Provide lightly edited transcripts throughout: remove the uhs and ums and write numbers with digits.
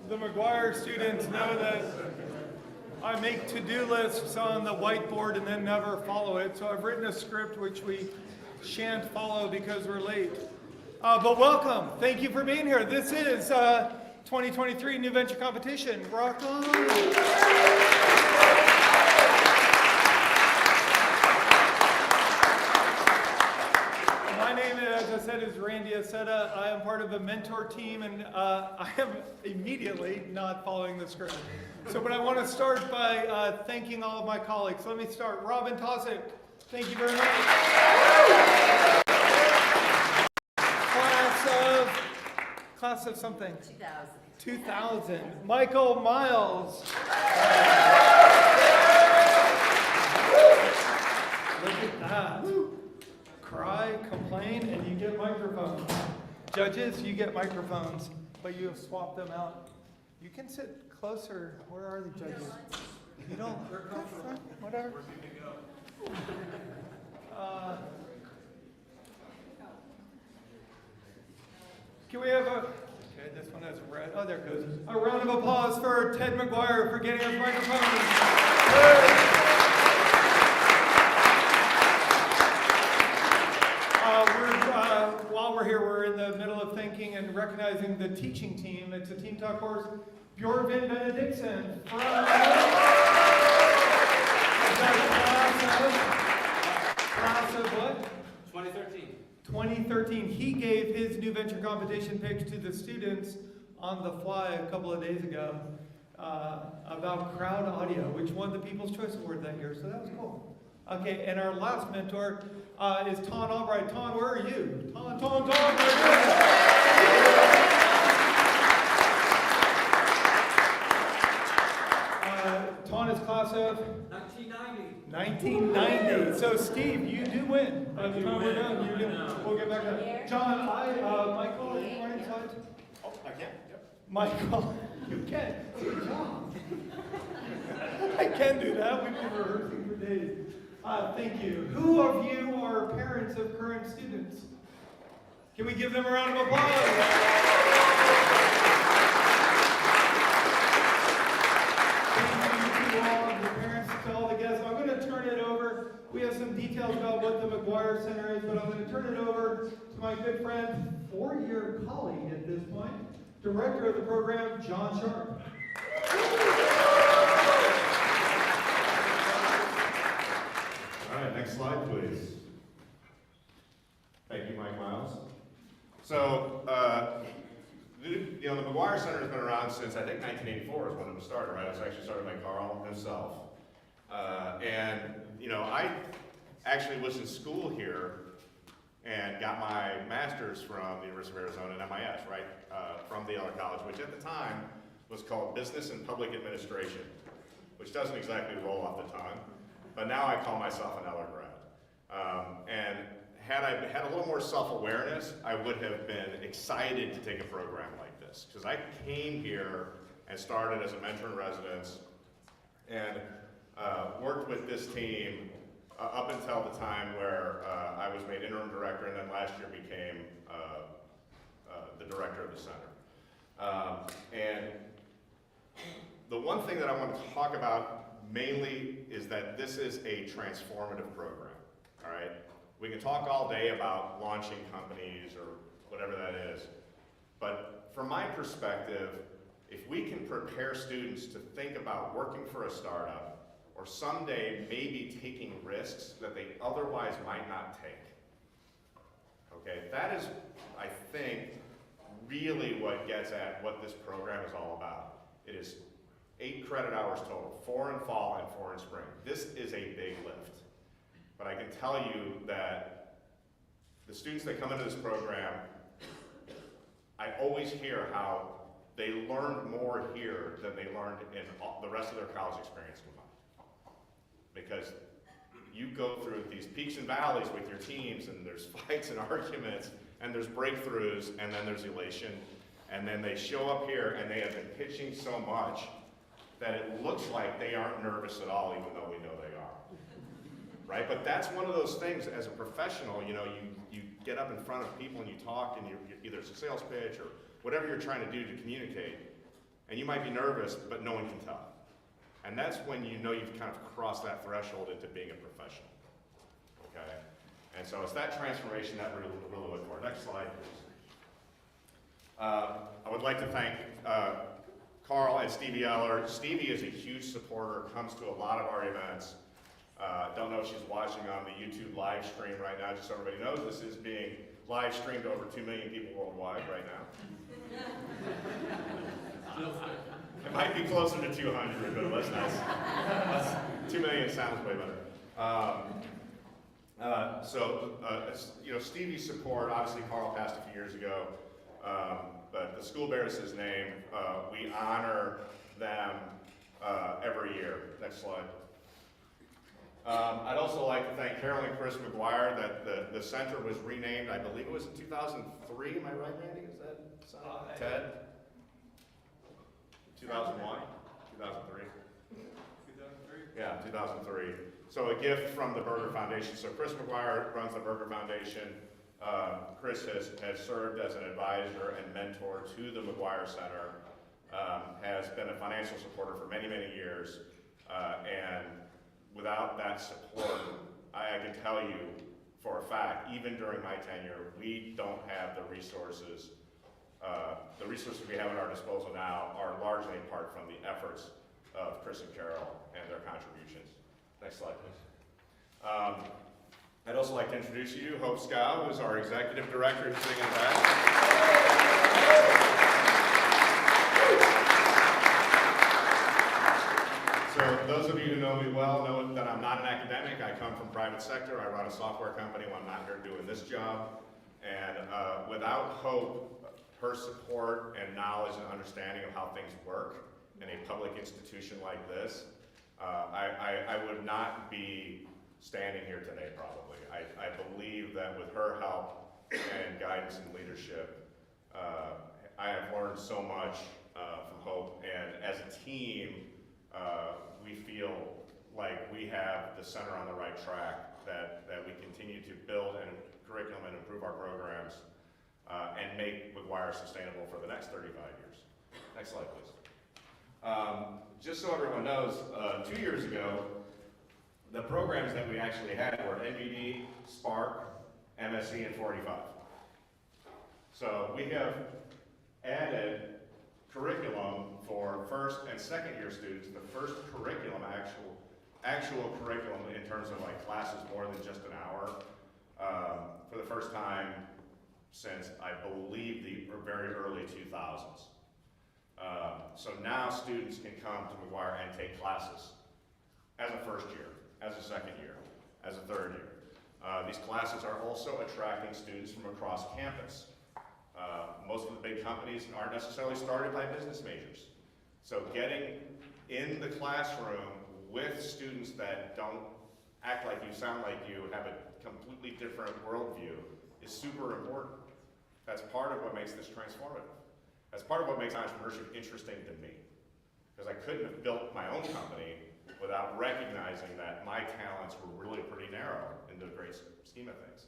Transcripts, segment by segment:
the McGuire students know that I make to-do lists on the whiteboard and then never follow it. So I've written a script which we shan't follow because we're late. But welcome. Thank you for being here. This is 2023 New Venture Competition. Rock on. My name, as I said, is Randy Aceta. I am part of a mentor team, and I am immediately not following the script. But I want to start by thanking all of my colleagues. Let me start. Robin Tosick, thank you very much. Class of something. 2000. Michael Miles. Look at that. Cry, complain, and you get microphones. Judges, you get microphones, but you have swapped them out. You can sit closer. Where are the judges? You don't. Whatever. Can we have okay, this one has red. Oh, there it goes. A round of applause for Ted McGuire for getting us microphones. While we're here, we're in the middle of thanking and recognizing the teaching team. It's a Team Talk course. Bjorvin Benediksen from class of what? 2013. 2013. He gave his new venture competition pitch to the students on the fly a couple of days ago about crowd audio, which won the People's Choice Award that year, so that was cool. Okay, and our last mentor is Ton Albright. Ton, where are you? Ton, where are you? Ton is class of? 1990. So Steve, you do win. By the time we're done, you do. We'll get back to that. John, Michael, are you running slides? Oh, I can. Yep. Michael, you can. Good job. I can do that. We've been rehearsing for days. Thank you. Who of you are parents of current students? Can we give them a round of applause? To all the guests. I'm going to turn it over. We have some details about what the McGuire Center is, but I'm going to turn it over to my good friend, four-year colleague at this point, director of the program, John Sharp. All right, next slide, please. Thank you, Mike Miles. So, the McGuire Center has been around since, I think, 1984 is when it was started, right? It was actually started by Carl himself. I actually was in school here and got my master's from the University of Arizona in MIS, right? From the Eller College, which at the time was called Business and Public Administration, which doesn't exactly roll off the tongue, but now I call myself an Eller grad. And had I had a little more self-awareness, I would have been excited to take a program like this, because I came here and started as a mentor in residence and worked with this team up until the time where I was made interim director, and then last year became the director of the center. And the one thing that I want to talk about mainly is that this is a transformative program, all right? We can talk all day about launching companies or whatever that is, but from my perspective, if we can prepare students to think about working for a startup or someday maybe taking risks that they otherwise might not take, okay, that is, I think, really what gets at what this program is all about. It is 8 credit hours total, 4 in fall and 4 in spring. This is a big lift. But I can tell you that the students that come into this program, I always hear how they learned more here than they learned in the rest of their college experience combined. Because you go through these peaks and valleys with your teams, and there's fights and arguments, and there's breakthroughs, and then there's elation, and then they show up here and they have been pitching so much that it looks like they aren't nervous at all, even though we know they are. Right? But that's one of those things as a professional, you get up in front of people and you talk, and either it's a sales pitch or whatever you're trying to do to communicate, And you might be nervous, but no one can tell. And that's when you know you've kind of crossed that threshold into being a professional, okay? And so it's that transformation that we're really looking for. Next slide, please. I would like to thank Carl and Stevie Eller. Stevie is a huge supporter, comes to a lot of our events. Don't know if she's watching on the YouTube live stream right now, just so everybody knows this is being live streamed to over 2 million people worldwide right now. It might be closer to 200, but let's not. 2 million sounds way better. You know, Stevie's support, obviously Carl passed a few years ago, but the school bears his name. We honor them every year. Next slide. I'd also like to thank Carol and Chris McGuire that the center was renamed, I believe it was in 2003, am I right, Randy? Is that sound? Ted? 2001? 2003? 2003? Yeah, 2003. So a gift from the Burger Foundation. So Chris McGuire runs the Burger Foundation. Chris has served as an advisor and mentor to the McGuire Center, has been a financial supporter for many, many years, and without that support, I can tell you for a fact, even during my tenure, we don't have the resources. The resources we have at our disposal now are largely in part from the efforts of Chris and Carol and their contributions. Next slide, please. I'd also like to introduce you to Hope Scow, who's our executive director, who's sitting in the back. So those of you who know me well know that I'm not an academic. I come from private sector. I run a software company when I'm not here doing this job. And without Hope, her support and knowledge and understanding of how things work in a public institution like this, I would not be standing here today probably. I believe that with her help and guidance and leadership, I have learned so much from Hope, and as a team, we feel like we have the center on the right track, that we continue to build and curriculum and improve our programs and make McGuire sustainable for the next 35 years. Next slide, please. Just so everyone knows, 2 years ago, the programs that we actually had were NVD, Spark, MSc, and 45. So we have added curriculum for first and second year students, the first curriculum, actual curriculum in terms of like classes more than just an hour, for the first time since I believe the very early 2000s. So now students can come to McGuire and take classes as a first year, as a second year, as a third year. These classes are also attracting students from across campus. Most of the big companies aren't necessarily started by business majors. So getting in the classroom with students that don't act like you, sound like you, have a completely different worldview is super important. That's part of what makes this transformative. That's part of what makes entrepreneurship interesting to me. Because I couldn't have built my own company without recognizing that my talents were really pretty narrow in the great scheme of things.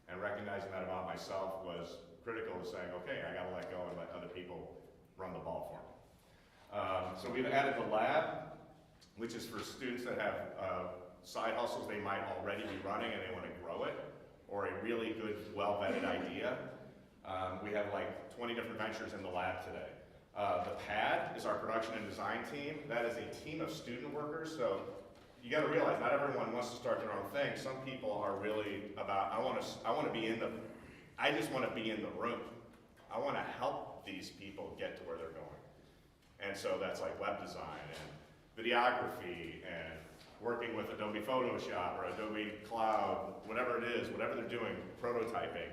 And recognizing that about myself was critical to saying, okay, I gotta let go and let other people run the ball for me. So we've added the lab, which is for students that have side hustles they might already be running and they want to grow it, or a really good, well-vetted idea. We have like 20 different ventures in the lab today. The PAD is our production and design team. That is a team of student workers. So you got to realize not everyone wants to start their own thing. Some people are really about, I want to be in the, I just want to be in the room. I want to help these people get to where they're going. And so that's like web design and videography and working with Adobe Photoshop or Adobe Cloud, whatever it is, whatever they're doing, prototyping.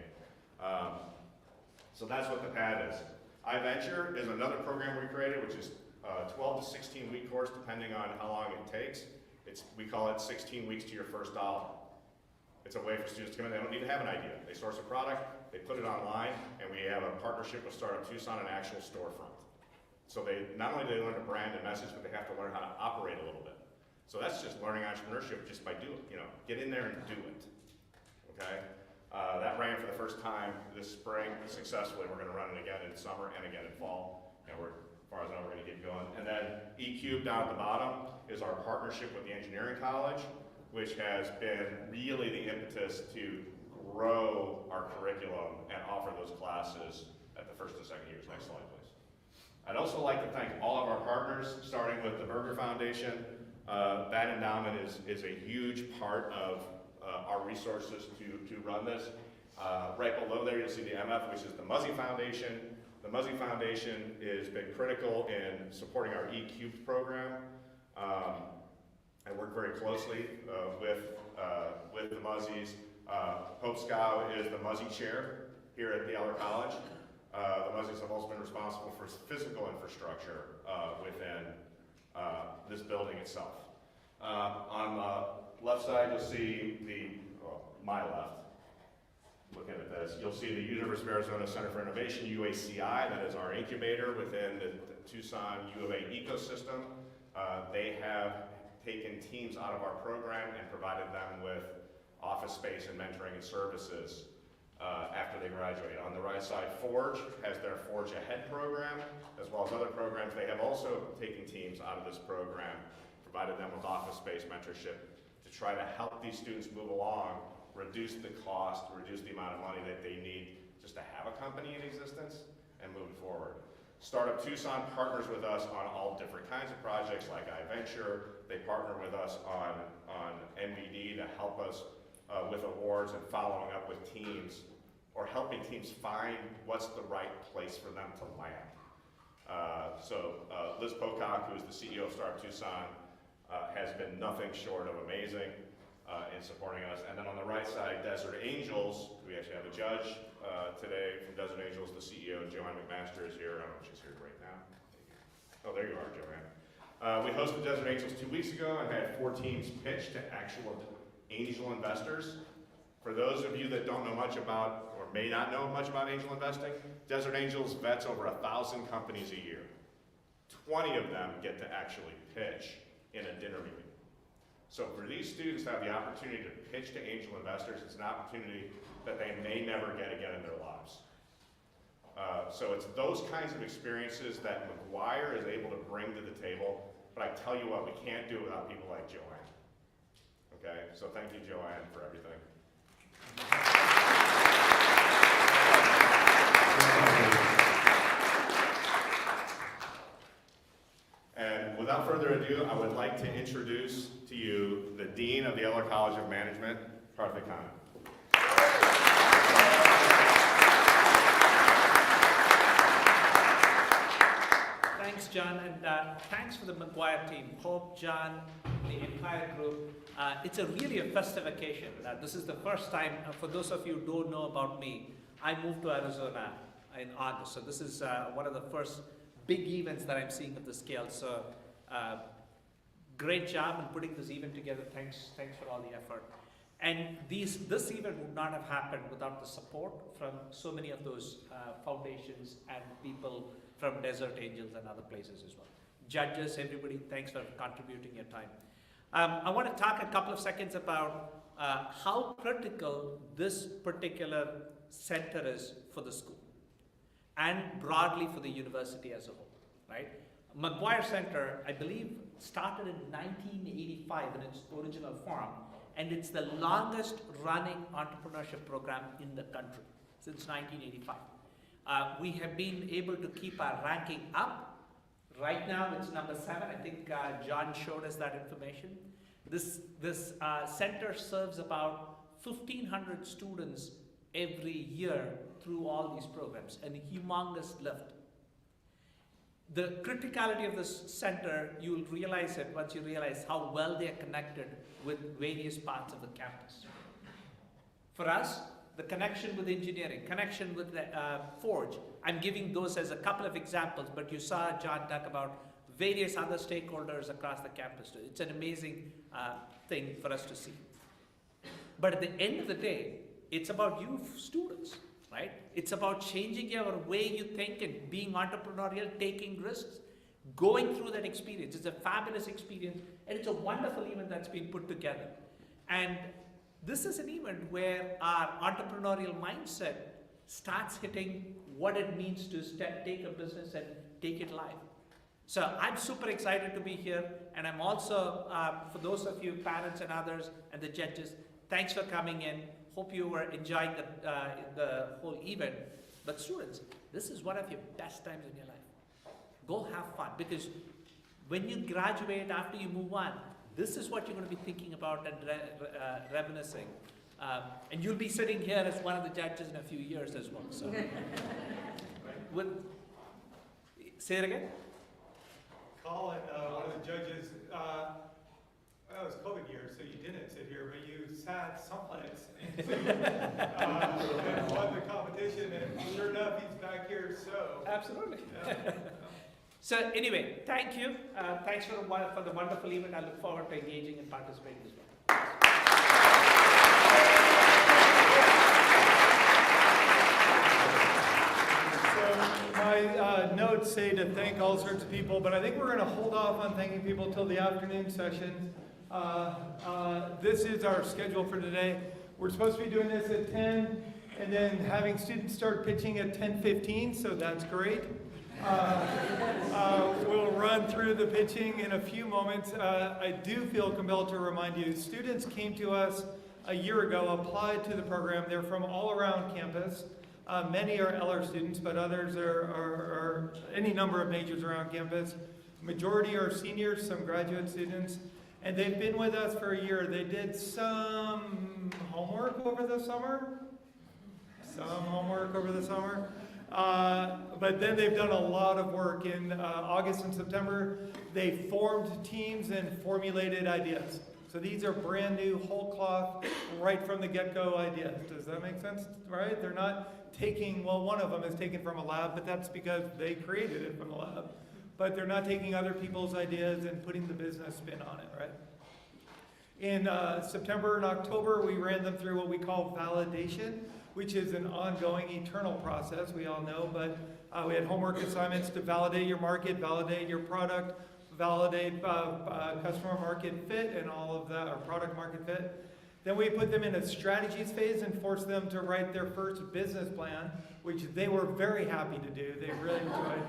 So that's what the PAD is. iVenture is another program we created, which is a 12 to 16 week course, depending on how long it takes. We call it 16 weeks to your first dollar. It's a way for students to come in, they don't need to have an idea. They source a product, they put it online, and we have a partnership with Startup Tucson, an actual storefront. So they, not only do they learn to brand and message, but they have to learn how to operate a little bit. So that's just learning entrepreneurship just by doing, get in there and do it, okay? That ran for the first time this spring successfully. We're gonna run it again in summer and again in fall. And as far as I know, we're gonna give E-Cube down at the bottom is our partnership with the engineering college, which has been really the impetus to grow our curriculum and offer those classes at the first and second years. Next slide, please. I'd also like to thank all of our partners, starting with the Berger Foundation. That endowment is a huge part of our resources to run this. Right below there, you'll see the MF, which is the Muzzy Foundation. The Muzzy Foundation has been critical in supporting our E-Cubed program. I work very closely with the Muzzies. Hope Scow is the Muzzy Chair here at the Eller College. The Muzzies have also been responsible for physical infrastructure within this building itself. On the left side, you'll see my left. Looking at this, you'll see the University of Arizona Center for Innovation, UACI, that is our incubator within the Tucson U of A ecosystem. They have taken teams out of our program and provided them with office space and mentoring and services after they graduate. On the right side, Forge has their Forge Ahead program, as well as other programs. They have also taken teams out of this program, provided them with office space mentorship to try to help these students move along, reduce the cost, reduce the amount of money that they need just to have a company in existence and move forward. Startup Tucson partners with us on all different kinds of projects like iVenture. They partner with us on NVD to help us with awards and following up with teams or helping teams find what's the right place for them to land. Liz Pocock, who is the CEO of Startup Tucson, has been nothing short of amazing in supporting us. And then on the right side, Desert Angels, we actually have a judge today from Desert Angels, the CEO, Joanne McMaster is here. I don't know if she's here right now. Oh, there you are, Joanne. We hosted Desert Angels 2 weeks ago and had 4 teams pitch to actual angel investors. For those of you that don't know much about, or may not know much about angel investing, Desert Angels vets over 1,000 companies a year. 20 of them get to actually pitch in a dinner meeting. So for these students to have the opportunity to pitch to angel investors, it's an opportunity that they may never get again in their lives. So it's those kinds of experiences that McGuire is able to bring to the table, but I tell you what, we can't do it without people like Joanne. Okay, so thank you, Joanne, for everything. And without further ado, I would like to introduce to you the Dean of the Eller College of Management, Karthik Khanna. Thanks, John, and thanks for the McGuire team, Hope, John, the entire group. It's really a festive occasion. This is the first time, for those of you who don't know about me, I moved to Arizona in August, so this is one of the first big events that I'm seeing of the scale. So great job in putting this event together. Thanks for all the effort. And this event would not have happened without the support from so many of those foundations and people from Desert Angels and other places as well. Judges, everybody, thanks for contributing your time. I want to talk a couple of seconds about how critical this particular center is for the school and broadly for the university as a whole, right? McGuire Center, I believe, started in 1985 in its original form, and it's the longest running entrepreneurship program in the country since 1985. We have been able to keep our ranking up. Right now it's number 7. I think John showed us that information. This center serves about 1,500 students every year through all these programs, and a humongous lift. The criticality of this center, you'll realize it once you realize how well they are connected with various parts of the campus. For us, the connection with engineering, connection with the Forge, I'm giving those as a couple of examples, but you saw John talk about various other stakeholders across the campus too. It's an amazing thing for us to see. But at the end of the day, it's about you students, right? It's about changing your way you think and being entrepreneurial, taking risks, going through that experience. It's a fabulous experience, and it's a wonderful event that's been put together. And this is an event where our entrepreneurial mindset starts hitting what it means to take a business and take it live. So I'm super excited to be here, and I'm also, for those of you parents and others and the judges, thanks for coming in. Hope you were enjoying the whole event. But students, this is one of your best times in your life. Go have fun, because when you graduate, after you move on, this is what you're going to be thinking about and reminiscing. And you'll be sitting here as one of the judges in a few years as well. So, say it again. Colin, one of the judges, well, it was COVID year, so you didn't sit here, but you sat someplace. And won the competition, and sure enough, he's back here, so. Absolutely. Yeah. So anyway, thank you. Thanks for the wonderful event. I look forward to engaging and participating as well. So my notes say to thank all sorts of people, but I think we're going to hold off on thanking people till the afternoon session. This is our schedule for today. We're supposed to be doing this at 10, and then having students start pitching at 10:15, so that's great. We'll run through the pitching in a few moments. I do feel compelled to remind you, students came to us a year ago, applied to the program. They're from all around campus. Many are LR students, but others are any number of majors around campus. Majority are seniors, some graduate students, and they've been with us for a year. They did some homework over the summer. But then they've done a lot of work. In August and September, they formed teams and formulated ideas. So these are brand new, whole cloth, right from the get-go ideas. Does that make sense? Right? They're not taking, well, one of them is taken from a lab, but that's because they created it from the lab. But they're not taking other people's ideas and putting the business spin on it, right? In September and October, we ran them through what we call validation, which is an ongoing, eternal process, we all know, but we had homework assignments to validate your market, validate your product, validate customer market fit and all of that, or product market fit. Then we put them in a strategies phase and forced them to write their first business plan, which they were very happy to do. They really enjoyed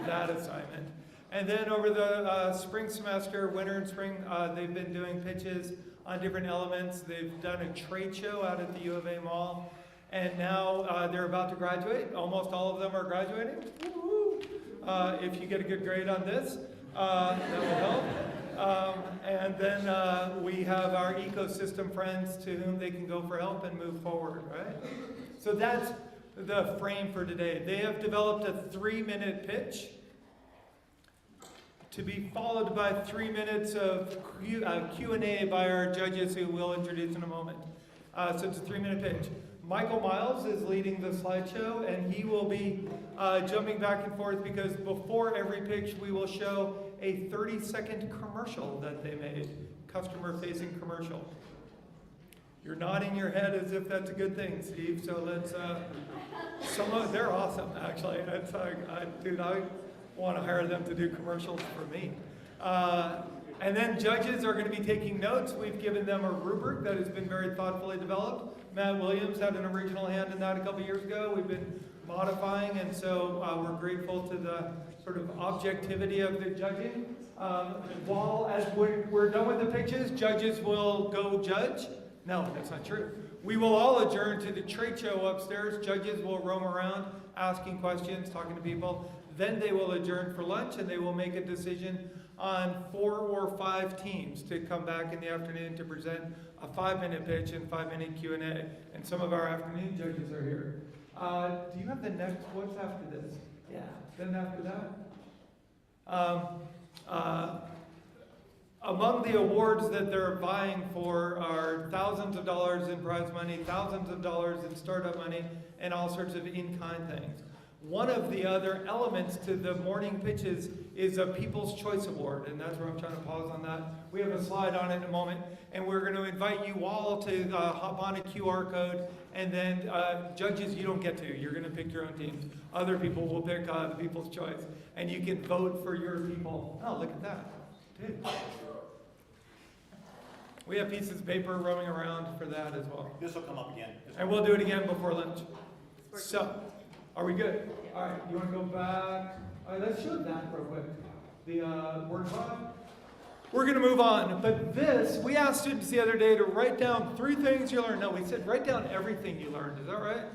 that assignment. And then over the spring semester, winter and spring, they've been doing pitches on different elements. They've done a trade show out at the U of A Mall. And now they're about to graduate. Almost all of them are graduating. Woo-hoo. If you get a good grade on this, that will help. And then we have our ecosystem friends to whom they can go for help and move forward, right? So that's the frame for today. They have developed a 3-minute pitch to be followed by 3 minutes of Q&A by our judges, who we'll introduce in a moment. So it's a 3-minute pitch. Michael Miles is leading the slideshow, and he will be jumping back and forth, because before every pitch we will show a 30-second commercial that they made, customer-facing commercial. You're nodding your head as if that's a good thing, Steve. So let's. They're awesome, actually. That's, dude, I want to hire them to do commercials for me. And then judges are going to be taking notes. We've given them a rubric that has been very thoughtfully developed. Matt Williams had an original hand in that a couple years ago. We've been modifying, and so we're grateful to the sort of objectivity of the judging. As we're done with the pitches, judges will go judge. No, that's not true. We will all adjourn to the trade show upstairs. Judges will roam around asking questions, talking to people. Then they will adjourn for lunch, and they will make a decision on 4 or 5 teams to come back in the afternoon to present a 5-minute pitch and 5-minute Q&A. And some of our afternoon judges are here. Do you have the next, what's after this? Yeah. Then after that? Among the awards that they're vying for are thousands of dollars in prize money, thousands of dollars in startup money, and all sorts of in-kind things. One of the other elements to the morning pitches is a People's Choice Award, and that's where I'm trying to pause on that. We have a slide on it in a moment, and we're going to invite you all to hop on a QR code, and then judges, you don't get to. You're going to pick your own teams. Other people will pick the People's Choice, and you can vote for your people. Oh, look at that. Dude. We have pieces of paper roaming around for that as well. This will come up again. And we'll do it again before lunch. So, are we good? All right, you want to go back? All right, let's show that real quick. the word cloud. We're going to move on, but this, we asked students the other day to write down 3 things you learned. No, we said write down everything you learned. Is that right?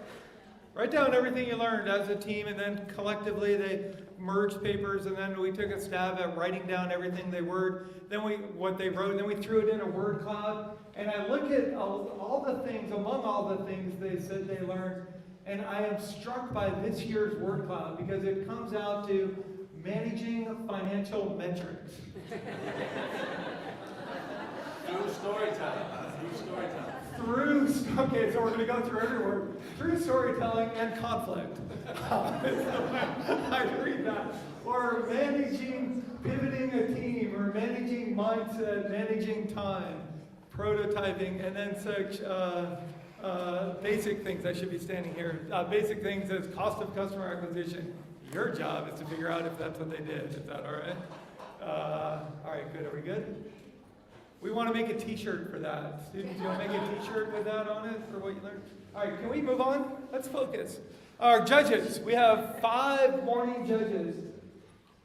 Write down everything you learned as a team, and then collectively they merged papers, and then we took a stab at writing down everything what they wrote, and then we threw it in a word cloud. And I look at all the things, among all the things they said they learned, and I am struck by this year's word cloud because it comes out to managing financial metrics. Through storytelling. Okay, so we're going to go through every word. Through storytelling and conflict. I read that. Or pivoting a team, or managing mindset, managing time, prototyping, and then such basic things. I should be standing here. Basic things as cost of customer acquisition. Your job is to figure out if that's what they did. Is that all right? All right, good. Are we good? We want to make a t-shirt for that. Students, you want to make a t-shirt with that on it for what you learned? All right, can we move on? Let's focus. Our judges. We have 5 morning judges.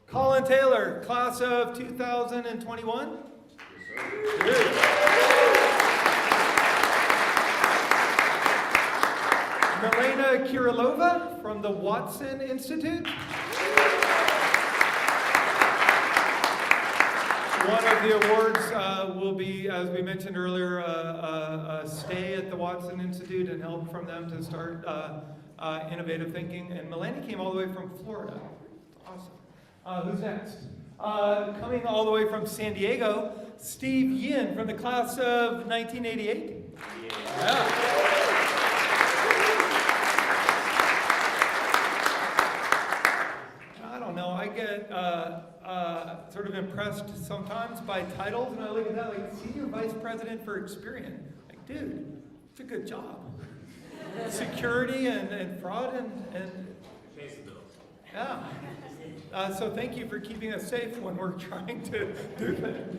Colin Taylor, class of 2021. Yes, Milena Kirilova from the Watson Institute. One of the awards will be, as we mentioned earlier, a stay at the Watson Institute and help from them to start innovative thinking. And Melanie came all the way from Florida. Awesome. Who's next? Coming all the way from San Diego, Steve Yin from the class of 1988. Yeah. I get sort of impressed sometimes by titles, and I look at that like Senior Vice President for Experian. Like, dude, it's a good job. Security and fraud and Pays the bills. yeah. So thank you for keeping us safe when we're trying to do that.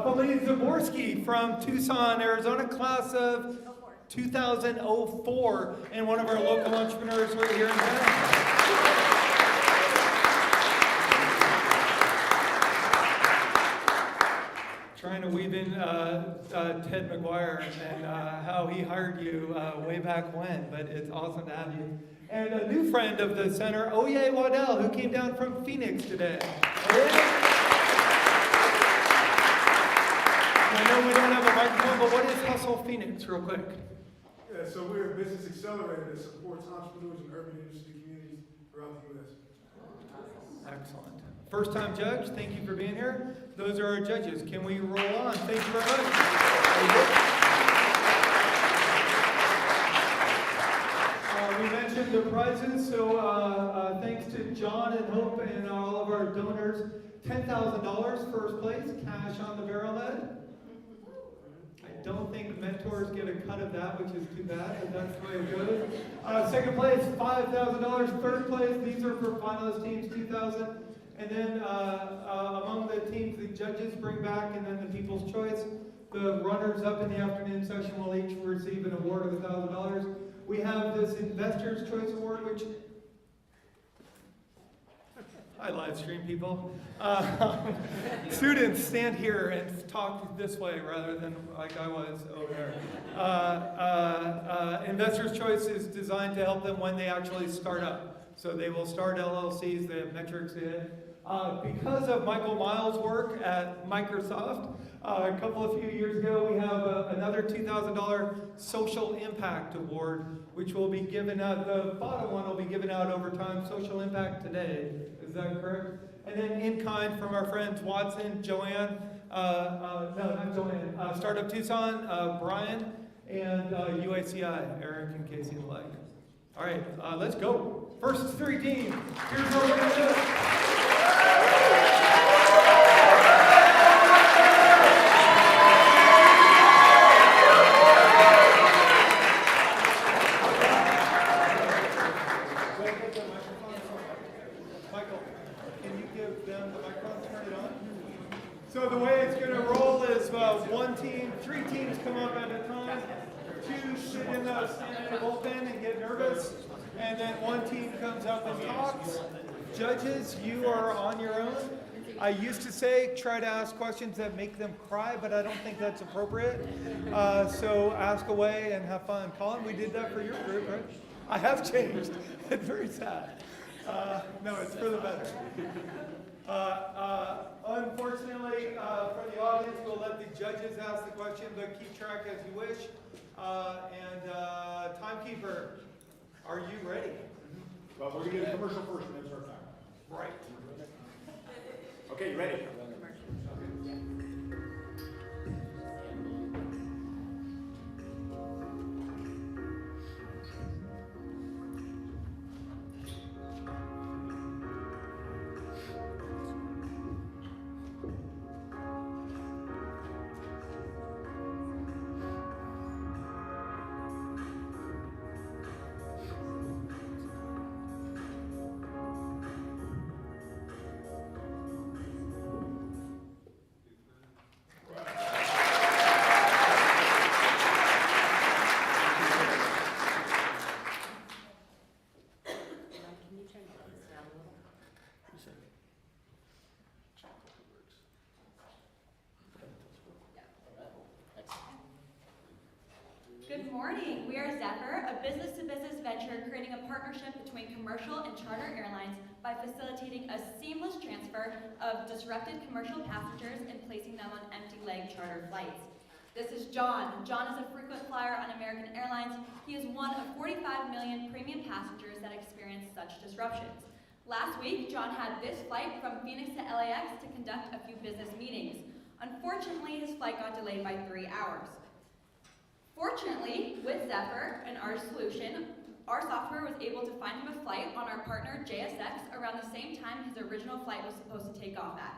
Felice Zaborski from Tucson, Arizona, class of 2004, and one of our local entrepreneurs right here in town. Trying to weave in Ted McGuire and how he hired you way back when, but it's awesome to have you. And a new friend of the center, Oye Waddell, who came down from Phoenix today. I know we don't have a microphone, but what is Hustle Phoenix, real quick? Yeah, so we're a business accelerator that supports entrepreneurs in urban industry communities throughout the U.S. Excellent. First time judge, thank you for being here. Those are our judges. Can we roll on? Thank you very much. We mentioned the prizes, so thanks to John and Hope and all of our donors. $10,000 first place, cash on the barrelhead. I don't think mentors get a cut of that, which is too bad, but that's the way it goes. Second place, $5,000. Third place, these are for finalist teams, $2,000. And then among the teams the judges bring back, and then the People's Choice, the runners up in the afternoon session will each receive an award of $1,000. We have this Investor's Choice Award, which I live stream people. Students, stand here and talk this way rather than like I was over there. Investor's Choice is designed to help them when they actually start up. So they will start LLCs, they have metrics in. Because of Michael Miles' work at Microsoft, a few years ago, we have another $2,000 Social Impact Award, which will be given out, the bottom one will be given out over time, Social Impact Today. Is that correct? And then in kind from our friends Watson, Joanne, no, not Joanne, Startup Tucson, Brian, and UACI, Eric and Casey and the like. All right, let's go. First 3 teams. Here's what we're going to do. Michael, can you give them the microphone, turn it on? So the way it's going to roll is 1 team, 3 teams come up at a time, 2 sit in the bullpen and get nervous, and then 1 team comes up and talks. Judges, you are on your own. I used to say try to ask questions that make them cry, but I don't think that's appropriate. So ask away and have fun. Colin, we did that for your group, right? I have changed. It's very sad. No, it's for the better. Unfortunately, for the audience, we'll let the judges ask the question, but keep track as you wish. Timekeeper, are you ready? Well, we're gonna do the commercial first, and then start time. Right. Okay, you ready? Good morning. We are Zephyr, a business-to-business venture creating a partnership between commercial and charter airlines by facilitating a seamless transfer of disrupted commercial passengers and placing them on empty-leg charter flights. This is John. John is a frequent flyer on American Airlines. He is one of 45 million premium passengers that experience such disruptions. Last week, John had this flight from Phoenix to LAX to conduct a few business meetings. Unfortunately, his flight got delayed by 3 hours. Fortunately, with Zephyr and our solution, our software was able to find him a flight on our partner JSX around the same time his original flight was supposed to take off at.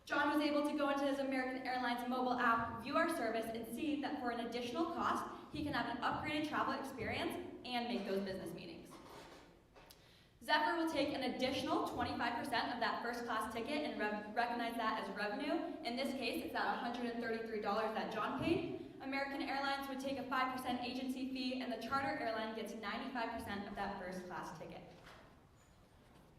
John was able to go into his American Airlines mobile app, view our service, and see that for an additional cost, he can have an upgraded travel experience and make those business meetings. Zephyr will take an additional 25% of that first class ticket and recognize that as revenue. In this case, it's that $133 that John paid. American Airlines would take a 5% agency fee, and the charter airline gets 95% of that first class ticket.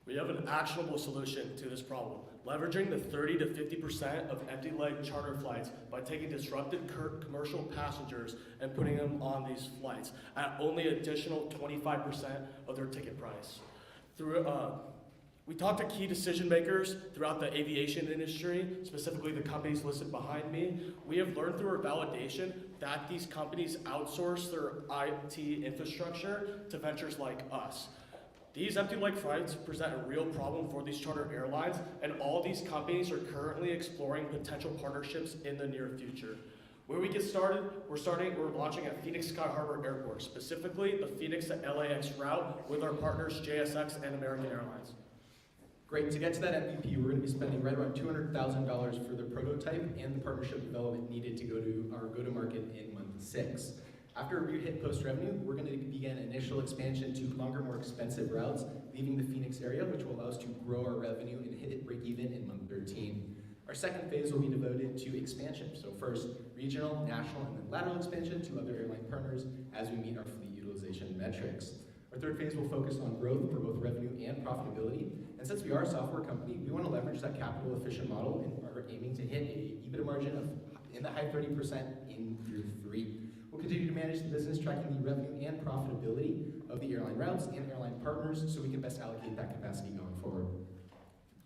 We have an actionable solution to this problem, leveraging the 30 to 50% of empty leg charter flights by taking disrupted commercial passengers and putting them on these flights at only additional 25% of their ticket price. We talked to key decision makers throughout the aviation industry, specifically the companies listed behind me. We have learned through our validation that these companies outsource their IT infrastructure to ventures like us. These empty leg flights present a real problem for these charter airlines, and all these companies are currently exploring potential partnerships in the near future. Where we get started, we're launching at Phoenix Sky Harbor Airport, specifically the Phoenix to LAX route with our partners JSX and American Airlines. Great, to get to that MVP, we're going to be spending right around $200,000 for the prototype and the partnership development needed to go to our go-to-market in month 6. After we hit post-revenue, we're going to begin initial expansion to longer, more expensive routes, leaving the Phoenix area, which will allow us to grow our revenue and hit it break even in month 13. Our second phase will be devoted to expansion. So first, regional, national, and then lateral expansion to other airline partners as we meet our fleet utilization metrics. Our third phase will focus on growth for both revenue and profitability. And since we are a software company, we want to leverage that capital efficient model and are aiming to hit a EBITDA margin of in the high 30% in year 3. We'll continue to manage the business, tracking the revenue and profitability of the airline routes and airline partners so we can best allocate that capacity going forward.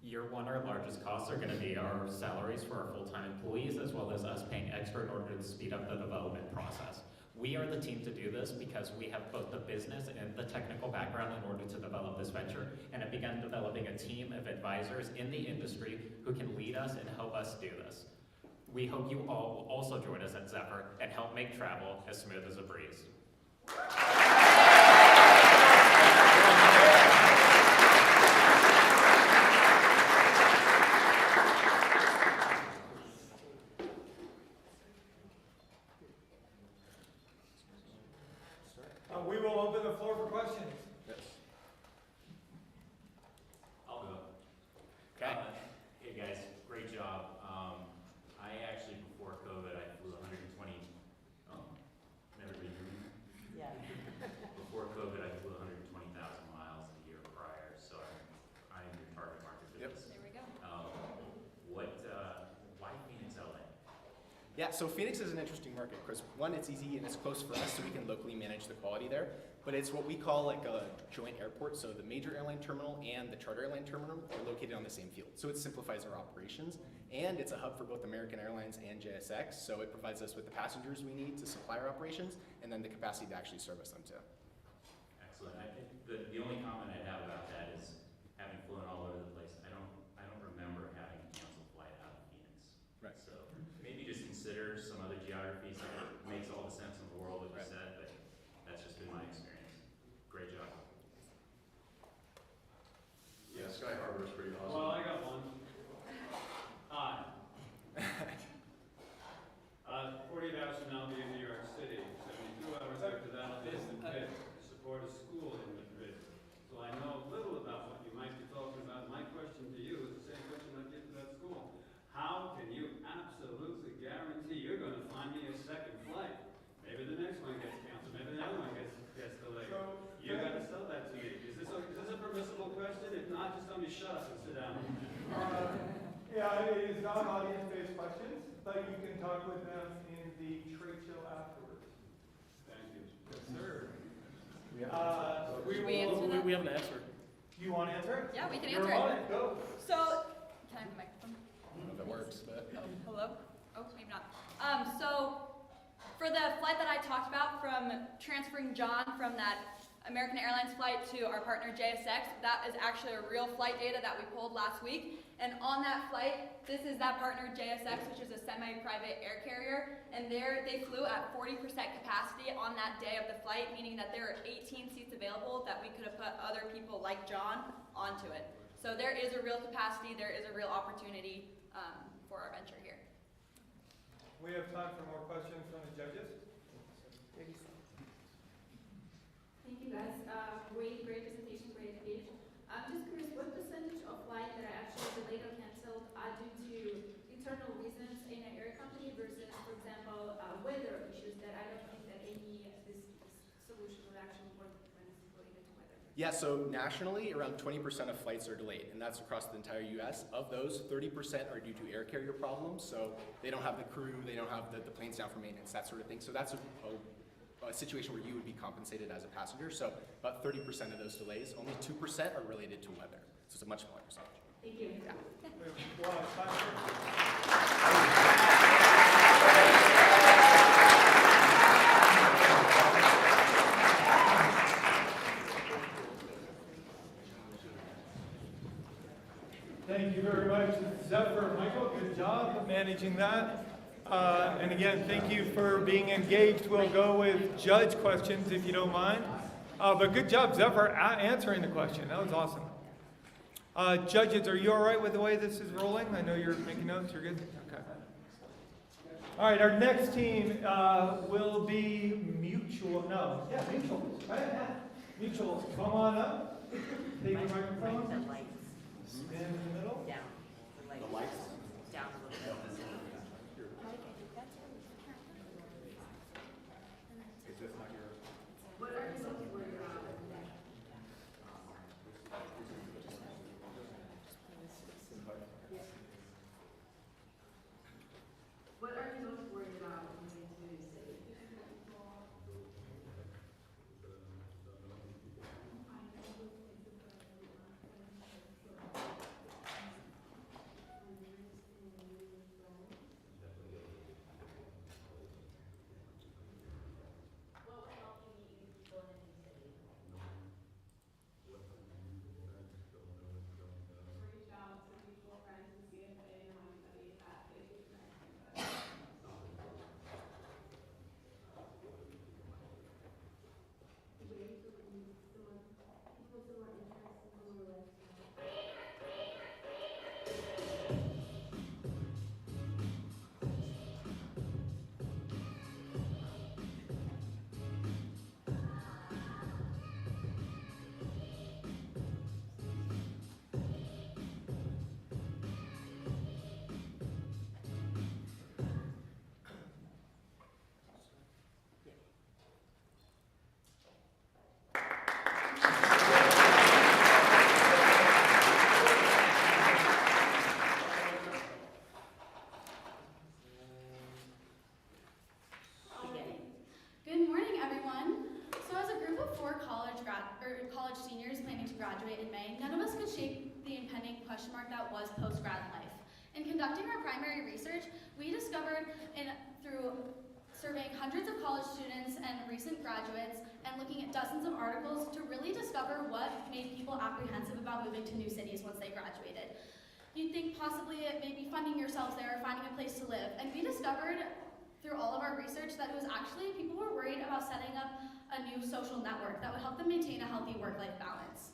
Year 1, our largest costs are going to be our salaries for our full-time employees, as well as us paying extra in order to speed up the development process. We are the team to do this because we have both the business and the technical background in order to develop this venture, and have begun developing a team of advisors in the industry who can lead us and help us do this. We hope you all will also join us at Zephyr and help make travel as smooth as a breeze. We will open the floor for questions. Yes. I'll go. Okay. Hey guys, great job. I actually, before COVID, I flew 120, never hear me? Yeah. Yeah, so Phoenix is an interesting market because one, it's easy and it's close for us, so we can locally manage the quality there. But it's what we call like a joint airport. So the major airline terminal and the charter airline terminal are located on the same field. So it simplifies our operations, and it's a hub for both American Airlines and JSX. So it provides us with the passengers we need to supply our operations, and then the capacity to actually service them too. Excellent. I think the only comment I'd have about that is, having flown all over the place, I don't remember having a canceled flight out of Phoenix. Right. So maybe just consider some other geographies. It makes all the sense in the world what you said, but that's just been my experience. Great job. Yeah, Sky Harbor is pretty awesome. Well, I got one. Hi. 48 hours from now, I'll be in New York City. 72 hours after that, I'll be in Madrid to support a school in Madrid. So I know a little about what you might be talking about. My question to you is the same question I give to that school. How can you absolutely guarantee you're going to find me a second flight? Maybe the next one gets canceled. Maybe the other one gets delayed. You got to sell that to me. Is this a permissible question? If not, just tell me shut up and sit down. Yeah, it is not audience-based questions, but you can talk with them in the trade show afterwards. Thank you. Yes, sir. Should we answer that? We have an answer. You want to answer it? Yeah, we can You're answer on it. it. Go. So, can I have the microphone? I don't know if it works, but. Oh, hello? Oh, maybe not. So, for the flight that I talked about, from transferring John from that American Airlines flight to our partner JSX, that is actually a real flight data that we pulled last week. And on that flight, this is that partner JSX, which is a semi-private air carrier. And they flew at 40% capacity on that day of the flight, meaning that there are 18 seats available that we could have put other people like John onto it. So there is a real capacity, there is a real opportunity for our venture here. We have time for more questions from the judges. Thank you guys. Great presentation, great education. I'm just curious, what percentage of flights that are actually delayed or canceled are due to internal reasons in an air company versus, for example, weather issues that I don't think that this solution would actually work when it's related to weather? Yeah, so nationally, around 20% of flights are delayed, and that's across the entire US. Of those, 30% are due to air carrier problems, so they don't have the crew, they don't have the planes down for maintenance, that sort of thing. So that's a situation where you would be compensated as a passenger. So about 30% of those delays, only 2% are related to weather. So it's a much smaller percentage. Thank you. Yeah. We have a lot of time for Thank you very much, Zephyr. Michael, good job managing that. And again, thank you for being engaged. We'll go with judge questions if you don't mind. But good job, Zephyr, answering the question. That was awesome. Judges, are you all right with the way this is rolling? I know you're making notes. You're good? Okay. All right, our next team will be Mutual. No, yeah, Mutual. Right? Yeah. Mutual, come on up. Take your microphone. Stand in the middle. Down. The lights? Down a little bit. Is this not your? What are you looking for? What are you most worried about when you get to a new city? conducting our primary research, we discovered through surveying hundreds of college students and recent graduates and looking at dozens of articles to really discover what made people apprehensive about moving to new cities once they graduated. You'd think possibly it may be funding yourselves there or finding a place to live. And we discovered through all of our research that it was actually people were worried about setting up a new social network that would help them maintain a healthy work-life balance.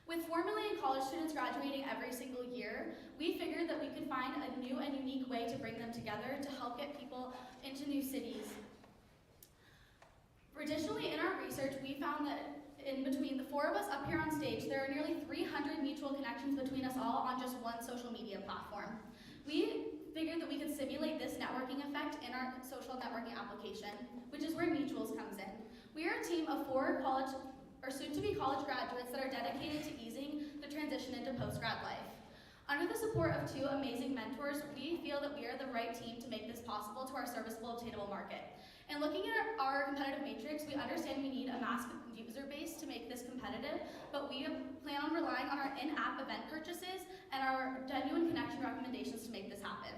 With 4 million college students graduating every single year, we figured that we could find a new and unique way to bring them together to help get people into new cities. Additionally, in our research, we found that in between the 4 of us up here on stage, there are nearly 300 mutual connections between us all on just one social media platform. We figured that we could simulate this networking effect in our social networking application, which is where Mutuals comes in. We are a team of 4 college or soon-to-be college graduates that are dedicated to easing the transition into post-grad life. Under the support of 2 amazing mentors, we feel that we are the right team to make this possible to our serviceable obtainable market. And looking at our competitive matrix, we understand we need a mass user base to make this competitive, but we plan on relying on our in-app event purchases and our genuine connection recommendations to make this happen.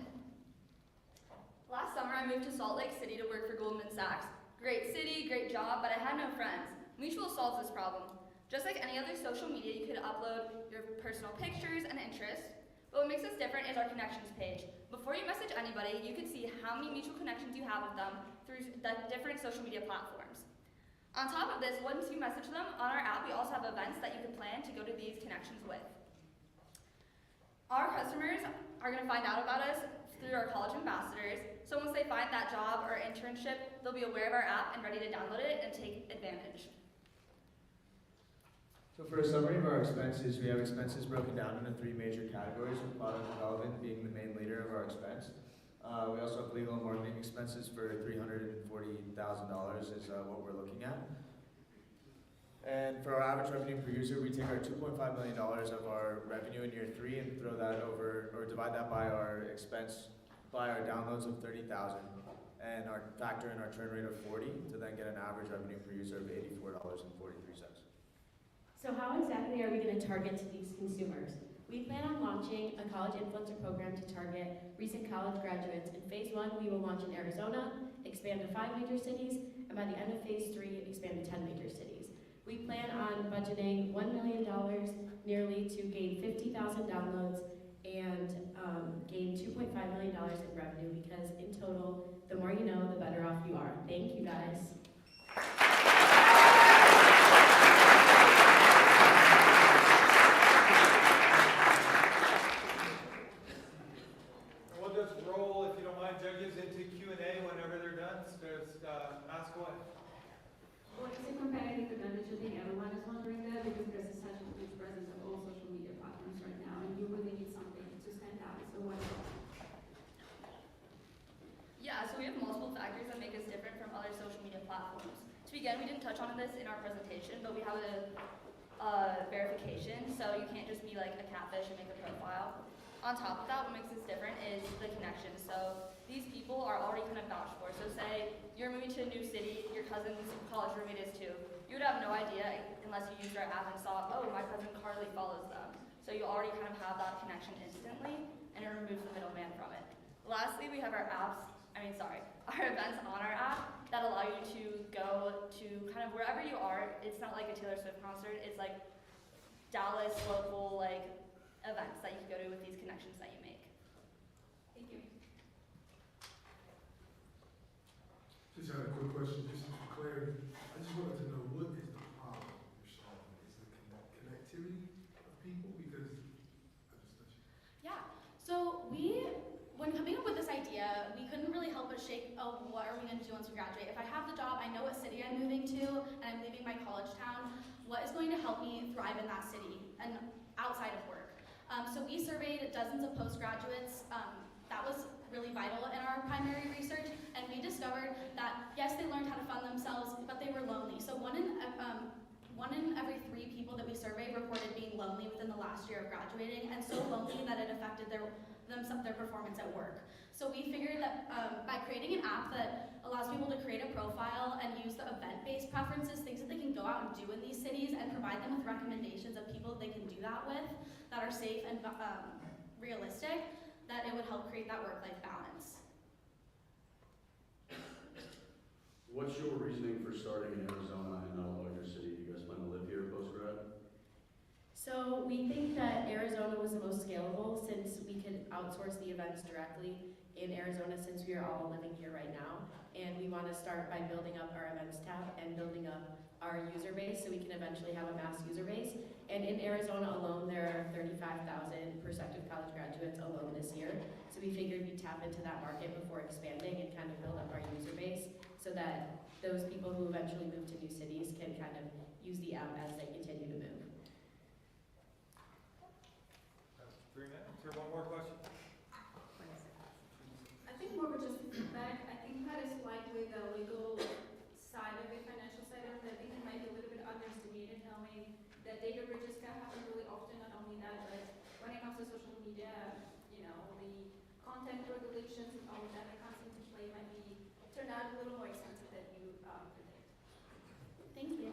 Last summer, I moved to Salt Lake City to work for Goldman Sachs. Great city, great job, but I had no friends. Mutual solves this problem. Just like any other social media, you could upload your personal pictures and interests, but what makes us different is our connections page. Before you message anybody, you can see how many mutual connections you have with them through the different social media platforms. On top of this, once you message them on our app, we also have events that you can plan to go to these connections with. Our customers are going to find out about us through our college ambassadors, so once they find that job or internship, they'll be aware of our app and ready to download it and take advantage. So for a summary of our expenses, we have expenses broken down into 3 major categories, with product development being the main leader of our expense. We also have legal and marketing expenses for $340,000 is what we're looking at. And for our average revenue per user, we take our $2.5 million of our revenue in year 3 and throw that over, or divide that by our expense, by our downloads of 30,000, and our factor in our churn rate of 40 to then get an average revenue per user of $84.43. So how exactly are we going to target to these consumers? We plan on launching a college influencer program to target recent college graduates. In phase 1, we will launch in Arizona, expand to 5 major cities, and by the end of phase 3, expand to 10 major cities. We plan on budgeting $1 million nearly to gain 50,000 downloads and gain $2.5 million in revenue, because in total, the more you know, the better off you are. Thank you guys. Again, we didn't touch on this in our presentation, but we have a verification, so you can't just be like a catfish and make a profile. On top of that, what makes this different is the connection. So these people are already kind of vouched for. So say you're moving to a new city, your cousin's college roommate is too. You would have no idea unless you used our app and saw, oh, my cousin Carly follows them. So you already kind of have that connection instantly, and it removes the middleman from it. Lastly, we have our events on our app that allow you to go to kind of wherever you are. It's not like a Taylor Swift concert. It's like Dallas local like events that you can go to with these connections that you make. Thank you. Just had a quick question, just for clarity. I just wanted to know, what is the problem you're solving? Is it connectivity of people? Because Yeah. So when coming up with this idea, we couldn't really help but shake, oh, what are we going to do once we graduate? If I have the job, I know what city I'm moving to, and I'm leaving my college town, what is going to help me thrive in that city and outside of work? So we surveyed dozens of postgraduates. That was really vital in our primary research, and we discovered that, yes, they learned how to fund themselves, but they were lonely. So one in every 3 people that we surveyed reported being lonely within the last year of graduating, and so lonely that it affected their performance at work. So we figured that by creating an app that allows people to create a profile and use the event-based preferences, things that they can go out and do in these cities, and provide them with recommendations of people they can do that with that are safe and realistic, that it would help create outsource the events directly in Arizona since we are all living here right now. And we want to start by building up our events tab and building up our user base so we can eventually have a mass user base. And in Arizona alone, there are 35,000 prospective college graduates alone this year. So we figured we'd tap into that market before expanding and kind of build up our user base so that those people who eventually move to new cities can kind of use the app as they continue to move. 3 minutes. Is there one more question? I think more of just feedback. I think that is likely the legal side of it, financial side of it. I think it might be a little bit underestimated, knowing that data breaches can happen really often. Not only that, but when it comes to social media, you know, the content regulations and all of that comes into play might be turn out a little more expensive than you predict. Thank you.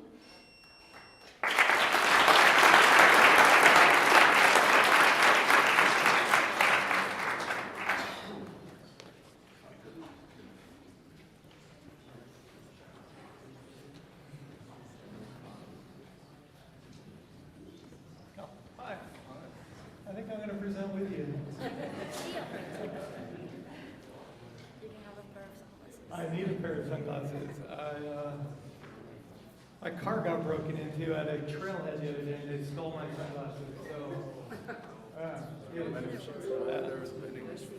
Hi. I think I'm going to present with you. I need a pair of sunglasses. My car got broken into at a trailhead the other day and they stole my sunglasses. So,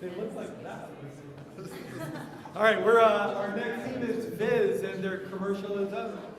they look like that. All right, our next team is Viz and their commercial is up.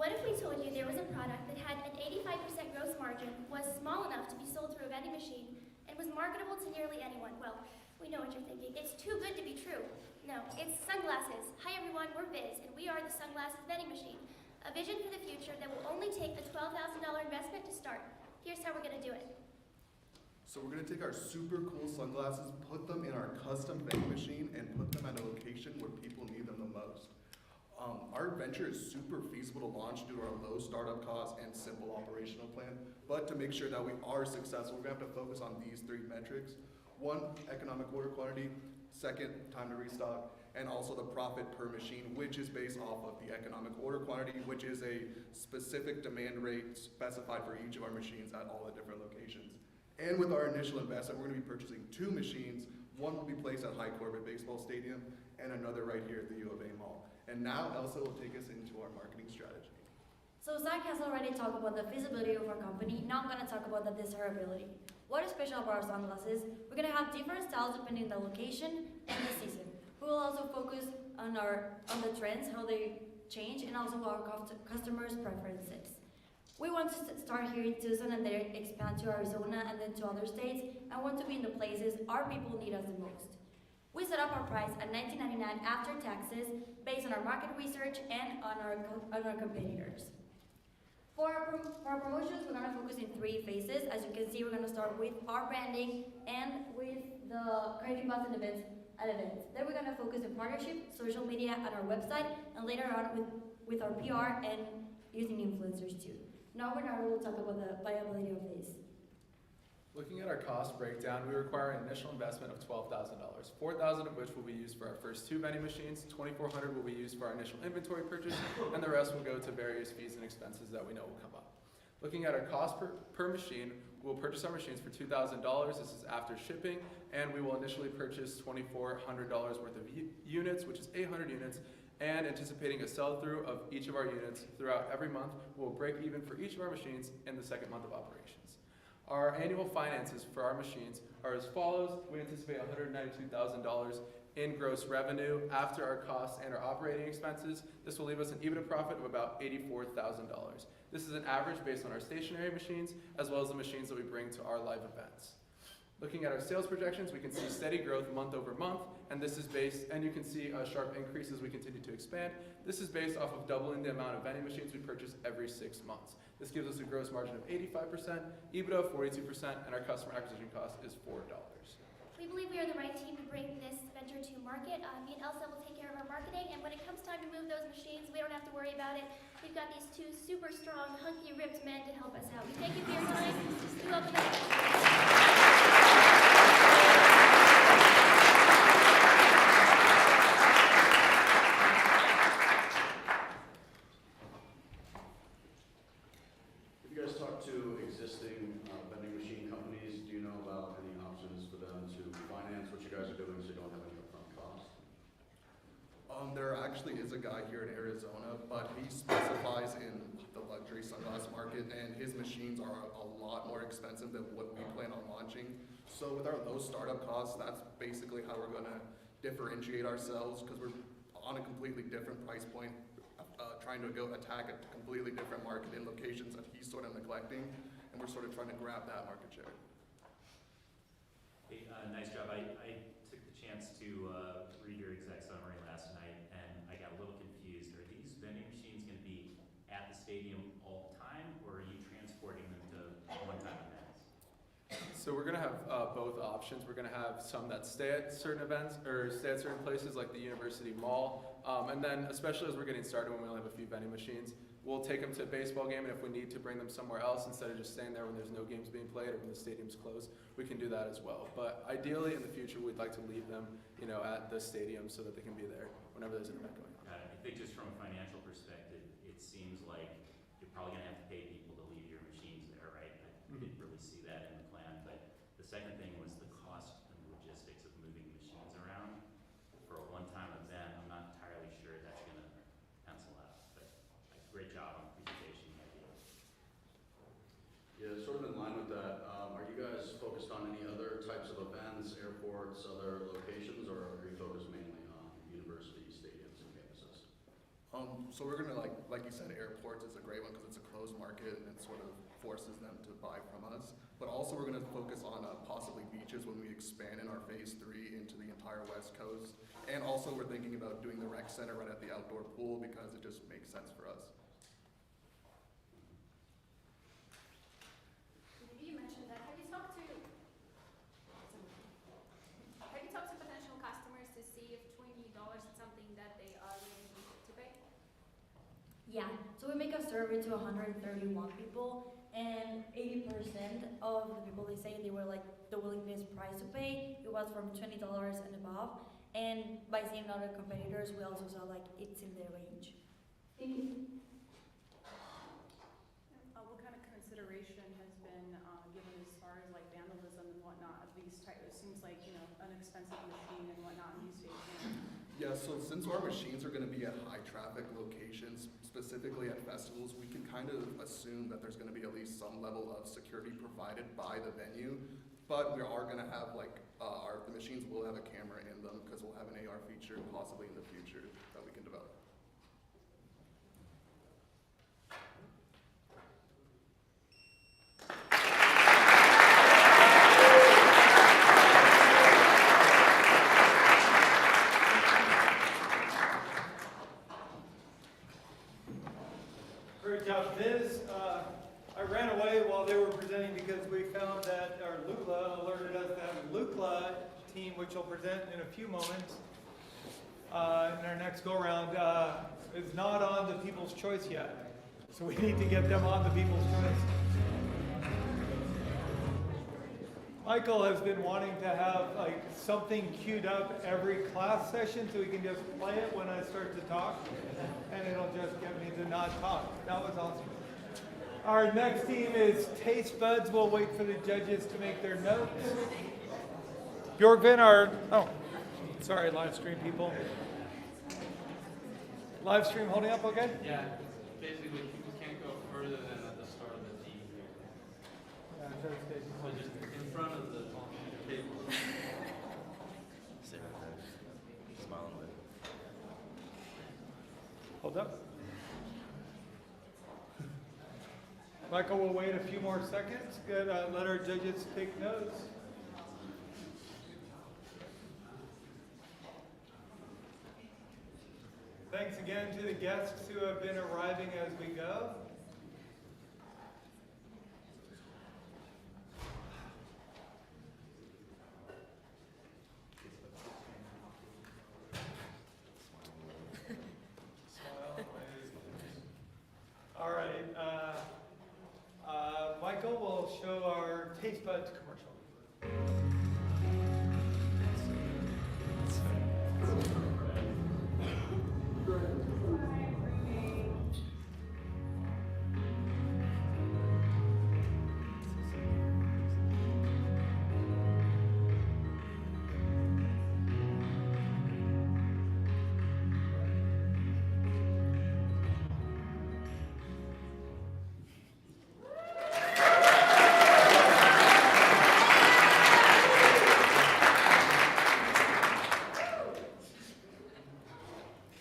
What if we told you there was a product that had an 85% gross margin, was small enough to be sold through a vending machine, and was marketable to nearly anyone? Well, we know what you're thinking. It's too good to be true. No, it's sunglasses. Hi everyone, we're Viz, and we are the sunglasses vending machine. A vision for the future that will only take a $12,000 investment to start. Here's how we're gonna do it. So we're gonna take our super cool sunglasses, put them in our custom vending machine, and put them at a location where people need them the most. Our venture is super feasible to launch due to our low startup costs and simple operational plan. But to make sure that we are successful, we're gonna have to focus on these 3 metrics. 1, economic order quantity. 2nd, time to restock. And also the profit per machine, which is based off of the economic order quantity, which is a specific demand rate specified for each of our machines at all the different locations. And with our initial investment, we're gonna be purchasing 2 machines. One will be placed at High Corbett Baseball Stadium and another right here at the U of A Mall. And now Elsa will take us into our marketing strategy. So Zach has already talked about the feasibility of our company. Now I'm going to talk about the desirability. What is special about our sunglasses? We're going to have different styles depending on the location and the season. We will also focus on the trends, how they change, and also our customers' preferences. We want to start here in Tucson and then expand to Arizona and then to other states, and want to be in the places our people need us the most. We set up our price at $19.99 after taxes based on our market research and on our competitors. For our promotions, we're going to focus in 3 phases. As you can see, we're going to start with our branding and with the creating buzz and events at events. Then we're going to focus on partnership, social media, and our website, and later on with our PR and using influencers too. Now Bernardo will talk about the viability of this. Looking at our cost breakdown, we require an initial investment of $12,000, $4,000 of which will be used for our first 2 vending machines, $2,400 will be used for our initial inventory purchase, and the rest will go to various fees and expenses that we know will come up. Looking at our cost per machine, we will purchase our machines for $2,000. This is after shipping, and we will initially purchase $2,400 worth of units, which is 800 units, and anticipating a sell-through of each of our units throughout every month. We'll break even for each of our machines in the 2nd month of operations. Our annual finances for our machines are as follows. We anticipate $192,000 in gross revenue after our costs and our operating expenses. This will leave us an EBITDA profit of about $84,000. This is an average based on our stationary machines as well as the machines that we bring to our live events. Looking at our sales projections, we can see steady growth month over month, and this is based, and you can see a sharp increase as we continue to expand. This is based off of doubling the amount of vending machines we purchase every 6 months. This gives us a gross margin of 85%, EBITDA of 42%, and our customer acquisition cost is $4. We believe we are the right team to bring this venture to market. Me and Elsa will take care of our marketing, and when it comes time to move those machines, we don't have to worry about it. We've got these two super strong, hunky, ripped men to help us out. We thank you for your time. We welcome you. If you guys talk to existing vending machine companies, do you know about any options for them to finance what you guys are doing so you don't have any upfront cost? There actually is a guy here in Arizona, but he specifies in the luxury sunglass market, and his machines are a lot more expensive than what we plan on launching. So with our low startup costs, that's basically how we're going to differentiate ourselves, because we're on a completely different price point, trying to go attack a completely different market in locations that he's sort of neglecting, and we're sort of trying to grab that market share. Hey, nice job. I took the chance to read your exec summary last night, and I got a little confused. Are these vending machines going to be at the stadium all the time, or are you transporting them to one-time events? So we're going to have both options. We're going to have some that stay at certain events or stay at certain places like the University Mall. And then especially as we're getting started when we only have a few vending machines, we'll take them to a baseball game, and if we need to bring them somewhere else instead of just staying there when there's no games being played or when the stadium's closed, we can do that as well. But ideally in the future, we'd like to leave them, at the stadium so that they can be there whenever there's an event going on. I think just from a financial perspective, it seems like you're probably going to have to pay people to leave your machines there, right? I didn't really see that in the plan, but the second thing was the cost and logistics of moving machines around. For a one-time event, I'm not entirely sure that's going to pencil out, but great job on the presentation. Yeah, sort of in line with that, are you guys focused on any other types of events, airports, other locations, or are you focused mainly on university stadiums and campuses? So we're gonna, like you said, airports is a great one because it's a closed market and it sort of forces them to buy from us. But also we're gonna focus on possibly beaches when we expand in our phase 3 into the entire West Coast. And also we're thinking about doing the rec center right at the outdoor pool because it just makes sense for us. You mentioned that. Have you talked to potential customers to see if $20 is something that they are willing to pay? Yeah, so we make a survey to 131 people, and 80% of the people, they say they were like the willingness price to pay, it was from $20 and above. And by seeing other competitors, we also saw like it's in their range. Thank you. What kind of consideration has been given as far as like vandalism and whatnot of these types? It seems like, an expensive machine and whatnot in these days. Yeah, so since our machines are going to be at high traffic locations, specifically at festivals, we can kind of assume that there's going to be at least some level of security provided by the venue. But we are going to have the machines will have a camera in them because we'll have an AR feature possibly in the future that we can develop. Great job, Viz. I ran away while they were presenting because we found that our Loopla alerted us that our Loopla team, which will present in a few moments in our next go-around, is not on the People's Choice yet. So we need to get them on the People's Choice. Michael has been wanting to have something queued up every class session so he can just play it when I start to talk, and it'll just get me to not talk. That was awesome. Our next team is Taste Buds. We'll wait for the judges to make their notes. Bjorkvin, sorry, live stream people. Live stream holding up okay? Yeah, basically people can't go further than at the start of the team. Yeah, so just in front of the table. Stay right there. Smile and wave. Hold up. Michael will wait a few more seconds. Good. Let our judges take notes. Thanks again to the guests who have been arriving as we go. All right, Michael will show our Taste Buds commercial.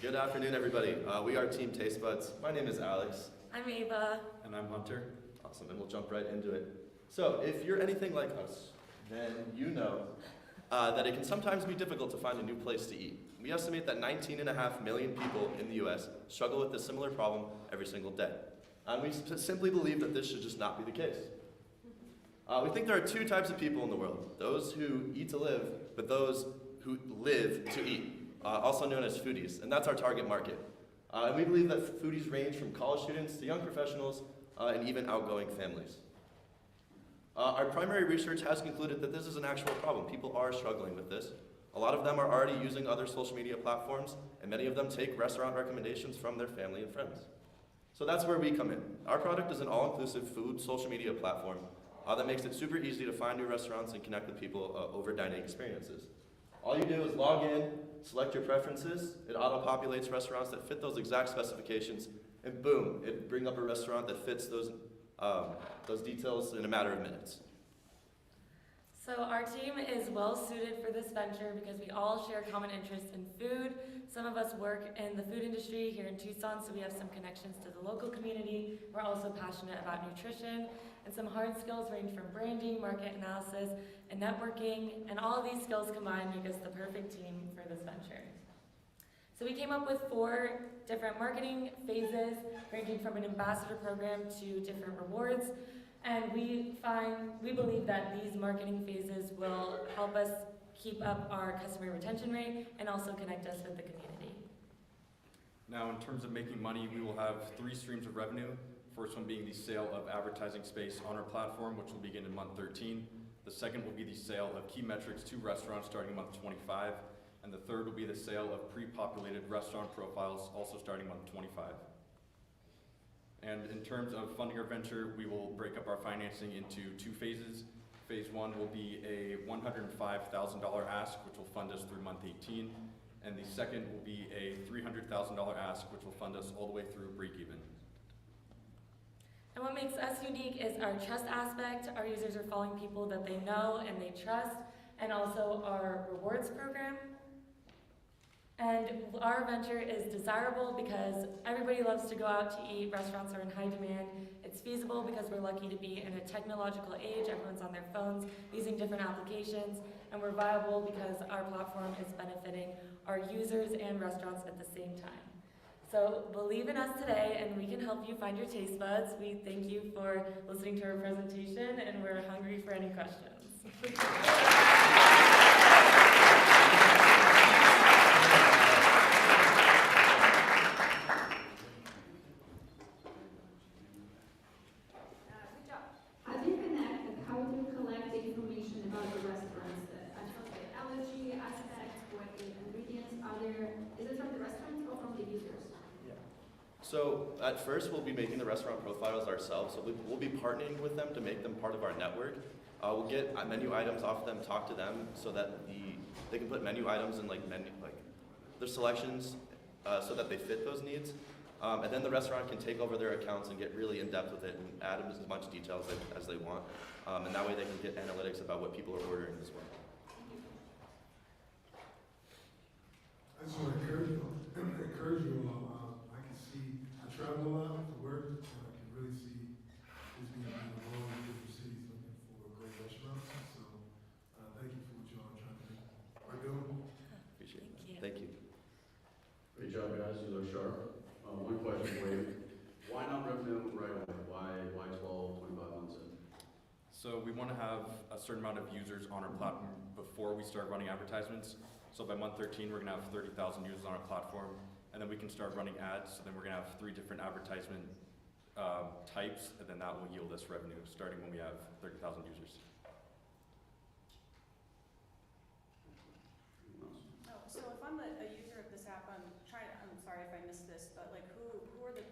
Good afternoon, everybody. We are Team Taste Buds. My name is Alex. I'm Ava. And I'm Hunter. Awesome, and we'll jump right into it. So, if you're anything like us, then you know that it can sometimes be difficult to find a new place to eat. We estimate that 19.5 million people in the US struggle with a similar problem every single day. And we simply believe that this should just not be the case. We think there are two types of people in the world: those who eat to live, but those who live to eat. Also known as foodies, and that's our target market. And we believe that foodies range from college students to young professionals and even outgoing families. Our primary research has concluded that this is an actual problem. People are struggling with this. A lot of them are already using other social media platforms, and many of them take restaurant recommendations from their family and friends. So that's where we come in. Our product is an all-inclusive food social media platform that makes it super easy to find new restaurants and connect with people over dining experiences. All you do is log in, select your preferences, it auto-populates restaurants that fit those exact specifications, and boom, it brings up a restaurant that fits those details in a matter of minutes. So our team is well suited for this venture because we all share common interests in food. Some of us work in the food industry here in Tucson, so we have some connections to the local community. We're also passionate about nutrition, and some hard skills range from branding, market analysis, and networking, and all of these skills combined make us the perfect team for this venture. So we came up with 4 different marketing phases, ranging from an ambassador program to different rewards. And we believe that these marketing phases will help us keep up our customer retention rate and also connect us with the community. Now, in terms of making money, we will have 3 streams of revenue. First one being the sale of advertising space on our platform, which will begin in month 13. The second will be the sale of key metrics to restaurants starting month 25. And the third will be the sale of pre-populated restaurant profiles, also starting month 25. And in terms of funding our venture, we will break up our financing into 2 phases. Phase 1 will be a $105,000 ask, which will fund us through month 18. And the second will be a $300,000 ask, which will fund us all the way through break-even. And what makes us unique is our trust aspect. Our users are following people that they know and they trust, and also our rewards program. And our venture is desirable because everybody loves to go out to eat. Restaurants are in high demand. It's feasible because we're lucky to be in a technological age. Everyone's on their phones using different applications. And we're viable because our platform is benefiting our users and restaurants at the same time. So believe in us today, and we can help you find your taste buds. We thank you for listening to our presentation, and we're hungry for any questions. So at first, we'll be making the restaurant profiles ourselves. So we'll be partnering with them to make them part of our network. We'll get menu items off of them, talk to them, so that they can put menu items in their selections, so that they fit those needs. And then the restaurant can take over their accounts and get really in depth with it and add as much details as they want. And that way they can get analytics about what people are ordering as well. I just want to encourage you all. I can see, I travel a lot to work, and I can really see this being a role in different cities looking for great restaurants. So thank you for what you all are doing. Appreciate it. Thank you. Great job, guys. You look sharp. certain amount of users on our platform before we start running advertisements. So by month 13, we're gonna have 30,000 users on our platform, and then we can start running ads. So then we're gonna have 3 different advertisement types, and then that will yield us revenue starting when we have 30,000 users. Oh, so if I'm a user of this app, I'm sorry if I missed this, but like who are the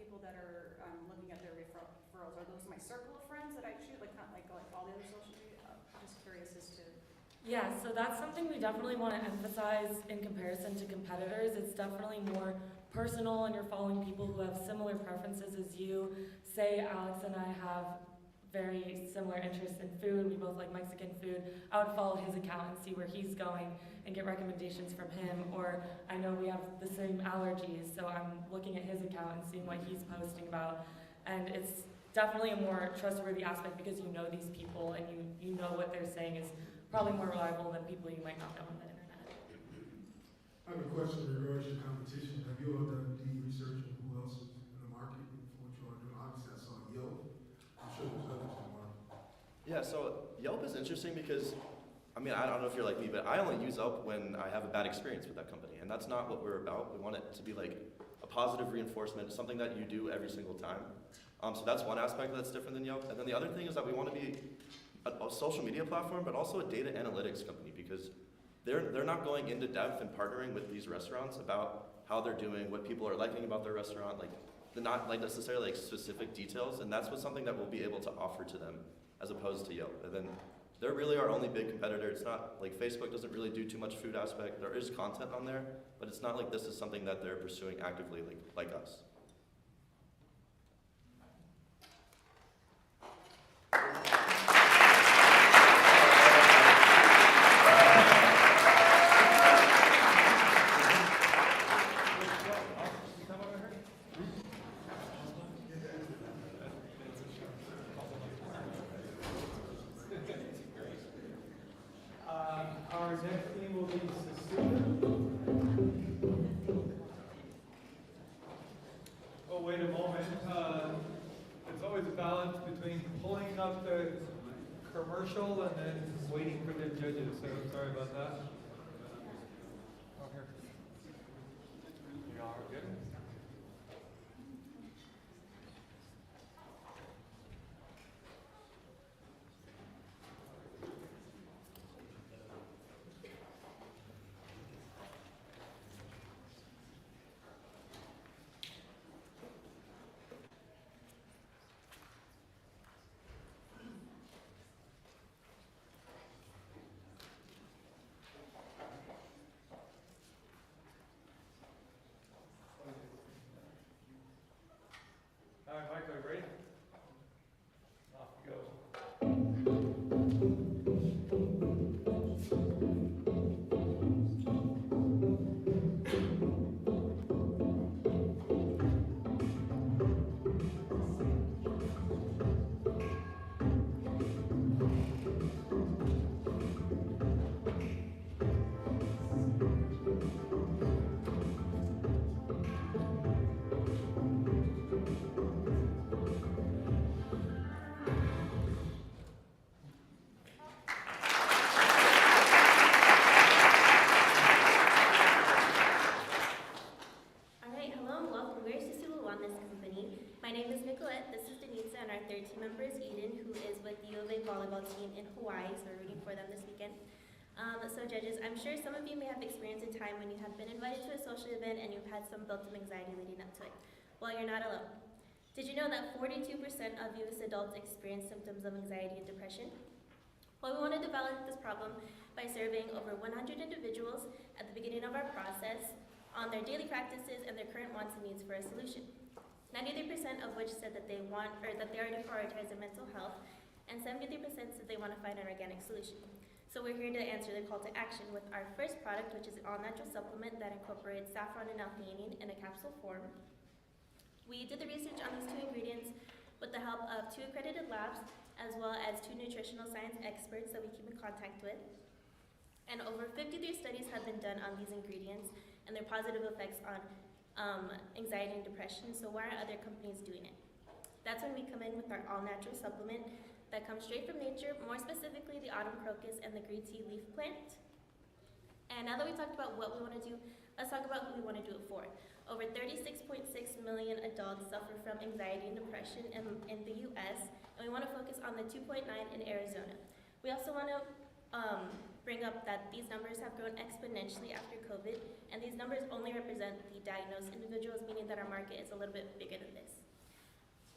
people that are looking at their referrals? Are those my circle of friends that I choose, like kind of like all the other social media? I'm just curious as to. Yeah, so that's something we definitely want to emphasize in comparison to competitors. It's definitely more personal, and you're following people who have similar preferences as you. Say Alex and I have very similar interests in food. We both like Mexican food. I would follow his account and see where he's going and get recommendations from him. Or I know we have the same allergies, so I'm looking at his account and seeing what he's posting about. And it's definitely a more trustworthy aspect because you know these people and you know what they're saying is probably more reliable than people you might not know on the internet. I have a question in regards to competition. Have you all done deep research on who else is in the market for what you all are doing? Obviously, I saw Yelp. I'm sure there's others in the market. Yeah, so Yelp is interesting because, I mean, I don't know if you're like me, but I only use Yelp when I have a bad experience with that company, and that's not what we're about. We want it to be like a positive reinforcement, something that you do every single time. So that's one aspect that's different than Yelp. And then the other thing is that we want to be a social media platform, but also a data analytics company, because they're not going into depth and partnering with these restaurants about how they're doing, what people are liking about their restaurant, like they're not like necessarily like specific details, and that's something that we'll be able to offer to them as opposed to Yelp. And then they're really our only big competitor. It's not like Facebook doesn't really do too much food aspect. There is content on there, but it's not like this is something that they're pursuing actively like us. Our next theme will be sustainable. Oh, wait a moment. There's always a balance between pulling up the commercial and then waiting for the judges, so sorry about that. Oh, here. You all are good? All right, Michael, you ready? Off you go. volleyball team in Hawaii, so we're rooting for them this weekend. So judges, I'm sure some of you may have experienced a time when you have been invited to a social event and you've had some built-up anxiety leading up to it. Well, you're not alone. Did you know that 42% of U.S. adults experience symptoms of anxiety and depression? Well, we want to develop this problem by surveying over 100 individuals at the beginning of our process on their daily practices and their current wants and needs for a solution. 93% of which said that they want, or that they are to prioritize their mental health, and 73% said they want to find an organic solution. So we're here to answer the call to action with our first product, which is an all-natural supplement that incorporates saffron and L-theanine in a capsule form. We did the research on these two ingredients with the help of 2 accredited labs, as well as 2 nutritional science experts that we keep in contact with. And over 53 studies have been done on these ingredients and their positive effects on anxiety and depression. So why are other companies doing it? That's when we come in with our all-natural supplement that come straight from nature, more specifically the autumn crocus and the green tea leaf plant. And now that we talked about what we want to do, let's talk about who we want to do it for. Over 36.6 million adults suffer from anxiety and depression in the US, and we want to focus on the 2.9 in Arizona. We also want to bring up that these numbers have grown exponentially after COVID, and these numbers only represent the diagnosed individuals, meaning that our market is a little bit bigger than this.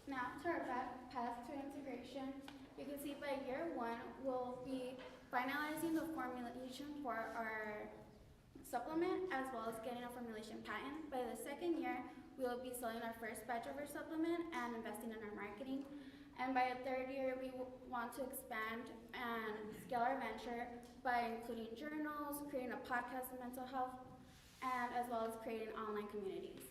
Now to our path to integration. You can see by year 1, we'll be finalizing the formulation for our supplement as well as getting a formulation patent. By the 2nd year, we will be selling our first batch of our supplement and investing in our marketing. And by the 3rd year, we want to expand and scale our venture by including journals, creating a podcast on mental health, and as well as creating online communities.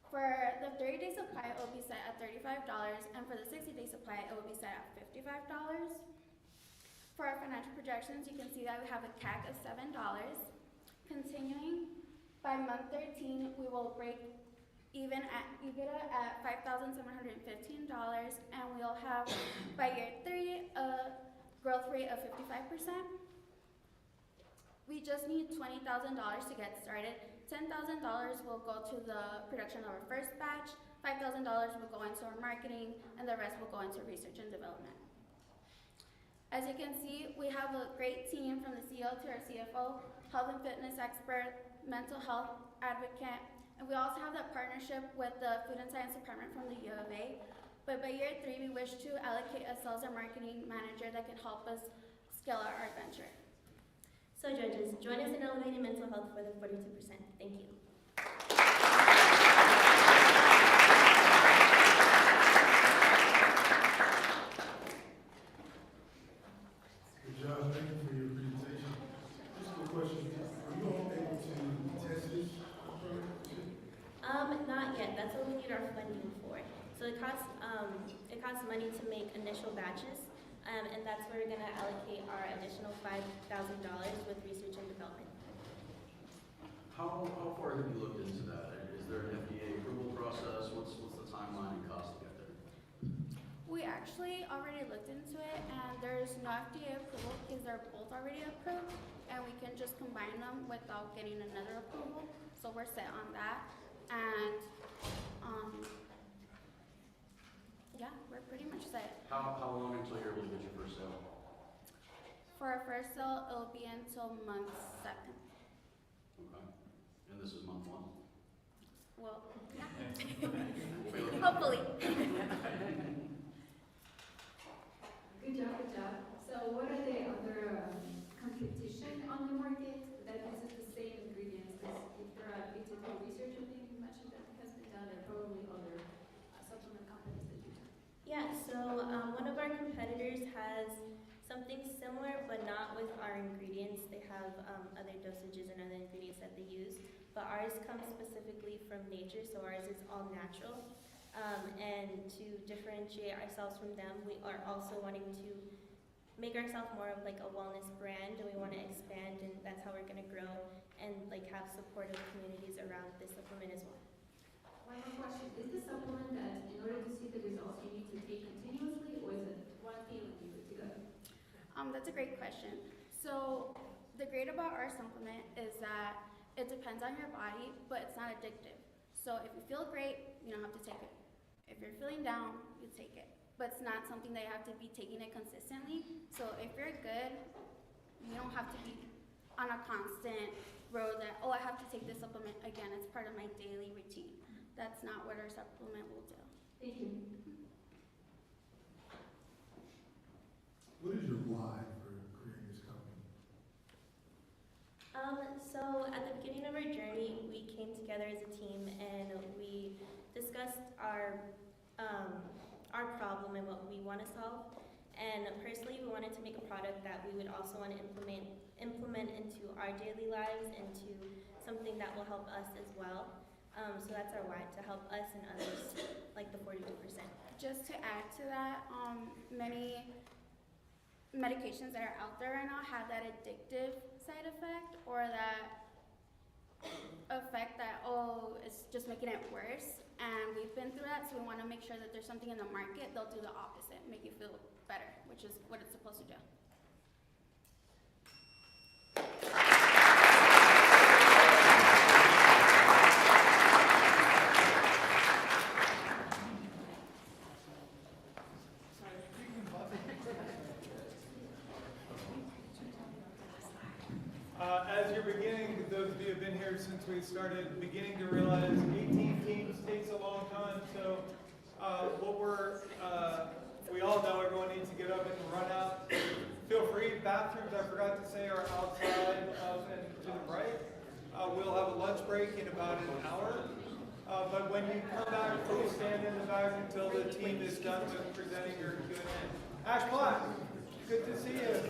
For the 30-day supply, it will be set at $35, and for the 60-day supply, it will be set at $55. For our financial projections, you can see that we have a CAC of $7. Continuing, by month 13, we will break even at EBITDA at $5,715, and we'll have, by year 3, a growth rate of 55%. We just need $20,000 to get started. $10,000 will go to the production of our first batch, $5,000 will go into our marketing, and the rest will go into research and development. As you can see, we have a great team from the CEO to our CFO, health and fitness expert, mental health advocate, and we also have that partnership with the Food and Science Department from the U of A. But by year 3, we wish to allocate a sales and marketing manager that can help us scale our venture. So judges, join us in elevating mental health for the 42%. Thank you. Good job, thank you for your presentation. Just a question, are you all able to test this product? Not yet. That's what we need our funding for. So it costs money to make initial batches, and that's where we're going to allocate our additional $5,000 with research and development. How far have you looked into that? Is there an FDA approval process? What's the timeline and cost to get there? We actually already looked into it, and there's no FDA approval because they're both already approved, and we can just combine them without getting another approval. So we're set on that, and yeah, we're pretty much set. How long until you're able to get your first sale? For our first sale, it'll be until month 7. Okay. And this is month 1? Well, yeah. We'll Hopefully. Good job, good job. So what are the other competition on the market that uses the same ingredients? If there are typical research, I think you mentioned that has been done, there are probably other supplement companies that do that. Yeah, so one of our competitors has something similar, but not with our ingredients. They have other dosages and other ingredients that they use, but ours comes specifically from nature, so ours is all natural. And to differentiate ourselves from them, we are also wanting to make ourselves more of like a wellness brand, and we want to expand, and that's how we're going to grow and like have supportive communities around this supplement as well. One more question. Is the supplement that in order to see the results you need to take continuously, or is it one pill and you're good to go? That's a great question. So the great about our supplement is that it depends on your body, but it's not addictive. So if you feel great, you don't have to take it. If you're feeling down, you take it. But it's not something that you have to be taking it consistently. So if you're good, you don't have to be on a constant road that, oh, I have to take this supplement again. It's part of my daily routine. That's not what our supplement will do. Thank you. What is your why for creating this company? So at the beginning of our journey, we came together as a team and we discussed our problem and what we want to solve. And personally, we wanted to make a product that we would also want to implement into our daily lives, into something that will help us as well. So that's our why, to help us and others, like the 42%. Just to add to that, many medications that are out there right now have that addictive side effect, or that effect that, oh, it's just making it worse. And we've been through that, so we want to make sure that there's something in the market, they'll do the opposite, make you feel better, which is what it's supposed to do. As you're beginning, those of you who have been here since we started, beginning to realize 18 teams takes a long time. So we all know everyone needs to get up and run out. Feel free. Bathrooms, I forgot to say, are outside and to the right. We'll have a lunch break in about an hour. But when you come back, please stand in the back until the team is done with presenting your Q&A. Ash Black, good to see you.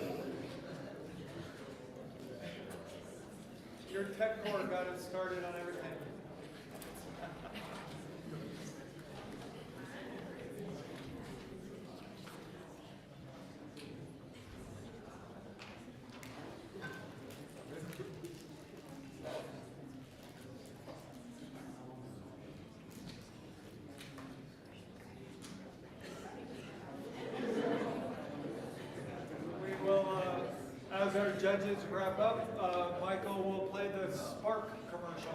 Your tech core got us started on everything. We will, as our judges wrap up, Michael will play the Spark commercial.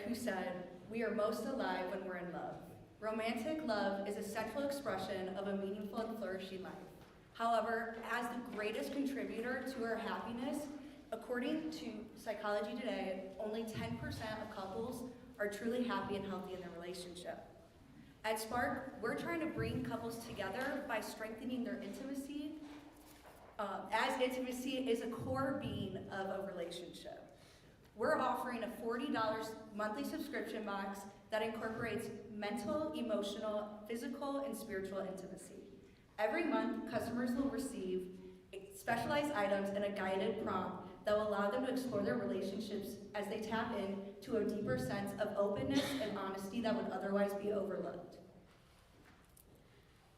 Who said, "We are most alive when we're in love." Romantic love is a central expression of a meaningful and flourishing life. However, as the greatest contributor to our happiness, according to Psychology Today, only 10% of couples are truly happy and healthy in their relationship. At Spark, we're trying to bring couples together by strengthening their intimacy, as intimacy is a core being of a relationship. We're offering a $40 monthly subscription box that incorporates mental, emotional, physical, and spiritual intimacy. Every month, customers will receive specialized items and a guided prompt that will allow them to explore their relationships as they tap into a deeper sense of openness and honesty that would otherwise be overlooked.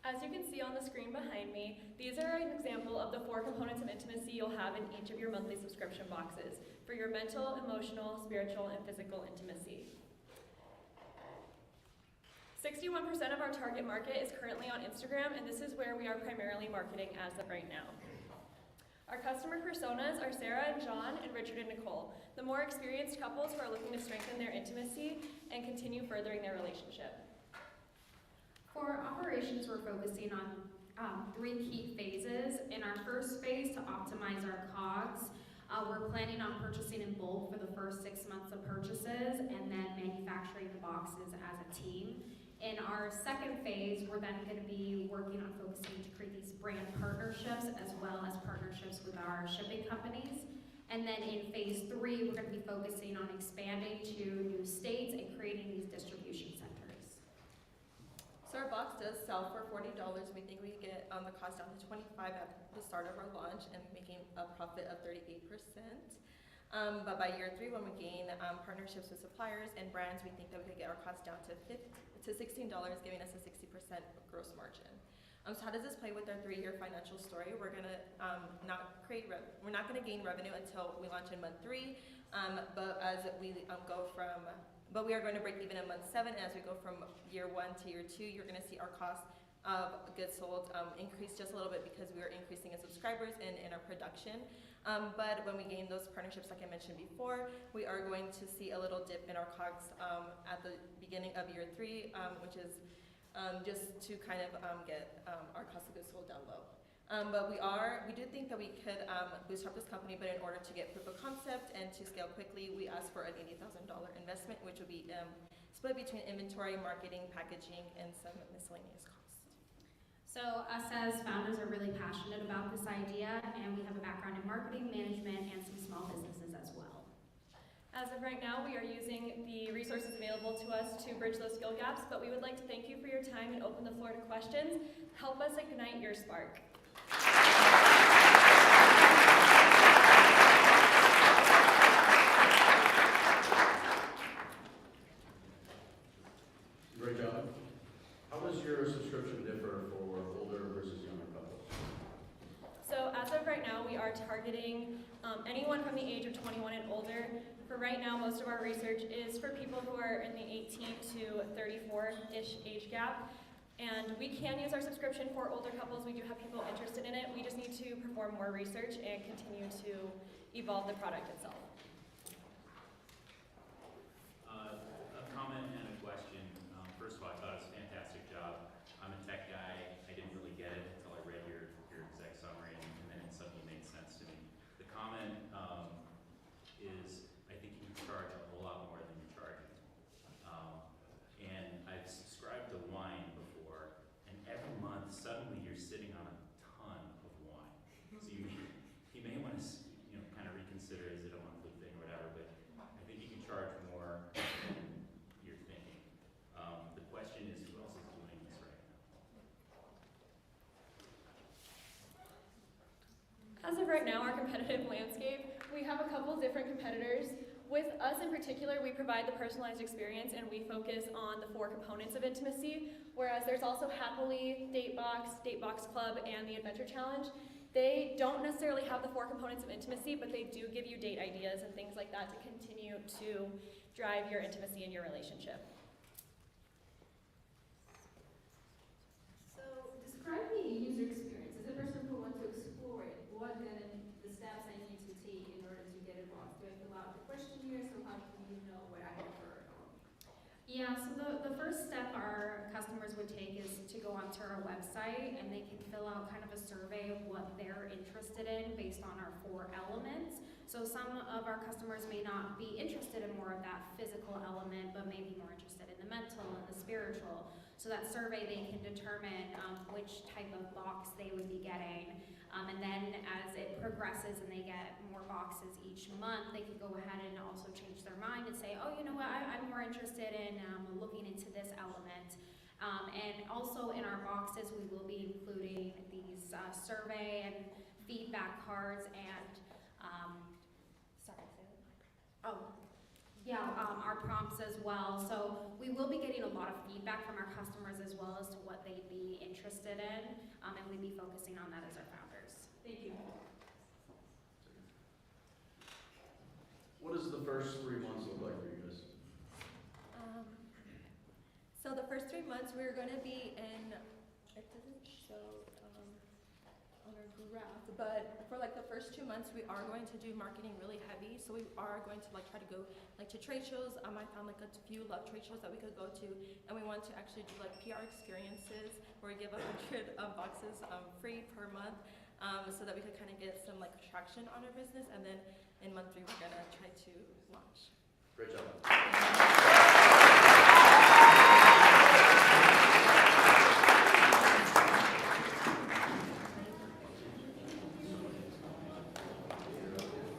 As you can see on the screen behind me, these are an example of the 4 components of intimacy you'll have in each of your monthly subscription boxes for your mental, emotional, spiritual, and physical intimacy. 61% of our target market is currently on Instagram, and this is where we are primarily marketing as of right now. Our customer personas are Sarah and John and Richard and Nicole, the more experienced couples who are looking to strengthen their intimacy and continue furthering their relationship. For operations, we're focusing on 3 key phases. In our first phase, to optimize our COGS, we're planning on purchasing in bulk for the first 6 months of purchases and then manufacturing the boxes as a team. In our second phase, we're then going to be working on focusing to create these brand partnerships as well as partnerships with our shipping companies. And then in phase 3, we're going to be focusing on expanding to new states and creating these distribution centers. So our box does sell for $40. We think we can get the cost down to $25 at the start of our launch and making a profit of 38%. But by year 3, when we gain partnerships with suppliers and brands, we think that we could get our cost down to $16, giving us a 60% gross margin. So how does this play with our 3-year financial story? We're gonna we're not gonna gain revenue until we launch in month 3, but as we But we are going to break even in month 7, and as we go from year 1 to year 2, you're going to see our cost of goods sold increase just a little bit because we are increasing in subscribers and in our production. But when we gain those partnerships, like I mentioned before, we are going to see a little dip in our COGS at the beginning of year 3, which is just to kind of get our cost of goods sold down low. But we do think that we could bootstrap this company, but in order to get proof of concept and to scale quickly, we asked for an $80,000 investment, which will be split between inventory, marketing, packaging, and some miscellaneous costs. So us as founders are really passionate about this idea, and we have a background in marketing, management, and some small businesses as well. As of right now, we are using the resources available to us to bridge those skill gaps, but we would like to thank you for your time and open the floor to questions. Help us ignite your spark. Great job. How does your subscription differ for older versus younger couples? So as of right now, we are targeting anyone from the age of 21 and older. For right now, most of our research is for people who are in the 18 to 34-ish age gap. And we can use our subscription for older couples. We do have people interested in it. We just need to perform more research and continue to evolve the product itself. A comment and a question. First of all, I thought it was a fantastic job. I'm a tech guy. I didn't really get it until I read your exec summary, and then it suddenly made sense to me. The comment is, I think you can charge a whole lot more than you're charging. And I've subscribed to wine before, and every month suddenly you're sitting on a ton of wine. So you may want to kind of reconsider, is it a monthly thing or whatever, but I think you can charge more than you're thinking. The question is, who else is doing this right now? As of right now, our competitive landscape, we have a couple different competitors. With us in particular, we provide the personalized experience and we focus on the 4 components of intimacy, whereas there's also Happily, Datebox Club, and the Adventure Challenge. They don't necessarily have the 4 components of intimacy, but they do give you date ideas and things like that to continue to drive your intimacy in your relationship. So describe the user experience. As a person who wants to explore it, what are the steps I need to take in order to get involved? Do I fill out the questionnaire? So how can you know what I prefer? Yeah, so the first step our customers would take is to go onto our website, and they can fill out kind of a survey of what they're interested in based on our 4 elements. So some of our customers may not be interested in more of that physical element, but may be more interested in the mental and the spiritual. So that survey, they can determine which type of box they would be getting. And then as it progresses and they get more boxes each month, they can go ahead and also change their mind and say, oh, you know what, I'm more interested in looking into this element. And also in our boxes, we will be including these survey and feedback cards and, our prompts as well. So we will be getting a lot of feedback from our customers as well as to what they'd be interested in, and we'd be focusing on that as our founders. Thank you. What does the first 3 months look like for you guys? So the first 3 months we're going to be in, it doesn't show on our graph, but for like the first 2 months we are going to do marketing really heavy. So we are going to try to go to trade shows. I found a few love trade shows that we could go to, and we want to actually do PR experiences where we give 100 boxes free per month, so that we could kind of get some traction on our business. And then in month 3 we're going to try to launch. Great job.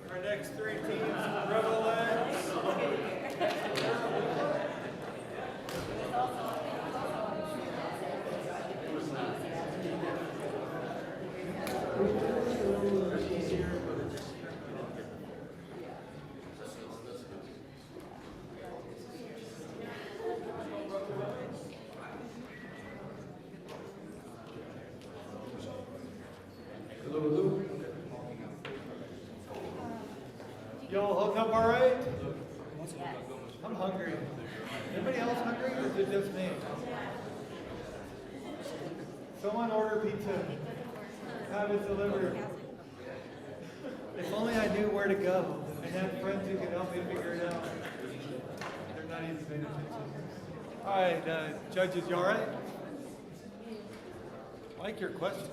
Our next 3 teams, Rebelens. Y'all hooked up all right? I'm hungry. Anybody else hungry, or is it just me? Someone order pizza. Have it delivered. If only I knew where to go and had friends who could help me figure it out. They're not even paying attention. All right, judges, you all right? I like your questions.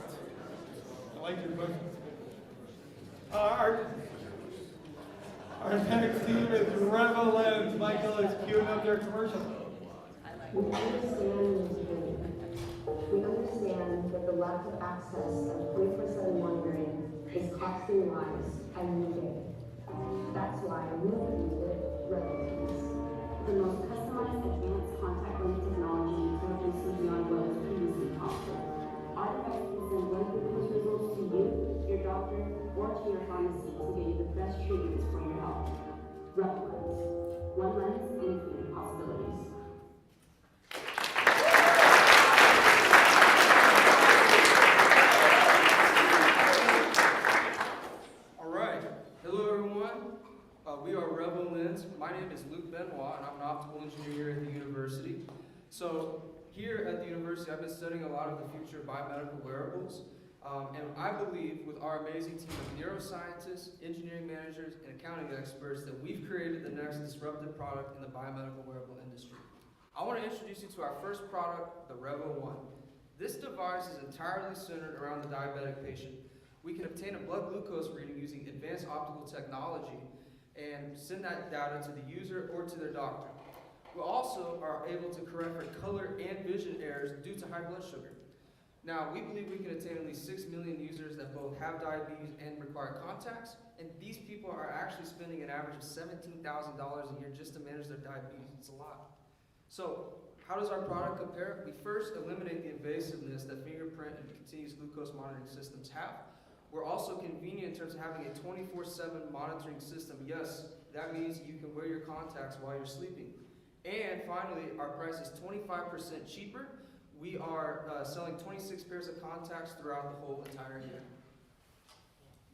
Our next team is Rebelens. Michael is queuing up their commercial. We understand this pain. We understand that the lack of access of 24/7 monitoring is costing lives every day. That's why we created Rebelens, the most customized advanced contact lens technology to reduce beyond what was previously possible. Our device can send blood glucose results to you, your doctor, or to your pharmacy to get you the best treatments for your health. Rebelens, one lens, infinite possibilities. All right. Hello, everyone. We are Rebelens. My name is Luke Benoit, and I'm an optical engineer here at the university. So here at the university, I've been studying a lot of the future of biomedical wearables. And I believe with our amazing team of neuroscientists, engineering managers, and accounting experts that we've created the next disruptive product in the biomedical wearable industry. I want to introduce you to our first product, the Revo 1. This device is entirely centered around the diabetic patient. We can obtain a blood glucose reading using advanced optical technology and send that data to the user or to their doctor. We also are able to correct for color and vision errors due to high blood sugar. Now, we believe we can attain at least 6 million users that both have diabetes and require contacts, and these people are actually spending an average of $17,000 a year just to manage their diabetes. It's a lot. So, how does our product compare? We first eliminate the invasiveness that fingerprint and continuous glucose monitoring systems have. We're also convenient in terms of having a 24/7 monitoring system. Yes, that means you can wear your contacts while you're sleeping. And finally, our price is 25% cheaper. We are selling 26 pairs of contacts throughout the whole entire year.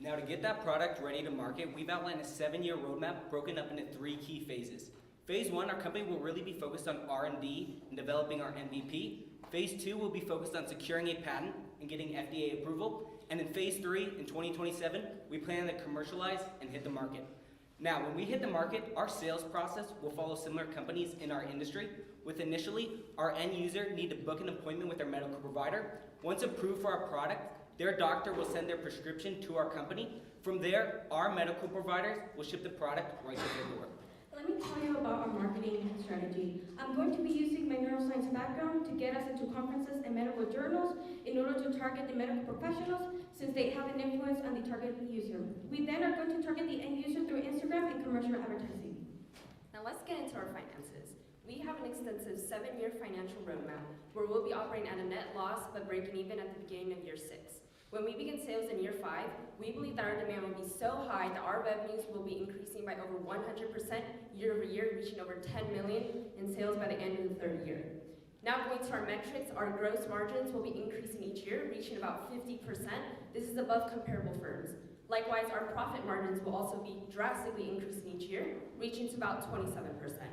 Now, to get that product ready to market, we've outlined a 7-year roadmap broken up into 3 key phases. Phase 1, our company will really be focused on R&D and developing our MVP. Phase 2 will be focused on securing a patent and getting FDA approval. And in Phase 3, in 2027, we plan to commercialize and hit the market. Now, when we hit the market, our sales process will follow similar companies in our industry, with initially, our end user need to book an appointment with their medical provider. Once approved for our product, their doctor will send their prescription to our company. From there, our medical providers will ship the product right to their door. Let me tell you about our marketing strategy. I'm going to be using my neuroscience background to get us into conferences and medical journals in order to target the medical professionals since they have an influence on the target user. We then are going to target the end user through Instagram and commercial advertising. Now let's get into our finances. We have an extensive 7-year financial roadmap where we'll be operating at a net loss but breaking even at the beginning of year 6. When we begin sales in year 5, we believe that our demand will be so high that our revenues will be increasing by over 100% year over year, reaching over 10 million in sales by the end of the 3rd year. Now going to our metrics, our gross margins will be increasing each year, reaching about 50%. This is above comparable firms. Likewise, our profit margins will also be drastically increasing each year, reaching to about 27%.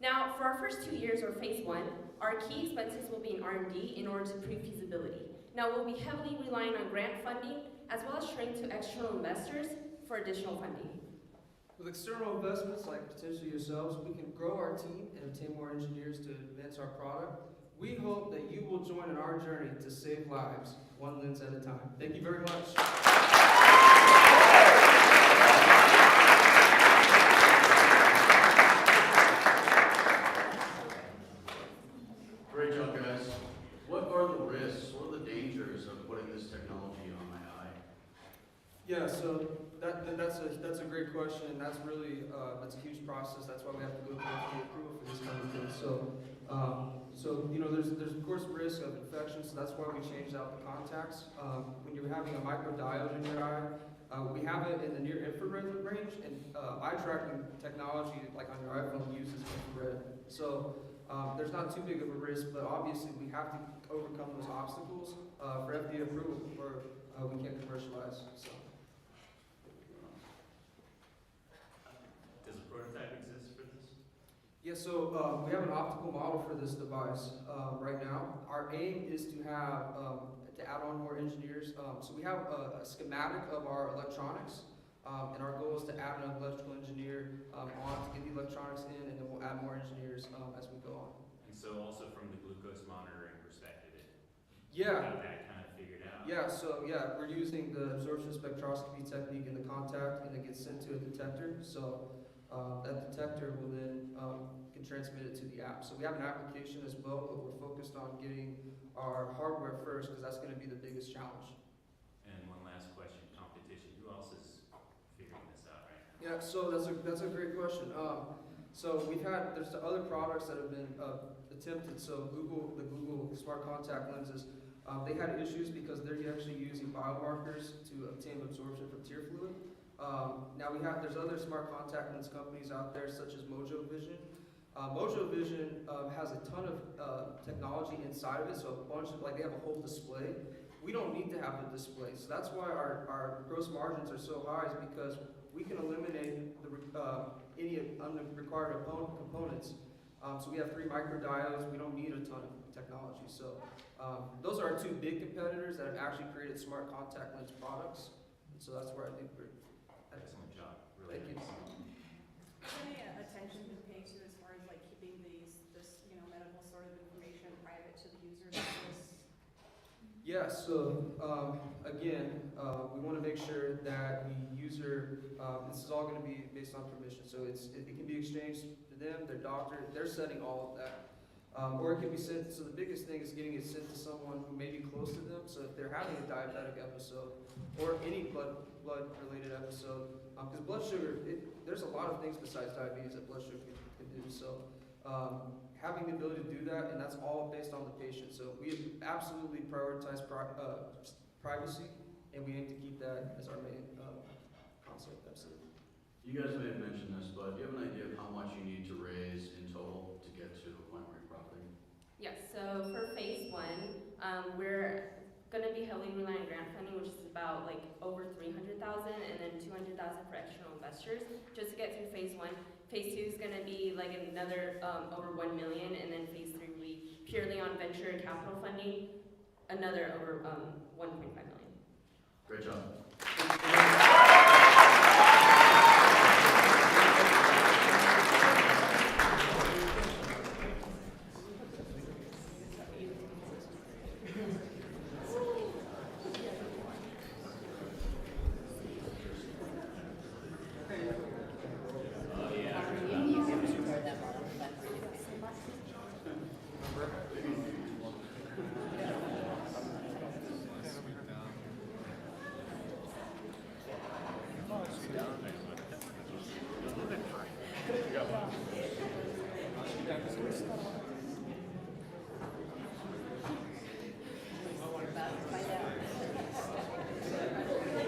Now, for our first 2 years, or phase 1, our key expenses will be in R&D in order to prove feasibility. Now, we'll be heavily relying on grant funding, as well as turning to external investors for additional funding. With external investments, like potentially yourselves, we can grow our team and obtain more engineers to advance our product. We hope that you will join in our journey to save lives, one lens at a time. Thank you very much. Great job, guys. What are the risks, what are the dangers of putting this technology on my eye? Yeah, so that's a great question, and that's really that's a huge process. That's why we have to go through FDA approval for this kind of thing. So you know, there's of course risk of infection, so that's why we changed out the contacts. When you're having a microdiode in your eye, we have it in the near infrared range, and eye tracking technology, like on your iPhone, uses infrared. So there's not too big of a risk, but obviously we have to overcome those obstacles for FDA approval before we can commercialize. So. Does a prototype exist for this? Yeah, so we have an optical model for this device right now. Our aim is to have to add on more engineers. So we have a schematic of our electronics, and our goal is to add an electrical engineer on to get the electronics in, and then we'll add more engineers as we go on. And so also from the glucose monitoring perspective, you got that kind of figured out? Yeah, so yeah, we're using the absorption spectroscopy technique in the contact, and it gets sent to a detector. So that detector will then transmit it to the app. So we have an application as well, but we're focused on getting our hardware first because that's going to be the biggest challenge. And one last question, competition. Who else is figuring this out right now? Yeah, so that's a great question. So there's the other products that have been attempted. So the Google Smart Contact Lenses, they had issues because they're actually using biomarkers to obtain absorption from tear fluid. Now there's other smart contact lens companies out there such as Mojo Vision. Mojo Vision has a ton of technology inside of it, so they have a whole display. We don't need to have the display, so that's why our gross margins are so high, is because we can eliminate any unrequired components. So we have 3 microdiodes. We don't need a ton of technology. So those are our 2 big competitors that have actually created smart contact lens products. And so that's where I think we're. Excellent job. Really Thank you. Is there any attention been paid to as far as like keeping this medical sort of information private to the users of this? Yeah, so again, we want to make sure that the user, this is all going to be based on permission. So it can be exchanged to them, their doctor, they're setting all of that. Or it can be sent, so the biggest thing is getting it sent to someone who may be close to them. So if they're having a diabetic episode or any blood-related episode, because blood sugar, there's a lot of things besides diabetes that blood sugar can do. So having the ability to do that, and that's all based on the patient. So we absolutely prioritize privacy, and we aim to keep that as our main concept. Absolutely. You guys may have mentioned this, but do you have an idea of how much you need to raise in total to get to a point where you're profiting? Yes, so for phase 1, we're going to be heavily relying on grant funding, which is about like over $300,000, and then $200,000 for external investors, just to get through phase 1. Phase 2 is going to be like another over $1 million, and then phase 3 will be purely on venture capital funding, another over $1.5 million. Great job.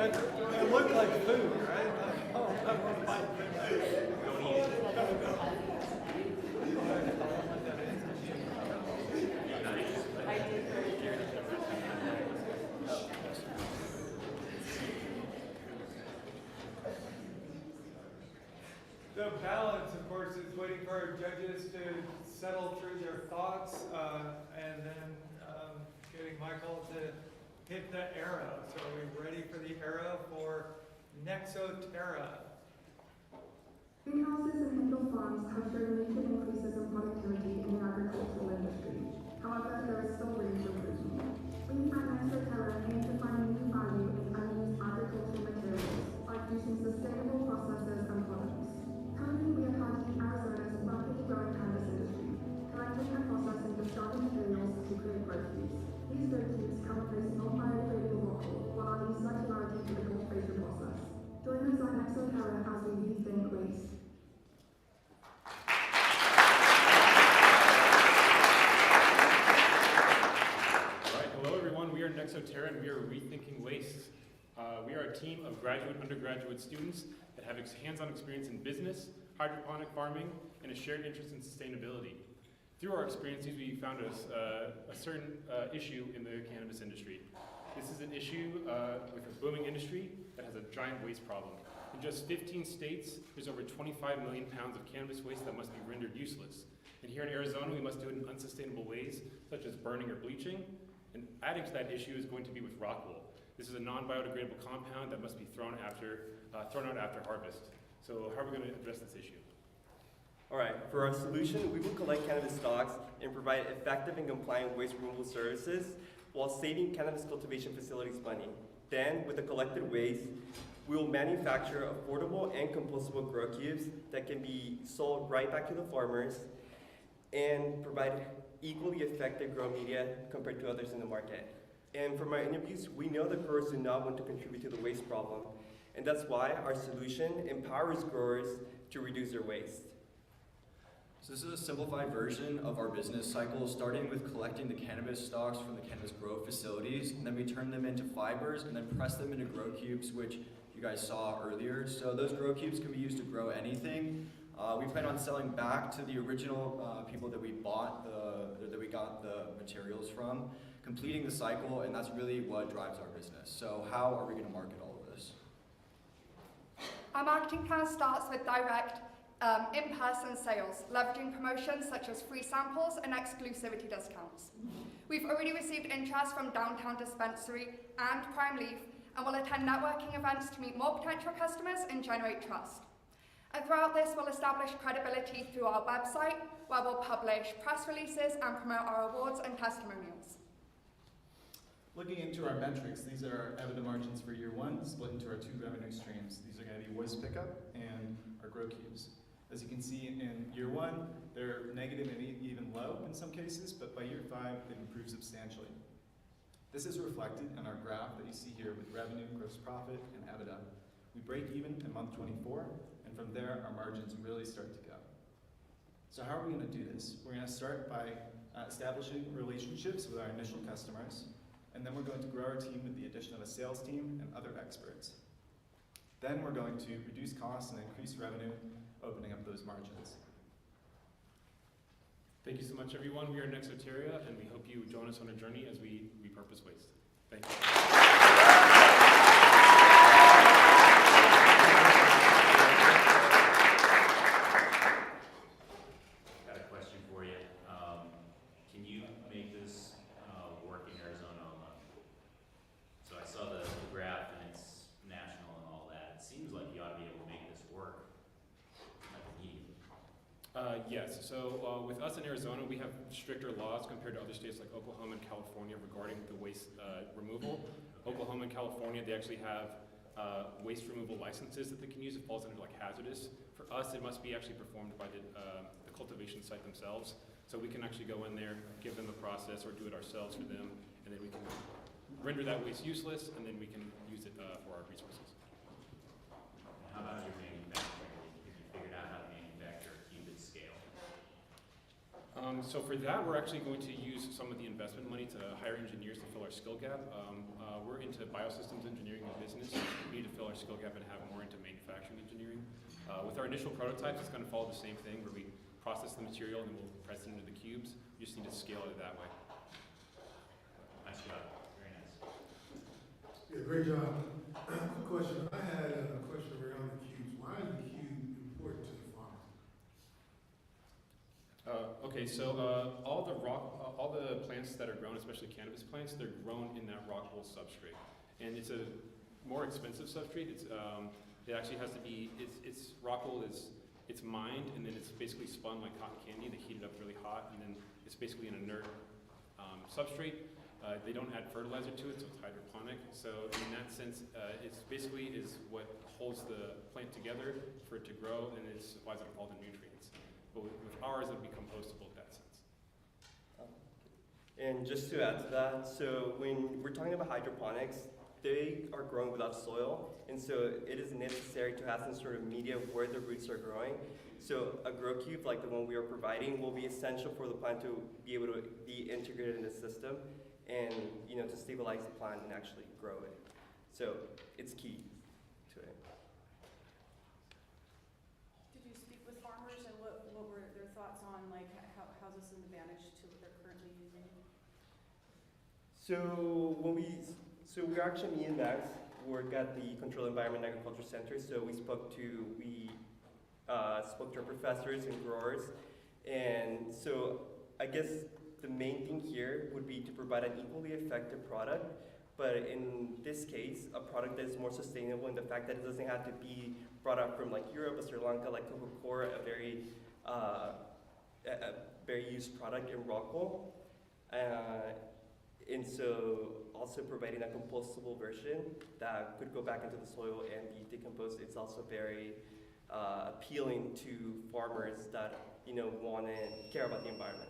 It looked like food, right? Oh, I want to buy food. Don't eat it. The balance, of course, is waiting for our judges to settle through their thoughts, and then getting Michael to hit the arrow. So are we ready for the arrow for Nexoterra? Greenhouses and indoor farms have shown major increases in productivity in the agricultural industry. However, there is still room for improvement. We at Nexoterra aim to find new value in unused agricultural materials by using sustainable processes and products. Currently, we are targeting Arizona's rapidly growing cannabis industry, collecting and processing discarded materials to create grow tubes. These grow tubes can replace non-biodegradable rock wool while adding circularity to the cultivation process. Join us at Nexoterra as we rethink waste. Hello everyone, we are Nexoterra and we are rethinking waste. We are a team of graduate and undergraduate students that have hands-on experience in business, hydroponic farming, and a shared interest in sustainability. Through our experiences, we found a certain issue in the cannabis industry. This is an issue with a booming industry that has a giant waste problem. In just 15 states, there's over 25 million pounds of cannabis waste that must be rendered useless. And here in Arizona, we must do it in unsustainable ways, such as burning or bleaching. And adding to that issue is going to be with rock wool. This is a non-biodegradable compound that must be thrown out after harvest. So how are we going to address this issue? All right, for our solution, we will collect cannabis stalks and provide effective and compliant waste removal services while saving cannabis cultivation facilities money. Then, with the collected waste, we will manufacture affordable and compostable grow cubes that can be sold right back to the farmers. and provide equally effective grow media compared to others in the market. And from our interviews, we know that growers do not want to contribute to the waste problem, and that's why our solution empowers growers to reduce their waste. So this is a simplified version of our business cycle, starting with collecting the cannabis stalks from the cannabis grow facilities, and then we turn them into fibers and then press them into grow cubes, which you guys saw earlier. So those grow cubes can be used to grow anything. We plan on selling back to the original people that we got the materials from, completing the cycle, and that's really what drives our business. So how are we going to market all of this? Our marketing plan starts with direct in-person sales, leveraging promotions such as free samples and exclusivity discounts. We've already received interest from Downtown Dispensary and Prime Leaf, and will attend networking events to meet more potential customers and generate trust. And throughout this, we'll establish credibility through our website, where we'll publish press releases and promote our awards and testimonials. Looking into our metrics, these are our EBITDA margins for year one, split into our two revenue streams. These are going to be waste pickup and our grow cubes. As you can see in year one, they're negative and even low in some cases, but by year 5, they've improved substantially. This is reflected in our graph that you see here with revenue, gross profit, and EBITDA. We break even in month 24, and from there, our margins really start to go. So how are we going to do this? We're going to start by establishing relationships with our initial customers, and then we're going to grow our team with the addition of a sales team and other experts. Then we're going to reduce costs and increase revenue, opening up those margins. Thank you so much, everyone. We are Nexoterra, and we hope you join us on a journey as we repurpose waste. Thank you. Yes, so with us in Arizona, we have stricter laws compared to other states like Oklahoma and California regarding the waste removal. Oklahoma and California, they actually have waste removal licenses that they can use. It falls under like hazardous. For us, it must be actually performed by the cultivation site themselves. So we can actually go in there, give them the process, or do it ourselves for them, and then we can render that waste useless, and then we can use it for our resources. How about your manufacturing? Have you figured out how to manufacture cube at scale? So for that, we're actually going to use some of the investment money to hire engineers to fill our skill gap. We're into biosystems engineering and business. We need to fill our skill gap and have more into manufacturing engineering. With our initial prototypes, it's going to follow the same thing where we process the material and then we'll press it into the cubes. You just need to scale it that way. Nice job. Very nice. Yeah, great job. Question. I had a question around the cubes. Why is the cube important to the farmer? Okay, so all the plants that are grown, especially cannabis plants, they're grown in that rock wool substrate, and it's a more expensive substrate. It actually has to be. It's rock wool it's mined and then it's basically spun like cotton candy. They heat it up really hot and then it's basically an inert substrate. They don't add fertilizer to it, so it's hydroponic. So in that sense, it's basically is what holds the plant together for it to grow, and it supplies it with all the nutrients. But with ours, it would be compostable in that sense. And just to add to that, so when we're talking about hydroponics, they are grown without soil, and so it is necessary to have some sort of media where the roots are growing. So a grow cube like the one we are providing will be essential for the plant to be able to be integrated in the system and to stabilize the plant and actually grow it. So it's key to it. Did you speak with farmers and what were their thoughts on like how's this an advantage to what they're currently using? So we're actually, me and Max work at the Controlled Environment Agriculture Center. So we spoke to our professors and growers, and so I guess the main thing here would be to provide an equally effective product, but in this case, a product that is more sustainable in the fact that it doesn't have to be brought up from like Europe or Sri Lanka, like Coca-Cola, a very used product in Rockwool. And so also providing a compostable version that could go back into the soil and be decomposed. It's also very appealing to farmers that want to care about the environment.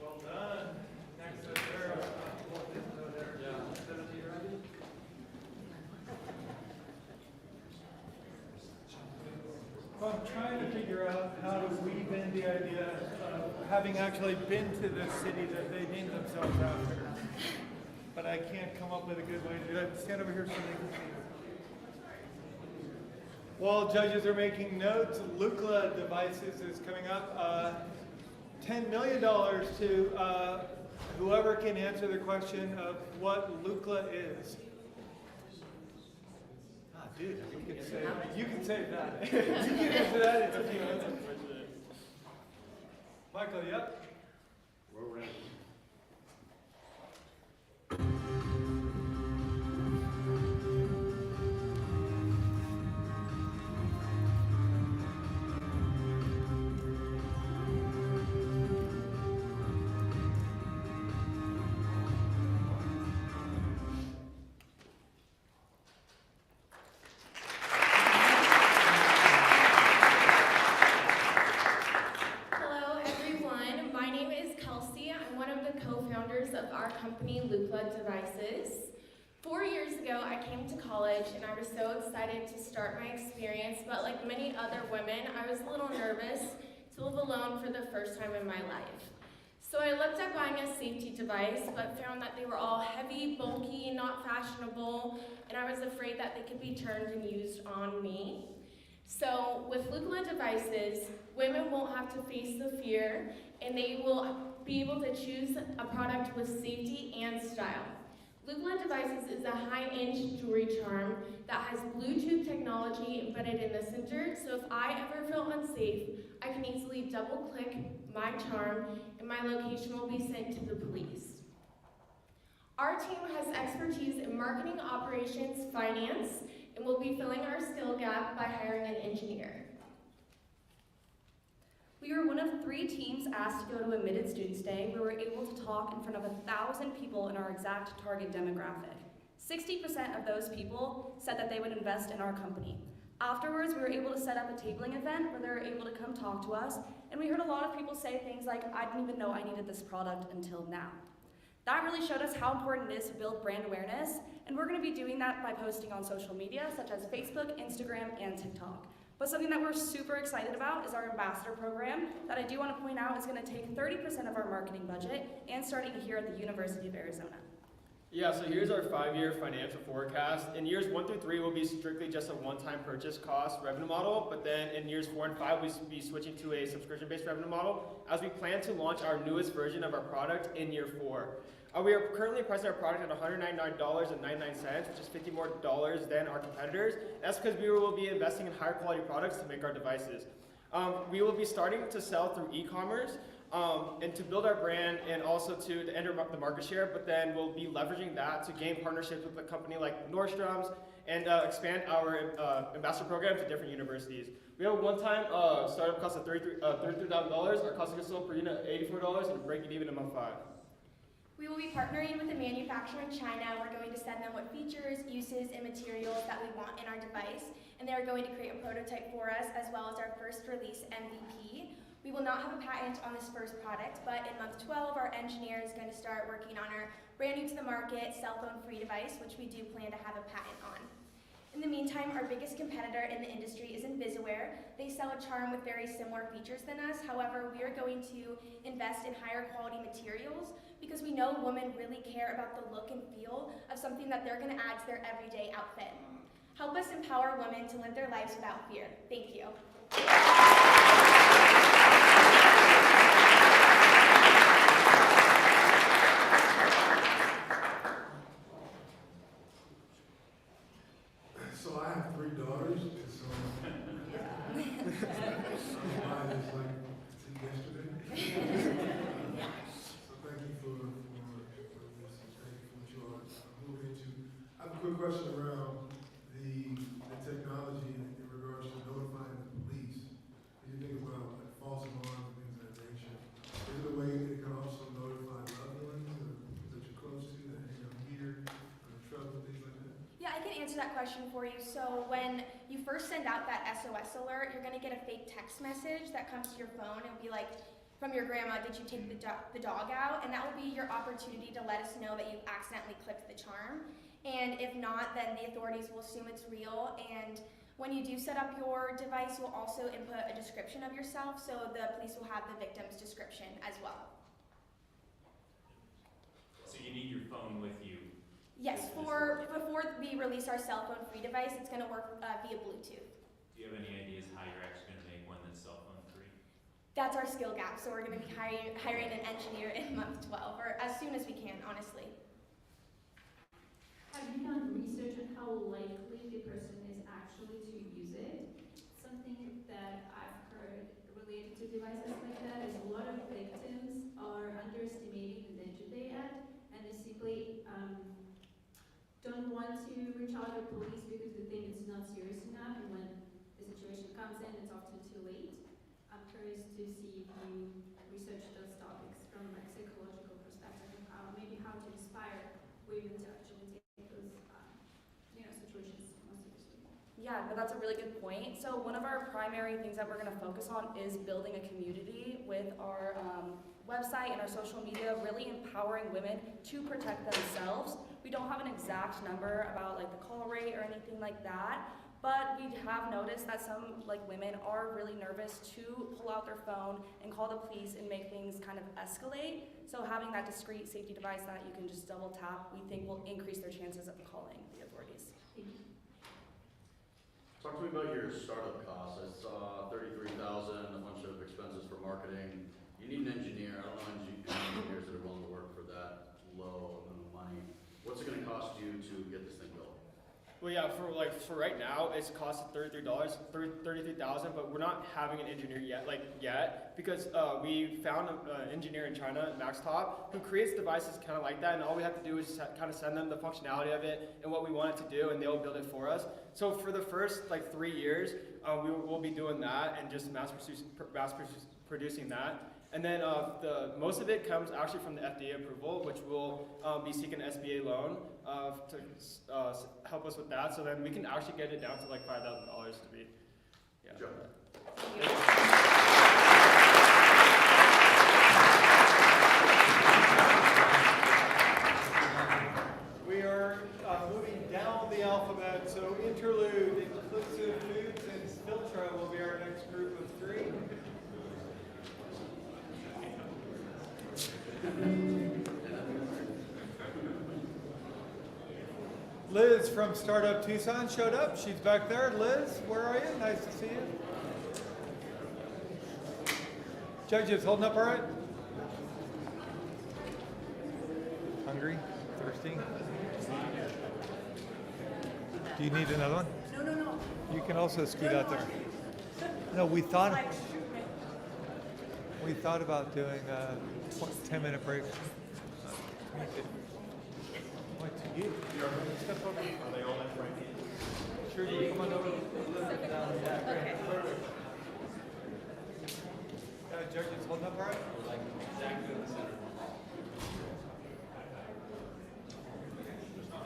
Well done. Nexoterra. Well, I'm trying to figure out how to weave in the idea of having actually been to this city that they named themselves after. But I can't come up with a good way to do it. Stand over here so they can see. While judges are making notes, Loopla Devices is coming up. $10 million to whoever can answer the question of what Loopla is. Ah, dude, you can say that. You can answer that in a few minutes. Michael, yep. We're ready. company, Loopla Devices. 4 years ago, I came to college and I was so excited to start my experience, but like many other women, I was a little nervous to live alone for the first time in my life. So I looked at buying a safety device, but found that they were all heavy, bulky, not fashionable, and I was afraid that they could be turned and used on me. So with Loopla Devices, women won't have to face the fear, and they will be able to choose a product with safety and style. Loopla Devices is a high-inch jewelry charm that has Bluetooth technology embedded in the center, so if I ever feel unsafe, I can easily double-click my charm and my location will be sent to the police. Our team has expertise in marketing, operations, finance, and we'll be filling our skill gap by hiring an engineer. We were one of 3 teams asked to go to Admitted Students Day, where we were able to talk in front of 1,000 people in our exact target demographic. 60% of those people said that they would invest in our company. Afterwards, we were able to set up a tabling event where they were able to come talk to us, and we heard a lot of people say things like, I didn't even know I needed this product until now. That really showed us how important it is to build brand awareness, and we're going to be doing that by posting on social media, such as Facebook, Instagram, and TikTok. But something that we're super excited about is our ambassador program that I do want to point out is going to take 30% of our marketing budget and starting here at the University of Arizona. Yeah, so here's our 5-year financial forecast. In years 1 through 3 will be strictly just a one-time purchase cost revenue model, but then in years 4 and 5 we'll be switching to a subscription-based revenue model as we plan to launch our newest version of our product in year 4. We are currently pricing our product at $199.99, which is $50 more than our competitors. That's because we will be investing in higher quality products to make our devices. We will be starting to sell through e-commerce and to build our brand and also to enter the market share, but then we'll be leveraging that to gain partnerships with a company like Nordstrom's and expand our ambassador program to different universities. We have a one-time startup cost of $33,000, our cost of goods sold per unit $84, and breaking even in month 5. We will be partnering with a manufacturer in China. We're going to send them what features, uses, and materials that we want in our device, and they are going to create a prototype for us as well as our first release MVP. We will not have a patent on this first product, but in month 12, our engineer is going to start working on our brand new to the market cell phone free device, which we do plan to have a patent on. In the meantime, our biggest competitor in the industry is Invisaware. They sell a charm with very similar features than us. However, we are going to invest in higher quality materials because we know women really care about the look and feel of something that they're going to add to their everyday outfit. Help us empower women to live their lives without fear. Thank you. So I have 3 daughters, so mine is like yesterday. So thank you for this, and thank you for what you are moving into. I have a quick question around the technology in regards to notifying the police. When you think about like false alarms and things of that nature, is it a way that it can also notify the answer that question for you. So when you first send out that SOS alert, you're gonna get a fake text message that comes to your phone. It'll be like, from your grandma, did you take the dog out? And that will be your opportunity to let us know that you accidentally clicked the charm. And if not, then the authorities will assume it's real. And when you do set up your device, you'll also input a description of yourself, so the police will have the victim's description as well. So you need your phone with you. Yes, before we release our cell phone free device, it's going to work via Bluetooth. Do you have any ideas how you're actually going to make one that's cell phone free? That's our skill gap, so we're going to be hiring an engineer in month 12, or as soon as we can, honestly. Have you done research on how likely the person is actually to use it? Something that I've heard related to devices like that is a lot of victims are underestimating the danger they add, and they simply don't want to reach out to police because they think it's not serious enough, and when the situation comes in, it's often too late. I'm curious to see if you research those topics from a psychological perspective, and maybe how to inspire women to actually take those situations more seriously. Yeah, but that's a really good point. So one of our primary things that we're going to focus on is building a community with our website and our social media, really empowering women to protect themselves. We don't have an exact number about like the call rate or anything like that, but we have noticed that some women are really nervous to pull out their phone and call the police and make things kind of escalate. So having that discreet safety device that you can just double tap, we think will increase their chances of calling the authorities. Talk to me about your startup costs. I saw $33,000, a bunch of expenses for marketing. You need an engineer. I don't know engineers that are willing to work for that low amount of money. What's it going to cost you to get this thing built? Well, yeah, for right now, it's costed $33,000, but we're not having an engineer yet, because we found an engineer in China, Maxtop, who creates devices kind of like that, and all we have to do is kind of send them the functionality of it and what we want it to do, and they'll build it for us. So for the first 3 years, we'll be doing that and just mass producing that. And then most of it comes actually from the FDA approval, which will be seeking an SBA loan to help us with that. So then we can actually get it down to $5,000 to be. Yeah. Sure. We are moving down the alphabet, so Interlude, Inclusive Foods, and Filtra will be our next group of 3. Liz from Startup Tucson showed up. She's back there. Liz, where are you? Nice to see you. Judges, holding up all right? Hungry? Thirsty? Do you need another one? No. You can also scoot out there. No, we thought about doing a 10-minute break. What to you? Step over. Are they all left right? Sure, you come on over. Okay. Judges, holding up all right? Exactly in the center.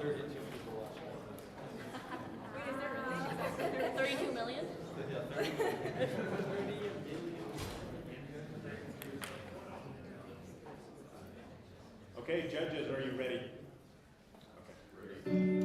32 people watching. Wait, is there really? 32 million? Yeah, 30. Okay, judges, are you ready? Okay, ready.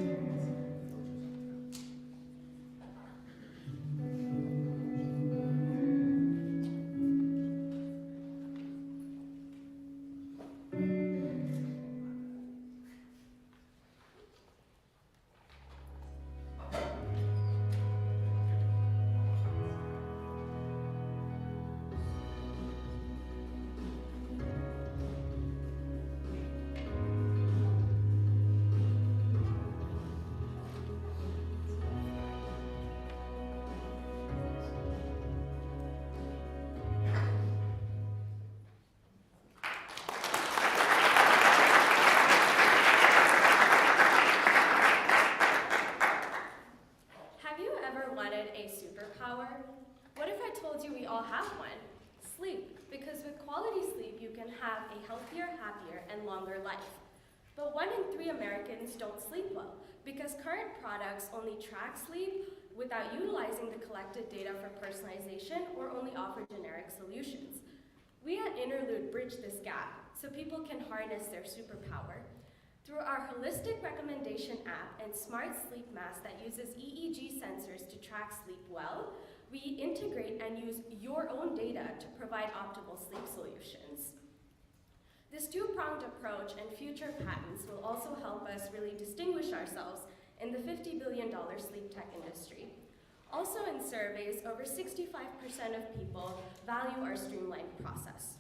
But 1 in 3 Americans don't sleep well because current products only track sleep without utilizing the collected data for personalization or only offer generic solutions. We at Interlude bridge this gap so people can harness their superpower. Through our holistic recommendation app and smart sleep mask that uses EEG sensors to track sleep well, we integrate and use your own data to provide optimal sleep solutions. This two-pronged approach and future patents will also help us really distinguish ourselves in the $50 billion sleep tech industry. Also in surveys, over 65% of people value our streamlined process.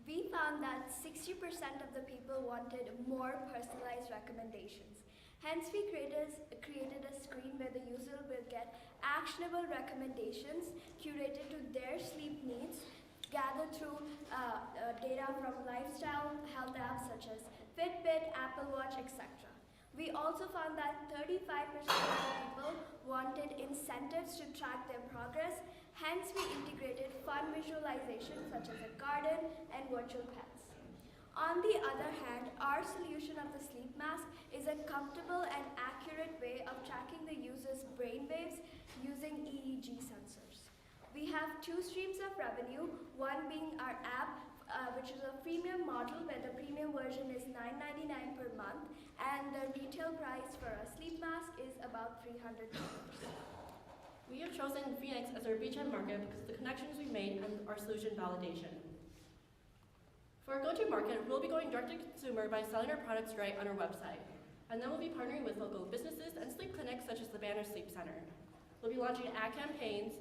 We found that 60% of the people wanted more personalized recommendations. Hence, we created a screen where the user will get actionable recommendations curated to their sleep needs, gathered through data from lifestyle health apps such as Fitbit, Apple Watch, etc. We also found that 35% of people wanted incentives to track their progress. Hence, we integrated fun visualization such as a garden and virtual pets. On the other hand, our solution of the sleep mask is a comfortable and accurate way of tracking the user's brain waves using EEG sensors. We have 2 streams of revenue, one being our app, which is a freemium model where the premium version is $9.99 per month, and the retail price for a sleep mask is about $300. We have chosen Phoenix as our beachhead market because of the connections we made and our solution validation. For our go-to market, we'll be going direct to consumer by selling our products right on our website. And then we'll be partnering with local businesses and sleep clinics such as the Banner Sleep Center. We'll be launching ad campaigns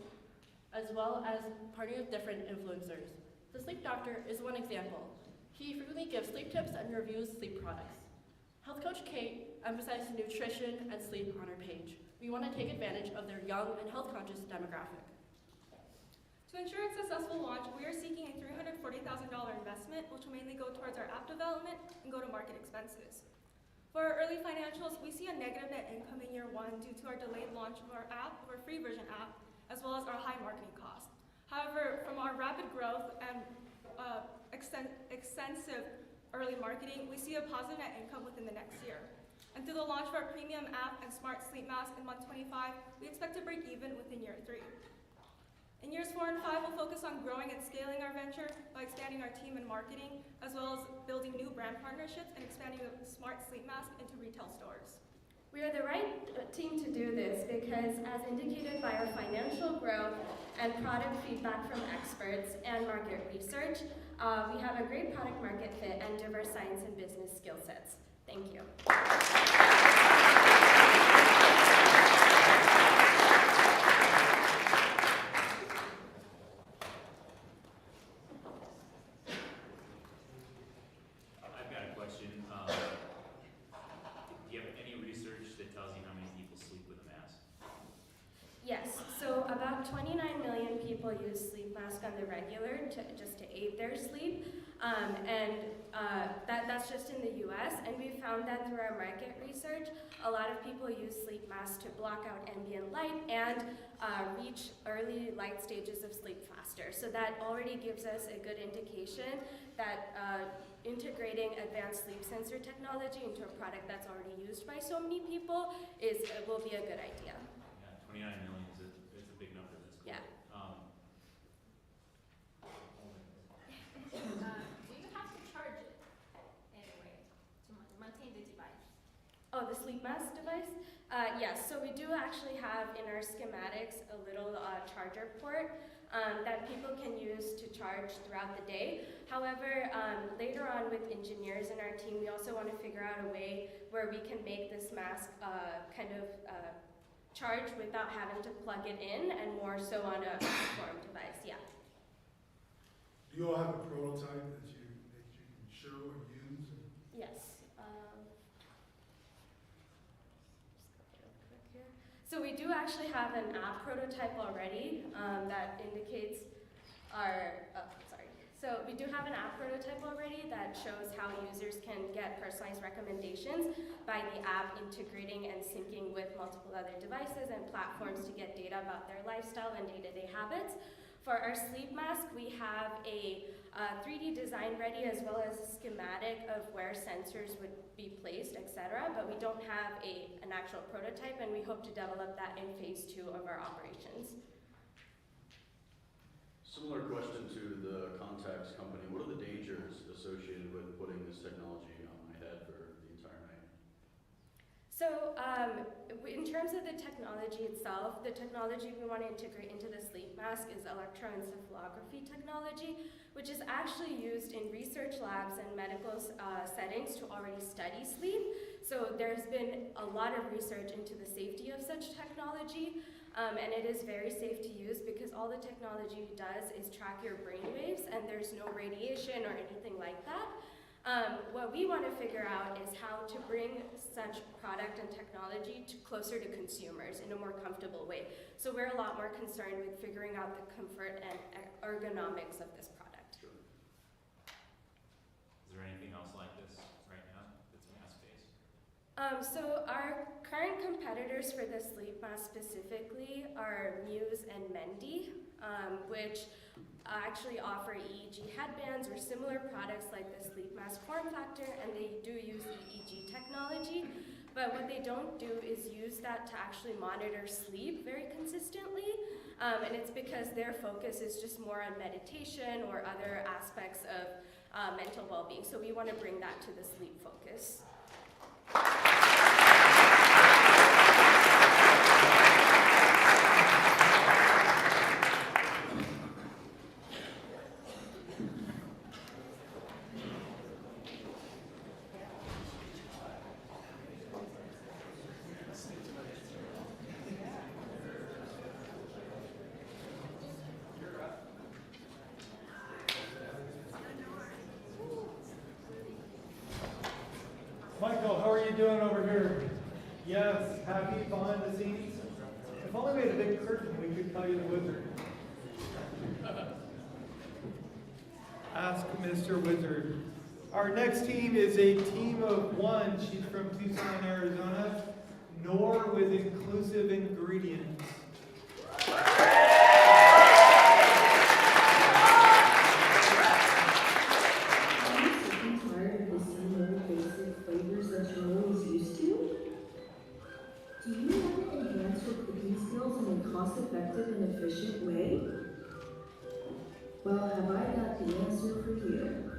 as well as partnering with different influencers. The Sleep Doctor is one example. He frequently gives sleep tips and reviews sleep products. Health Coach Kate emphasizes nutrition and sleep on her page. We want to take advantage of their young and health-conscious demographic. To ensure a successful launch, we are seeking a $340,000 investment, which will mainly go towards our app development and go-to-market expenses. For our early financials, we see a negative net income in year 1 due to our delayed launch of our app, of our free version app, as well as our high marketing costs. However, from our rapid growth and extensive early marketing, we see a positive net income within the next year. And through the launch of our premium app and smart sleep mask in month 25, we expect to break even within year 3. In years 4 and 5, we'll focus on growing and scaling our venture by expanding our team and marketing, as well as building new brand partnerships and expanding the smart sleep mask into retail stores. We are the right team to do this because, as indicated by our financial growth and product feedback from experts and market research, we have a great product market fit and diverse science and business skill sets. Thank you. I've got a question. Do you have any research that tells you how many people sleep with a mask? Yes, so about 29 million people use sleep mask on the regular just to aid their sleep, that's just in the US, and we found that through our market research, a lot of people use sleep masks to block out ambient light and reach early light stages of sleep faster. So that already gives us a good indication that integrating advanced sleep sensor technology into a product that's already used by so many people will be a good idea. Yeah, 29 million is a big number. That's cool. Yeah. Do you have to charge it anyway to maintain the device? Oh, the sleep mask device? Yes, so we do actually have in our schematics a little charger port that people can use to charge throughout the day. However, later on with engineers in our team, we also want to figure out a way where we can make this mask charge without having to plug it in and more so on a form device, yeah. Do you all have a prototype that you can show and use? Yes. So we do actually have an app prototype already that indicates our, So we do have an app prototype already that shows how users can get personalized recommendations by the app integrating and syncing with multiple other devices and platforms to get data about their lifestyle and day-to-day habits. For our sleep mask, we have a 3D design ready as well as a schematic of where sensors would be placed, etc. But we don't have an actual prototype, and we hope to develop that in phase 2 of our operations. Similar question to the contacts company. What are the dangers associated with putting this technology on my head for the entire night? So in terms of the technology itself, the technology we want to integrate into the sleep mask is electroencephalography technology, which is actually used in research labs and medical settings to already study sleep. So there's been a lot of research into the safety of such technology, and it is very safe to use because all the technology does is track your brain waves, and there's no radiation or anything like that. What we want to figure out is how to bring such product and technology closer to consumers in a more comfortable way. So we're a lot more concerned with figuring out the comfort and ergonomics of this product. Sure. Is there anything else like this right now that's mass-based? So our current competitors for the sleep mask specifically are Muse and Mendy, which actually offer EEG headbands or similar products like the sleep mask form factor, and they do use EEG technology. But what they don't do is use that to actually monitor sleep very consistently, and it's because their focus is just more on meditation or other aspects of mental well-being. So we want to bring that to the sleep focus. Michael, how are you doing over here? Yes, happy behind the scenes? If only we had a big curtain, we could call you the wizard. Ask Mr. Wizard. Our next team is a team of one. She's from Tucson, Arizona. Nor with inclusive ingredients. Cost-effective and efficient way? Well, have I got the answer for you?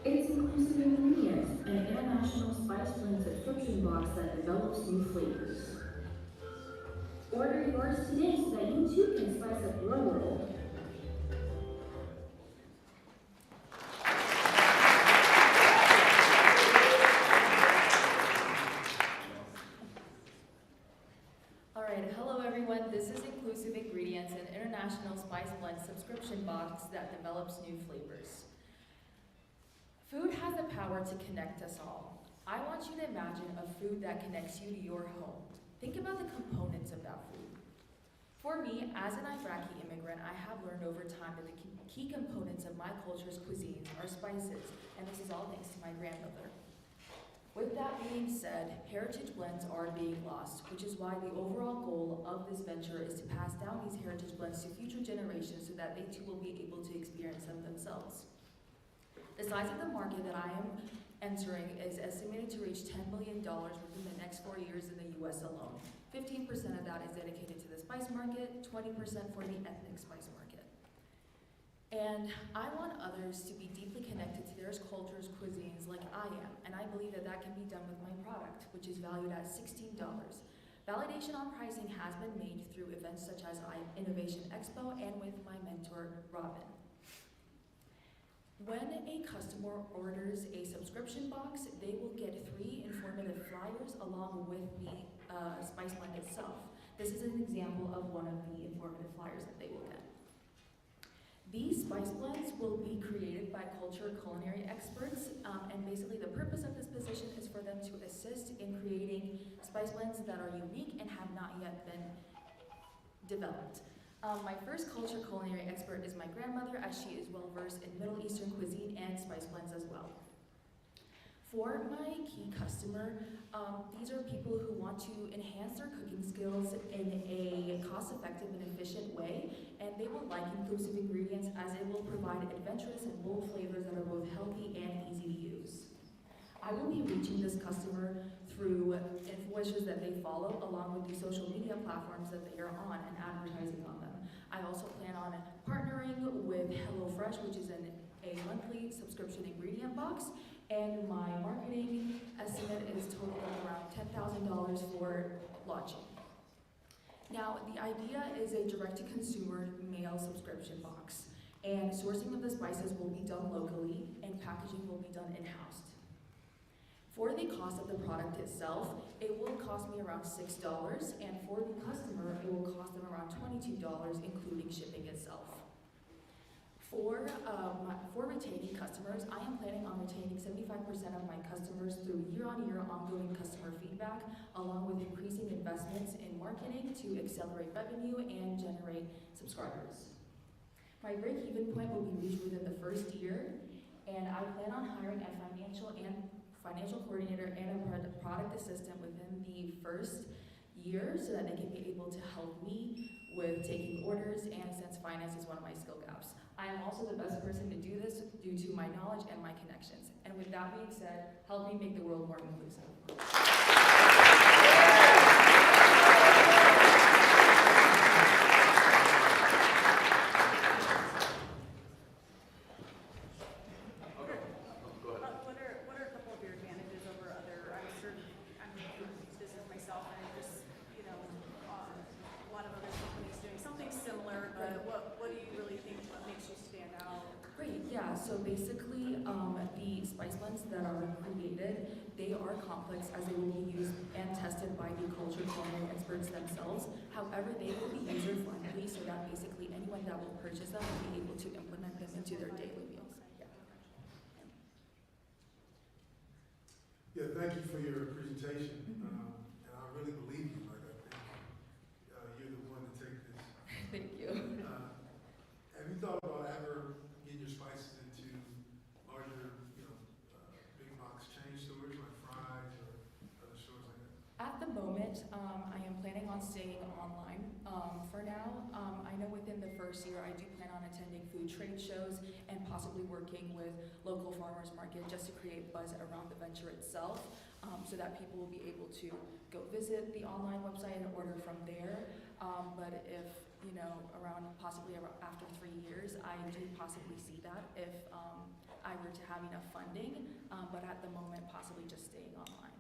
It's Inclusive Ingredients, an international spice blend subscription box that develops new flavors. Order yours today so that you too can spice up your world. This is Inclusive Ingredients, an international spice blend subscription box that develops new flavors. Food has the power to connect us all. I want you to imagine a food that connects you to your home. Think about the components of that food. For me, as an Iraqi immigrant, I have learned over time that the key components of my culture's cuisines are spices, and this is all thanks to my grandmother. With that being said, heritage blends are being lost, which is why the overall goal of this venture is to pass down these heritage blends to future generations so that they too will be able to experience them themselves. The size of the market that I am entering is estimated to reach $10 billion within the next 4 years in the US alone. 15% of that is dedicated to the spice market, 20% for the ethnic spice market. And I want others to be deeply connected to their cultures, cuisines like I am, and I believe that that can be done with my product, which is valued at $16. Validation on pricing has been made through events such as Innovation Expo and with my mentor, Robin. When a customer orders a subscription box, they will get 3 informative flyers along with the spice blend itself. This is an example of one of the informative flyers that they will get. These spice blends will be created by culinary experts, and basically the purpose of this position is for them to assist in creating spice blends that are unique and have not yet been developed. My first culinary expert is my grandmother, as she is well versed in Middle Eastern cuisine and spice blends as well. For my key customer, these are people who want to enhance their cooking skills in a cost-effective and efficient way, and they will like inclusive ingredients as it will provide adventurous and bold flavors that are both healthy and easy to use. I will be reaching this customer through influencers that they follow, along with the social media platforms that they are on and advertising on them. I also plan on partnering with HelloFresh, which is a monthly subscription ingredient box, and my marketing estimate is totaling around $10,000 for launching. Now, the idea is a direct-to-consumer mail subscription box, and sourcing of the spices will be done locally, and packaging will be done in-house. For the cost of the product itself, it will cost me around $6, and for the customer, it will cost them around $22, including shipping itself. For retaining customers, I am planning on retaining 75% of my customers through year-on-year ongoing customer feedback, along with increasing investments in marketing to accelerate revenue and generate subscribers. My break-even point will be reached within the first year, and I plan on hiring a financial coordinator and a product assistant within the first year so that they can be able to help me with taking orders, and since finance is one of my skill gaps. I am also the best person to do this due to my knowledge and my connections. And with that being said, help me make the world more inclusive. So basically, the spice blends that are created, they are complex as they will be used and tested by the culture culinary experts themselves. However, they will be user-friendly so that basically anyone that will purchase them will be able to implement them into their daily meals. Yeah, thank you for your presentation. And I really believe you. Like, I think you're the one to take this. Thank you. Have you thought about ever getting your spices into larger, big box chain stores like Fry's or other stores like that? At the moment, I am planning on staying online for now. I know within the first year, I do plan on attending food trade shows and possibly working with local farmers market just to create buzz around the venture itself, so that people will be able to go visit the online website and order from there. But if, possibly after 3 years, I do possibly see that if I were to have enough funding, but at the moment, possibly just staying online.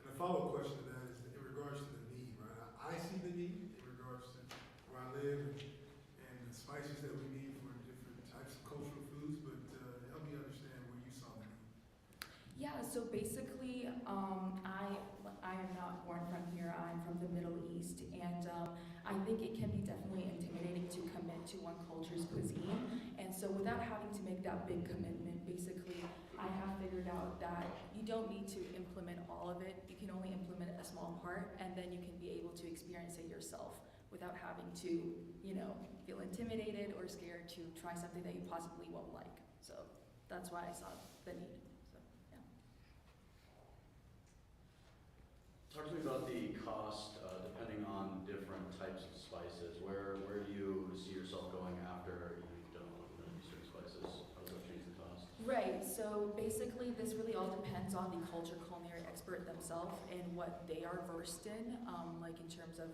And a follow-up question to that is in regards to the need, right? I see the need in regards to where I live and the spices that we need for different types of cultural foods, but help me understand where you saw the need. Yeah, so basically, I am not born from here. I'm from the Middle East, and I think it can be definitely intimidating to commit to one culture's cuisine. And so without having to make that big commitment, basically, I have figured out that you don't need to implement all of it. You can only implement a small part, and then you can be able to experience it yourself without having to, feel intimidated or scared to try something that you possibly won't like. So that's why I saw the need. So, yeah. Talk to me about the cost, depending on different types of spices. Where do you see yourself going after you've done Middle Eastern spices? How does that change the cost? Right, so basically this really all depends on the culture culinary expert themselves and what they are versed in, like in terms of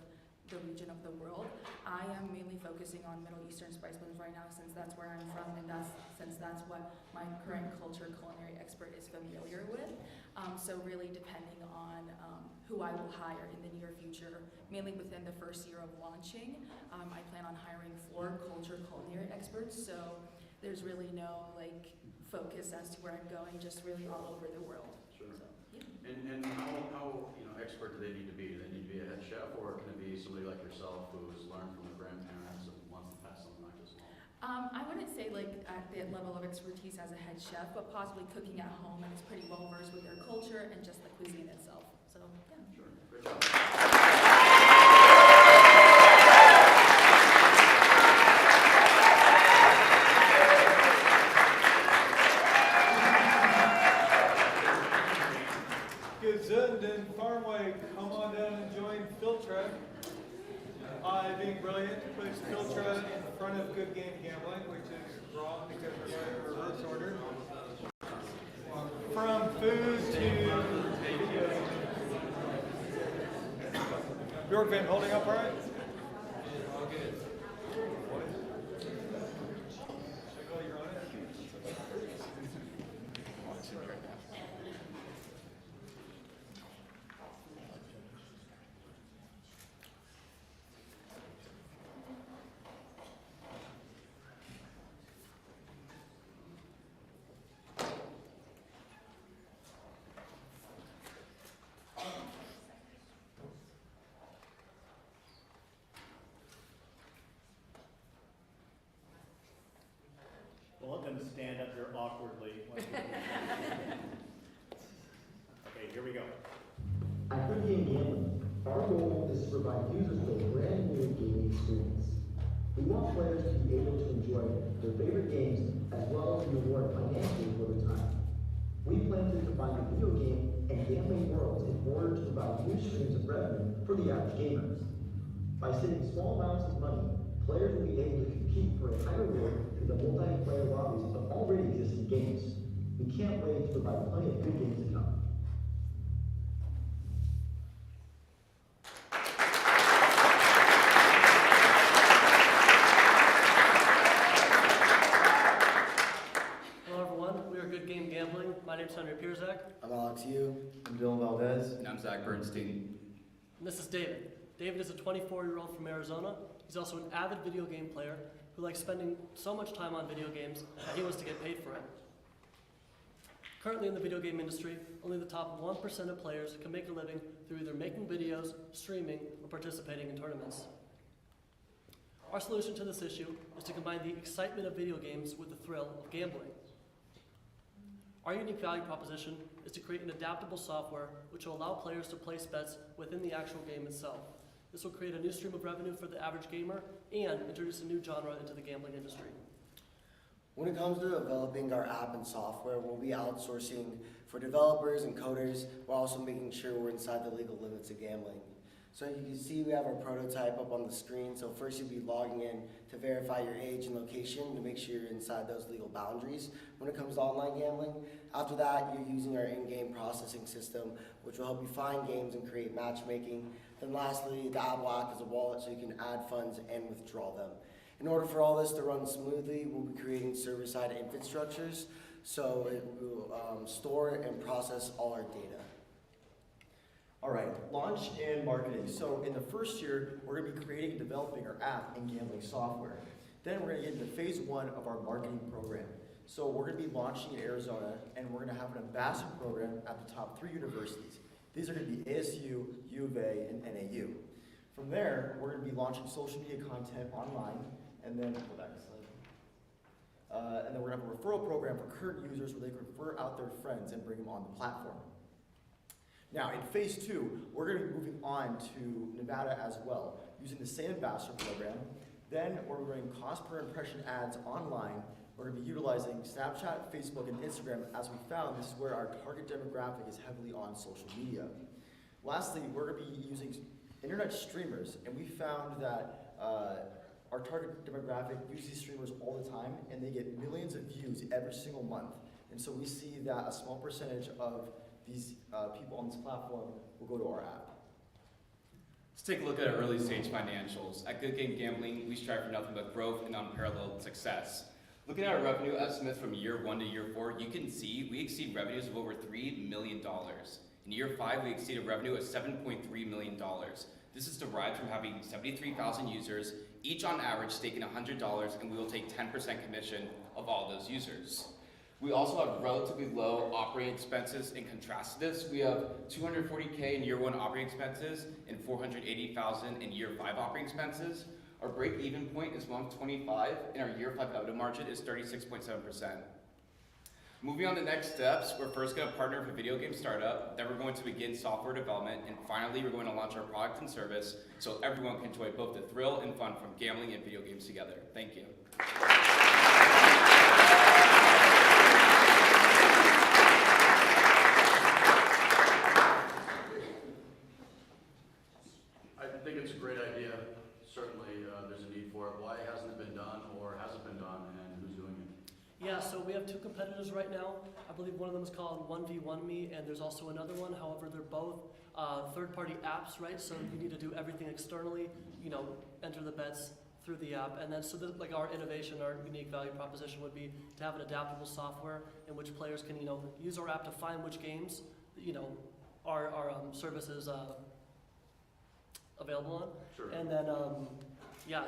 the region of the world. I am mainly focusing on Middle Eastern spice blends right now since that's where I'm from and since that's what my current culture culinary expert is familiar with. So really depending on who I will hire in the near future, mainly within the first year of launching, I plan on hiring 4 culture culinary experts. So there's really no focus as to where I'm going, just really all over the world. Sure. So, yeah. And how expert do they need to be? Do they need to be a head chef, or can it be somebody like yourself who's learned from their grandparents and wants to pass something like this along? I wouldn't say at the level of expertise as a head chef, but possibly cooking at home and is pretty well versed with their culture and just the cuisine itself. So yeah. Sure. Great job. be brilliant to put Filtra in front of Good Game Gambling, which is wrong because we're going in reverse order. From food to video. Bjork Van holding up all right? All good. We'll let them stand up here awkwardly. Okay, here we go. At Good Game Gambling, our goal is to provide users with a brand new gaming experience. We want players to be able to enjoy their favorite games as well as be rewarded financially for their time. We plan to combine the video game and gambling worlds in order to provide new streams of revenue for the average gamers. By saving small amounts of money, players will be able to compete for a higher reward through the multiplayer lobbies of already existing games. We can't wait to provide plenty of good games to come. Hello everyone, we are Good Game Gambling. My name is Henry Pierzak. I'm Alex Yu. I'm Dylan Valdez. And I'm Zach Bernstein. And this is David. David is a 24-year-old from Arizona. He's also an avid video game player who likes spending so much time on video games that he wants to get paid for it. Currently in the video game industry, only the top 1% of players can make a living through either making videos, streaming, or participating in tournaments. Our solution to this issue is to combine the excitement of video games with the thrill of gambling. Our unique value proposition is to create an adaptable software which will allow players to place bets within the actual game itself. This will create a new stream of revenue for the average gamer and introduce a new genre into the gambling industry. When it comes to developing our app and software, we'll be outsourcing for developers and coders, while also making sure we're inside the legal limits of gambling. So you can see we have our prototype up on the screen. So first you'll be logging in to verify your age and location to make sure you're inside those legal boundaries when it comes to online gambling. After that, you're using our in-game processing system, which will help you find games and create matchmaking. Then lastly, the app will act as a wallet so you can add funds and withdraw them. In order for all this to run smoothly, we'll be creating server-side infrastructures so it will store and process all our data. All right, launch and marketing. So in the first year, we're gonna be creating and developing our app and gambling software. Then we're gonna get into phase 1 of our marketing program. So we're gonna be launching in Arizona, and we're gonna have an ambassador program at the top 3 universities. These are gonna be ASU, U of A, and NAU. From there, we're gonna be launching social media content online, and then, go back a slide. And then we're gonna have a referral program for current users where they can refer out their friends and bring them on the platform. Now, in phase 2, we're going to be moving on to Nevada as well, using the same ambassador program. Then we're running cost per impression ads online. We're going to be utilizing Snapchat, Facebook, and Instagram. As we found, this is where our target demographic is heavily on social media. Lastly, we're going to be using internet streamers, and we found that our target demographic uses these streamers all the time, and they get millions of views every single month. And so we see that a small percentage of these people on this platform will go to our app. Let's take a look at our early stage financials. At Good Game Gambling, we strive for nothing but growth and unparalleled success. Looking at our revenue estimates from year 1 to year 4, you can see we exceed revenues of over $3 million. In year 5, we exceeded revenue of $7.3 million. This is derived from having 73,000 users, each on average staking $100, and we will take 10% commission of all those users. We also have relatively low operating expenses. In contrast to this, we have $240K in year 1 operating expenses and $480,000 in year 5 operating expenses. Our break-even point is month 25, and our year 5 EBITDA margin is 36.7%. Moving on to next steps, we're first going to partner with a video game startup, then we're going to begin software development, and finally we're going to launch our product and service so everyone can enjoy both the thrill and fun from gambling and video games together. Thank you. I think it's a great idea. Certainly called 1v1me, and there's also another one. However, they're both third-party apps, right? So you need to do everything externally, enter the bets through the app. And then, so like our innovation, our unique value proposition would be to have an adaptable software in which players can, use our app to find which games, our service is available on. Sure. And then,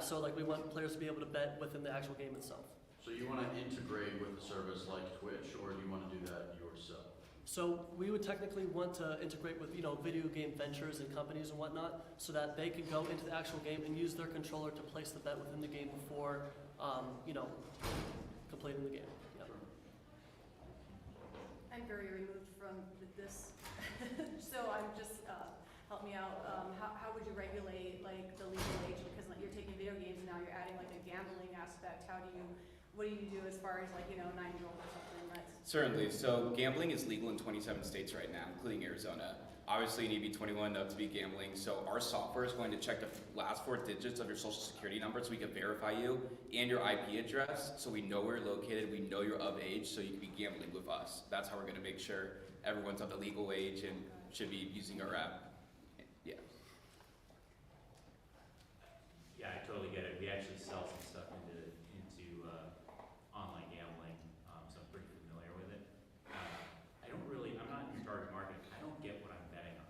so like we want players to be able to bet within the actual game itself. So you want to integrate with a service like Twitch, or do you want to do that yourself? So we would technically want to integrate with, video game ventures and companies and whatnot, so that they can go into the actual game and use their controller to place the bet within the game before, completing the game. Yeah. I'm very removed from this, so I'm just, help me out. How would you regulate like the legal age? Because like you're taking video games and now you're adding like a gambling aspect. What do you do as far as like, 9-year-old or something? Certainly. So gambling is legal in 27 states right now, including Arizona. Obviously, you need to be 21 to be gambling. So our software is going to check the last 4 digits of your social security number so we can verify you and your IP address so we know where you're located, we know you're of age, so you can be gambling with us. That's how we're going to make sure everyone's of the legal age and should be using our app. Yeah. Yeah, I totally get it. We actually sell some stuff into online gambling, so I'm pretty familiar with it. I'm not in target market. I don't get what I'm betting on.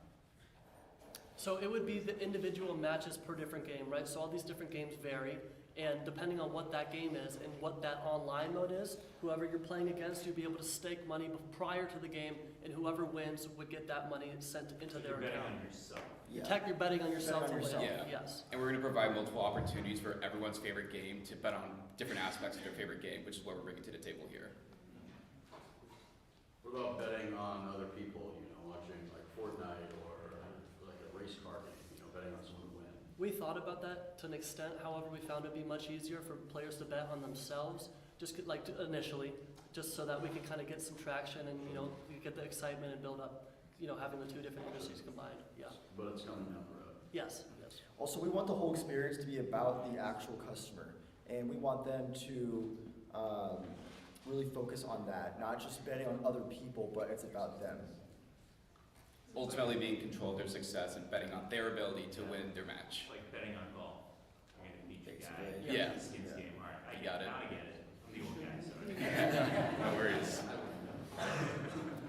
So it would be the individual matches per different game, right? So all these different games vary, and depending on what that game is and what that online mode is, whoever you're playing against, you'll be able to stake money prior to the game, and whoever wins would get that money sent into their account. You're betting on yourself. Yeah. You're betting on yourself. Yeah. Yes. And we're going to provide multiple opportunities for everyone's favorite game to bet on different aspects of their favorite game, which is what we're bringing to the table here. What about betting on other people, watching like Fortnite or like a race car game, betting on someone to win? We thought about that to an extent. However, we found it to be much easier for players to bet on themselves, initially, just so that we can kind of get some traction and, get the excitement and build up, having the 2 different industries combined. Yeah. But it's coming down the road. Yes. Also, we want the whole experience to be about the actual customer, and we want them to really focus on that, not just betting on other people, but it's about them. Ultimately being in control of their success and betting on their ability to win their match. Like betting on golf. I'm going to beat the guy. Yeah. This kid's game. All right, I got it. Now I get it. I'm the old guy, so. No worries.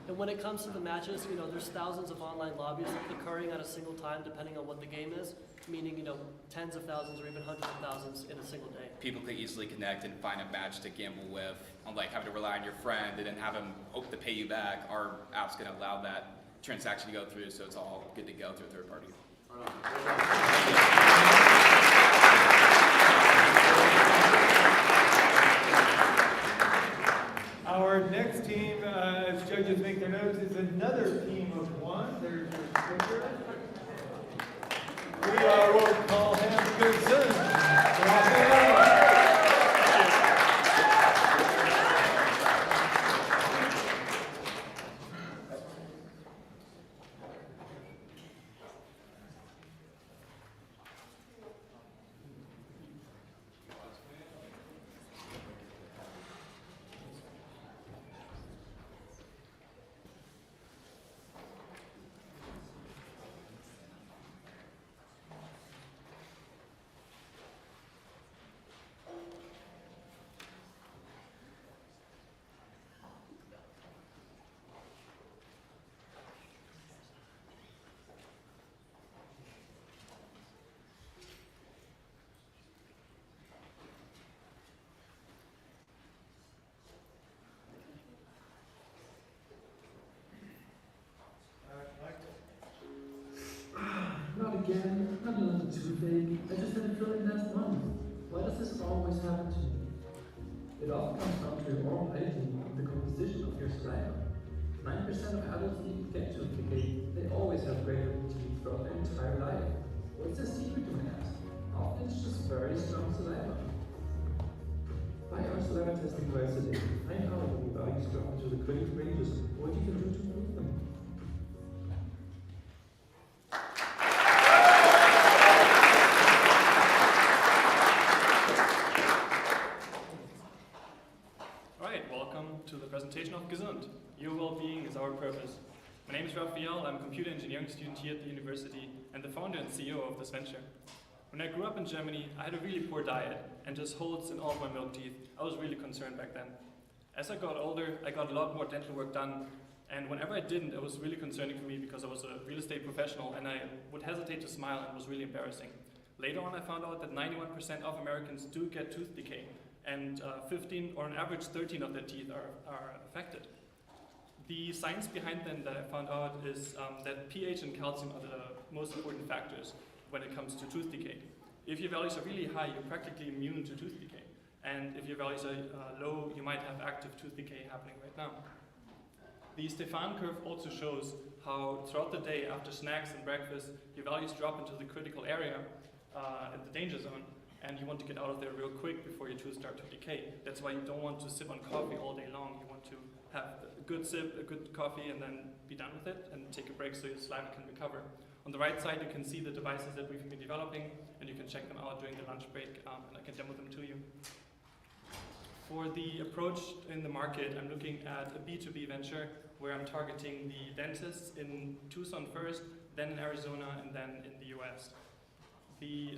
And when it comes to the matches, there's thousands of online lobbies occurring at a single time, depending on what the game is, meaning, tens of thousands or even hundreds of thousands in a single day. People could easily connect and find a match to gamble with, unlike having to rely on your friend and then have them hope to pay you back. Our app's going to allow that transaction to go through, so it's all good to go through a third party. Our next team, as judges make their notes, is another team of 1. There's your sticker. We will call him Gazunt. Not again, not another toothache. I just had a feeling last month. Why does this always happen to me? It often comes down to your oral hygiene and the composition of your saliva. 9% of adults who get toothache, they always have great teeth throughout their entire life. What's the secret to my ass? Often it's just very strong saliva. Buy our saliva testing twice a day. Find out if your body is strong to the great ranges, what you can do to move them. To the presentation of Gazunt. Your well-being is our My name is Raphael. I'm a computer engineering student here at the university and the founder and CEO of this venture. When I grew up in Germany, I had a really poor diet and just holes in all of my milk teeth. I was really concerned back then. As I got older, I got a lot more dental work done, and whenever I didn't, it was really concerning for me because I was a real estate professional and I would hesitate to smile and it was really embarrassing. Later on, I found out that 91% of Americans do get tooth decay, and 15 or on average 13 of their teeth are affected. The science behind them that I found out is that pH and calcium are the most important factors when it comes to tooth decay. If your values are really high, you're practically immune to tooth decay. And if your values are low, you might have active tooth decay happening right now. The Stefan curve also shows how throughout the day, after snacks and breakfast, your values drop into the critical area in the danger zone, and you want to get out of there real quick before your teeth start to decay. That's why you don't want to sip on coffee all day long. You want to have a good sip, a good coffee, and then be done with it and take a break so your saliva can recover. On the right side, you can see the devices that we've been developing, and you can check them out during the lunch break, and I can demo them to you. For the approach in the market, I'm looking at a B2B venture where I'm targeting the dentists in Tucson first, then in Arizona, and then in the US. The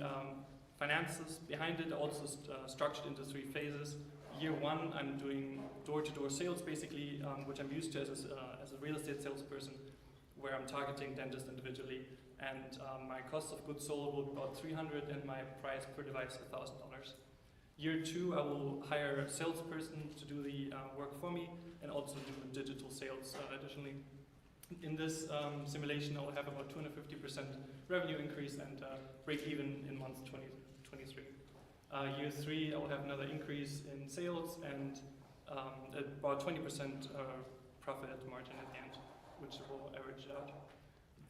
finances behind it are also structured into 3 phases. Year 1, I'm doing door-to-door sales, basically, which I'm used to as a real estate salesperson, where I'm targeting dentists individually. And my cost of goods sold will be about $300, and my price per device $1,000. Year 2, I will hire a salesperson to do the work for me, and also do digital sales additionally. In this simulation, I will have about 250% revenue increase and break even in month 2023. Year 3, I will have another increase in sales and about 20% profit margin at the end, which will average out.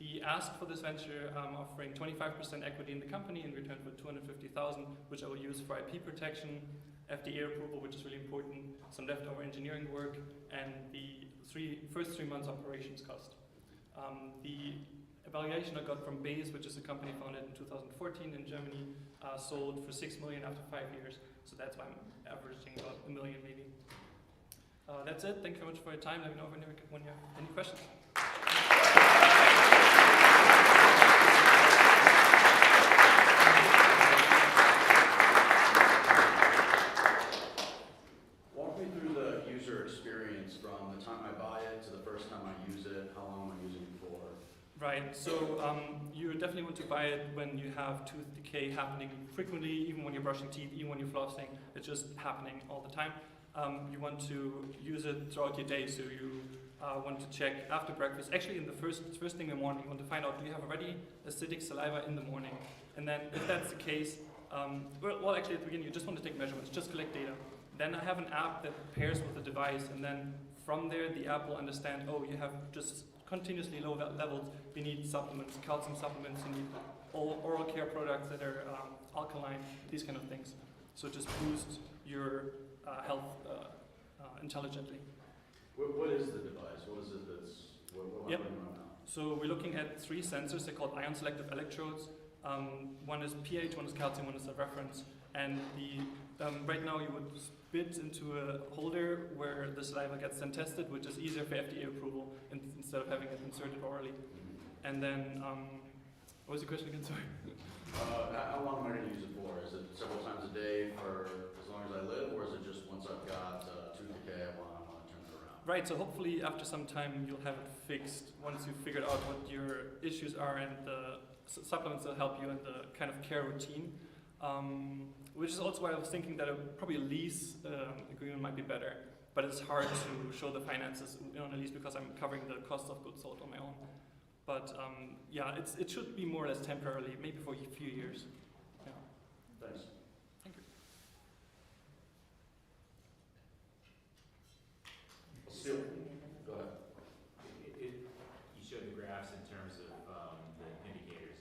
The ask for this venture, I'm offering 25% equity in the company in return for $250,000, which I will use for IP protection, FDA approval, which is really important, some leftover engineering work, and the first 3 months operations cost. The evaluation I got from Base, which is a company founded in 2014 in Germany, sold for $6 million after 5 years. So that's why I'm averaging about $1 million maybe. That's it. Thank you very much for your time. Let me know when you have any questions. Walk me through the user experience from the time I buy it to the first time I use it. How long am I using it for? Right, so you definitely want to buy it when you have tooth decay happening frequently, even when you're brushing teeth, even when you're flossing. It's just happening all the time. You want to use it throughout your day, so you want to check after breakfast. Actually, in the first thing in the morning, you want to find out, do you have already acidic saliva in the morning? And then if that's the case, well, actually at the beginning, you just want to take measurements, just collect data. Then I have an app that pairs with the device, and then from there, the app will understand, oh, you have just continuously low levels, you need supplements, calcium supplements, you need oral care products that are alkaline, these kind of things. So just boost your health intelligently. What is the device? What is it what am I putting on now? So we're looking at 3 sensors. They're called ion selective electrodes. One is pH, one is calcium, one is a reference. And right now you would spit into a holder where the saliva gets then tested, which is easier for FDA approval instead of having it inserted orally. And then, what was the question again? Sorry. How long am I going to use it for? Is it several times a day for as long as I live, or is it just once I've got tooth decay, I want to turn it around? Right, so hopefully after some time you'll have it fixed once you've figured out what your issues are, and the supplements will help you in the kind of care routine. Which is also why I was thinking that probably a lease agreement might be better, but it's hard to show the finances on a lease because I'm covering the cost of goods sold on my own. But yeah, it should be more or less temporarily, maybe for a few years. Yeah. Thanks. Thank you. Still, go ahead. You showed the graphs in terms of the indicators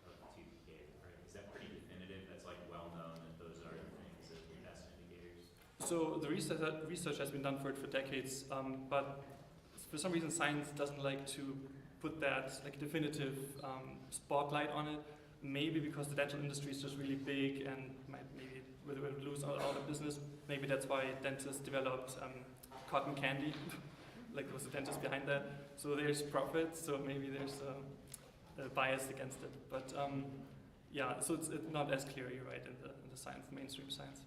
of tooth decay, right? Is that pretty definitive? That's like well known that those are the things that we test indicators? So the research has been done for it for decades, but for some reason science doesn't like to put that like definitive spotlight on it. Maybe because the dental industry is just really big and maybe would lose out of business. Maybe that's why dentists developed cotton candy. Like there was a dentist behind that. So there's profit, so maybe there's a bias against it. But yeah, so it's not as clear, you're right, in the science, mainstream science.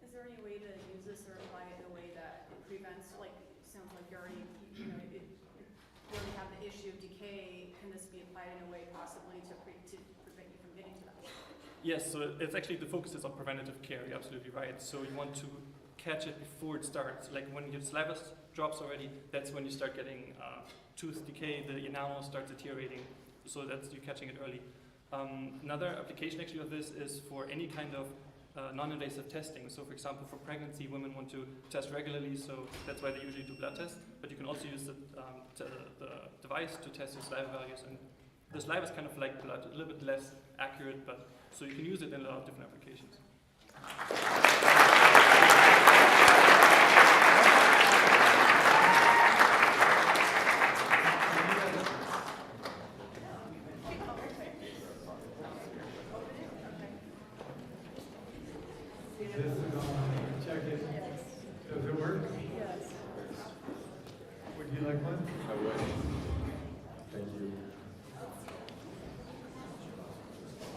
Is there any way to use this or apply it in a way that it prevents, like, sounds like you already, you know, you already have the issue of decay. Can this be applied in a way possibly to prevent you from getting to that? Yes, so it's actually, the focus is on preventative care, you're absolutely right. So you want to catch it before it starts. Like when your saliva drops already, that's when you start getting tooth decay, the enamel starts deteriorating. So that's, you're catching it early. Another application actually of this is for any kind of non-invasive testing. So for example, for pregnancy, women want to test regularly, so that's why they usually do blood tests. But you can also use the device to test your saliva values. And the saliva is kind of like blood, a little bit less accurate, but so you can use it in a lot of different applications. Check it. Does it work? Yes. Would you like one? I would. Thank you.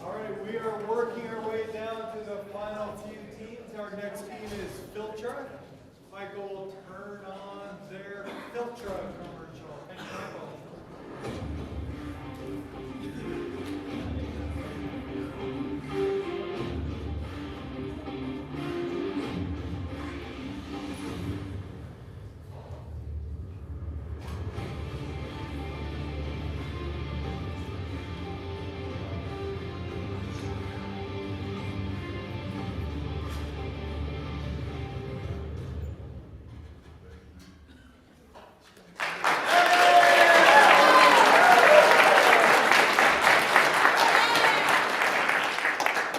All right, we are working our way down to the final few teams. Our next team is Filtra. Michael will turn on their Filtra commercial. Thank you, Michael.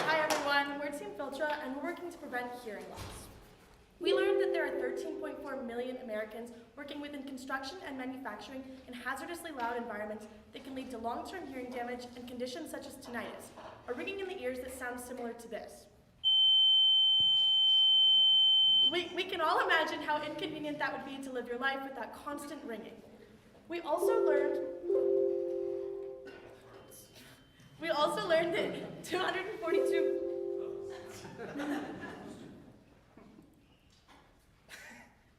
Hi everyone, we're Team Filtra and we're working to prevent hearing loss. We learned that there are 13.4 million Americans working within construction and manufacturing in hazardously loud environments that can lead to long-term hearing damage and conditions such as tinnitus, or ringing in the ears that sounds similar to this. We can all imagine how inconvenient that would be to live your life with that constant ringing. We also learned that 242 $1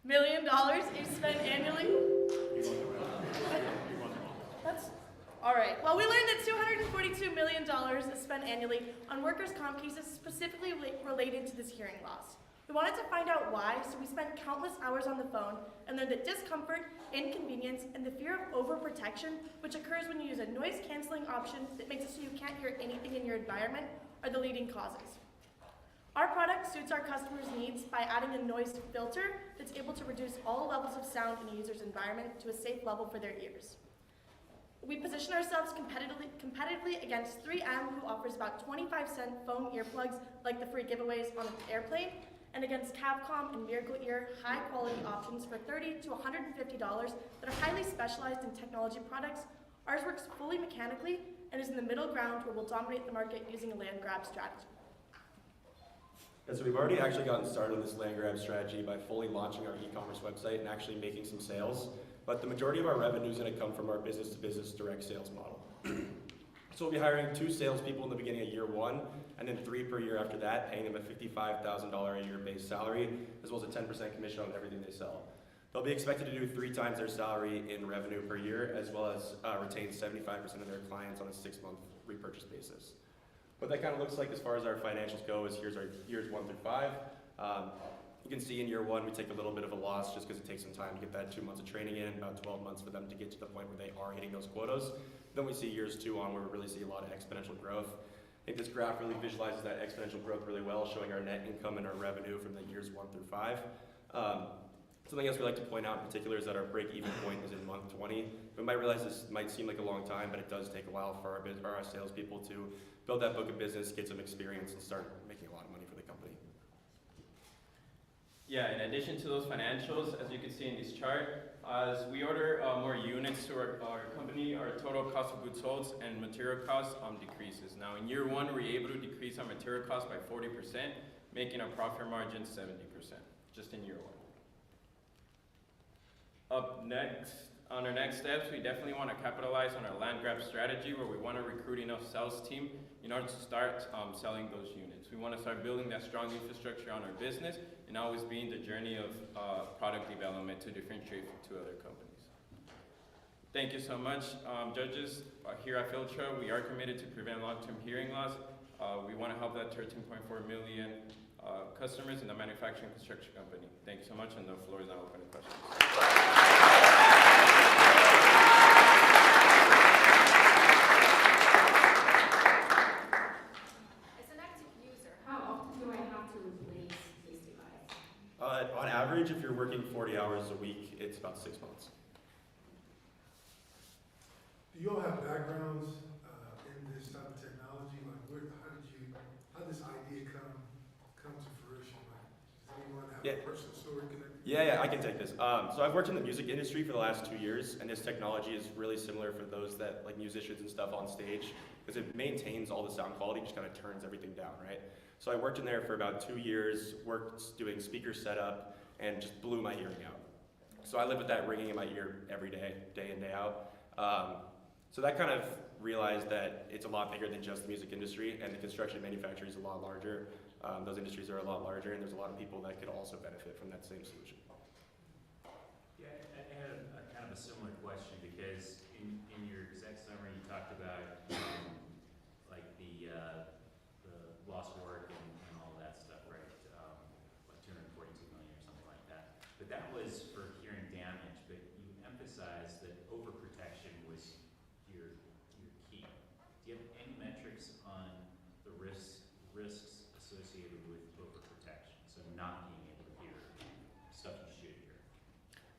million is spent annually. That's all right. Well, we learned that $242 million is spent annually on workers' comp cases specifically related to this hearing loss. We wanted to find out why, so we spent countless hours on the phone and learned that discomfort, inconvenience, and the fear of overprotection, which occurs when you use a noise-canceling option that makes it so you can't hear anything in your environment, are the leading causes. Our product suits our customers' needs by adding a noise filter that's able to reduce all levels of sound in a user's environment to a safe level for their ears. We position ourselves competitively against 3M, who offers about 25-cent foam earplugs like the free giveaways on an airplane, and against Capcom and Miracle Ear high-quality options for $30 to $150 that are highly specialized in technology products. Ours works fully mechanically and is in the middle ground where we'll dominate the market using a land grab strategy. Yeah, so we've already actually gotten started on this land grab strategy by fully launching our e-commerce website and actually making some sales. But the majority of our revenue is going to come from our business-to-business direct sales model. So we'll be hiring 2 salespeople in the beginning of year 1, and then 3 per year after that, paying them a $55,000 a year base salary, as well as a 10% commission on everything they sell. They'll be expected to do 3 times their salary in revenue per year, as well as retain 75% of their clients on a 6-month repurchase basis. What that kind of looks like as far as our financials go is here's our years 1 through 5. You can see in year 1 we take a little bit of a loss just because it takes some time to get that 2 months of training in, about 12 months for them to get to the point where they are hitting those quotas. Then we see years 2 on where we really see a lot of exponential growth. I think this graph really visualizes that exponential growth really well, showing our net income and our revenue from the years 1 through 5. Something else we like to point out in particular is that our break-even point is in month 20. We might realize this might seem like a long time, but it does take a while for our salespeople to build that book of business, get some experience, and start making a lot of money for the company. Yeah, in addition to those financials, as you can see in this chart, as we order more units to our company, our total cost of goods sold and material costs decreases. Now in year 1, we're able to decrease our material costs by 40%, making our profit margin 70%, just in year 1. Up next, On our next steps, we definitely want to capitalize on our land grab strategy where we want to recruit enough sales team in order to start selling those units. We want to start building that strong infrastructure on our business and always be in the journey of product development to differentiate to other companies. Thank you so much. Judges, here at Filtra, we are committed to prevent long-term hearing loss. We want to help that 13.4 million customers in the manufacturing construction company. Thank you so much, and the floor is now open to questions. On average, if you're working 40 hours a week, it's about 6 months. Do you all have backgrounds in this type of technology? Like, how did this idea come to fruition? Like, does anyone have a personal story connected? Yeah, I can take this. So I've worked in the music industry for the last 2 years, and this technology is really similar for those that, like musicians and stuff on stage, because it maintains all the sound quality, just kind of turns everything down, right? So I worked in there for about 2 years, worked doing speaker setup, and just blew my hearing out. So I live with that ringing in my ear every day, day in, day out. So that kind of realized that it's a lot bigger than just the music industry, and the construction manufacturer is a lot larger. Those industries are a lot larger, and there's a lot of people that could also benefit from that same solution. Yeah, I had a kind of a similar question, because in your exec summary you talked about like the lost work and all that stuff, right? Like 242 million or something like that. But that was for hearing damage, but you emphasized that overprotection was your key. Do you have any metrics on the risks associated with overprotection? So not being able to hear stuff you should hear.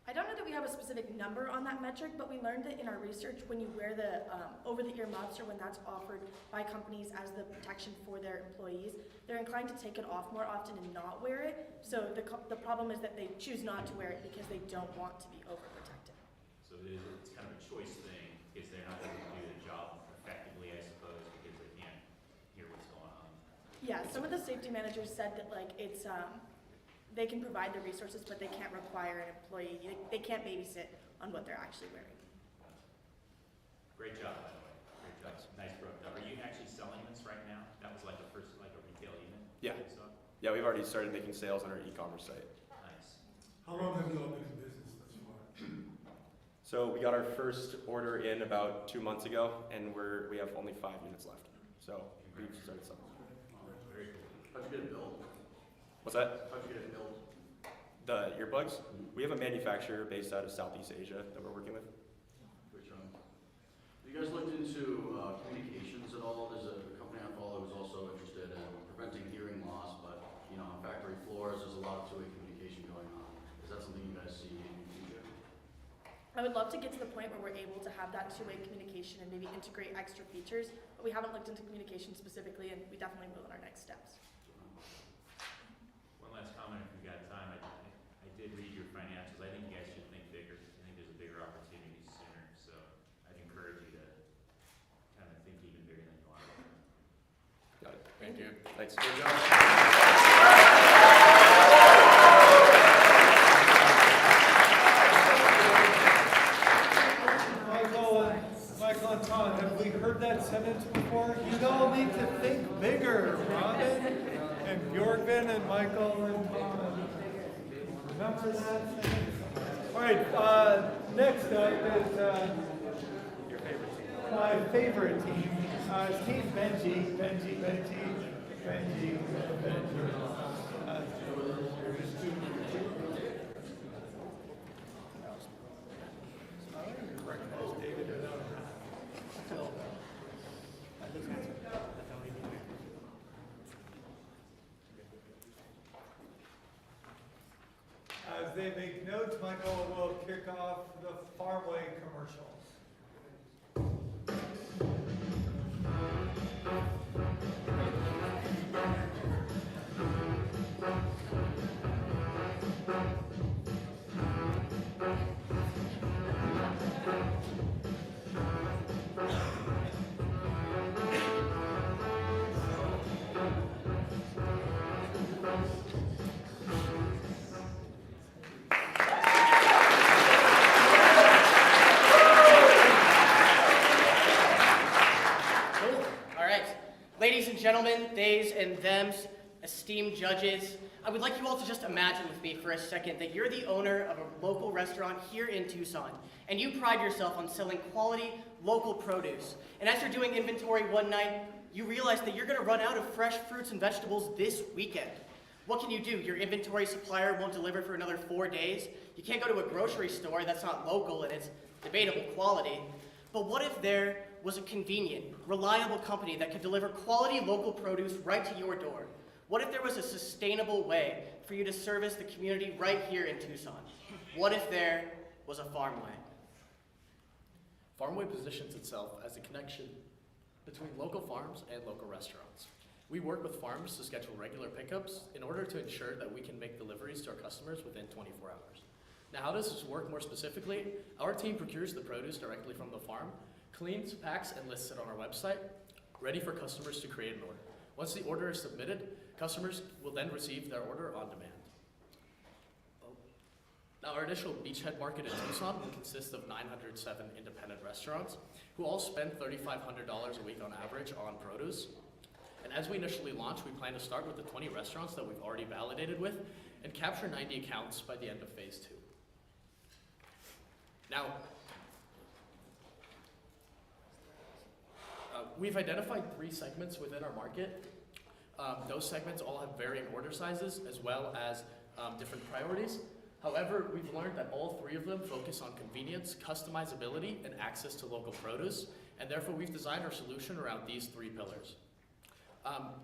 I don't know that we have a specific number on that metric, but we learned that in our research, when you wear the over-the-ear muffs, or when that's offered by companies as the protection for their employees, they're inclined to take it off more often and not wear it. So the problem is that they choose not to wear it because they don't want to be overprotected. So it's kind of a choice thing, because they're not able to do the job effectively, I suppose, because they can't hear what's going on. Yeah, some of the safety managers said that like it's they can provide the resources, but they can't require an employee. They can't babysit on what they're actually wearing. Great job, by the way. Great job. Nice broke down. Are you actually selling this right now? That was like a retail unit? Yeah. Yeah, we've already started making sales on our e-commerce site. Nice. How long have you all been in business thus far? So we got our first order in about 2 months ago, and we have only 5 units left. So we've started selling. Very cool. How'd you get it built? What's that? How'd you get it built? The earbuds? We have a manufacturer based out of Southeast Asia that we're working with. Which one? Have you guys looked into communications at all? There's a company I follow who's also interested in preventing hearing loss, but on factory floors, there's a lot of two-way communication going on. Is that something you guys see in the future? I would love to get to the point where we're able to have that two-way communication and maybe integrate extra features, but we haven't looked into communication specifically, and we definitely will in our next steps. One last comment, if we've got time. I did read your financials. I think you guys should think bigger. I think there's a bigger opportunity sooner. So I'd encourage you to kind of think even bigger than you are. Got it. Thank you. Thanks. Good job. Michael and Tom, have we heard that sentence before? You all need to think bigger, Robin and Bjorgvin and Michael and Tom. Remember that sentence? All right, next up is Your favorite team. my favorite team. It's Team Benji. Benji. As they make notes, Michael will kick off the Farmway commercials. gentlemen, theys and thems, esteemed judges, I would like you all to just imagine with me for a second that you're the owner of a local restaurant here in Tucson, and you pride yourself on selling quality, local produce. And as you're doing inventory one night, you realize that you're gonna run out of fresh fruits and vegetables this weekend. What can you do? Your inventory supplier won't deliver for another 4 days. You can't go to a grocery store that's not local and it's debatable quality. But what if there was a convenient, reliable company that could deliver quality local produce right to your door? What if there was a sustainable way for you to service the community right here in Tucson? What if there was a Farmway? Farmway positions itself as a connection between local farms and local restaurants. We work with farms to schedule regular pickups in order to ensure that we can make deliveries to our customers within 24 hours. Now, how does this work more specifically? Our team procures the produce directly from the farm, cleans, packs, and lists it on our website, ready for customers to create an order. Once the order is submitted, customers will then receive their order on demand. Now, our initial beachhead market in Tucson will consist of 907 independent restaurants who all spend $3,500 a week on average on produce. And as we initially launch, we plan to start with the 20 restaurants that we've already validated with and capture 90 accounts by the end of phase 2. Now, we've identified 3 segments within our market. Those segments all have varying order sizes as well as different priorities. However, we've learned that all 3 of them focus on convenience, customizability, and access to local produce, and therefore we've designed our solution around these 3 pillars.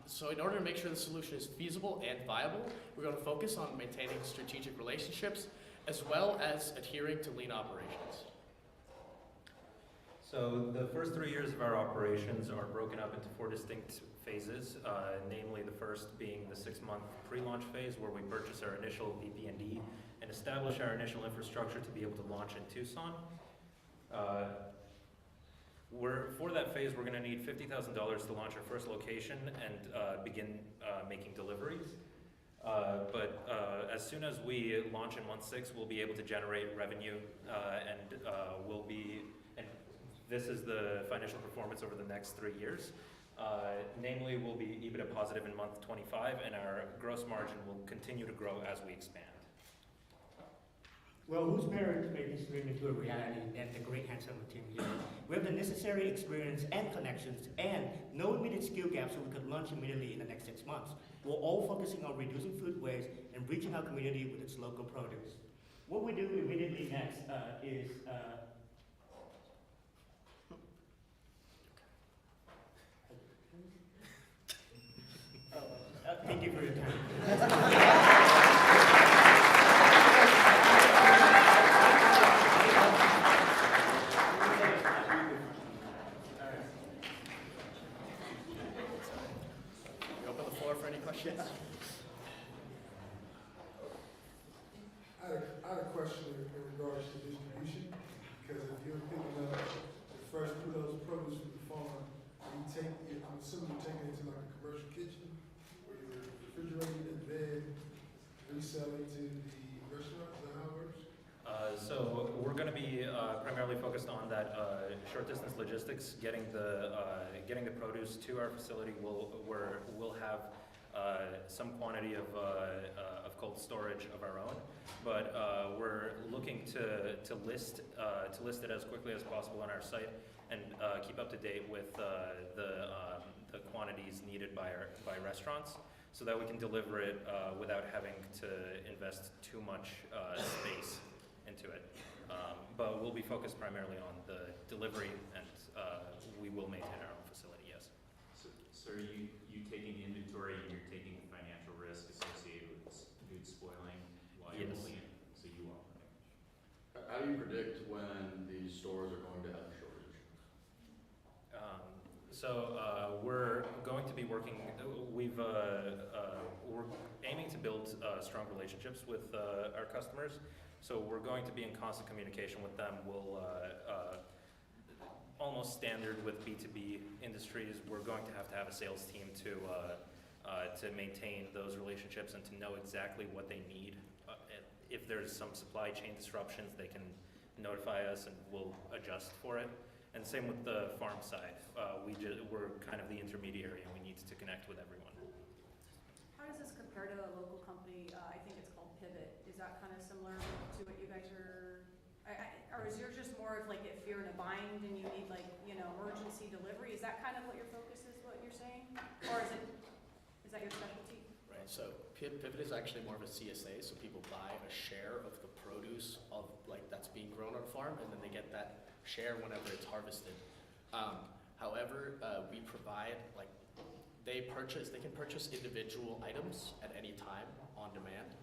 So in order to make sure the solution is feasible and viable, we're going to focus on maintaining strategic relationships as well as adhering to lean operations. So the first 3 years of our operations are broken up into 4 distinct phases, namely the first being the 6-month pre-launch phase where we purchase our initial VP&D and establish our initial infrastructure to be able to launch in Tucson. For that phase, we're going to need $50,000 to launch our first location and begin making deliveries. But as soon as we launch in month 6, we'll be able to generate revenue and this is the financial performance over the next 3 years. Namely, we'll be EBITDA positive in month 25 and our gross margin will continue to grow as we expand. Well, who's better to make this dream into a reality than the great hands-on team here? We have the necessary experience and connections and no immediate skill gaps so we could launch immediately in the next 6 months. We're all focusing on reducing food waste and reaching our community with its local produce. What we do immediately next is thank you for your time. Questions? I had a question in regards to distribution, because if you're picking up the fresh produce from the farm, you take it, I'm assuming you're taking it to like a commercial kitchen, where you're refrigerating it, then reselling to the restaurant. Is that how it works? So we're going to be primarily focused on that short distance logistics, getting the produce to our facility. We'll have some quantity of cold storage of our own, but we're looking to list it as quickly as possible on our site and keep up to date with the quantities needed by restaurants, so that we can deliver it without having to invest too much space into it. But we'll be focused primarily on the delivery, and we will maintain our own facility. Yes. So are you taking the inventory and you're taking the financial risk associated with food spoiling while you're holding it? So you are. How do you predict when these stores are going to have a shortage? We're going to be working. We're aiming to build strong relationships with our customers. So we're going to be in constant communication with them. We'll almost standard with B2B industries, we're going to have a sales team to maintain those relationships and to know exactly what they need. If there's some supply chain disruptions, they can notify us and we'll adjust for it. And same with the farm side. We're kind of the intermediary, and we need to connect with everyone. How does this compare to a local company? I think it's called Pivot. Is that kind of similar to what you guys are, or is yours just more of like if you're in a bind and you need like, you know, emergency delivery? Is that kind of what your focus is, what you're saying? Or is that your specialty? Right, so Pivot is actually more of a CSA, so people buy a share of the produce of like that's being grown on a farm, and then they get that share whenever it's harvested. However, we provide like they can purchase individual items at any time on demand.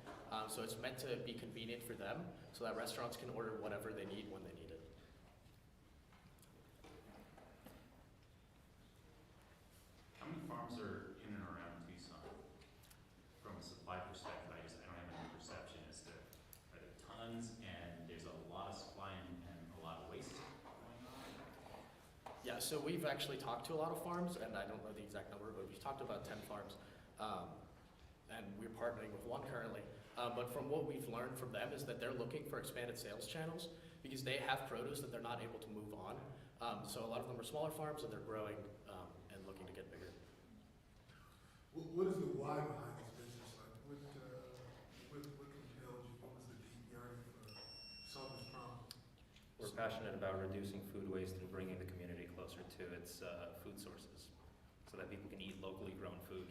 So it's meant to be convenient for them, so that restaurants can order whatever they need when they need it. How many farms are in and around Tucson? From a supply perspective, I don't have any perception as to, are there tons and there's a lot of supply and a lot of waste going on? Yeah, so we've actually talked to a lot of farms, and I don't know the exact number, but we've talked to about 10 farms, and we're partnering with one currently. But from what we've learned from them is that they're looking for expanded sales channels because they have produce that they're not able to move on. So a lot of them are smaller farms, and they're growing and looking to get bigger. What is the why behind this business? Like, what compelled you? What was the deep yearning for solving this problem? We're passionate about reducing food waste and bringing the community closer to its food sources so that people can eat locally grown food.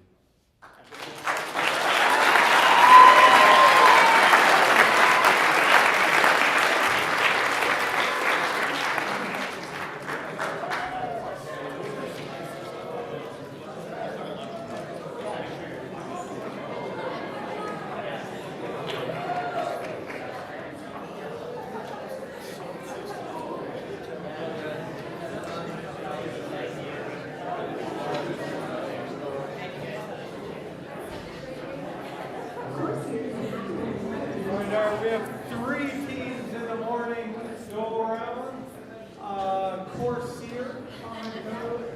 We have 3 teams in the morning go around. Corsair, Common Code,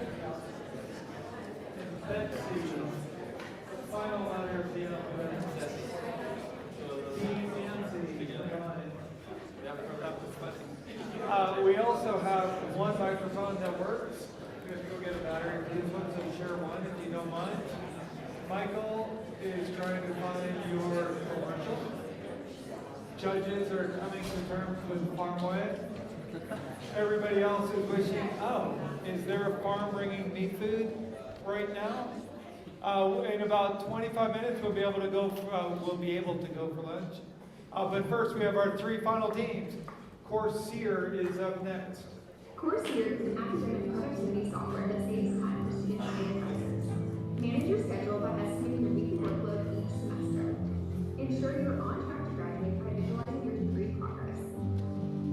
and Betsy. The final letter of the alphabet. We also have one microphone that works. You have to go get a battery for these ones, so share one if you don't mind. Michael is trying to find your commercial. Judges are coming to terms with Farmway. Everybody else is wishing, is there a farm bringing me food right now? In about 25 minutes, we'll be able to go for lunch. But first, we have our 3 final teams. Corsair is up next. Corsair is an academic productivity software that saves time for students and advisors. Manage your schedule by estimating your weekly workload each semester. Ensure you're on track to graduate by visualizing your degree progress.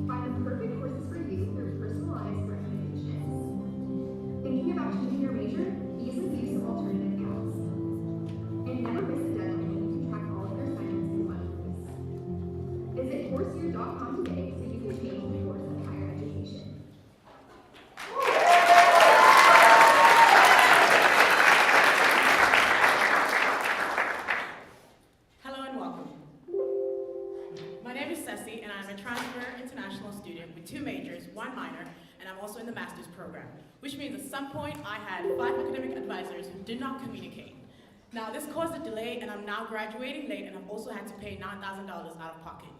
Find the perfect courses for you through personalized recommendations. Thinking about changing your major? Easily use some alternative paths. And never miss a deadline when you can track all of your assignments in one place. Visit Corsair.com today so you can change the course of higher education. Hello and welcome. My name is Ceci, and I'm a transfer international student with 2 majors, 1 minor, and I'm also in the master's program, which means at some point I had 5 academic advisors who did not communicate. Now this caused a delay, and I'm now graduating late, and I've also had to pay $9,000 out of pocket.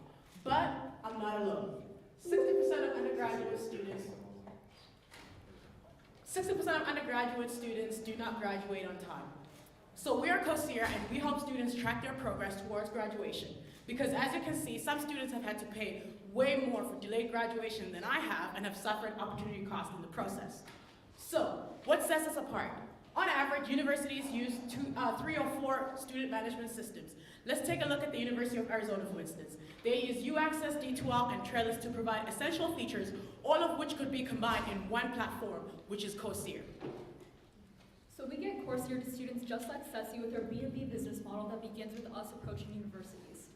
But I'm not alone. 60% of undergraduate students do not graduate on time. So we are Corsair, and we help students track their progress towards graduation. Because as you can see, some students have had to pay way more for delayed graduation than I have and have suffered opportunity costs in the process. So, what sets us apart? On average, universities use 3 or 4 student management systems. Let's take a look at the University of Arizona, for instance. They use UAccess, D2L, and Trellis to provide essential features, all of which could be combined in one platform, which is Corsair. So we get Corsair to students just like Ceci with our B2B business model that begins with us approaching universities.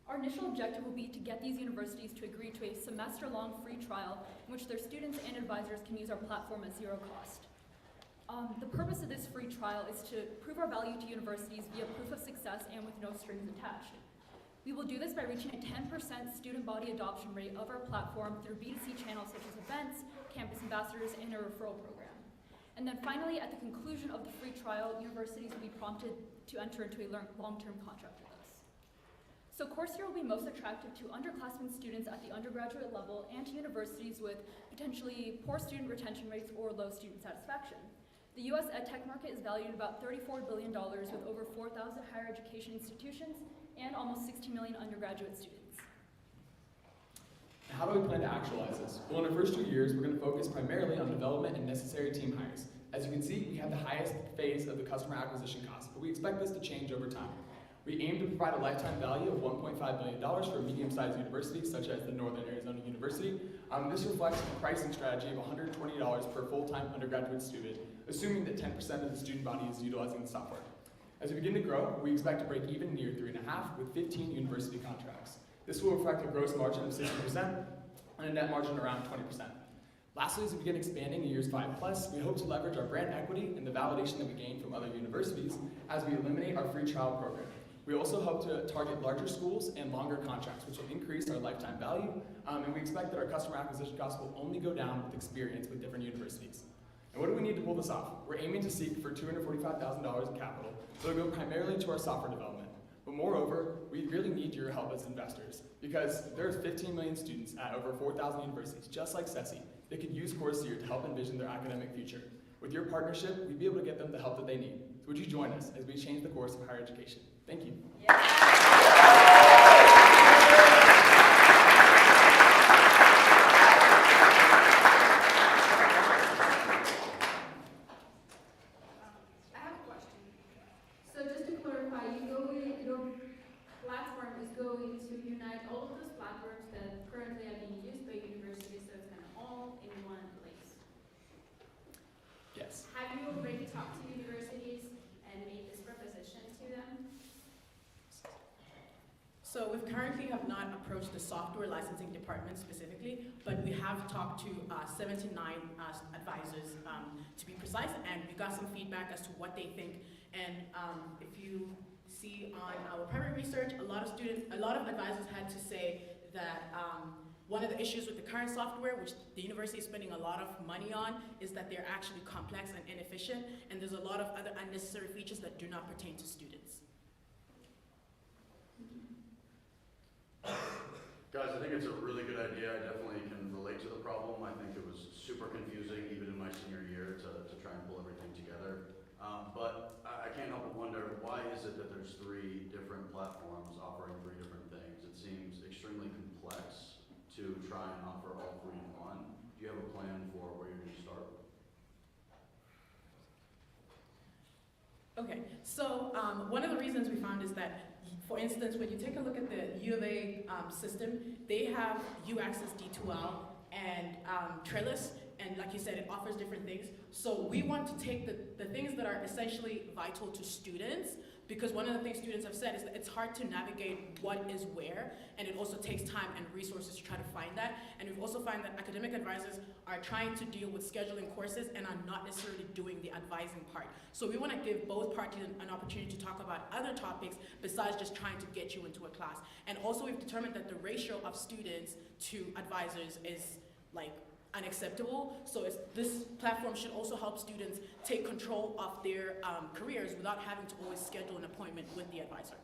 Our initial objective will be to get these universities to agree to a semester-long free trial in which their students and advisors can use our platform at 0 cost. The purpose of this free trial is to prove our value to universities via proof of success and with no strings attached. We will do this by reaching a 10% student body adoption rate of our platform through B2C channels such as events, campus ambassadors, and a referral program. And then finally, at the conclusion of the free trial, universities will be prompted to enter into a long-term contract with us. So Coursera will be most attractive to underclassmen students at the undergraduate level and to universities with potentially poor student retention rates or low student satisfaction. The US EdTech market is valued at about $34 billion with over 4,000 higher education institutions and almost 60 million undergraduate students. How do we plan to actualize this? Well, in our first 2 years, we're going to focus primarily on development and necessary team hires. As you can see, we have the highest phase of the customer acquisition cost, but we expect this to change over time. We aim to provide a lifetime value of $1.5 billion for medium-sized universities such as the Northern Arizona University. This reflects a pricing strategy of $120 per full-time undergraduate student, assuming that 10% of the student body is utilizing the software. As we begin to grow, we expect to break even near 3.5 with 15 university contracts. This will reflect a gross margin of 60% and a net margin around 20%. Lastly, as we begin expanding in years 5+, we hope to leverage our brand equity and the validation that we gain from other universities as we eliminate our free trial program. We also hope to target larger schools and longer contracts, which will increase our lifetime value, and we expect that our customer acquisition costs will only go down with experience with different universities. And what do we need to pull this off? We're aiming to seek for $245,000 in capital, so it'll go primarily to our software development. But moreover, we really need your help as investors, because there's 15 million students at over 4,000 universities, just like Ceci, that could use Coursera to help envision their academic future. With your partnership, we'd be able to get them the help that they need. So would you join us as we change the course of higher education? Thank you. Going to unite all of those platforms that currently are being used by universities, so it's kind of all in one place. Yes. Have you already talked to universities and made this proposition to them? So we currently have not approached the software licensing department specifically, but we have talked to 79 advisors to be precise, and we got some feedback as to what they think. And if you see on our primary research, a lot of advisors had to say that one of the issues with the current software, which the university is spending a lot of money on, is that they're actually complex and inefficient, and there's a lot of other unnecessary features that do not pertain to students. Guys, I think it's a really good idea. I definitely can relate to the problem. I think it was super confusing even in my senior year to try and pull everything together. But I can't help but wonder, why is it that there's 3 different platforms offering 3 different things? It seems extremely complex to try and offer all 3 in one. Do you have a plan for where you're going to start? Okay, so one of the reasons we found is that, for instance, when you take a look at the U of A system, they have U-Access D2L and Trellis, and like you said, it offers different things. So we want to take the things that are essentially vital to students, because one of the things students have said is that it's hard to navigate what is where, and it also takes time and resources to try to find that. And we've also found that academic advisors are trying to deal with scheduling courses and are not necessarily doing the advising part. So we want to give both parties an opportunity to talk about other topics besides just trying to get you into a class. And also we've determined that the ratio of students to advisors is like unacceptable. So this platform should also help students take control of their careers without having to always schedule an appointment with the advisor.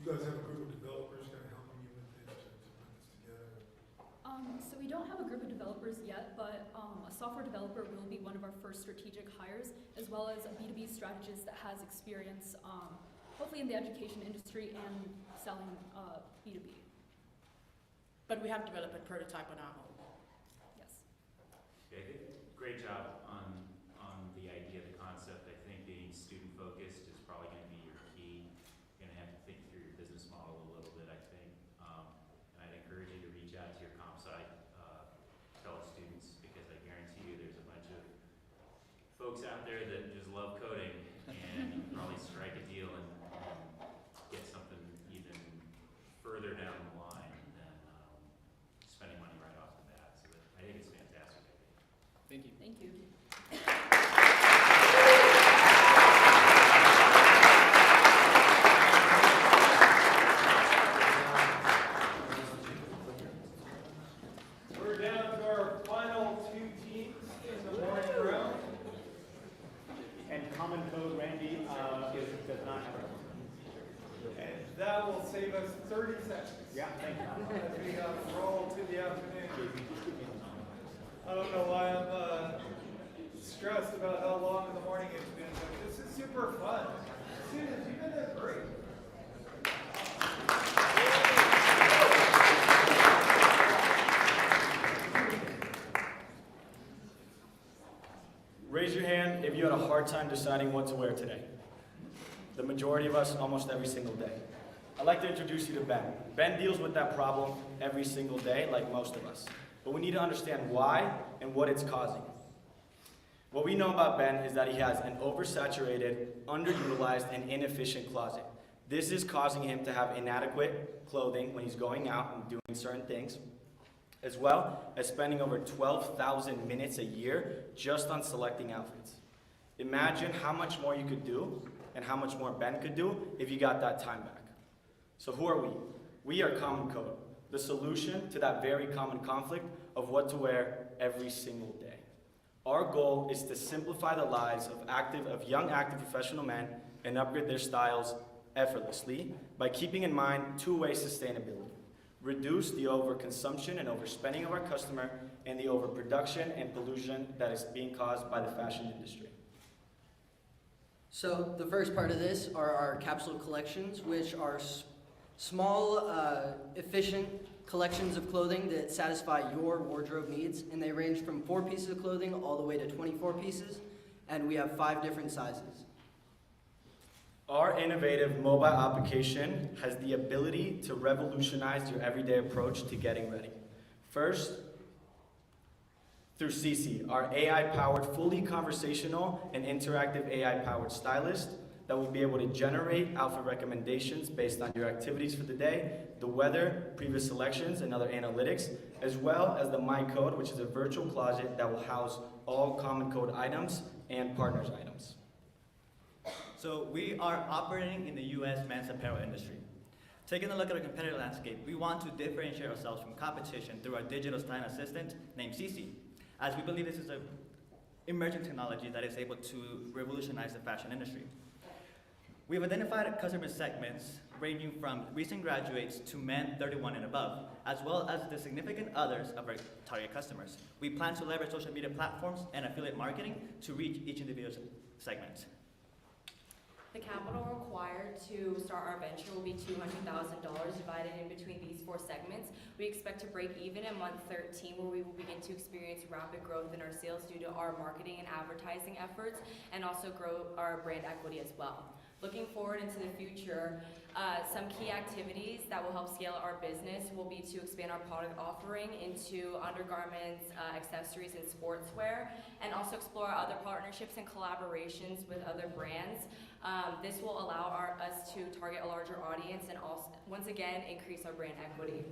You guys have a group of developers kind of helping you with this to put this together? So we don't have a group of developers yet, but a software developer will be one of our first strategic hires, as well as a B2B strategist that has experience, hopefully in the education industry and selling B2B. But we have developed a prototype on our own. Yes. Okay, great job on the idea, the concept. I think being student-focused is probably going to be your key. You're going to have to think through your business model a little bit, I think. And I'd encourage you to reach out to your comp sci fellow students, because I guarantee you there's a bunch of folks out there that just love coding, and you can probably strike a deal and get something even further down the line than spending money right off the bat. So I think it's a fantastic idea. Thank you. Thank you. We're down to our final two teams in the morning round. And common code, Randy, does not have it. And that will save us 30 seconds. Yeah, thank you. As we roll to the afternoon. I don't know why I'm stressed about how long in the morning it's been, but this is super fun. Students, you've been doing great. Raise your hand if you had a hard time deciding what to wear today. The majority of us, almost every single day. I'd like to introduce you to Ben. Ben deals with that problem every single day, like most of us. But we need to understand why and what it's causing. What we know about Ben is that he has an oversaturated, underutilized, and inefficient closet. This is causing him to have inadequate clothing when he's going out and doing certain things, as well as spending over 12,000 minutes a year just on selecting outfits. Imagine how much more you could do and how much more Ben could do if you got that time back. So who are we? We are Common Code, the solution to that very common conflict of what to wear every single day. Our goal is to simplify the lives of young active professional men and upgrade their styles effortlessly by keeping in mind two-way sustainability. Reduce the overconsumption and overspending of our customer and the overproduction and pollution that is being caused by the fashion industry. So the first part of this are our capsule collections, which are small, efficient collections of clothing that satisfy your wardrobe needs, and they range from 4 pieces of clothing all the way to 24 pieces, and we have 5 different sizes. Our innovative mobile application has the ability to revolutionize your everyday approach to getting ready. First, through CC, our AI-powered, fully conversational and interactive AI-powered stylist that will be able to generate outfit recommendations based on your activities for the day, the weather, previous selections, and other analytics, as well as the My Code, which is a virtual closet that will house all Common Code items and partners items. So we are operating in the U.S. men's apparel industry. Taking a look at our competitive landscape, we want to differentiate ourselves from competition through our digital styling assistant named CC, as we believe this is an emerging technology that is able to revolutionize the fashion industry. We've identified customer segments ranging from recent graduates to men 31 and above, as well as the significant others of our target customers. We plan to leverage social media platforms and affiliate marketing to reach each individual segment. The capital required to start our venture will be $200,000 divided in between these 4 segments. We expect to break even in month 13, where we will begin to experience rapid growth in our sales due to our marketing and advertising efforts, and also grow our brand equity as well. Looking forward into the future, some key activities that will help scale our business will be to expand our product offering into undergarments, accessories, and sportswear, and also explore other partnerships and collaborations with other brands. This will allow us to target a larger audience and also, once again, increase our brand equity.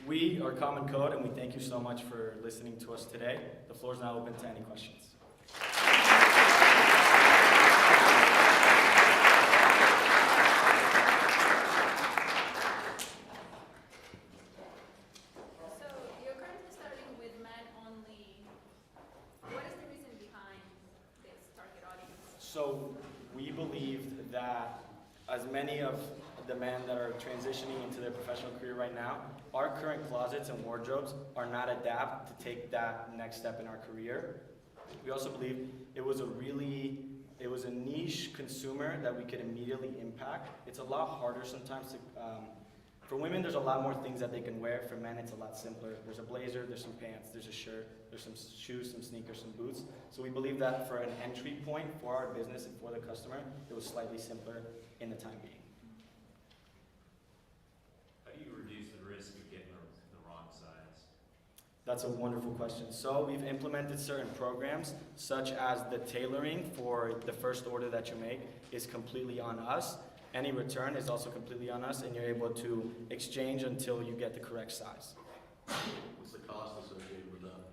We are Common Code, and we thank you so much for listening to us today. The floor is now open to any questions. So we believe that as many of the men that are transitioning into their professional career right now, our current closets and wardrobes are not adapted to take that next step in our career. We also believe it was a niche consumer that we could immediately impact. It's a lot harder sometimes to, for women, there's a lot more things that they can wear. For men, it's a lot simpler. There's a blazer, there's some pants, there's a shirt, there's some shoes, some sneakers, some boots. So we believe that for an entry point for our business and for the customer, it was slightly simpler in the time being. How do you reduce the risk of getting the wrong size? That's a wonderful question. So we've implemented certain programs, such as the tailoring for the first order that you make is completely on us. Any return is also completely on us, and you're able to exchange until you get the correct size. What's the cost associated with that?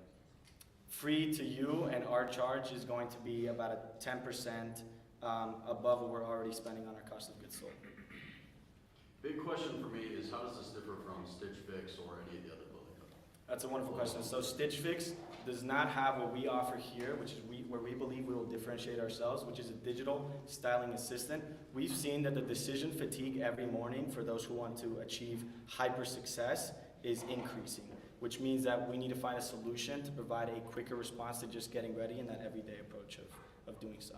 Free to you, and our charge is going to be about a 10% above what we're already spending on our cost of goods sold. Big question for me is, how does this differ from Stitch Fix or any of the other clothing companies? That's a wonderful question. So Stitch Fix does not have what we offer here, which is where we believe we will differentiate ourselves, which is a digital styling assistant. We've seen that the decision fatigue every morning for those who want to achieve hyper success is increasing, which means that we need to find a solution to provide a quicker response to just getting ready in that everyday approach of doing so.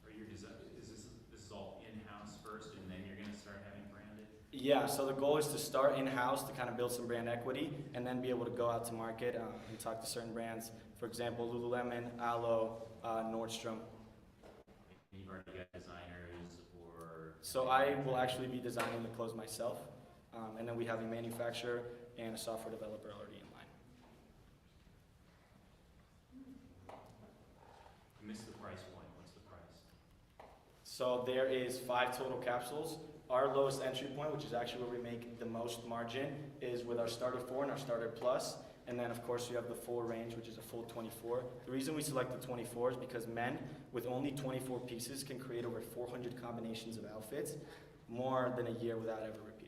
Are your design, this is all in-house first, and then you're going to start having branded? Yeah, so the goal is to start in-house to kind of build some brand equity and then be able to go out to market and talk to certain brands. For example, Lululemon, Alo, Nordstrom. You've already got designers or... So I will actually be designing the clothes myself. And then we have a manufacturer and a software developer already in line. I missed the price point. What's the price? So there is 5 total capsules. Our lowest entry point, which is actually where we make the most margin, is with our Starter 4 and our Starter Plus. And then, of course, you have the full range, which is a full 24. The reason we select the 24 is because men with only 24 pieces can create over 400 combinations of outfits, more than a year without ever repeating.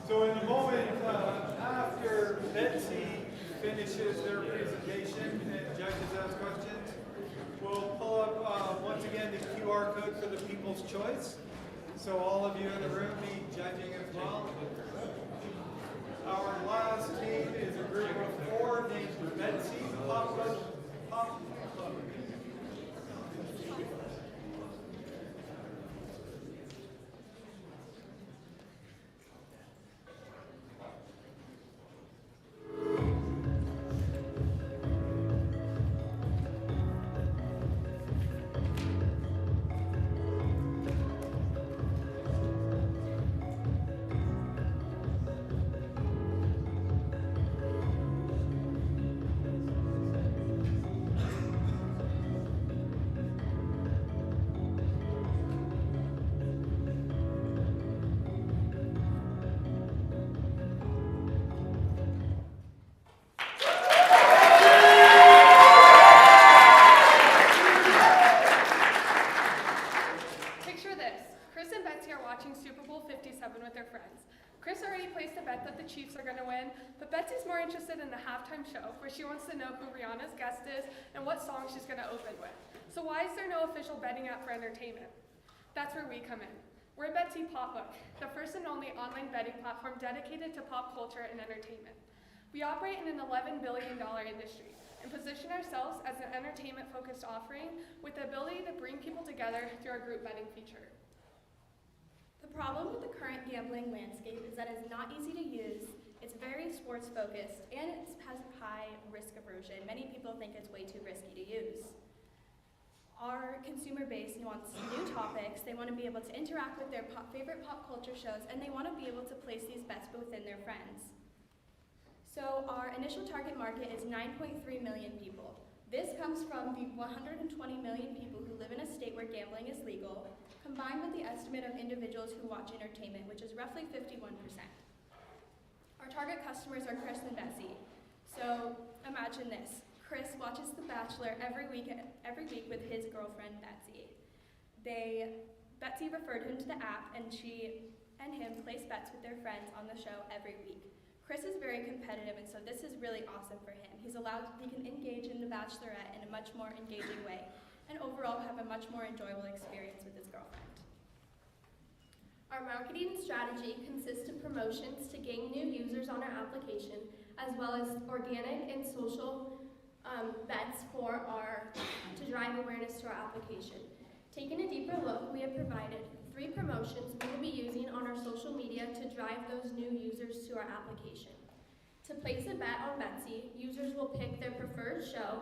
So in a moment, after Betsy finishes their presentation and judges ask questions, we'll pull up once again the QR code for the People's Choice. So all of you in the room be judging as well. Our last team is a group of 4 named Betsy Pop Club. Chris already placed a bet that the Chiefs are going to win, but Betsy's more interested in the halftime show, where she wants to know who Rihanna's guest is and what song she's going to open with. So why is there no official betting app for entertainment? That's where we come in. We're Betsy Popbook, the first and only online betting platform dedicated to pop culture and entertainment. We operate in an $11 billion industry and position ourselves as an entertainment-focused offering with the ability to bring people together through our group betting feature. The problem with the current gambling landscape is that it's not easy to use, it's very sports focused, and it has high risk aversion. Many people think it's way too risky to use. Our consumer base wants new topics, they want to be able to interact with their favorite pop culture shows, and they want to be able to place these bets within their friends. So our initial target market is 9.3 million people. This comes from the 120 million people who live in a state where gambling is legal, combined with the estimate of individuals who watch entertainment, which is roughly 51%. Our target customers are Chris and Betsy. So imagine this. Chris watches The Bachelor every week with his girlfriend, Betsy. Betsy referred him to the app, and she and him place bets with their friends on the show every week. Chris is very competitive, and so this is really awesome for him. He can engage in The Bachelorette in a much more engaging way, and overall have a much more enjoyable experience with his girlfriend. Our marketing strategy consists of promotions to gain new users on our application, as well as organic and social bets to drive awareness to our application. Taking a deeper look, we have provided 3 promotions we will be using on our social media to drive those new users to our application. To place a bet on Betsy, users will pick their preferred show,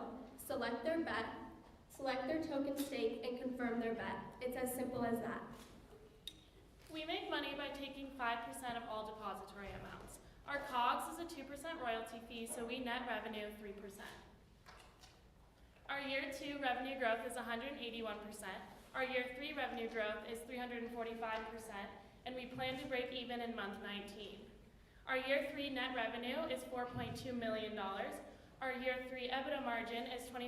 select their bet, select their token stake, and confirm their bet. It's as simple as that. We make money by taking $5 5% of all depository amounts. Our COGS is a 2% royalty fee, so we net revenue 3%. Our year 2 revenue growth is 181%. Our year 3 revenue growth is 345%, and we plan to break even in month 19. Our year 3 net revenue is $4.2 million. Our year 3 EBITDA margin is 25%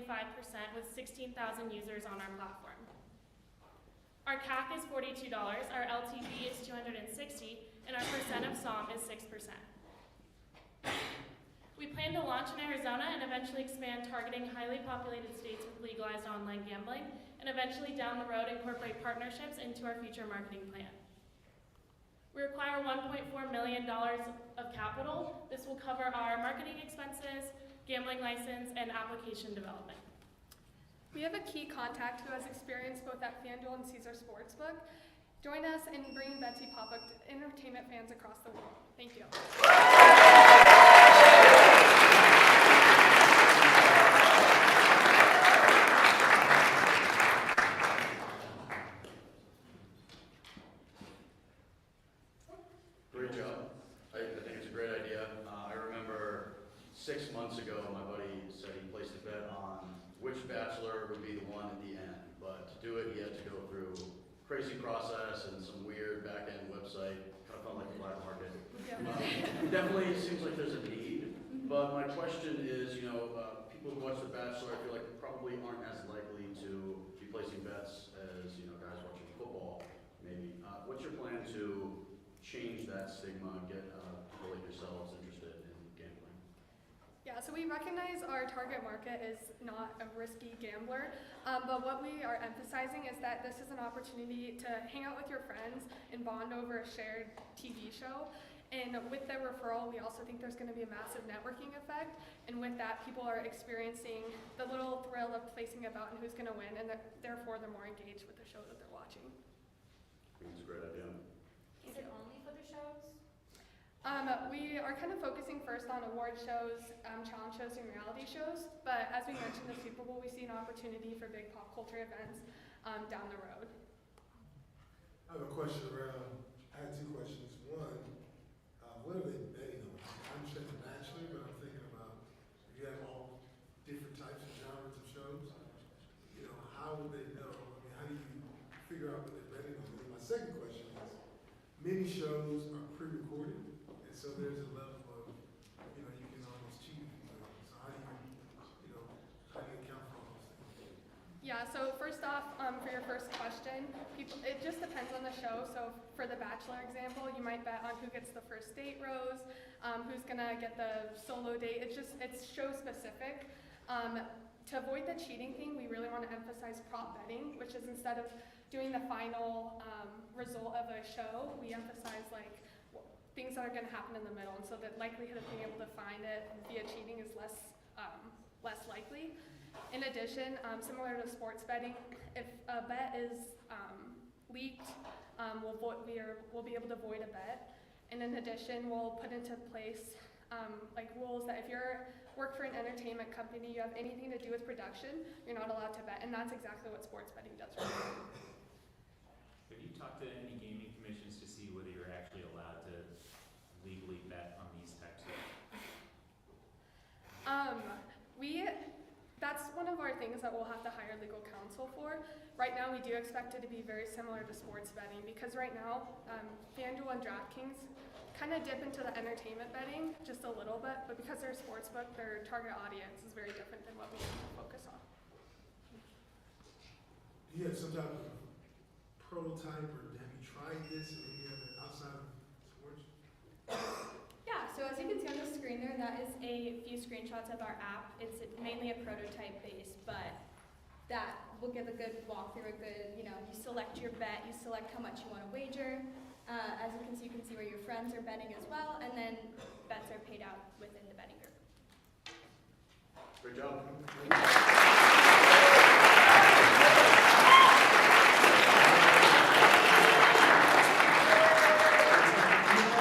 with 16,000 users on our platform. Our CAC is $42, our LTV is $260, and our percent of SOM is 6%. We plan to launch in Arizona and eventually expand targeting highly populated states with legalized online gambling, and eventually down the road incorporate partnerships into our future marketing plan. We require $1.4 million of capital. This will cover our marketing expenses, gambling license, and application development. We have a key contact who has experience both at FanDuel and Caesar Sportsbook. Join us in bringing Betsy pop-up to entertainment fans across the world. Thank you. Great job. I think it's a great idea. I remember 6 months ago, my buddy said he placed a bet on which bachelor would be the one at the end. But to do it, he had to go through a crazy process and some weird back-end website. Kind of felt like the black market. It definitely seems like there's a need. But my question is, people who watch The Bachelor, I feel like probably aren't as likely to be placing bets as, guys watching football, maybe. What's your plan to change that stigma, get people like yourselves interested in gambling? Yeah, so we recognize our target market is not a risky gambler, but what we are emphasizing is that this is an opportunity to hang out with your friends and bond over a shared TV show. And with the referral, we also think there's going to be a massive networking effect. And with that, people are experiencing the little thrill of placing a bet on who's going to win, and therefore they're more engaged with the show that they're watching. I think it's a great idea. Is it only for the shows? We are kind of focusing first on award shows, challenge shows, and reality shows. But as we mentioned, the Super Bowl, we see an opportunity for big pop culture events down the road. I have a question around, I had 2 questions. One, what are they betting on? I understand The Bachelor, but I'm thinking about, if you have all different types of genres of shows, how would they know? I mean, how do you figure out what they're betting on? And my second question is, many shows are pre-recorded, and so there's a level of, you can almost cheat if you do it. So how do you account for all those things? Yeah, so first off, for your first question, it just depends on the show. So for The Bachelor example, you might bet on who gets the first date rose, who's gonna get the solo date. It's show specific. To avoid the cheating thing, we really want to emphasize prop betting, which is instead of doing the final result of a show, we emphasize things that are going to happen in the middle, and so the likelihood of being able to find it via cheating is less likely. In addition, similar to sports betting, if a bet is leaked, we'll be able to void a bet. And in addition, we'll put into place rules that if you're work for an entertainment company, you have anything to do with production, you're not allowed to bet, and that's exactly what sports betting does right now. Have you talked to any gaming commissions to see whether you're actually allowed to legally bet on these types of? That's one of our things that we'll have to hire legal counsel for. Right now, we do expect it to be very similar to sports betting because right now, FanDuel and DraftKings kind of dip into the entertainment betting just a little bit, but because they're a sports book, their target audience is very different than what we need to focus on. Do you have some type of prototype, or have you tried this or any other outside of sports? Yeah, so as you can see on the screen there, that is a few screenshots of our app. It's mainly a prototype base, but that will give a good walkthrough, you select your bet, you select how much you want to wager. As you can see where your friends are betting as well, and then bets are paid out within the betting group. Great job.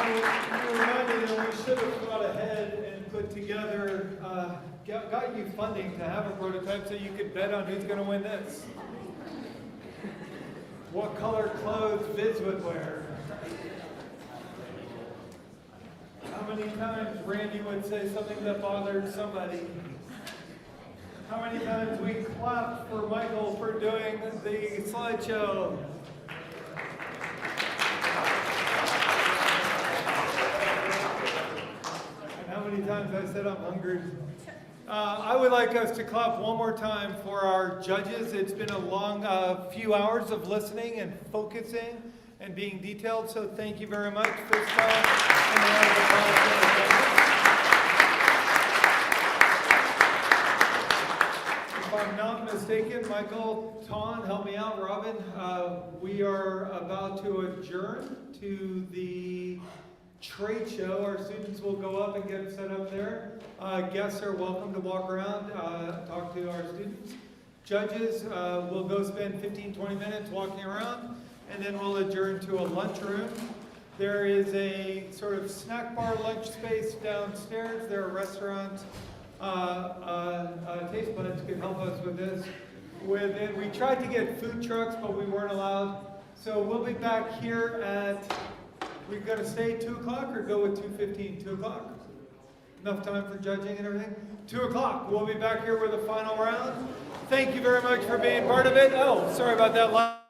You reminded me we should have thought ahead and put together, got you funding to have a prototype so you could bet on who's going to win this. What color clothes Viz would wear. many times Randy would say something that bothered somebody? How many times we clapped for Michael for doing the slideshow? And how many times I said I'm hungry? I would like us to clap one more time for our judges. It's been a long few hours of listening and focusing and being detailed, so thank you very much for this time. And a round of applause for our judges. If I'm not mistaken, Michael, Ton, help me out, Robin. We are about to adjourn to the trade show. Our students will go up and get set up there. Guests are welcome to walk around, talk to our students. Judges will go spend 15-20 minutes walking around, and then we'll adjourn to a lunchroom. There is a sort of snack bar lunch space downstairs. There are restaurants. Taste Buds can help us with this. We tried to get food trucks, but we weren't allowed. So we'll be back here at, we're going to stay 2 o'clock or go with 2:15? 2 o'clock? Enough time for judging and everything? 2 o'clock. We'll be back here with a final round. Thank you very much for being part of it. Oh, sorry about that.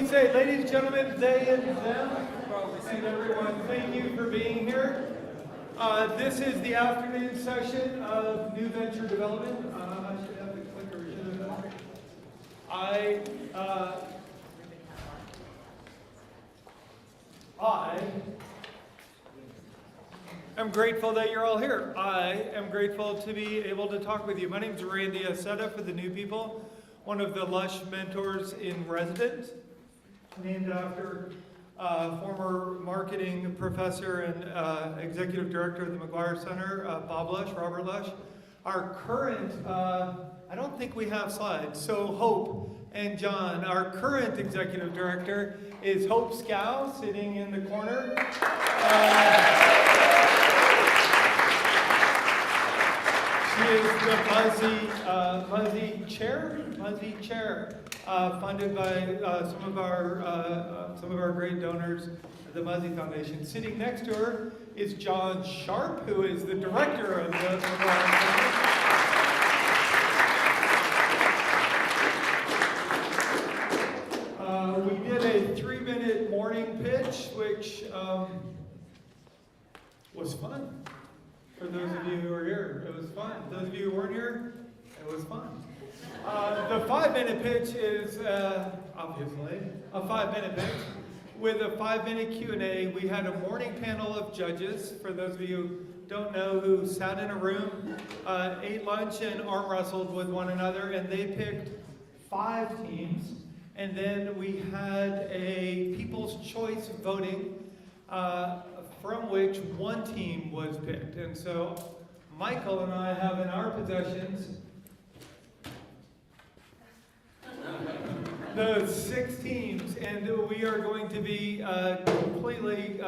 We say, ladies and gentlemen, they and them, and everyone, thank you for being here. This is the afternoon session of New Venture Development. I should have the clicker. I'm grateful that you're all here. I am grateful to be able to talk with you. My name is Randy Aceta for the new people, one of the Lush mentors in residence, named after former marketing professor and executive director of the McGuire Center, Bob Lush, Robert Lush. Our current, I don't think we have slides, so Hope and John. Our current executive director is Hope Scow, sitting in the corner. She is the Muzzy Chair, funded by some of our great donors, the Muzzy Foundation. Sitting next to her is John Sharp, who is the director of the we did a 3-minute morning pitch, which was fun. For those of you who are here, it was fun. Those of you who weren't here, it was fun. The 5-minute pitch is obviously a 5-minute pitch with a 5-minute Q&A. We had a morning panel of judges, for those of you who don't know, who sat in a room, ate lunch and arm wrestled with one another, and they picked 5 teams. And then we had a People's Choice voting from which one team was picked. And so Michael and I have in our possessions those 6 teams, and we are going to be completely,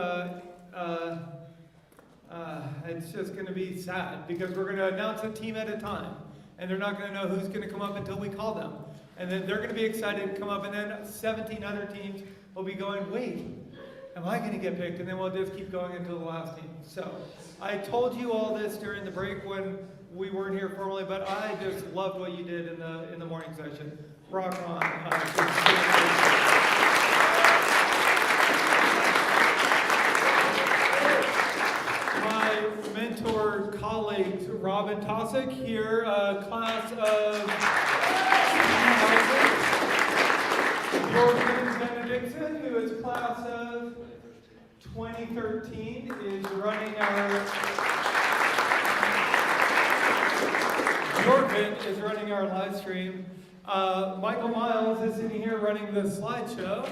it's just going to be sad, because we're going to announce a team at a time, and they're not going to know who's going to come up until we call them. And then they're going to be excited to come up, and then 17 other teams will be going, wait, am I going to get picked? And then we'll just keep going until the last team. So I told you all this during the break when we weren't here formally, but I just loved what you did in the morning session. Rock on. My mentor colleagues, Robin Tosick here, class of Jordan Benedictson, who is class of 2013, is running our live stream. Michael Miles is sitting here running the slideshow.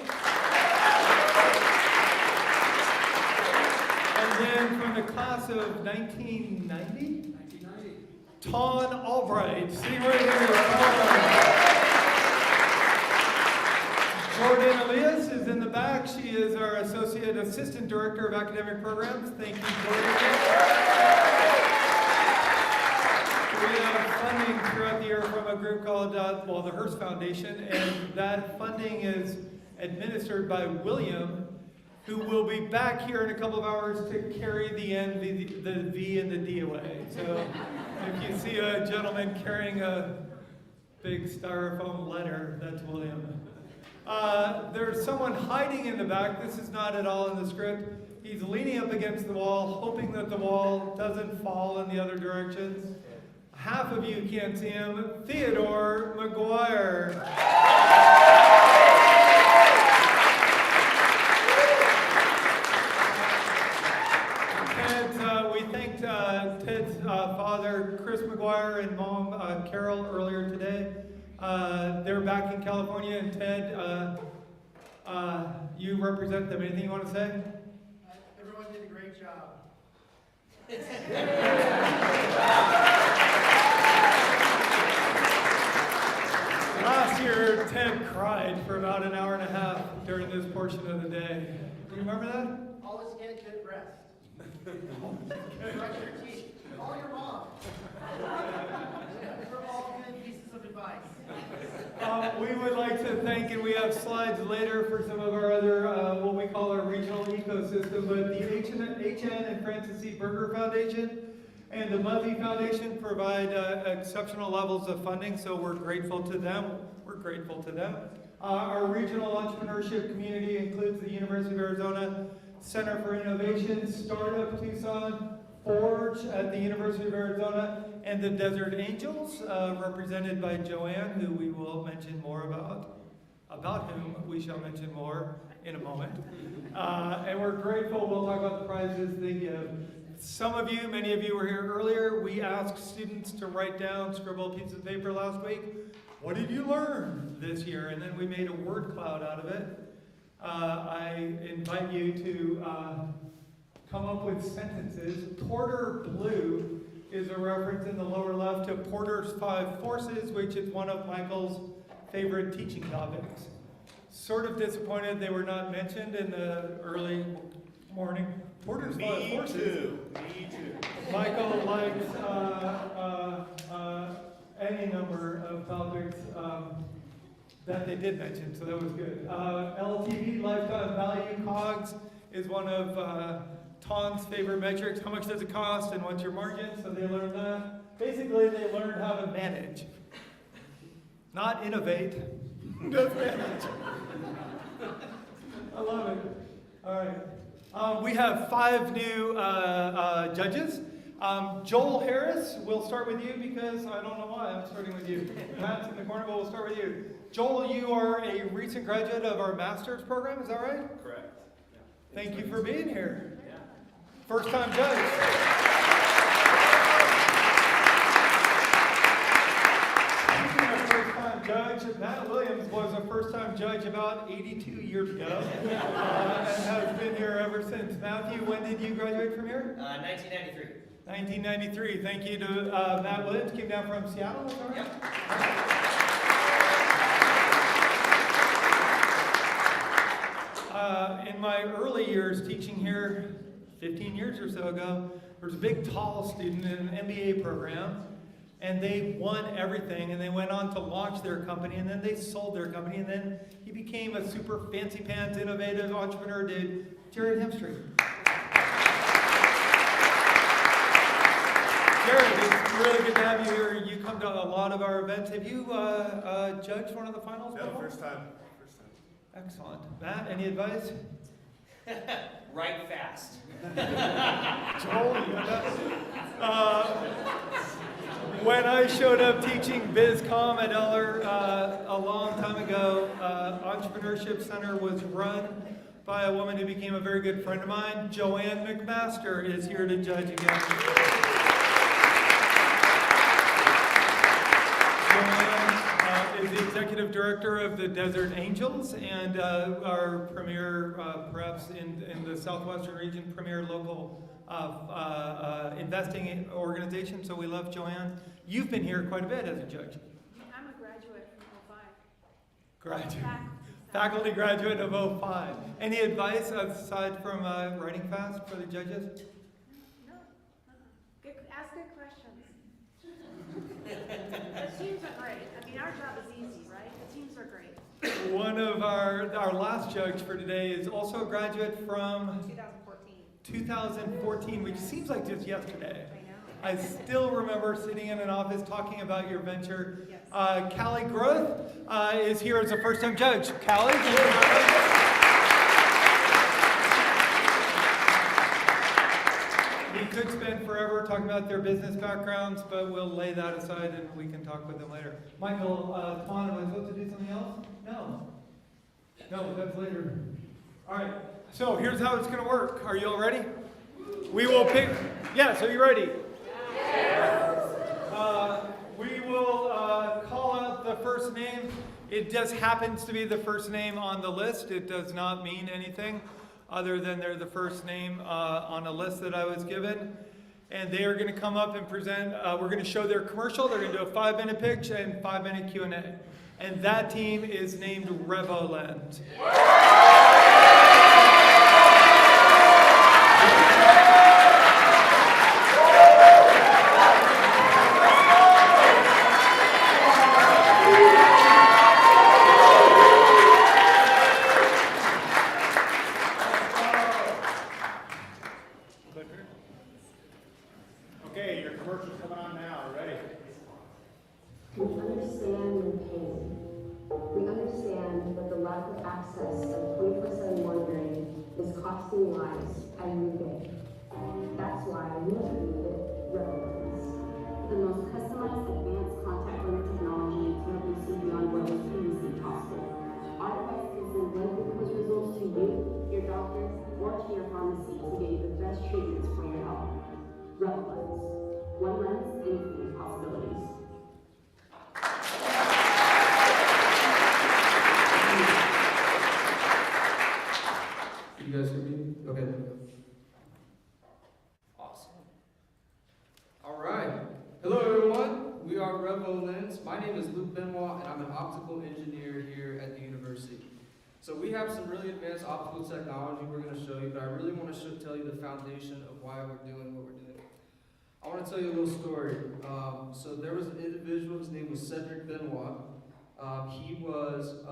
And then from the class of 1990, Tawn Albright, sitting right here. Jordan Elias is in the back. She is our Associate Assistant Director of Academic Programs. Thank you, Jordan. We have funding throughout the year from a group called, the Hearst Foundation, and that funding is administered by William, who will be back here in a couple of hours to carry the N, the V, and the D away. So if you see a gentleman carrying a big styrofoam letter, that's William. There's someone hiding in the back. This is not at all in the script. He's leaning up against the wall, hoping that the wall doesn't fall in the other directions. Half of you can't see him. Theodore McGuire. We thanked Ted's father, Chris McGuire, and mom, Carol, earlier today. They're back in California, and Ted, you represent them. Anything you want to say? Everyone did a great job. Last year, Ted cried for about an hour and a half during this portion of the day. Do you remember that? Always get good rest. Brush your teeth. Call your mom. For all good pieces of advice. We would like to thank, and we have slides later for some of our other, what we call our regional ecosystem, but the HN and Francis C. Berger Foundation and the Muzzy Foundation provide exceptional levels of funding, so we're grateful to them. Our regional entrepreneurship community includes the University of Arizona Center for Innovation, Startup Tucson, Forge at the University of Arizona, and the Desert Angels, represented by Joanne, who we will mention more about whom we shall mention more in a moment. And we're grateful. We'll talk about the prizes they give. Some of you, many of you were here earlier. We asked students to write down, scribble a piece of paper last week. What did you learn this year? And then we made a word cloud out of it. I invite you to come up with sentences. Porter Blue is a reference in the lower left to Porter's 5 Forces, which is one of Michael's favorite teaching topics. Sort of disappointed they were not mentioned in the early morning. Porter's 5 Forces. Me too. Michael likes any number of topics that they did mention, so that was good. LTV, lifetime value, COGS, is one of Ton's favorite metrics. How much does it cost and what's your margin? So they learned that. Basically, they learned how to manage. Not innovate, just manage. I love it. All right. We have 5 new judges. Joel Harris, we'll start with you because I don't know why I'm starting with you. Matt's in the corner, but we'll start with you. Joel, you are a recent graduate of our master's program, is that right? Correct. Yeah. Thank you for being here. Yeah. First time judge. Judge Matt Williams was a first-time judge about 82 years ago and has been here ever since. Matthew, when did you graduate from here? 1993. 1993. Thank you to Matt Williams. Came down from Seattle, is that right? Yep. In my early years teaching here, 15 years or so ago, there was a big, tall student in an MBA program. And they won everything, and they went on to launch their company, and then they sold their company, and then he became a super fancy pants, innovative entrepreneur, dude, Jared Hemstreet. Jared, it's really good to have you here. You come to a lot of our events. Have you judged one of the finals? Yeah, first time. Excellent. Matt, any advice? Write fast. Joel, you when I showed up teaching BizCom at Eller a long time ago, Entrepreneurship Center was run by a woman who became a very good friend of mine. Joanne McMaster is here to judge again. Joanne is the executive director of the Desert Angels and our premier, perhaps in the southwestern region, premier local investing organization, so we love Joanne. You've been here quite a bit as a judge. I'm a graduate from 05. Graduate. Faculty graduate of 05. Any advice aside from writing fast for the judges? No. Ask good questions. The teams are great. I mean, our job is easy, right? The teams are great. One of our last judge for today is also a graduate from 2014, which seems like just yesterday. I still remember sitting in an office talking about your venture. Yes. Callie Groth is here as a first-time judge. Callie, we could spend forever talking about their business backgrounds, but we'll lay that aside and we can talk with them later. Michael, Twan, am I supposed to do something else? No. No, that's later. All right. So here's how it's going to work. Are you all ready? We will pick. Yes, are you ready? Yes. We will call out the first name. It just happens to be the first name on the list. It does not mean anything other than they're the first name on a list that I was given. And they are going to come up and present. We're going to show their commercial. They're going to do a 5-minute pitch and 5-minute Q&A. And that team is named Rebelens. Okay, your commercial's coming on now. Ready? We understand your pain. We understand understand that the lack of access of 24/7 monitoring is costing lives every day. That's why we created Rebelens, the most customized advanced contact lens technology to help you see beyond what was previously possible. Our device can send blood glucose results to you, your doctors, or to your pharmacy to get you the best treatments for your health. Rebelens, one lens, infinite possibilities. You guys hear me? Okay. Awesome. All right. Hello, everyone. We are Rebelens. My name is Luke Benoit, and I'm an optical engineer here at the university. So we have some really advanced optical technology we're going to show you, but I really want to tell you the foundation of why we're doing what we're doing. I want to tell you a little story. So there was an individual, his name was Cedric Benoit. He was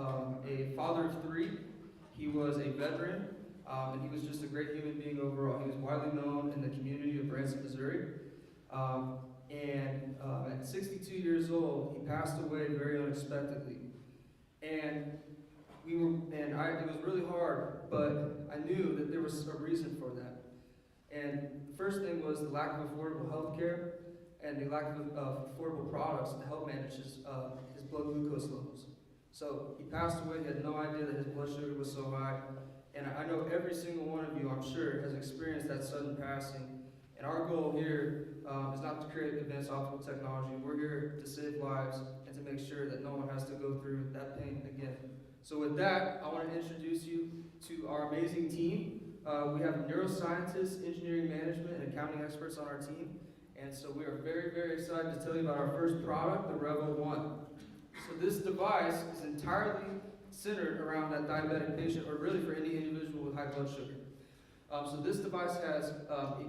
a father of 3. He was a veteran. And he was just a great human being overall. He was widely known in the community of Branson, Missouri. At 62 years old, he passed away very unexpectedly. And it was really hard, but I knew that there was a reason for that. And the first thing was the lack of affordable health care and the lack of affordable products to help manage his blood glucose levels. So he passed away, he had no idea that his blood sugar was so high. And I know every single one of you, I'm sure, has experienced that sudden passing. And our goal here is not to create advanced optical technology. We're here to save lives and to make sure that no one has to go through that pain again. So with that, I want to introduce you to our amazing team. We have neuroscientists, engineering management, and accounting experts on our team. And so we are very, very excited to tell you about our first product, the Rebel One. So this device is entirely centered around that diabetic patient, or really for any individual with high blood sugar. So this device has,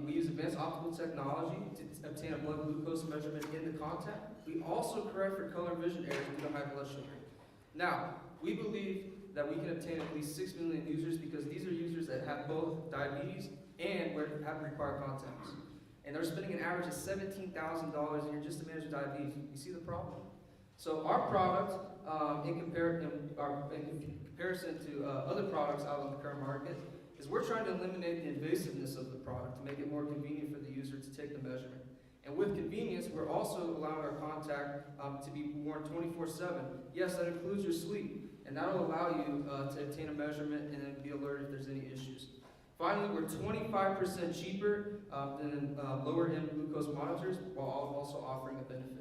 we use advanced optical technology to obtain a blood glucose measurement in the contact. We also correct for color vision errors due to high blood sugar. Now, we believe that we can obtain at least 6 million users because these are users that have both diabetes and have required contacts. And they're spending an average of $17,000 a year just to manage diabetes. You see the problem? So our product, in comparison to other products out on the current market, is we're trying to eliminate the invasiveness of the product to make it more convenient for the user to take the measurement. And with convenience, we're also allowing our contact to be worn 24/7. Yes, that includes your sleep, and that'll allow you to obtain a measurement and then be alerted if there's any issues. Finally, we're 25% cheaper than lower-end glucose monitors, while also offering a benefit.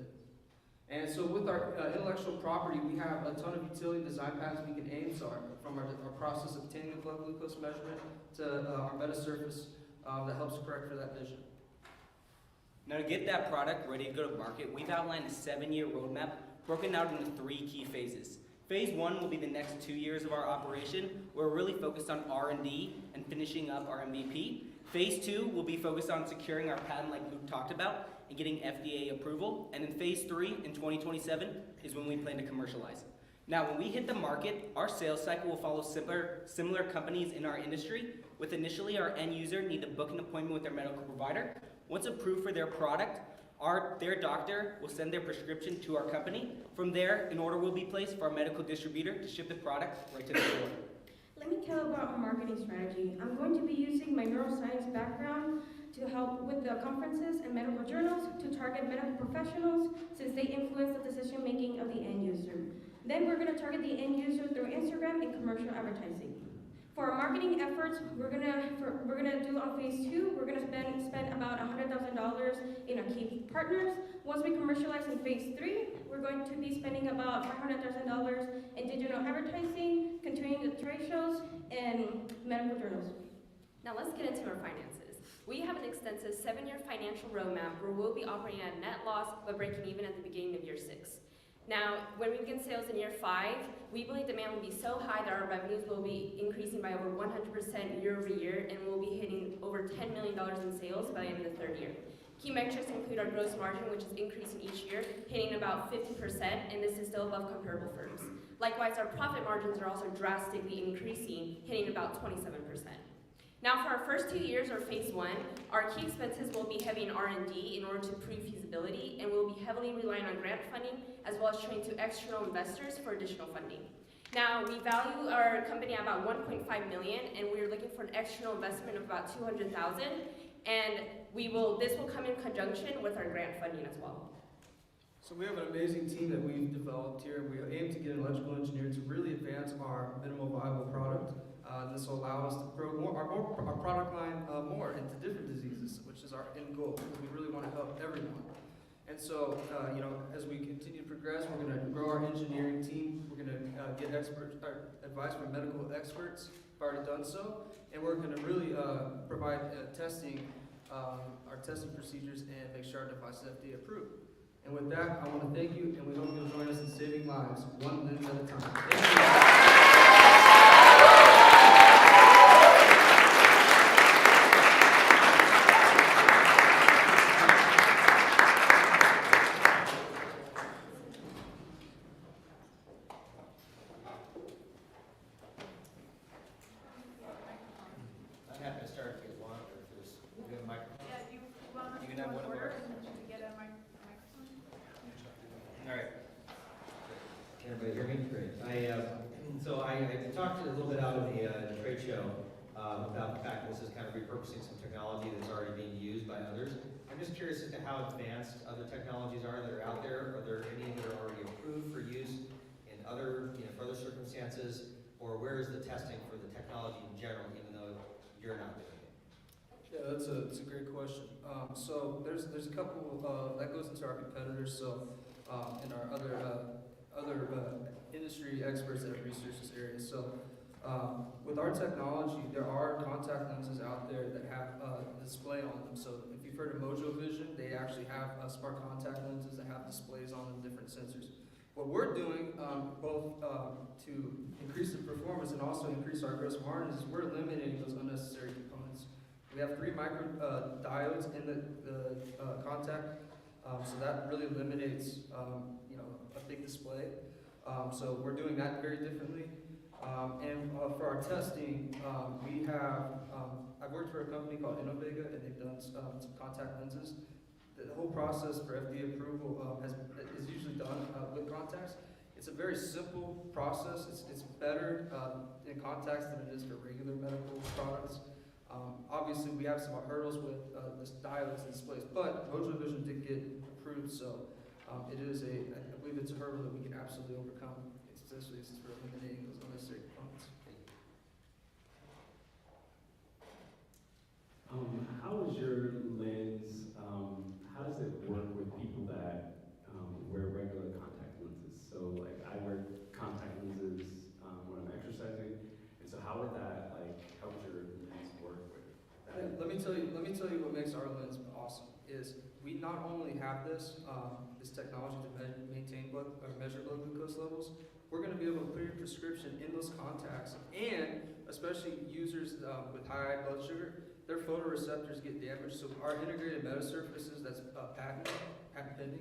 And so with our intellectual property, we have a ton of utility design patents we can aim from our process of obtaining the blood glucose measurement to our metasurface that helps correct for that vision. Now to get that product ready to go to market, we've outlined a 7-year roadmap broken out into 3 key phases. Phase 1 will be the next 2 years of our operation. We're really focused on R&D and finishing up our MVP. Phase 2 will be focused on securing our patent like Luke talked about and getting FDA approval. And in Phase 3 in 2027 is when we plan to commercialize. Now when we hit the market, our sales cycle will follow similar companies in our industry, with initially our end user need to book an appointment with their medical provider. Once approved for their product, their doctor will send their prescription to our company. From there, an order will be placed for our medical distributor to ship the product right to the door. Let me tell about our marketing strategy. I'm going to be using my neuroscience background to help with the conferences and medical journals to target medical professionals since they influence the decision making of the end user. Then we're going to target the end user through Instagram and commercial advertising. For our marketing efforts, we're gonna do on phase 2. We're gonna spend about $100,000 in our key partners. Once we commercialize in phase 3, we're going to be spending about $500,000 in digital advertising, continuing the trade shows, and medical journals. Now let's get into our finances. We have an extensive 7-year financial roadmap where we'll be operating at a net loss but breaking even at the beginning of year 6. Now, when we begin sales in year 5, we believe demand will be so high that our revenues will be increasing by over 100% year over year, and we'll be hitting over $10 million in sales by the end of the 3rd year. Key metrics include our gross margin, which is increasing each year, hitting about 50%, and this is still above comparable firms. Likewise, our profit margins are also drastically increasing, hitting about 27%. Now for our first 2 years, or phase 1, our key expenses will be heavy in R&D in order to prove feasibility, and we'll be heavily relying on grant funding, as well as turning to external investors for additional funding. Now, we value our company at about 1.5 million, and we're looking for an external investment of about 200,000, and this will come in conjunction with our grant funding as well. So we have an amazing team that we've developed here. We aim to get an electrical engineer to really advance our minimal viable product. This will allow us to grow our product line more into different diseases, which is our end goal, because we really want to help everyone. And so, as we continue to progress, we're going to grow our engineering team. We're going to get advice from medical experts. We've already done so. And we're going to really provide testing, our testing procedures, and make sure our device is FDA approved. And with that, I want to thank you, and we hope you'll join us in saving lives, one lens at a time. Thank you. I'm happy to start if you want, or if there's, we have a microphone. Yeah, you want us You to can have go one in of order ours. and then we get a microphone? All right. Can everybody hear me? Great. I talked a little bit out of the trade show about the fact that this is kind of repurposing some technology that's already being used by others. I'm just curious as to how advanced other technologies are that are out there. Are there any that are already approved for use in other, for other circumstances? Or where is the testing for the technology in general, even though you're not doing it? Yeah, that's a great question. So there's a couple that goes into our competitors. So and our other industry experts that have researched this area. So with our technology, there are contact lenses out there that have a display on them. So if you've heard of Mojo Vision, they actually have smart contact lenses that have displays on them, different sensors. What we're doing, both to increase the performance and also increase our gross margins, is we're eliminating those unnecessary components. We have 3 micro diodes in the contact, so that really eliminates a big display. So we're doing that very differently. And for our testing, we have, I've worked for a company called Innovega, and they've done some contact lenses. The whole process for FDA approval is usually done with contacts. It's a very simple process. It's better in contacts than it is for regular medical products. Obviously, we have some hurdles with the diodes and displays, but Mojo Vision did get approved, so it is I believe it's a hurdle that we can absolutely overcome, especially since we're eliminating those unnecessary components. How is your lens, how does it work with people that wear regular contact lenses? So like I wear contact lenses when I'm exercising, and so how would that help your lens work with that? Let me tell you what makes our lens awesome is we not only have this technology to measure blood glucose levels, we're going to be able to put your prescription in those contacts, and especially users with high blood sugar, their photoreceptors get damaged. So our integrated metasurfaces, that's patent pending,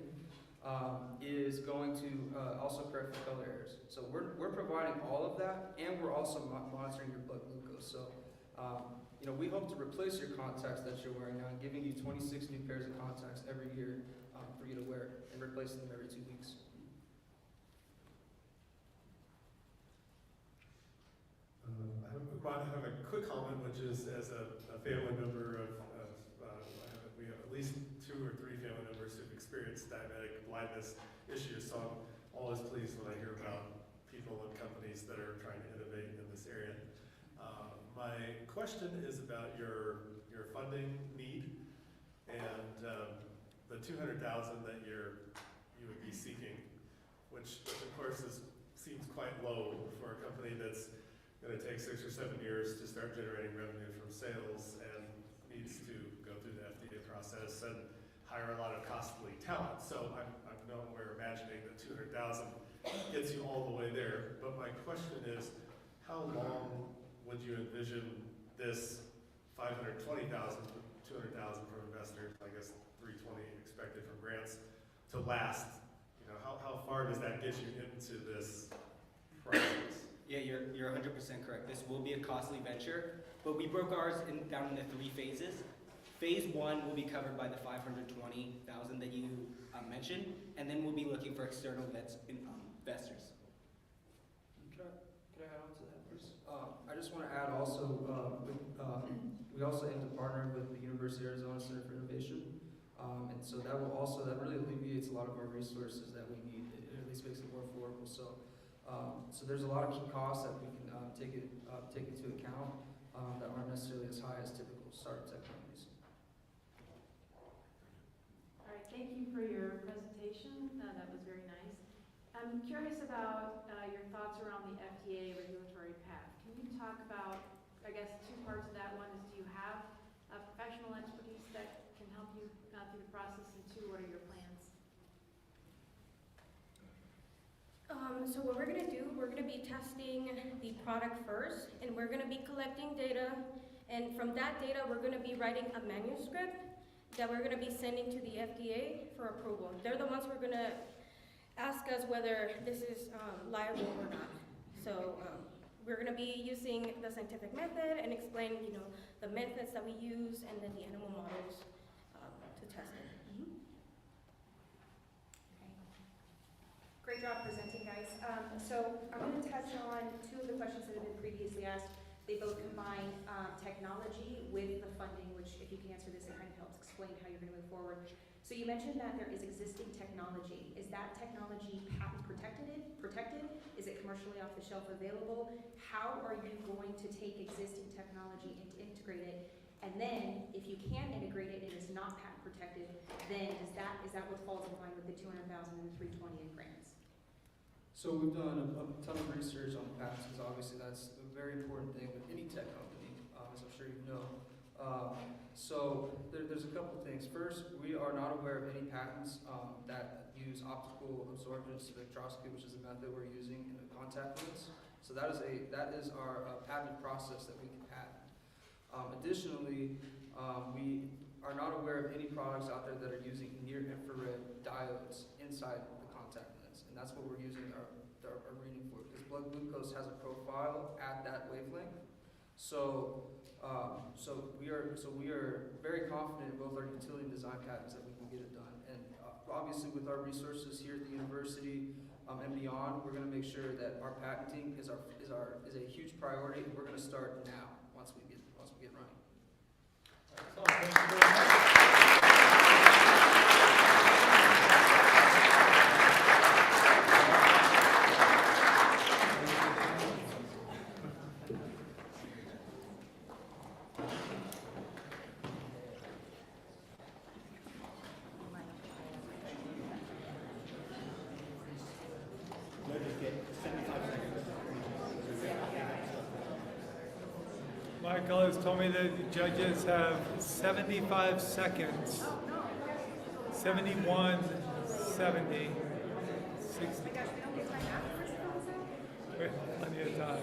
is going to also correct for color errors. So we're providing all of that, and we're also monitoring your blood glucose. So we hope to replace your contacts that you're wearing now, and giving you 26 new pairs of contacts every year for you to wear, and replacing them every 2 weeks. I have a quick comment, which is as a family member of we have at least 2 or 3 family members who've experienced diabetic blindness issues, so I'm always pleased when I hear about people and companies that are trying to innovate in this area. My question is about your funding need and the $200,000 that you would be seeking, which of course seems quite low for a company that's going to take 6 or 7 years to start generating revenue from sales and needs to go through the FDA process and hire a lot of costly talent. So I'm nowhere imagining that $200,000 gets you all the way there. But my question is, how long would you envision this $520,000 to $200,000 from investors, I guess $320,000 expected from grants, to last? How far does that get you into this process? Yeah, you're 100% correct. This will be a costly venture, but we broke ours down into 3 phases. Phase 1 will be covered by the $520,000 that you mentioned, and then we'll be looking for external investors. Okay. we also aim to partner with the University of Arizona Center for Innovation. And so that really alleviates a lot of our resources that we need. It at least makes it more affordable. So there's a lot of key costs that we can take into account that aren't necessarily as high as typical startup tech companies. All right, thank you for your presentation. That was very nice. I'm curious about your thoughts around the FDA regulatory path. Can you talk about, I guess, two parts of that? One is, do you have professional expertise that can help you through the process? And two, what are your plans? So what we're going to do, we're going to be testing the product first, and we're going to be collecting data, and from that data, we're going to be writing a manuscript that we're going to be sending to the FDA for approval. They're the ones who are going to ask us whether this is liable or not. So we're going to be using the scientific method and explain, the methods that we use and then the animal models to test it. Great job presenting, guys. So I'm going to touch on two of the questions that have been previously asked. They both combine technology with the funding, which if you can answer this, it kind of helps explain how you're going to move forward. So you mentioned that there is existing technology. Is that technology patent protected? Is it commercially off the shelf available? How are you going to take existing technology and integrate it? And then, if you can integrate it and it's not patent protected, then is that what falls in line with the $200,000 and the $320 in grants? So we've done a ton of research on patents, because obviously that's a very important thing with any tech company, as I'm sure you know. So there's a couple of things. First, we are not aware of any patents that use optical absorption spectroscopy, which is the method we're using in the contact lens. So that is our patent process that we can patent. Additionally, we are not aware of any products out there that are using near-infrared diodes inside the contact lens, and that's what we're using our reading for, because blood glucose has a profile at that wavelength. So we are very confident in both our utility and design patents that we can get it done. And obviously, with our resources here at the university and beyond, we're going to make sure that our patenting is a huge priority. We're going to start now once we get running. Thank you very much. My colleagues told me that the judges have 75 seconds. 71, 70, 60. We have plenty of time.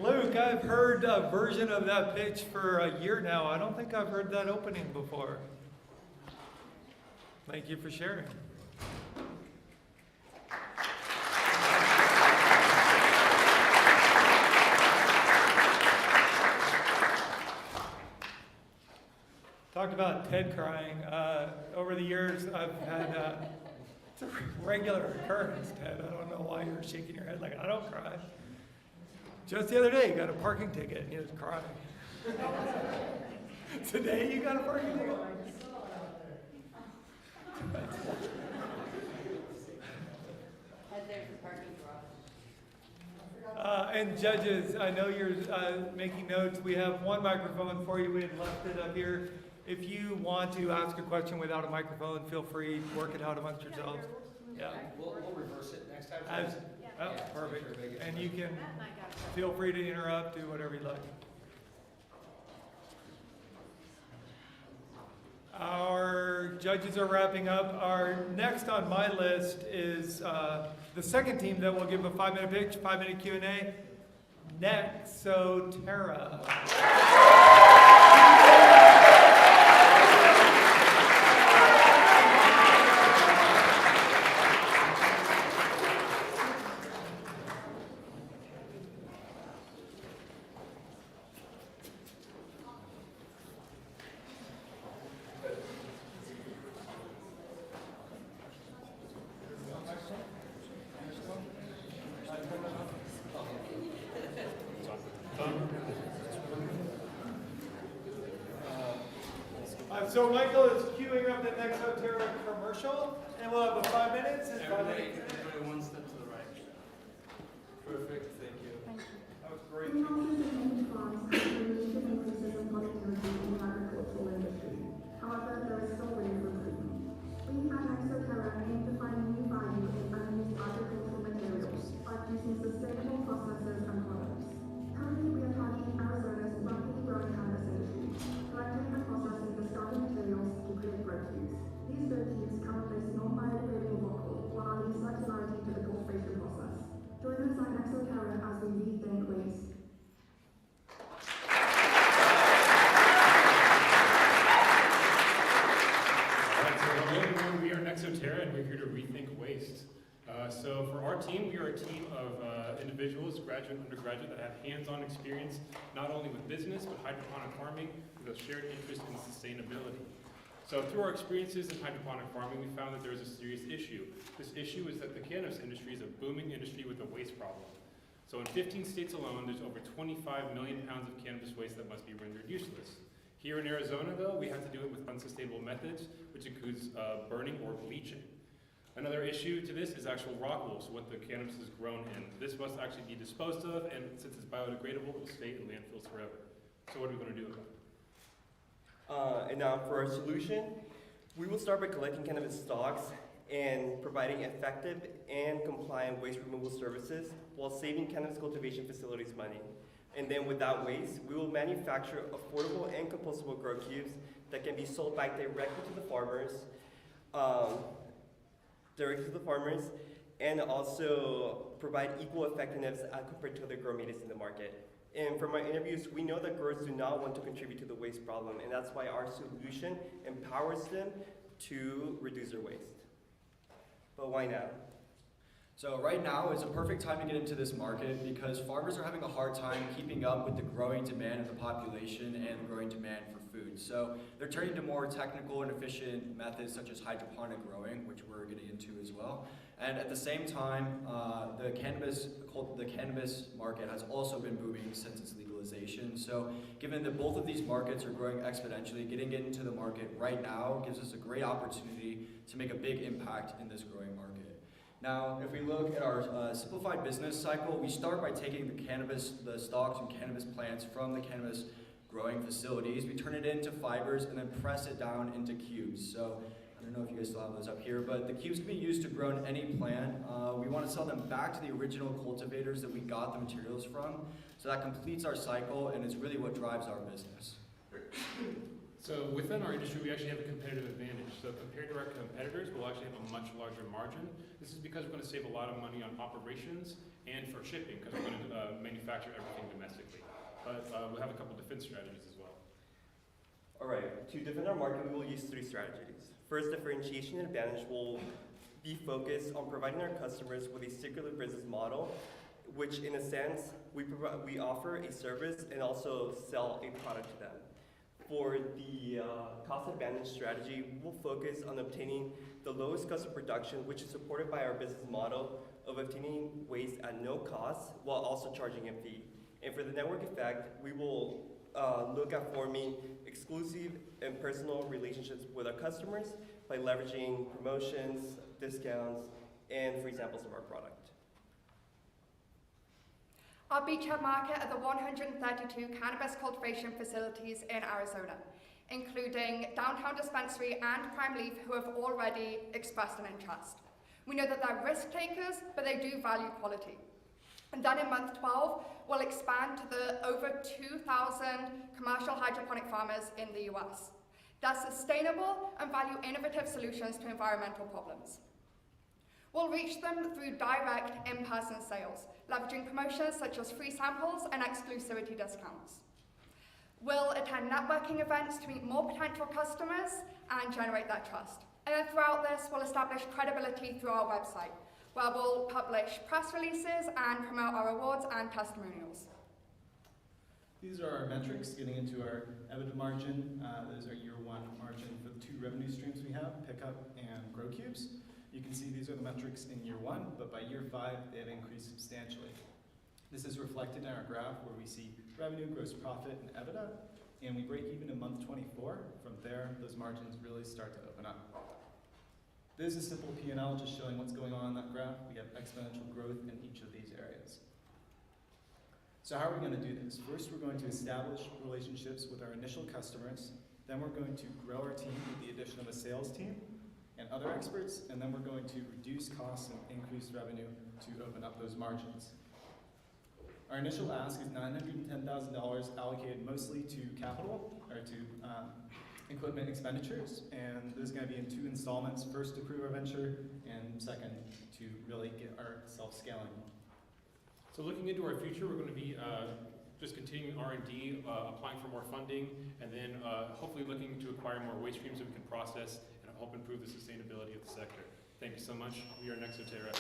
Luke, I've heard a version of that pitch for a year now. I don't think I've heard that opening before. Thank you for sharing. Talked about Ted crying. Over the years, I've had it's a regular occurrence, Ted. I don't know why you're shaking your head like I don't cry. Just the other day, you got a parking ticket and you just crying. Today, you got a parking ticket. And judges, I know you're making notes. We have one microphone for you. We had left it up here. If you want to ask a question without a microphone, feel free to work it out amongst yourselves. Yeah. We'll reverse it next time. Oh, perfect. And you can feel free to interrupt, do whatever you like. Our judges are wrapping up. Our next on my list is the second team that will give a 5-minute pitch, 5-minute Q&A, Nexoterra. So Michael is queuing up the Nexoterra commercial, and we'll have a 5 minutes and 5 minutes. Everybody one step to the right. Perfect, thank you. That was great. However, there is still room for improvement. We at Nexoterra aim to find new value in unused agricultural materials by producing sustainable processes and products. Currently, we are targeting Arizona's rapidly growing cannabis industry, collecting and processing the starting materials to create grow cubes. These grow cubes can replace non-biodegradable bottle while adding circularity to the cultivation process. Join us at Nexoterra as we rethink waste. Hello everyone, we are Nexoterra and we're here to rethink waste. So for our team, we are a team of individuals, graduate, undergraduate, that have hands-on experience not only with business but hydroponic farming with a shared interest in sustainability. So through our experiences in hydroponic farming, we found that there is a serious issue. This issue is that the cannabis industry is a booming industry with a waste problem. So in 15 states alone, there's over 25 million pounds of cannabis waste that must be rendered useless. Here in Arizona, though, we have to do it with unsustainable methods, which includes burning or bleaching. Another issue to this is actual rock wool, so what the cannabis is grown in. This must actually be disposed of, and since it's biodegradable, it will stay in landfills forever. So what are we going to do about it? And now for our solution, we will start by collecting cannabis stocks and providing effective and compliant waste removal services while saving cannabis cultivation facilities money. And then with that waste, we will manufacture affordable and compostable grow cubes that can be sold back directly to the farmers, and also provide equal effectiveness as compared to other grow mediums in the market. And from our interviews, we know that growers do not want to contribute to the waste problem, and that's why our solution empowers them to reduce their waste. But why now? So right now is a perfect time to get into this market because farmers are having a hard time keeping up with the growing demand of the population and the growing demand for food. So they're turning to more technical and efficient methods such as hydroponic growing, which we're getting into as well. And at the same time, the cannabis market has also been booming since its legalization. So given that both of these markets are growing exponentially, getting into the market right now gives us a great opportunity to make a big impact in this growing market. Now, if we look at our simplified business cycle, we start by taking the stalks and cannabis plants from the cannabis growing facilities. We turn it into fibers and then press it down into cubes. So I don't know if you guys still have those up here, but the cubes can be used to grow in any plant. We want to sell them back to the original cultivators that we got the materials from. So that completes our cycle and is really what drives our business. So within our industry, we actually have a competitive advantage. So compared to our competitors, we'll actually have a much larger margin. This is because we're going to save a lot of money on operations and for shipping, because we're going to manufacture everything domestically. But we'll have a couple defense strategies as well. All right, to defend our market, we will use 3 strategies. First, differentiation advantage will be focused on providing our customers with a circular business model, which in a sense, we offer a service and also sell a product to them. For the cost advantage strategy, we'll focus on obtaining the lowest cost of production, which is supported by our business model of obtaining waste at no cost while also charging a fee. And for the network effect, we will look at forming exclusive and personal relationships with our customers by leveraging promotions, discounts, and free samples of our product. Our beachhead market are the 132 cannabis cultivation facilities in Arizona, including Downtown Dispensary and Prime Leaf, who have already expressed an interest. We know that they're risk takers, but they do value quality. And then in month 12, we'll expand to the over 2,000 commercial hydroponic farmers in the US. They're sustainable and value innovative solutions to environmental problems. We'll reach them through direct in-person sales, leveraging promotions such as free samples and exclusivity discounts. We'll attend networking events to meet more potential customers and generate their trust. And then throughout this, we'll establish credibility through our website, where we'll publish press releases and promote our awards and testimonials. These are our metrics getting into our EBITDA margin. Those are year 1 margin for the 2 revenue streams we have, pickup and grow cubes. You can see these are the metrics in year 1, but by year 5, they have increased substantially. This is reflected in our graph where we see revenue, gross profit, and EBITDA, and we break even in month 24. From there, those margins really start to open up. This is a simple P&L just showing what's going on in that graph. We have exponential growth in each of these areas. So how are we going to do this? First, we're going to establish relationships with our initial customers. Then we're going to grow our team with the addition of a sales team and other experts. And then we're going to reduce costs and increase revenue to open up those margins. Our initial ask is $910,000 allocated mostly to capital, or to equipment expenditures. And this is going to be in 2 installments. First, to prove our venture, and second, to really get ourselves scaling. So looking into our future, we're going to be just continuing R&D, applying for more funding, and then hopefully looking to acquire more waste streams that we can process and help improve the sustainability of the sector. Thank you so much. We are Nexoterra.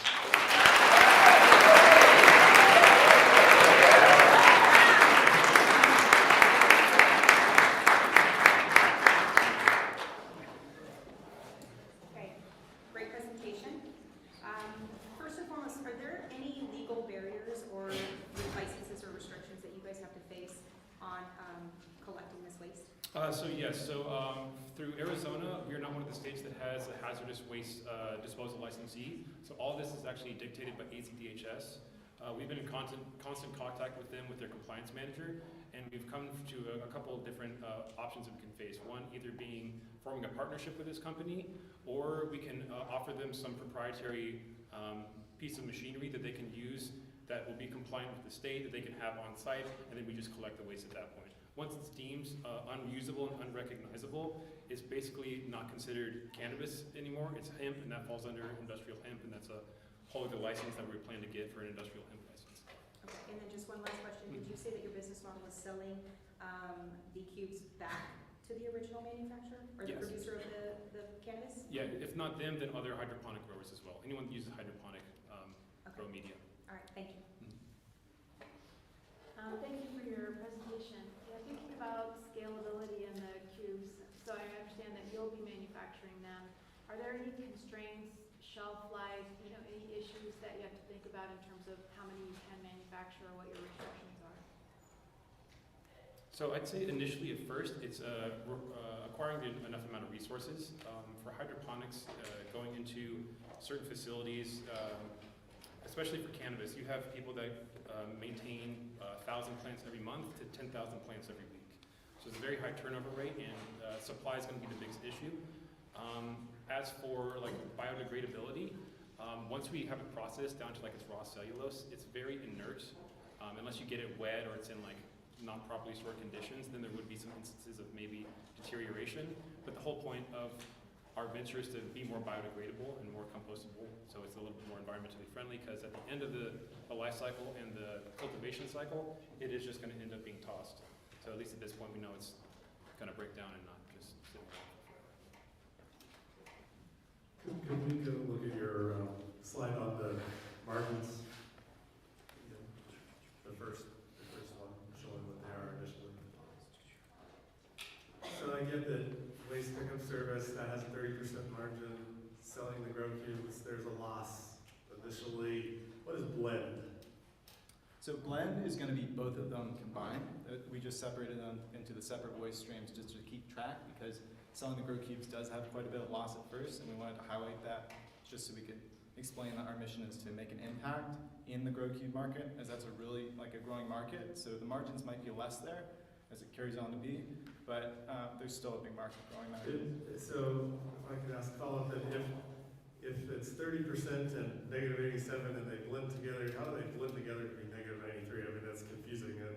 Okay, great presentation. First and foremost, are there any legal barriers or licenses or restrictions that you guys have to face on collecting this waste? Through Arizona, we are not one of the states that has a hazardous waste disposal licensee. So all this is actually dictated by ACDHS. We've been in constant contact with them, with their compliance manager, and we've come to a couple of different options that we can face. One, either being forming a partnership with this company, or we can offer them some proprietary piece of machinery that they can use that will be compliant with the state, that they can have on site, and then we just collect the waste at that point. Once it's deemed unusable and unrecognizable, it's basically not considered cannabis anymore. It's hemp, and that falls under industrial hemp, and that's a whole other license that we plan to get for an industrial hemp license. Okay, and then just one last question. Did you say that your business model is selling the cubes back to the original manufacturer or the Yes. producer of the cannabis? Yeah, if not them, then other hydroponic growers as well. Anyone that uses hydroponic grow media. All right, thank you. Thank you for your presentation. Yeah, thinking about scalability in the cubes, so I understand that you'll be manufacturing them. Are there any constraints, shelf life, any issues that you have to think about in terms of how many you can manufacture or what your restrictions are? So I'd say initially at first, it's acquiring enough amount of resources. For hydroponics, going into certain facilities, especially for cannabis, you have people that maintain 1,000 plants every month to 10,000 plants every week. So it's a very high turnover rate, and supply is going to be the biggest issue. As for biodegradability, once we have it processed down to its raw cellulose, it's very inert. Unless you get it wet or it's in not properly stored conditions, then there would be some instances of maybe deterioration. But the whole point of our venture is to be more biodegradable and more compostable, so it's a little bit more environmentally friendly, because at the end of the life cycle and the cultivation cycle, it is just going to end up being tossed. So at least at this point, we know it's going to break down and not just sit around. Could we go look at your slide on the margins? The first one, showing what they are initially. So I get that waste pickup service, that has a 30% margin. Selling the grow cubes, there's a loss initially. What is blend? So blend is going to be both of them combined. We just separated them into the separate waste streams just to keep track, because selling the grow cubes does have quite a bit of loss at first, and we wanted to highlight that just so we could explain that our mission is to make an impact in the grow cube market, as that's a really a growing market. So the margins might be less there as it carries on to be, but there's still a big market growing there. So if I could ask a follow-up, then if it's 30% and negative 87 and they blend together, how do they blend together to be negative 93? I mean, that's confusing, and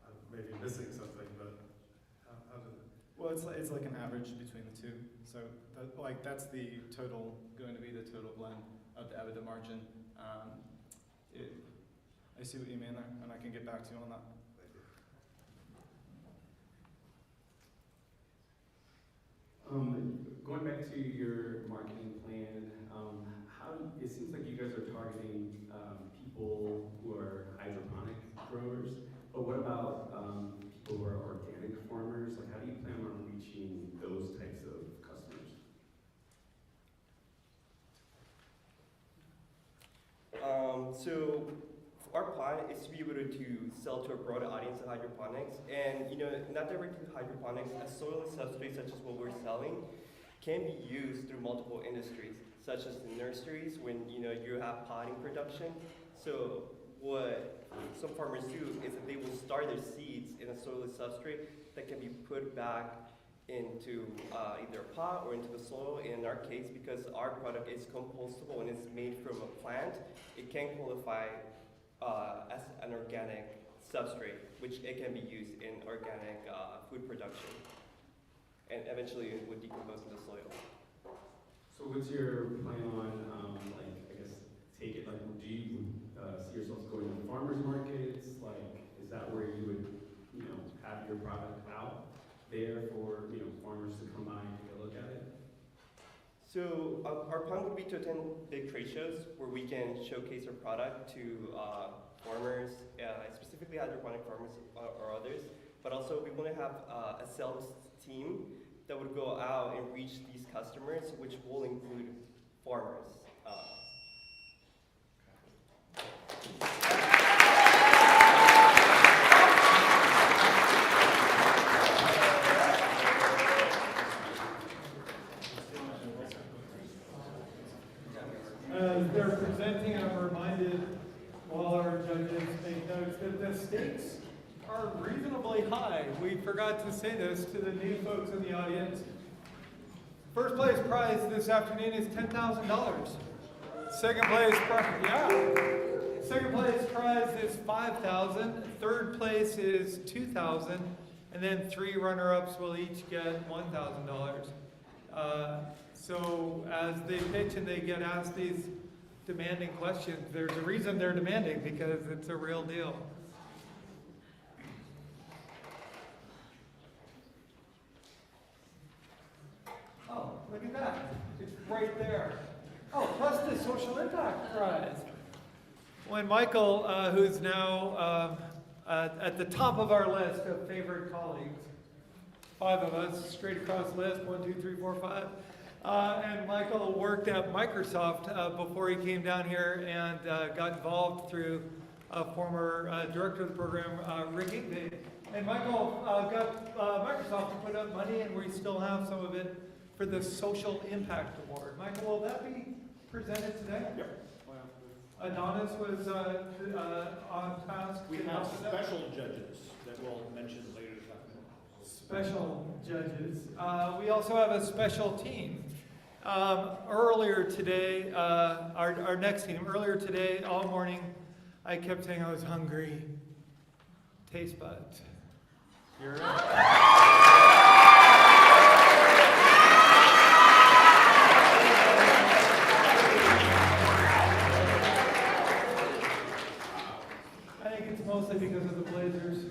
I'm maybe missing something, but how does it? Well, it's like an average between the two. So that's the total, going to be the total blend of the EBITDA margin. I see what you mean there, and I can get back to you on that. Going back to your marketing plan, it seems like you guys are targeting people who are hydroponic growers, but what about people who are organic farmers? How do you plan on reaching those types of customers? So our want is to be able to sell to a broad audience of hydroponics. And not directly to hydroponics, a soil substrate such as what we're selling can be used through multiple industries, such as the nurseries when you have potting production. So what some farmers do is that they will start their seeds in a soilless substrate that can be put back into either a pot or into the soil. In our case, because our product is compostable and it's made from a plant, it can qualify as an organic substrate, which it can be used in organic food production. And eventually it would decompose in the soil. So what's your plan on, take it, do you see yourselves going to farmers markets? Is that where you would, have your product out there for, farmers to come by and take a look at it? So our plan would be to attend big trade shows where we can showcase our product to farmers, specifically hydroponic farmers or others. But also we want to have a sales team that would go out and reach these customers, which will include farmers. As they're presenting, I'm reminded, while our judges take notes, that the stakes are reasonably high. We forgot to say this to the new folks in the audience. First place prize this afternoon is $10,000. Second place prize is $5,000. Third place is $2,000, and then 3 runner-ups will each get $1,000. So as they pitch and they get asked these demanding questions, there's a reason they're demanding, because it's a real deal. Oh, look at that. It's right there. Oh, plus the social impact prize. When Michael, who's now at the top of our list of favorite colleagues, 5 of us, straight across the list, 1, 2, 3, 4, 5. And Michael worked at Microsoft before he came down here and got involved through a former director of the program, Rick Ingve. And Michael got Microsoft to put up money, and we still have some of it, for the Social Impact Award. Michael, will that be presented today? Yep. Adonis was on task. We have special judges that we'll mention later this afternoon. Special judges. We also have a special team. Earlier today, our next team, earlier today, all morning, I kept saying I was hungry. Taste buds. You're I think it's mostly because of the Blazers.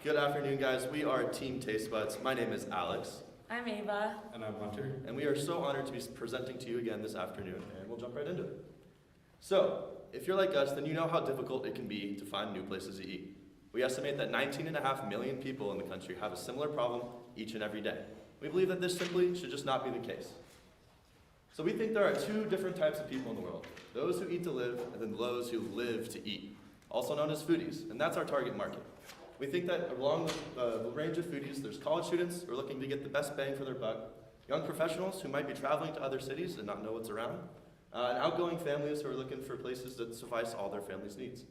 Good afternoon, guys. We are Team Taste Buds. My name is Alex. I'm Ava. And I'm Hunter. And we are so honored to be presenting to you again this afternoon, and we'll jump right into it. So, if you're like us, then you know how difficult it can be to find new places to eat. We estimate that 19.5 million people in the country have a similar problem each and every day. We believe that this simply should just not be the case. So we think there are 2 different types of people in the world. Those who eat to live, and then those who live to eat, also known as foodies, and that's our target market. We think that along the range of foodies, there's college students who are looking to get the best bang for their buck, young professionals who might be traveling to other cities and not know what's around, and outgoing families who are looking for places that suffice all their family's needs.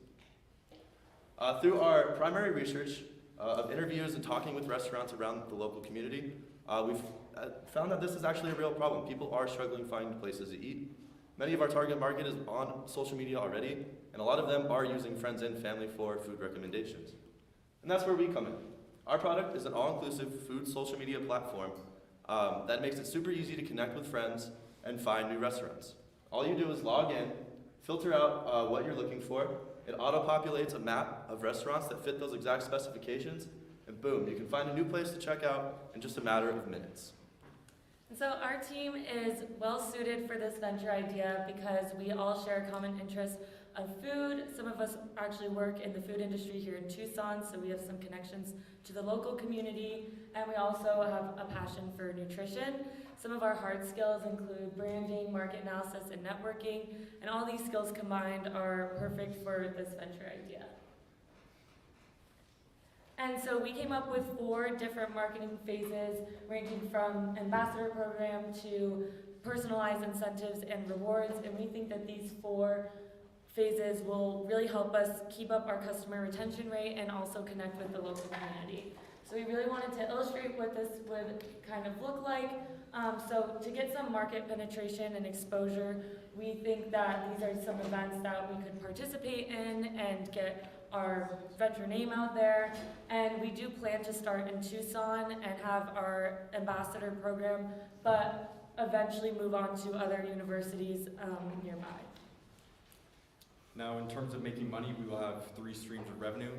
Through our primary research of interviews and talking with restaurants around the local community, we've found that this is actually a real problem. People are struggling finding places to eat. Many of our target market is on social media already, and a lot of them are using friends and family for food recommendations. And that's where we come in. Our product is an all-inclusive food social media platform that makes it super easy to connect with friends and find new restaurants. All you do is log in, filter out what you're looking for. It auto-populates a map of restaurants that fit those exact specifications, and boom, you can find a new place to check out in just a matter of minutes. So our team is well suited for this venture idea because we all share a common interest of food. Some of us actually work in the food industry here in Tucson, so we have some connections to the local community, and we also have a passion for nutrition. Some of our hard skills include branding, market analysis, and networking, and all these skills combined are perfect for this venture idea. And so we came up with 4 different marketing phases, ranging from ambassador program to personalized incentives and rewards, and we think that these 4 phases will really help us keep up our customer retention rate and also connect with the local community. So we really wanted to illustrate what this would kind of look like. So to get some market penetration and exposure, we think that these are some events that we could participate in and get our venture name out there. And we do plan to start in Tucson and have our ambassador program, but eventually move on to other universities nearby. Now, in terms of making money, we will have 3 streams of revenue.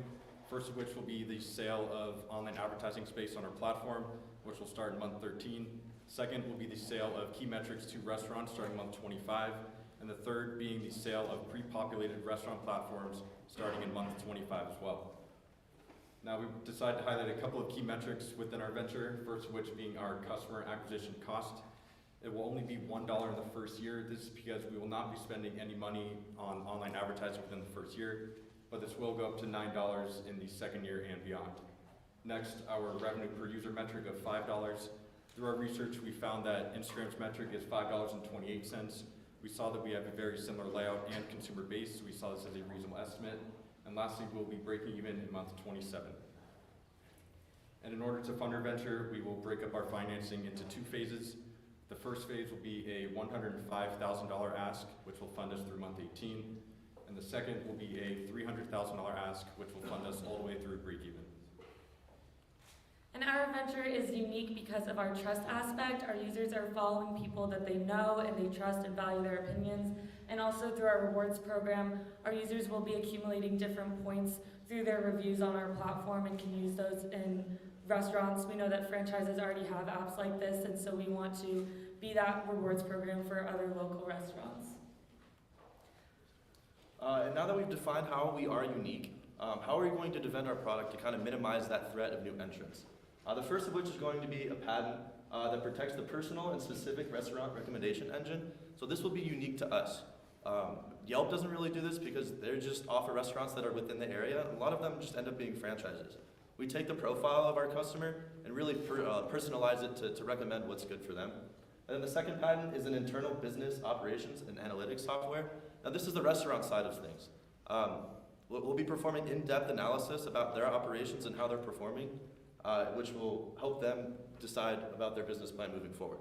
First of which will be the sale of online advertising space on our platform, which will start in month 13. Second will be the sale of key metrics to restaurants starting month 25. And the third being the sale of pre-populated restaurant platforms starting in month 25 as well. Now, we've decided to highlight a couple of key metrics within our venture, first of which being our customer acquisition cost. It will only be $1 in the first year. This is because we will not be spending any money on online advertising within the first year, but this will go up to $9 in the second year and beyond. Next, our revenue per user metric of $5. Through our research, we found that Instagram's metric is $5.28. We saw that we have a very similar layout and consumer base, so we saw this as a reasonable estimate. And lastly, we'll be breaking even in month 27. And in order to fund our venture, we will break up our financing into 2 phases. The first phase will be a $105,000 ask, which will fund us through month 18. And the second will be a $300,000 ask, which will fund us all the way through break even. And our venture is unique because of our trust aspect. Our users are following people that they know and they trust and value their opinions. And also through our rewards program, our users will be accumulating different points through their reviews on our platform and can use those in restaurants. We know that franchises already have apps like this, and so we want to be that rewards program for other local restaurants. And now that we've defined how we are unique, how are we going to defend our product to kind of minimize that threat of new entrants? The first of which is going to be a patent that protects the personal and specific restaurant recommendation engine. So this will be unique to us. Yelp doesn't really do this because they just offer restaurants that are within the area. A lot of them just end up being franchises. We take the profile of our customer and really personalize it to recommend what's good for them. And then the second patent is an internal business operations and analytics software. Now this is the restaurant side of things. We'll be performing in-depth analysis about their operations and how they're performing, which will help them decide about their business plan moving forward.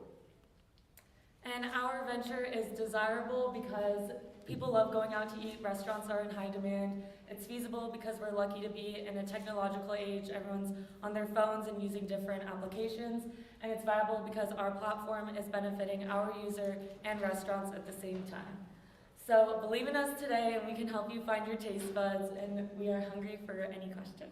And our venture is desirable because people love going out to eat. Restaurants are in high demand. It's feasible because we're lucky to be in a technological age. Everyone's on their phones and using different applications. And it's viable because our platform is benefiting our user and restaurants at the same time. So believe in us today and we can help you find your taste buds, and we are hungry for any questions.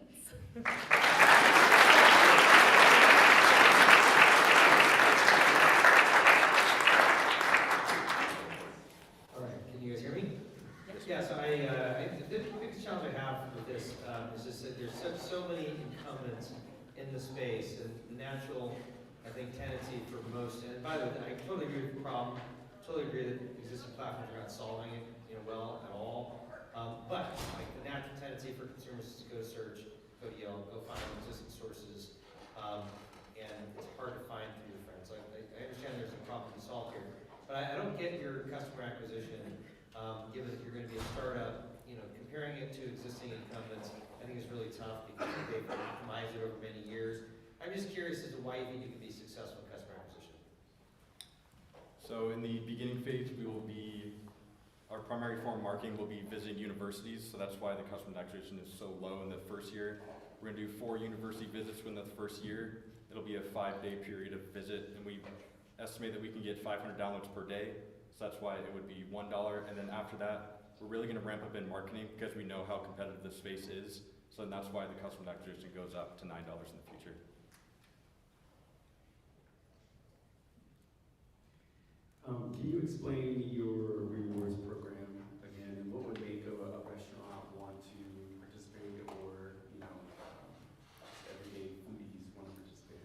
Yeah, so the biggest challenge I have with this is just that there's so many incumbents in the space, and the natural, I think, tendency for most, and by the way, I totally agree with the problem, totally agree that existing platforms are not solving it well at all, but like the natural tendency for consumers is to go search, go to Yelp, go find existing sources, and it's hard to find through your friends. Like, I understand there's a problem to solve here, but I don't get your customer acquisition. Given that you're going to be a startup, comparing it to existing incumbents, I think is really tough because they've optimized it over many years. I'm just curious as to why you think you can be successful in customer acquisition. So in the beginning phase, our primary form of marketing will be visiting universities, so that's why the customer acquisition is so low in the first year. We're gonna do 4 university visits within the first year. It'll be a 5-day period of visit, and we estimate that we can get 500 downloads per day, so that's why it would be $1, and then after that, we're really gonna ramp up in marketing because we know how competitive this space is, so that's why the customer acquisition goes up to $9 in the future. Can you explain your rewards program again, and what would make a restaurant want to participate, or everyday foodies want to participate?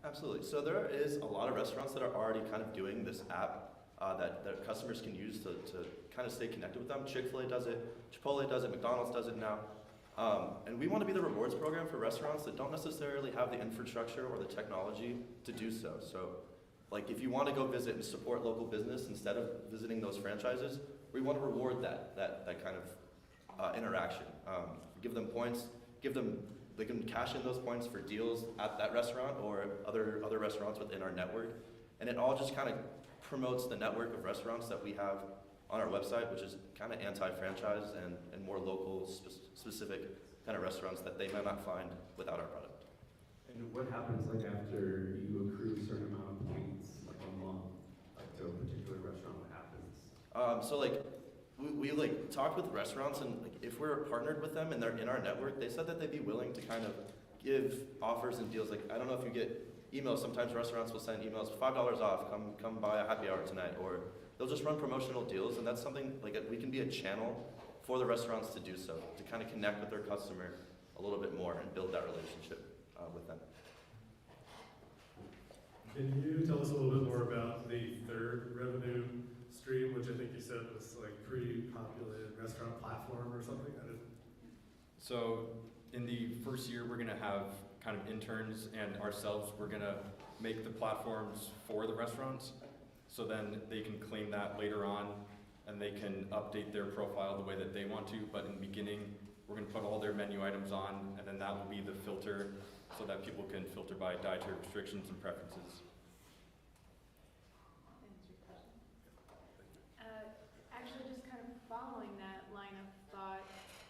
Absolutely. So there is a lot of restaurants that are already kind of doing this app that customers can use to kind of stay connected with them. Chick-fil-A does it, Chipotle does it, McDonald's does it now. And we want to be the rewards program for restaurants that don't necessarily have the infrastructure or the technology to do so. So, like, if you want to go visit and support local business instead of visiting those franchises, we want to reward that kind of interaction. Give them points, they can cash in those points for deals at that restaurant or other restaurants within our network. And it all just kind of promotes the network of restaurants that we have on our website, which is kind of anti-franchise and more local specific kind of restaurants that they might not find without our product. And what happens like after you accrue a certain amount of points, like a month, like to a particular restaurant? What happens? So like we like talked with restaurants, and like if we're partnered with them and they're in our network, they said that they'd be willing to kind of give offers and deals. Like, I don't know if you get emails, sometimes restaurants will send emails, $5 off, come by a happy hour tonight, or they'll just run promotional deals, and that's something like we can be a channel for the restaurants to do so, to kind of connect with their customer a little bit more and build that relationship with them. Can you tell us a little bit more about the third revenue stream, which I think you said was like pre-populated restaurant platform or something? So in the first year, we're gonna have kind of interns and ourselves, we're gonna make the platforms for the restaurants, so then they can claim that later on and they can update their profile the way that they want to. But in the beginning, we're gonna put all their menu items on, and then that will be the filter so that people can filter by dietary restrictions and preferences. Actually, just kind of following that line of thought,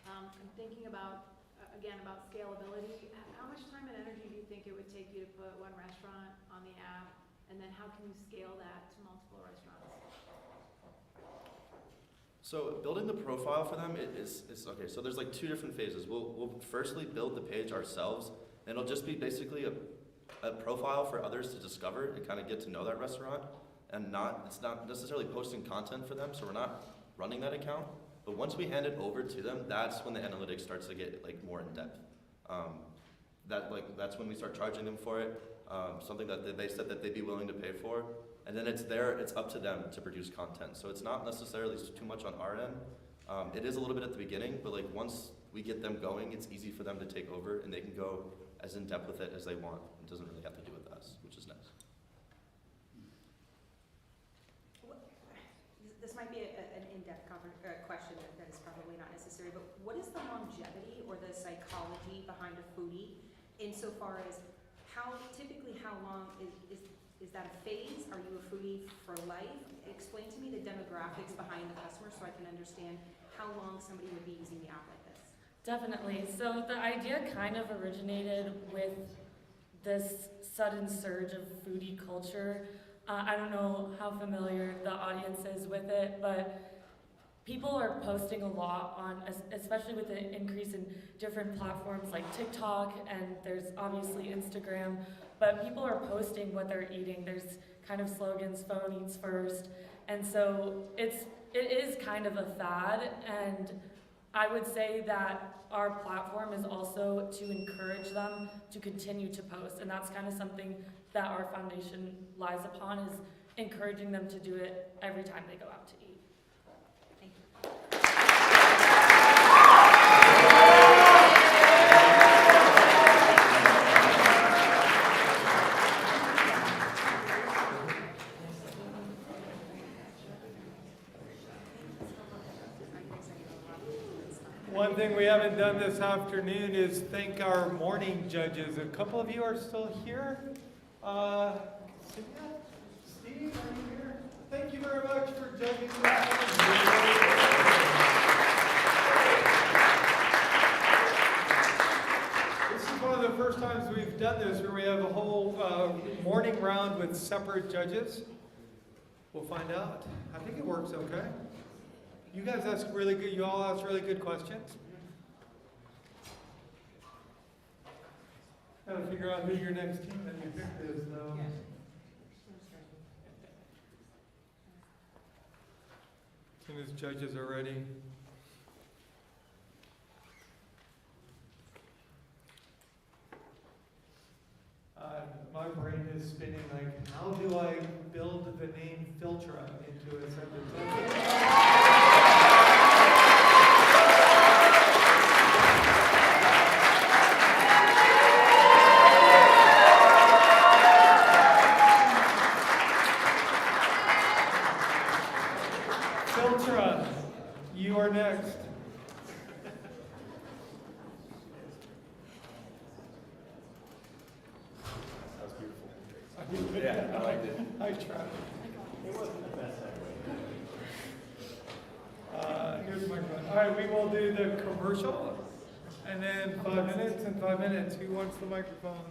I'm thinking about, again, about scalability. How much time and energy do you think it would take you to put one restaurant on the app, and then how can you scale that to multiple restaurants? So building the profile for them is okay. So there's like 2 different phases. We'll firstly build the page ourselves, and it'll just be basically a profile for others to discover and kind of get to know that restaurant, and it's not necessarily posting content for them. So we're not running that account. But once we hand it over to them, that's when the analytics starts to get like more in depth. That's when we start charging them for it. Something that they said that they'd be willing to pay for. And then it's up to them to produce content. So it's not necessarily too much on our end. It is a little bit at the beginning, but like once we get them going, it's easy for them to take over, and they can go as in depth with it as they want. It doesn't really have to do with us, which is nice. This might be an in-depth question that is probably not necessary, but what is the longevity or the psychology behind a foodie insofar as how long is that a phase? Are you a foodie for life? Explain to me the demographics behind the customer so I can understand how long somebody would be using the app like this. Definitely. So the idea kind of originated with this sudden surge of foodie culture. I don't know how familiar the audience is with it, but people are posting a lot on, especially with the increase in different platforms like TikTok, and there's obviously Instagram, but people are posting what they're eating. There's kind of slogans, phone eats first, and so it is kind of a fad, and I would say that our platform is also to encourage them to continue to post, and that's kind of something that our foundation lies upon, is encouraging them to do it every time they go out to eat. Thank you. One thing we haven't done this afternoon is thank our morning judges. A couple of you are still here. Steve, are you here? Thank you very much for judging This is one of the first times we've done this where we have a whole morning round with separate judges. We'll find out. I think it works okay. You guys ask really good, you all ask really good questions. Gotta figure out who your next team that you picked is though. As soon as judges are ready. My brain is spinning like, how do I build the name Filtra into a sentence? Filtra, you are next. Yeah, I liked it. I tried. It wasn't the best segue. Here's my phone. All right, we will do the commercial, and then 5 minutes and 5 minutes. Who wants the microphone?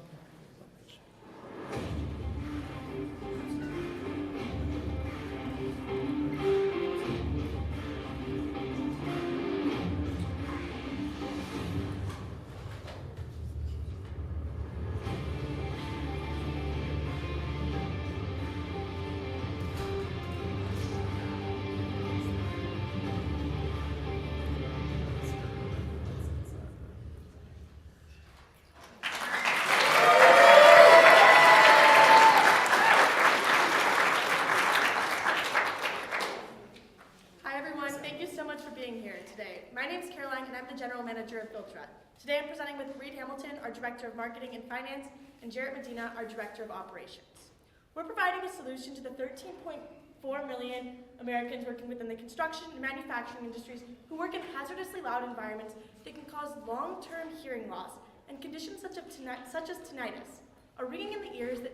Today I'm presenting with Reed Hamilton, our Director of Marketing and Finance, and Jarrett Medina, our Director of Operations. We're providing a solution to the 13.4 million Americans working within the construction and manufacturing industries who work in hazardously loud environments that can cause long-term hearing loss and conditions such as tinnitus, a ringing in the ears that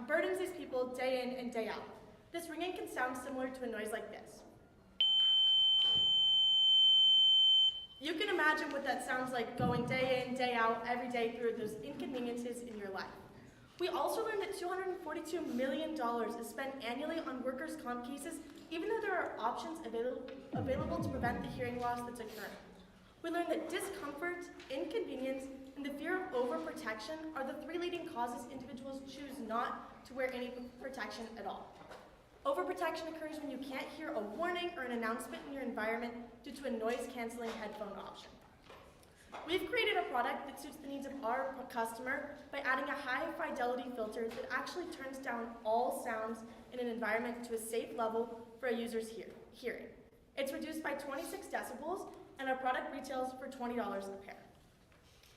burdens these people day in and day out. This ringing can sound similar to a noise like this. You can imagine what that sounds like going day in, day out, every day through those inconveniences in your life. We also learned that $242 million is spent annually on workers' comp cases, even though there are options available to prevent the hearing loss that's occurring. We learned that discomfort, inconvenience, and the fear of overprotection are the three leading causes individuals choose not to wear any protection at all. Overprotection occurs when you can't hear a warning or an announcement in your environment due to a noise-canceling headphone option. We've created a product that suits the needs of our customer by adding a high-fidelity filter that actually turns down all sounds in an environment to a safe level for a user's hearing. It's reduced by 26 decibels, and our product retails for $20 a pair.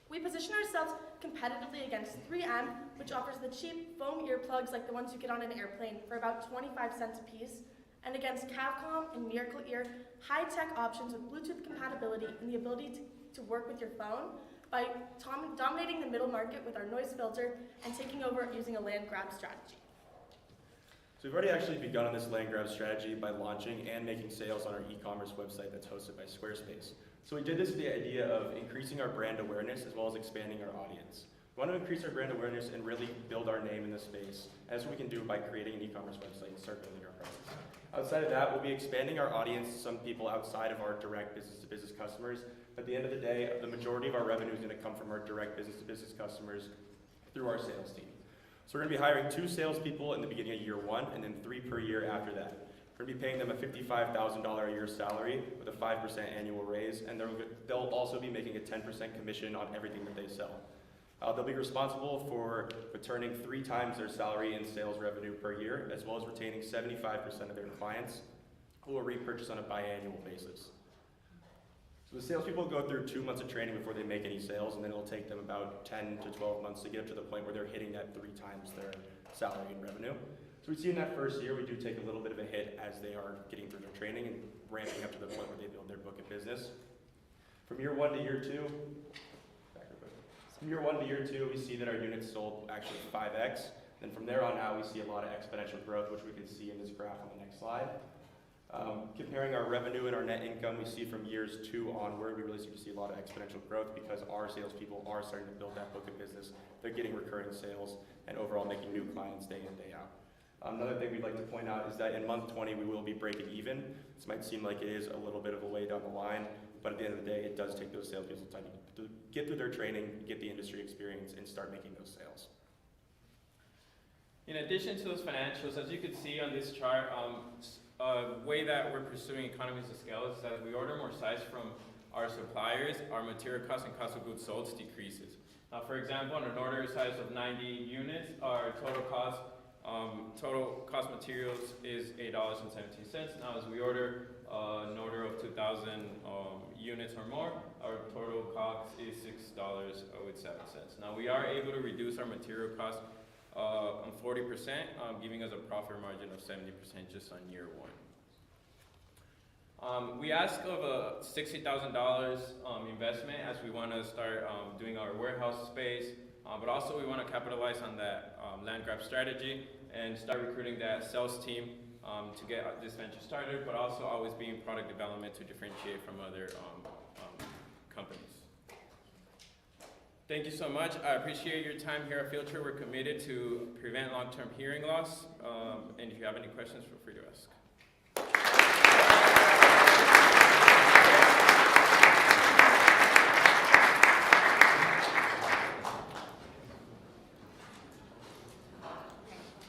We position ourselves competitively against 3M, which offers the cheap foam earplugs like the ones you get on an airplane for about 25 cents a piece, and against Capcom and Miracle Ear, high-tech options with Bluetooth compatibility and the ability to work with your phone by dominating the middle market with our noise filter and taking over using a land grab strategy. So we've already actually begun on this land grab strategy by launching and making sales on our e-commerce website that's hosted by Squarespace. So we did this with the idea of increasing our brand awareness as well as expanding our audience. We want to increase our brand awareness and really build our name in this space. That's what we can do by creating an e-commerce website and start building our presence. Outside of that, we'll be expanding our audience to some people outside of our direct business-to-business customers. At the end of the day, the majority of our revenue is going to come from our direct business-to-business customers through our sales team. So we're going to be hiring 2 salespeople in the beginning of year 1 and then 3 per year after that. We're going to be paying them a $55,000 a year salary with a 5% annual raise, and they'll also be making a 10% commission on everything that they sell. They'll be responsible for returning 3 times their salary in sales revenue per year, as well as retaining 75% of their clients who will repurchase on a biannual basis. So the salespeople go through 2 months of training before they make any sales, and then it'll take them about 10 to 12 months to get up to the point where they're hitting that 3 times their salary and revenue. So we see in that first year, we do take a little bit of a hit as they are getting through their training and ramping up to the point where they build their book of business. From year 1 to year 2, from year 1 to year 2, we see that our units sold actually 5x. Then from there on out, we see a lot of exponential growth, which we can see in this graph on the next slide. Comparing our revenue and our net income, we see from years 2 onward, we really start to see a lot of exponential growth because our salespeople are starting to build that book of business. They're getting recurring sales and overall making new clients day in, day out. Another thing we'd like to point out is that in month 20, we will be breaking even. This might seem like it is a little bit of a way down the line, but at the end of the day, it does take those salespeople time to get through their training, get the industry experience, and start making those sales. In addition to those financials, as you can see on this chart, a way that we're pursuing economies of scale is that we order more size from our suppliers, our material cost and cost of goods sold decreases. Now, for example, on an order size of 90 units, our total cost materials is $8.17. Now, as we order an order of 2,000 units or more, our total cost is $6.07. Now, we are able to reduce our material cost on 40%, giving us a profit margin of 70% just on year 1. We ask of a $60,000 investment as we want to start doing our warehouse space, but also we want to capitalize on that land grab strategy and start recruiting that sales team to get this venture started, but also always be in product development to differentiate from other companies. Thank you so much. I appreciate your time here at Filtra. We're committed to prevent long-term hearing loss, and if you have any questions, feel free to ask.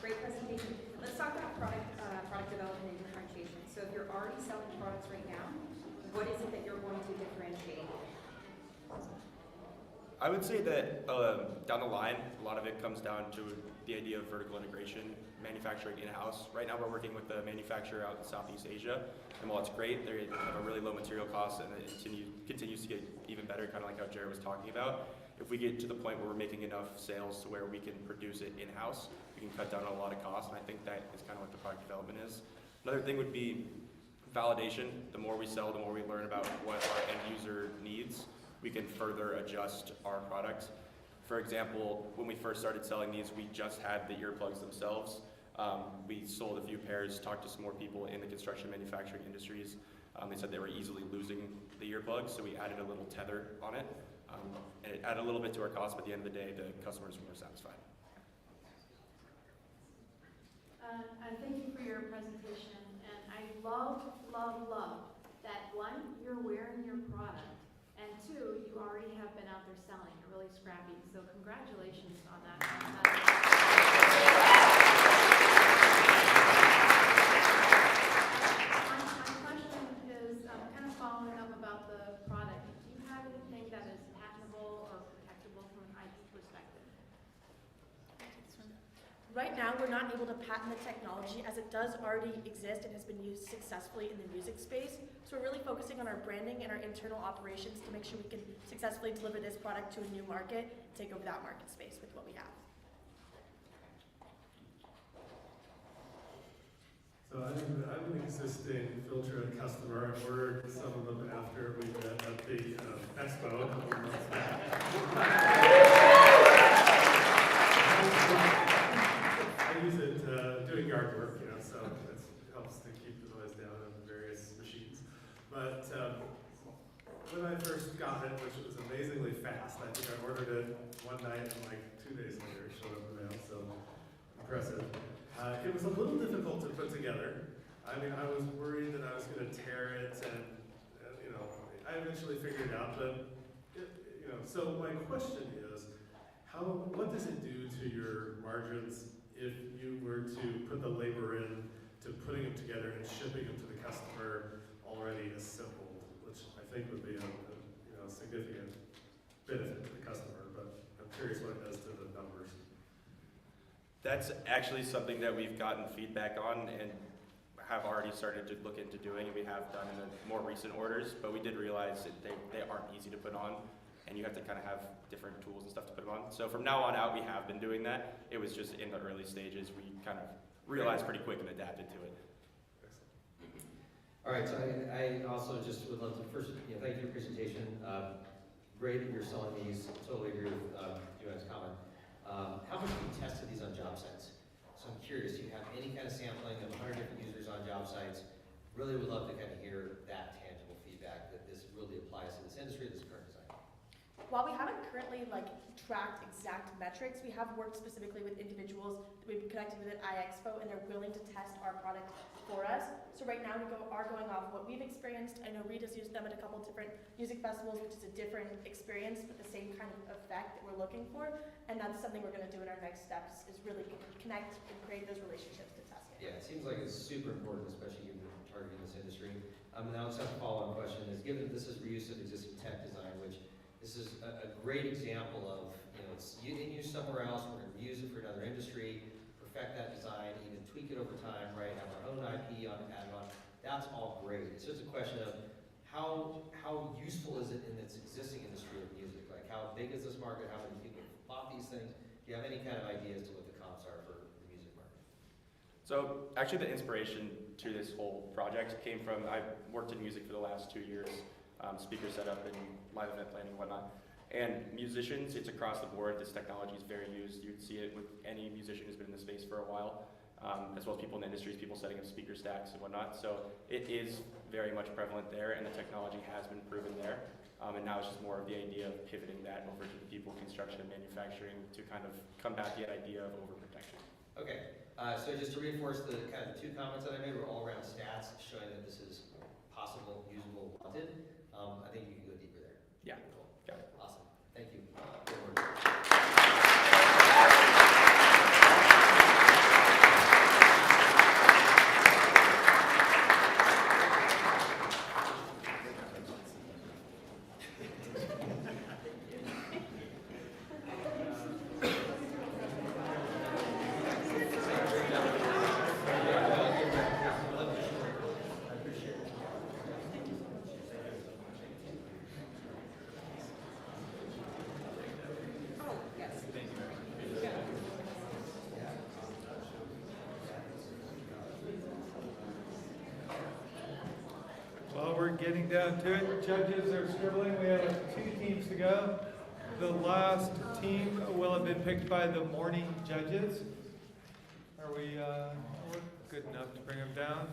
Great presentation. Let's talk about product development and differentiation. So if you're already selling products right now, what is it that you're going to differentiate? I would say that down the line, a lot of it comes down to the idea of vertical integration, manufacturing in-house. Right now we're working with a manufacturer out in Southeast Asia, and while it's great, they have a really low material cost and it continues to get even better, kind of like how Jared was talking about. If we get to the point where we're making enough sales to where we can produce it in-house, we can cut down on a lot of costs, and I think that is kind of what the product development is. Another thing would be validation. The more we sell, the more we learn about what our end user needs, we can further adjust our product. For example, when we first started selling these, we just had the earplugs themselves. We sold a few pairs, talked to some more people in the construction manufacturing industries. They said they were easily losing the earplugs, so we added a little tether on it. And it added a little bit to our cost, but at the end of the day, the customers were satisfied. I thank you for your presentation, and I love that 1, you're wearing your product, and 2, you already have been out there selling. You're really scrappy, so congratulations on that. My question is kind of following up about the product. Do you have anything that is patentable or protectable from an IP perspective? Right now, we're not able to patent the technology as it does already exist and has been used successfully in the music space. So we're really focusing on our branding and our internal operations to make sure we can successfully deliver this product to a new market, take over that market space with what we have. So I'm an existing Filtra customer. I ordered some of them after we met at the expo a couple of months back. I use it doing yard work, so it helps to keep the noise down on the various machines. But when I first got it, which was amazingly fast, I think I ordered it one night and like 2 days later it showed up in the mail, so impressive. It was a little difficult to put together. I mean, I was worried that I was going to tear it, and I eventually figured it out. But so my question is, what does it do to your margins if you were to put the labor in to putting them together and shipping them to the customer already assembled, which I think would be a significant benefit to the customer, but I'm curious what it does to the numbers. That's actually something that we've gotten feedback on and have already started to look into doing, and we have done in the more recent orders, but we did realize that they aren't easy to put on, and you have to kind of have different tools and stuff to put them on. So from now on out, we have been doing that. It was just in the early stages, we kind of realized pretty quick and adapted to it. All right, so I also just would love to first, thank you for your presentation. Great that you're selling these. Totally agree with Joanne's comment. How much have you tested these on job sites? So I'm curious, do you have any kind of sampling of 100 different users on job sites? Really would love to kind of hear that tangible feedback that this really applies to this industry, this current design. While we haven't currently tracked exact metrics, we have worked specifically with individuals that we've connected with at iExpo, and they're willing to test our product for us. So right now we are going off what we've experienced. I know Rita's used them at a couple different music festivals, which is a different experience, but the same kind of effect that we're looking for. And that's something we're going to do in our next steps, is really connect and create those relationships to test it. Yeah, it seems like it's super important, especially given targeting this industry. And I also have a follow-on question is, given that this is reuse of existing tech design, which this is a great example of, it's in use somewhere else, we're going to use it for another industry, perfect that design, even tweak it over time, right? Have our own IP on add-on. That's all great. It's just a question of how useful is it in its existing industry of music? Like, how big is this market? How many people bought these things? Do you have any kind of ideas to what the comps are for the music market? So actually the inspiration to this whole project came from, I've worked in music for the last 2 years, speaker setup and live event planning and whatnot. And musicians, it's across the board, this technology is very used. You'd see it with any musician who's been in the space for a while, as well as people in the industries, people setting up speaker stacks and whatnot. So it is very much prevalent there, and the technology has been proven there. And now it's just more of the idea of pivoting that over to the people, construction, and manufacturing to kind of combat the idea of overprotection. Okay, so just to reinforce the kind of 2 comments that I made were all around stats showing that this is possible, usable, wanted. I think you can go deeper there. Yeah, got it. Awesome, thank you. Good work. Well, we're getting down to it. Judges are scribbling. We have 2 teams to go. The last team will have been picked by the morning judges. Are we we're good enough to bring them down?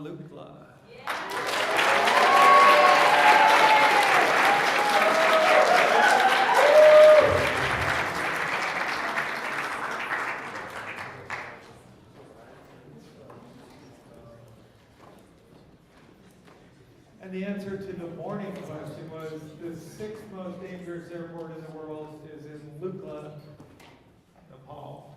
Loopla. And the answer to the morning question was the 6th most dangerous airport in the world is in Loopla, Nepal.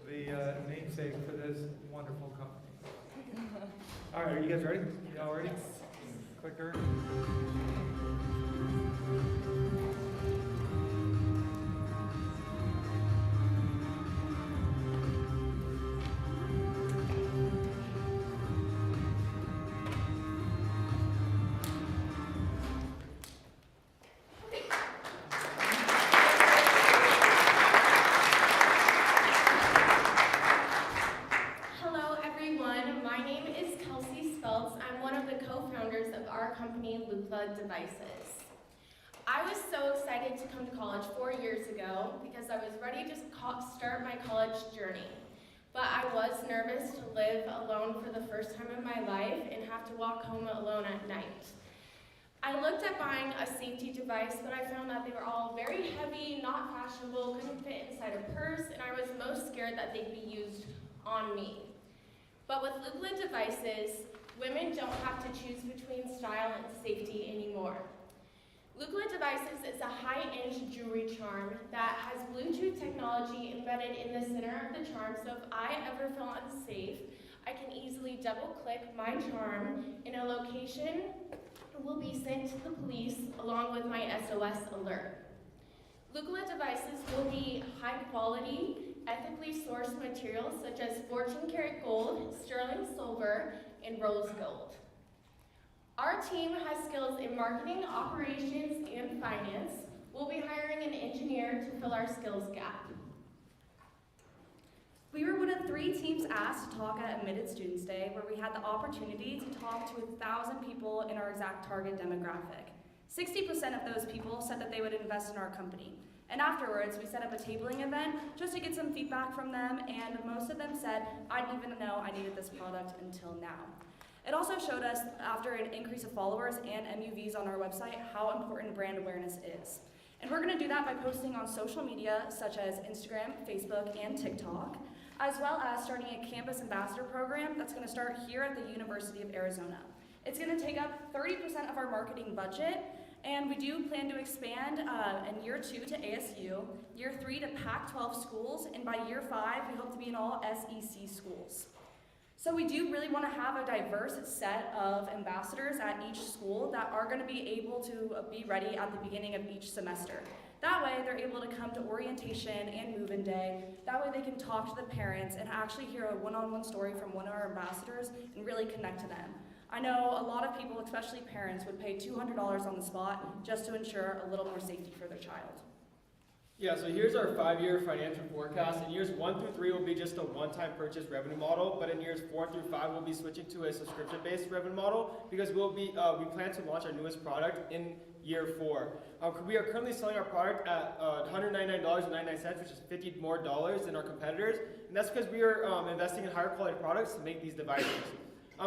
The namesake for this wonderful company. All right, are you guys ready? Y'all ready? Yes. Clicker. Loopla devices. I was so excited to come to college 4 years ago because I was ready to start my college journey. But I was nervous to live alone for the first time in my life and have to walk home alone at night. I looked at buying a safety device, but I found that they were all very heavy, not fashionable, couldn't fit inside a purse, and I was most scared that they'd be used on me. But with Loopla devices, women don't have to choose between style and safety anymore. Loopla devices is a high-inch jewelry charm that has Bluetooth technology embedded in the center of the charm, so if I ever feel unsafe, I can easily double-click my charm in a location and will be sent to the police along with my SOS alert. Loopla devices will be high-quality, ethically sourced materials such as 14-karat gold, sterling silver, and rose gold. Our team has skills in marketing, operations, and finance. We'll be hiring an engineer to fill our skills gap. We were one of 3 teams asked to talk at Admitted Students Day, where we had the opportunity to talk to 1,000 people in our exact target demographic. 60% of those people said that they would invest in our company. And afterwards, we set up a tabling event just to get some feedback from them, and most of them said, I didn't even know I needed this product until now. It also showed us, after an increase of followers and MUVs on our website, how important brand awareness is. And we're gonna do that by posting on social media, such as Instagram, Facebook, and TikTok, as well as starting a campus ambassador program that's gonna start here at the University of Arizona. It's gonna take up 30% of our marketing budget, and we do plan to expand in year 2 to ASU, year 3 to Pac-12 schools, and by year 5, we hope to be in all SEC schools. So we do really want to have a diverse set of ambassadors at each school that are going to be able to be ready at the beginning of each semester. That way, they're able to come to orientation and move-in day. That way, they can talk to the parents and actually hear a one-on-one story from one of our ambassadors and really connect to them. I know a lot of people, especially parents, would pay $200 on the spot just to ensure a little more safety for their child. Yeah, so here's our 5-year financial forecast. In years 1 through 3 will be just a one-time purchase revenue model, but in years 4 through 5 we'll be switching to a subscription-based revenue model because we plan to launch our newest product in year 4. We are currently selling our product at $199.99, which is $50 more than our competitors, and that's because we are investing in higher quality products to make these devices.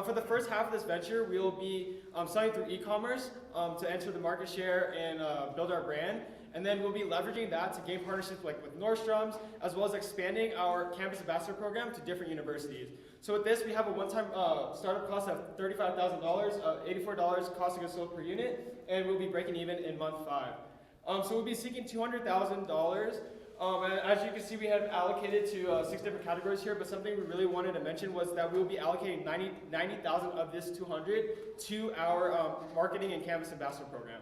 For the first half of this venture, we will be selling through e-commerce to enter the market share and build our brand. And then we'll be leveraging that to gain partnerships like with Nordstrom's, as well as expanding our campus ambassador program to different universities. So with this, we have a one-time startup cost of $35,000, $84 cost of goods sold per unit, and we'll be breaking even in month 5. So we'll be seeking $200,000. And as you can see, we have allocated to 6 different categories here, but something we really wanted to mention was that we will be allocating 90,000 of this 200 to our marketing and campus ambassador program.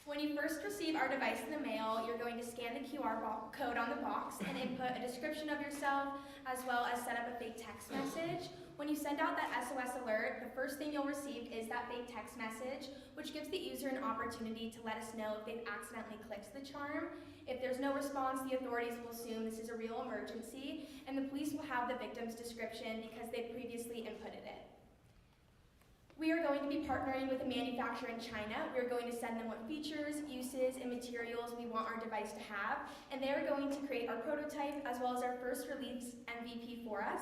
When you first receive our device in the mail, you're going to scan the QR code on the box and input a description of yourself, as well as set up a fake text message. When you send out that SOS alert, the first thing you'll receive is that fake text message, which gives the user an opportunity to let us know if they've accidentally clicked the charm. If there's no response, the authorities will assume this is a real emergency, and the police will have the victim's description because they previously inputted it. We are going to be partnering with a manufacturer in China. We are going to send them what features, uses, and materials we want our device to have, and they are going to create our prototype as well as our first release MVP for us.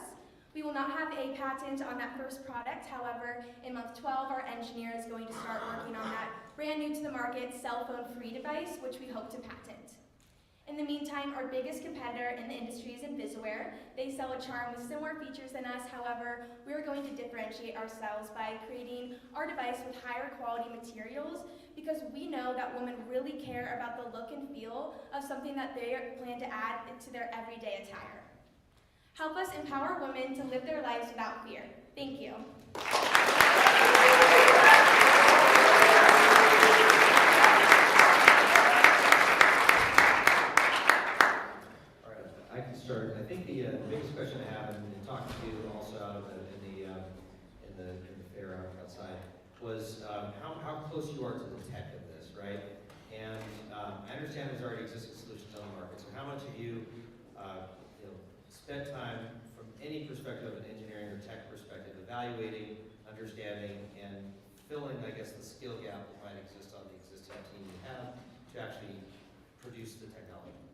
We will not have a patent on that first product. However, in month 12, our engineer is going to start working on that brand new to the market cell phone free device, which we hope to patent. In the meantime, our biggest competitor in the industry is Invisaware. They sell a charm with similar features than us. However, we are going to differentiate ourselves by creating our device with higher quality materials because we know that women really care about the look and feel of something that they plan to add to their everyday attire. Help us empower women to live their lives without fear. Thank you. I can start. I think the biggest question I have, and talking to you also out of in the fair outside, was how close you are to the tech of this, right? And I understand there's already existing solutions on the market. So how much have you, spent time from any perspective, an engineering or tech perspective, evaluating, understanding, and filling, I guess, the skill gap that might exist on the existing team you have to actually produce the technology?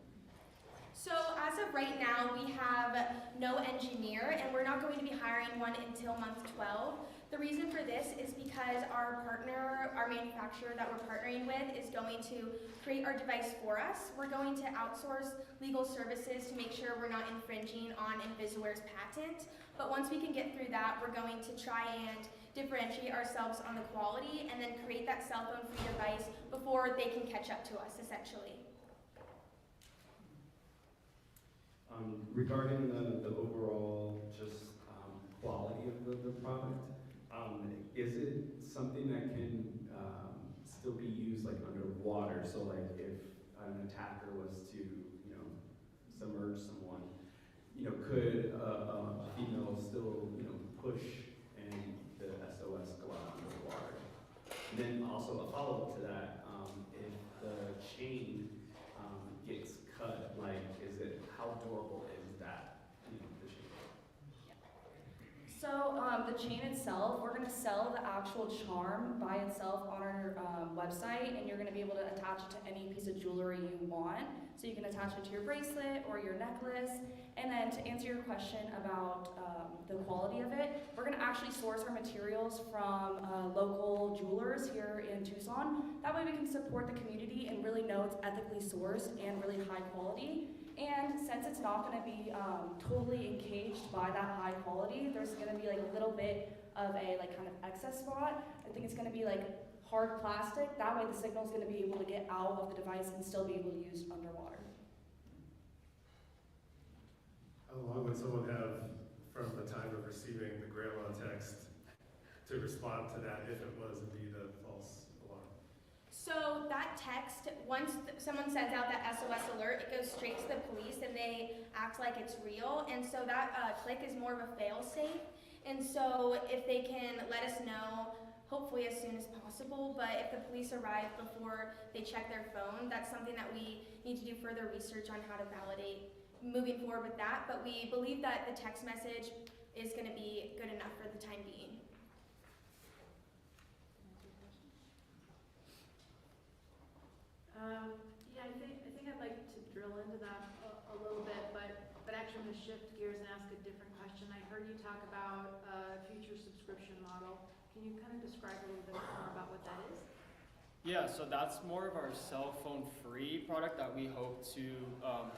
So as of right now, we have no engineer, and we're not going to be hiring one until month 12. The reason for this is because our partner, our manufacturer that we're partnering with, is going to create our device for us. We're going to outsource legal services to make sure we're not infringing on Invisuare's patent. But once we can get through that, we're going to try and differentiate ourselves on the quality and then create that cell phone free device before they can catch up to us, essentially. Regarding the overall just quality of the product, is it something that can still be used like underwater? So like if an attacker was to submerge someone, could a female still push and the SOS go out into the water? And then also a follow-up to that, if the chain gets cut, like how durable is that? So the chain itself, we're going to sell the actual charm by itself on our website, and you're going to be able to attach it to any piece of jewelry you want. So you can attach it to your bracelet or your necklace. And then to answer your question about the quality of it, we're going to actually source our materials from local jewelers here in Tucson. That way we can support the community and really know it's ethically sourced and really high quality. And since it's not going to be totally encaged by that high quality, there's going to be like a little bit of a like kind of excess spot. I think it's going to be like hard plastic. That way the signal is going to be able to get out of the device and still be able to use underwater. How long would someone have from the time of receiving the grandma text to respond to that if it was indeed a false alarm? So that text, once someone sends out that SOS alert, it goes straight to the police and they act like it's real. And so that click is more of a fail-safe. And so if they can let us know, hopefully as soon as possible, but if the police arrive before they check their phone, that's something that we need to do further research on how to validate moving forward with that. But we believe that the text message is going to be good enough for the time being. Yeah, I think I'd like to drill into that a little bit, but actually I'm going to shift gears and ask a different question. I heard you talk about a future subscription model. Can you kind of describe a little bit more about what that is? Yeah, so that's more of our cell phone free product that we hope to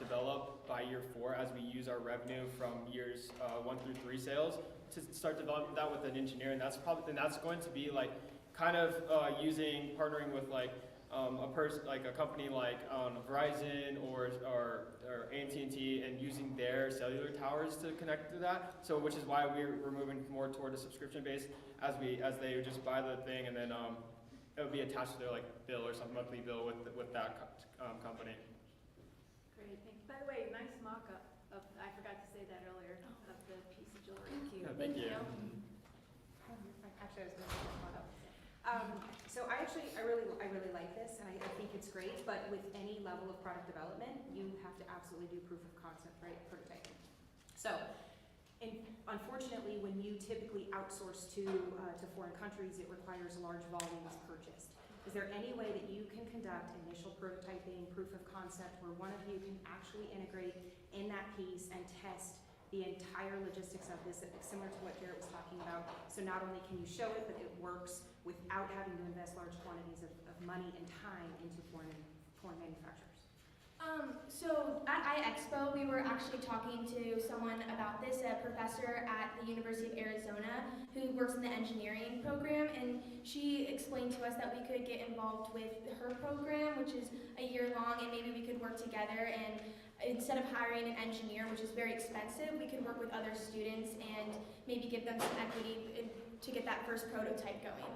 develop by year 4 as we use our revenue from years 1 through 3 sales to start developing that with an engineer. And that's going to be like kind of partnering with like a company like Verizon or AT&T and using their cellular towers to connect to that. So which is why we're moving more toward a subscription base as they just buy the thing and then it would be attached to their like bill or some monthly bill with that company. Great, thank you. By the way, nice mock-up of, I forgot to say that earlier, of the piece of jewelry. Thank you. Yeah, thank you. Actually, I was going to say that one up. So I really like this, and I think it's great. But with any level of product development, you have to absolutely do proof of concept, right? Prototyping. So, unfortunately, when you typically outsource to foreign countries, it requires large volumes purchased. Is there any way that you can conduct initial prototyping, proof of concept, where one of you can actually integrate in that piece and test the entire logistics of this, similar to what Garrett was talking about? So not only can you show it, but it works without having to invest large quantities of money and time into foreign manufacturers. So at iExpo, we were actually talking to someone about this, a professor at the University of Arizona who works in the engineering program, and she explained to us that we could get involved with her program, which is a year long, and maybe we could work together, and instead of hiring an engineer, which is very expensive, we could work with other students and maybe give them some equity to get that first prototype going.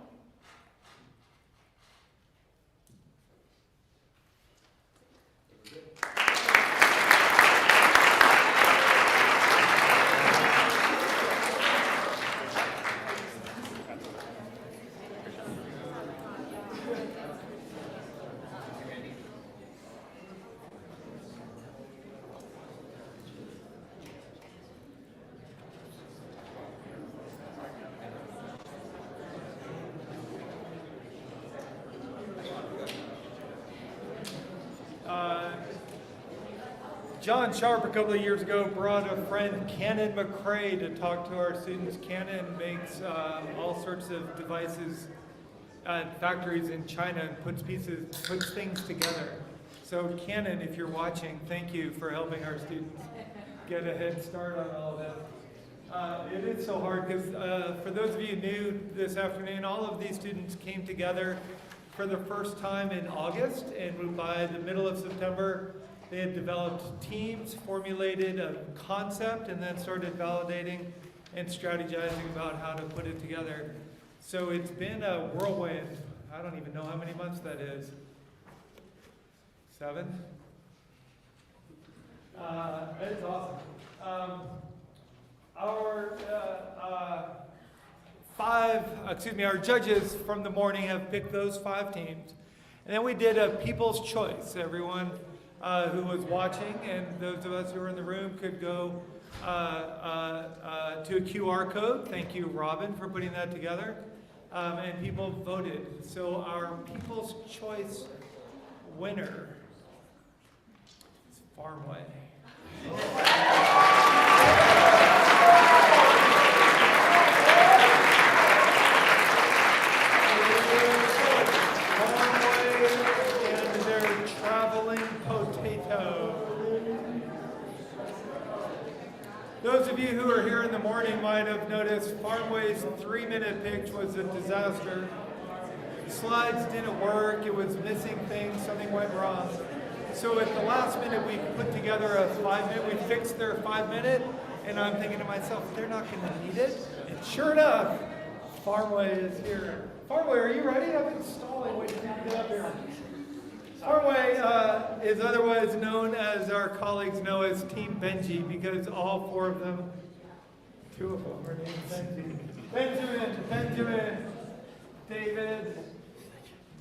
John Sharp a couple of years ago brought a friend, Cannon McCrae, to talk to our students. Cannon makes all sorts of devices at factories in China and puts things together. So Cannon, if you're watching, thank you for helping our students get a head start on all of that. It is so hard because for those of you new this afternoon, all of these students came together for the first time in August, and by the middle of September, they had developed teams, formulated a concept, and then started validating and strategizing about how to put it together. So it's been a whirlwind. I don't even know how many months that is. 7? It's awesome. Our judges from the morning have picked those 5 teams. And then we did a people's choice. Everyone who was watching and those of us who were in the room could go to a QR code. Thank you, Robin, for putting that together. And people voted. So our People's Choice winner is Farmway. And their traveling potato. Those of you who are here in the morning might have noticed Farmway's 3-minute pitch was a disaster. The slides didn't work, it was missing things, something went wrong. So at the last minute we put together a 5-minute, we fixed their 5-minute, and I'm thinking to myself, they're not going to need it. And sure enough, Farmway is here. Farmway, are you ready? I've been stalling waiting for you to get up here. Farmway is otherwise known as our colleagues know as Team Benji because all 4 of them, 2 of them are named Benji. Benjamin, David,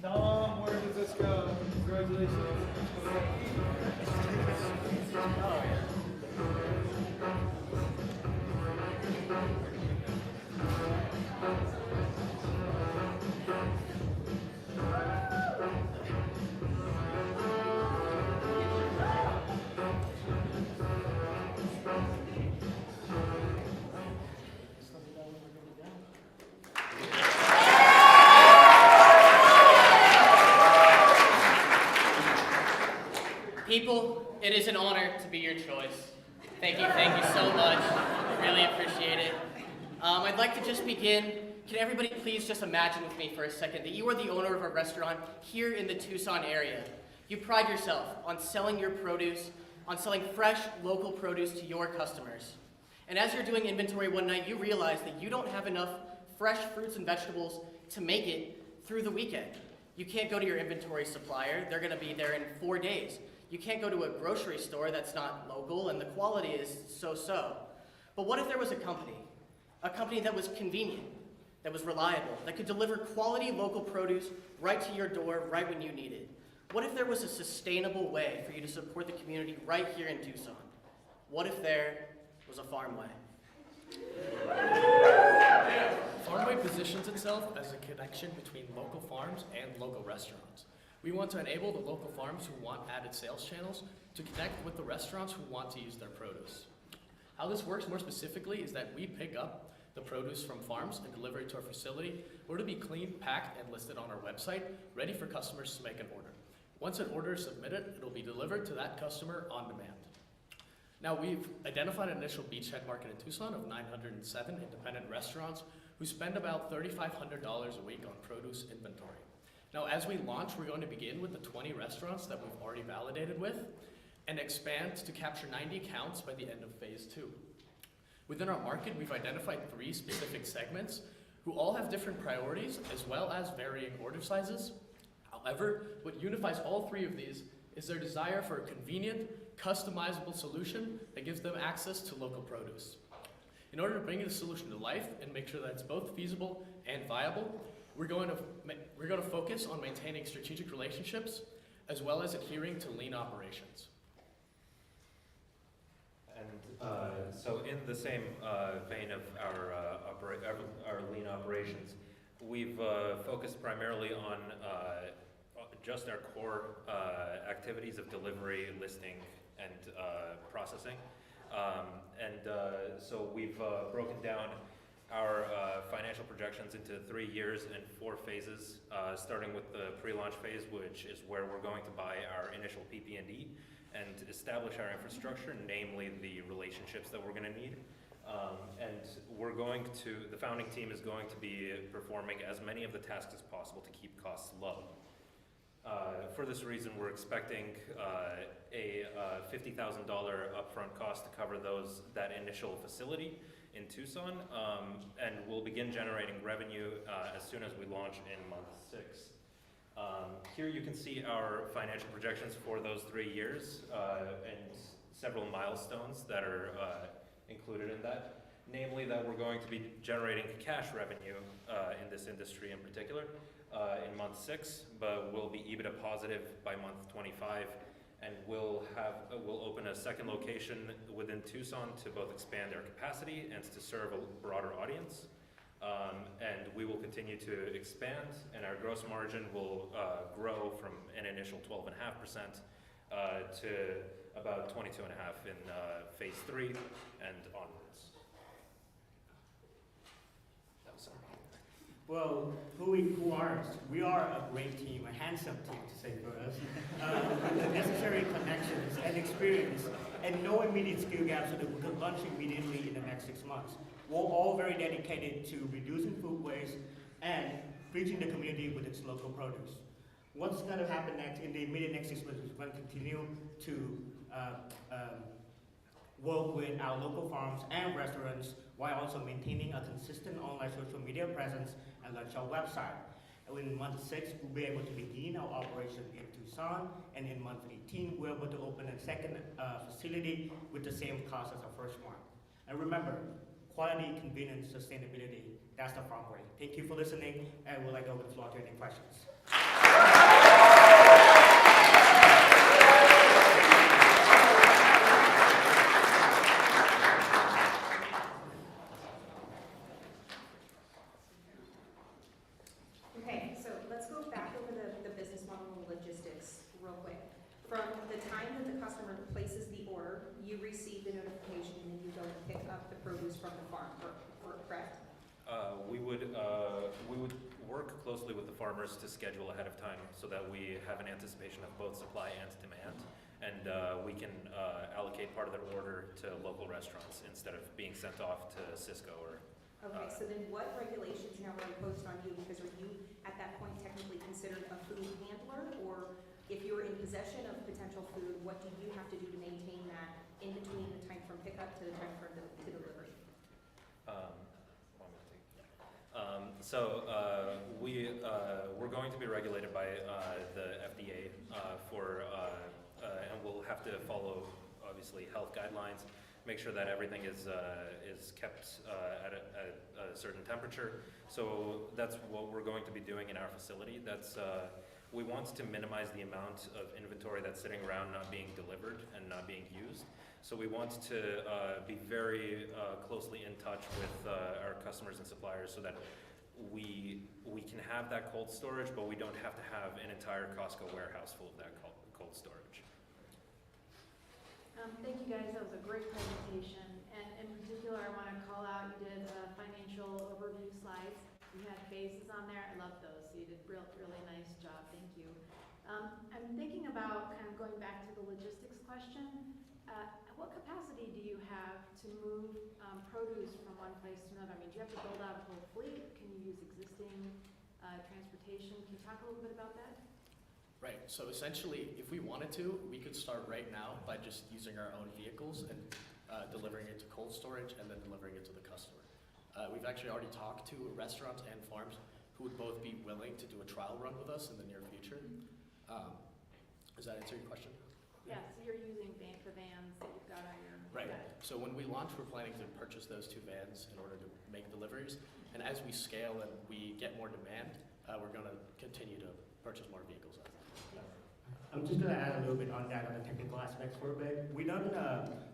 Dom, where does this go? Congratulations. Oh, yeah. People, it is an honor to be your choice. Thank you so much. Really appreciate it. I'd like to just begin. Can everybody please just imagine with me for a second that you are the owner of a restaurant here in the Tucson area. You pride yourself on selling your produce, on selling fresh, local produce to your customers. And as you're doing inventory one night, you realize that you don't have enough fresh fruits and vegetables to make it through the weekend. You can't go to your inventory supplier. They're gonna be there in 4 days. You can't go to a grocery store that's not local and the quality is so-so. But what if there was a company that was convenient, that was reliable, that could deliver quality local produce right to your door, right when you need it? What if there was a sustainable way for you to support the community right here in Tucson? What if there was a Farmway? Farmway positions itself as a connection between local farms and local restaurants. We want to enable the local farms who want added sales channels to connect with the restaurants who want to use their produce. How this works more specifically is that we pick up the produce from farms and deliver it to our facility, where to be cleaned, packed, and listed on our website, ready for customers to make an order. Once an order is submitted, it will be delivered to that customer on demand. Now, we've identified an initial beachhead market in Tucson of 907 independent restaurants who spend about $3,500 a week on produce inventory. Now, as we launch, we're going to begin with the 20 restaurants that we've already validated with and expand to capture 90 accounts by the end of phase 2. Within our market, we've identified 3 specific segments who all have different priorities as well as varying order sizes. However, what unifies all 3 of these is their desire for a convenient, customizable solution that gives them access to local produce. In order to bring the solution to life and make sure that it's both feasible and viable, we're going to focus on maintaining strategic relationships as well as adhering to lean operations. And so in the same vein of our lean operations, we've focused primarily on just our core activities of delivery, listing, and processing. So we've broken down our financial projections into 3 years and 4 phases, starting with the pre-launch phase, which is where we're going to buy our initial PP&E and establish our infrastructure, namely the relationships that we're going to need. The founding team is going to be performing as many of the tasks as possible to keep costs low. For this reason, we're expecting a $50,000 upfront cost to cover that initial facility in Tucson, and we'll begin generating revenue as soon as we launch in month 6. Here you can see our financial projections for those 3 years and several milestones that are included in that. Namely, that we're going to be generating cash revenue in this industry in particular in month 6, but we'll be EBITDA positive by month 25 and we'll open a second location within Tucson to both expand our capacity and to serve a broader audience. And we will continue to expand, and our gross margin will grow from an initial 12.5% to about 22.5% in phase 3 and onwards. That was Well, who are us? We are a great team, a handsome team to say for us, with the necessary connections and experience, and no immediate skill gaps so that we could launch immediately in the next 6 months. We're all very dedicated to reducing food waste and reaching the community with its local produce. What's going to happen next in the immediate next 6 months is we're going to continue to work with our local farms and restaurants while also maintaining a consistent online social media presence and launch our website. And in month 6, we'll be able to begin our operation in Tucson, and in month 18, we're able to open a second facility with the same cost as our first one. And remember, quality, convenience, sustainability, that's the Farmway. Thank you for listening, and we'd like to open the floor to any questions. Okay, so let's go back over the business model and logistics real quick. From the time that the customer places the order, you receive the notification, and then you go and pick up the produce from the farm, correct? We would work closely with the farmers to schedule ahead of time so that we have an anticipation of both supply and demand, and we can allocate part of their order to local restaurants instead of being sent off to Cisco or. Okay, so then what regulations now are imposed on you? Because are you at that point technically considered a food handler, or if you're in possession of potential food, what do you have to do to maintain that in between the time from pickup to the time from to delivery? We're going to be regulated by the FDA and we'll have to follow obviously health guidelines, make sure that everything is kept at a certain temperature. So that's what we're going to be doing in our facility. We want to minimize the amount of inventory that's sitting around not being delivered and not being used. So we want to be very closely in touch with our customers and suppliers so that we can have that cold storage, but we don't have to have an entire Costco warehouse full of that cold storage. Thank you guys, that was a great presentation. And in particular, I want to call out, you did financial overview slides. You had phases on there, I love those. So you did really nice job, thank you. I'm thinking about kind of going back to the logistics question. What capacity do you have to move produce from one place to another? I mean, do you have to build out a whole fleet? Can you use existing transportation? Can you talk a little bit about that? Right, so essentially, if we wanted to, we could start right now by just using our own vehicles and delivering it to cold storage and then delivering it to the customer. We've actually already talked to restaurants and farms who would both be willing to do a trial run with us in the near future. Does that answer your question? Yeah, so you're using the vans that you've got on your... Right, so when we launch, we're planning to purchase those 2 vans in order to make deliveries. And as we scale and we get more demand, we're going to continue to purchase more vehicles. I'm just going to add a little bit on that, on the technical aspects for a bit. We've done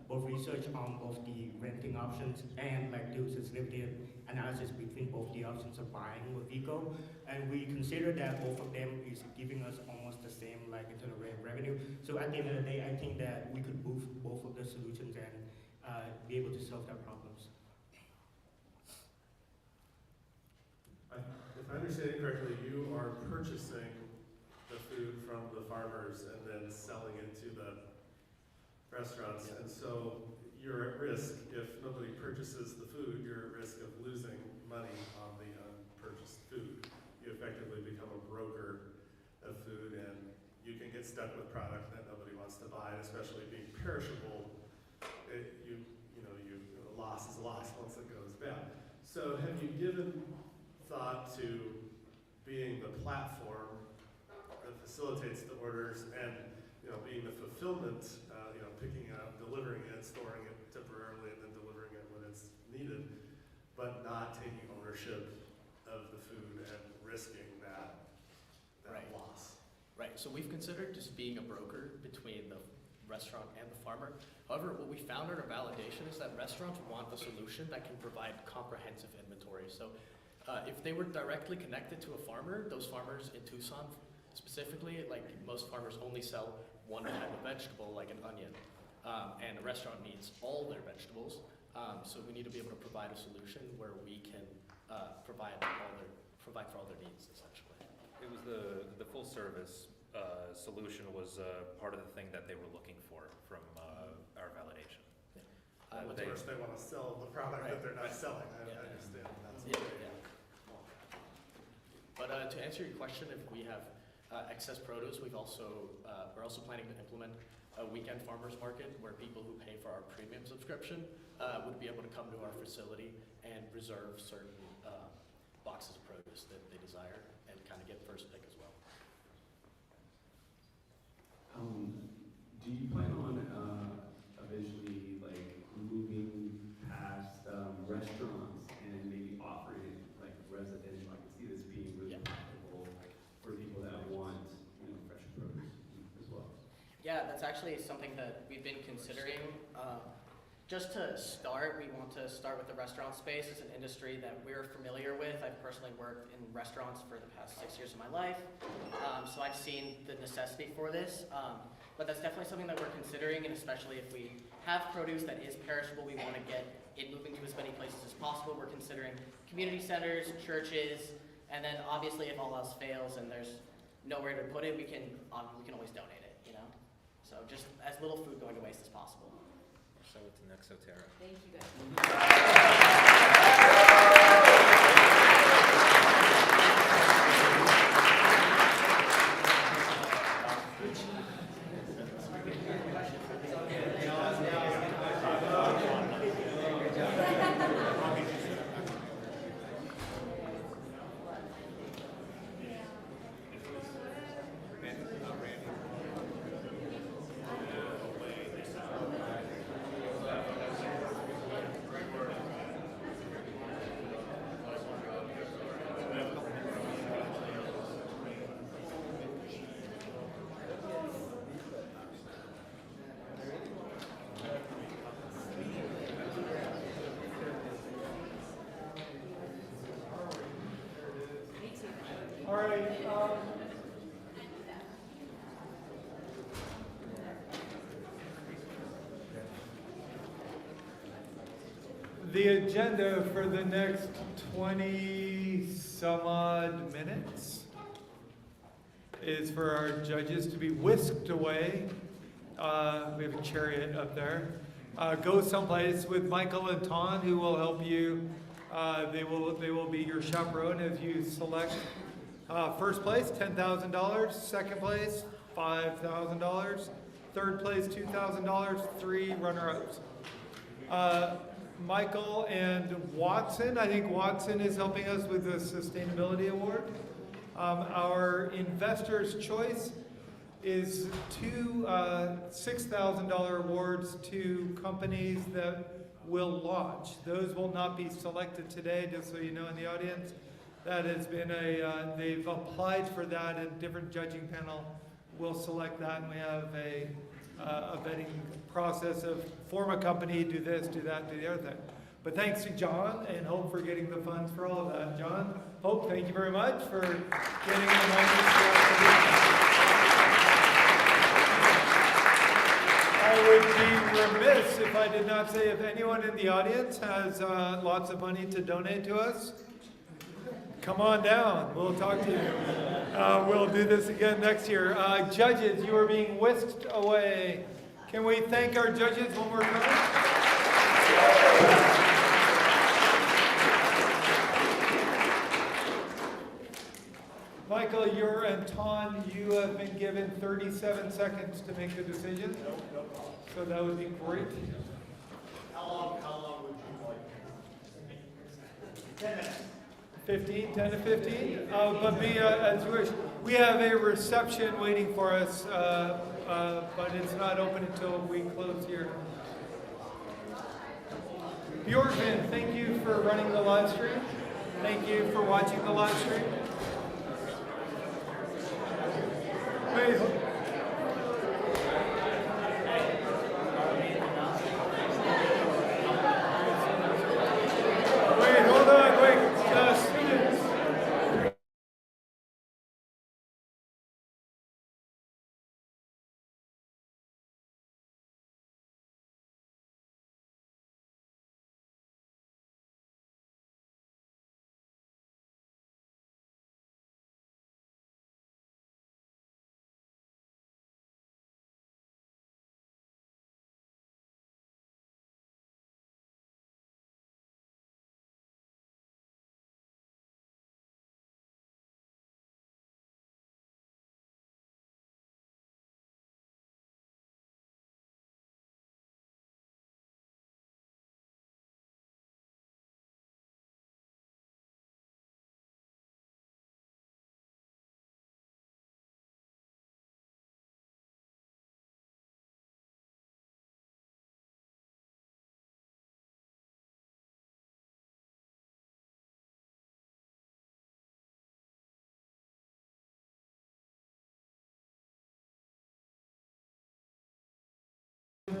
both research on both the renting options and do sensitivity analysis between both the options of buying a vehicle. And we consider that both of them is giving us almost the same internal rate of revenue. So at the end of the day, I think that we could move both of the solutions and be able to solve their problems. If I understand it correctly, you are purchasing the food from the farmers and then selling it to the restaurants. And so you're at risk, if nobody purchases the food, you're at risk of losing money on the unpurchased food. You effectively become a broker of food, and you can get stuck with product that nobody wants to buy, and especially being perishable. Loss is loss once it goes bad. So have you given thought to being the platform that facilitates the orders and being the fulfillment, picking up, delivering it, storing it temporarily, and then delivering it when it's needed, but not taking ownership of the food and risking that loss? Right, Right, so we've considered just being a broker between the restaurant and the farmer. However, what we found in our validation is that restaurants want a solution that can provide comprehensive inventory. So if they were directly connected to a farmer, those farmers in Tucson specifically, like most farmers only sell one type of vegetable, like an onion. And a restaurant needs all their vegetables. So we need to be able to provide a solution where we can provide for all their needs, essentially. It was the full service solution was part of the thing that they were looking for from our validation. Of course, they want to sell the product that they're not selling. I understand. That's But to answer your question, if we have excess produce, we're also planning to implement a weekend farmers market where people who pay for our premium subscription would be able to come to our facility and reserve certain boxes of produce that they desire and kind of get first pick as well. Do you plan on eventually like moving past restaurants and maybe offering like residential? I can see this being really profitable for people that want, fresh produce as well. Yeah, that's actually something that we've been considering. Just to start, we want to start with the restaurant space. It's an industry that we're familiar with. I've personally worked in restaurants for the past 6 years of my life, so I've seen the necessity for this. But that's definitely something that we're considering, and especially if we have produce that is perishable, we want to get it moving to as many places as possible. We're considering community centers, churches, and then obviously if all else fails and there's nowhere to put it, we can always donate it, So just as little food going to waste as possible. Sell it to Nexoterra. Thank you guys. All right. The agenda for the next 20 some odd minutes is for our judges to be whisked away. We have a chariot up there. Go someplace with Michael and Ton, who will help you. They will be your chaperone as you select. First place, $10,000. Second place, $5,000. Third place, $2,000. 3 runner-ups. Michael and Watson. I think Watson is helping us with the Sustainability Award. Our investor's choice is 2 $6,000 awards to companies that will launch. Those will not be selected today, just so you know in the audience. That has been they've applied for that, and different judging panel will select that, and we have a vetting process of form a company, do this, do that, do the other thing. But thanks to John and Hope for getting the funds for all of that. John, Hope, thank you very much for getting the money. I would be remiss if I did not say if anyone in the audience has lots of money to donate to us, come on down. We'll talk to you. We'll do this again next year. Judges, you are being whisked away. Can we thank our judges one more time? Michael, and Ton, you have been given 37 seconds to make the decision. So that would be great. How long would you like? 10 minutes. 15, 10 to 15? But be as you wish. We have a reception waiting for us, but it's not open until we close here. Bjorkman, thank you for running the live stream. Thank you for watching the live stream. Wait,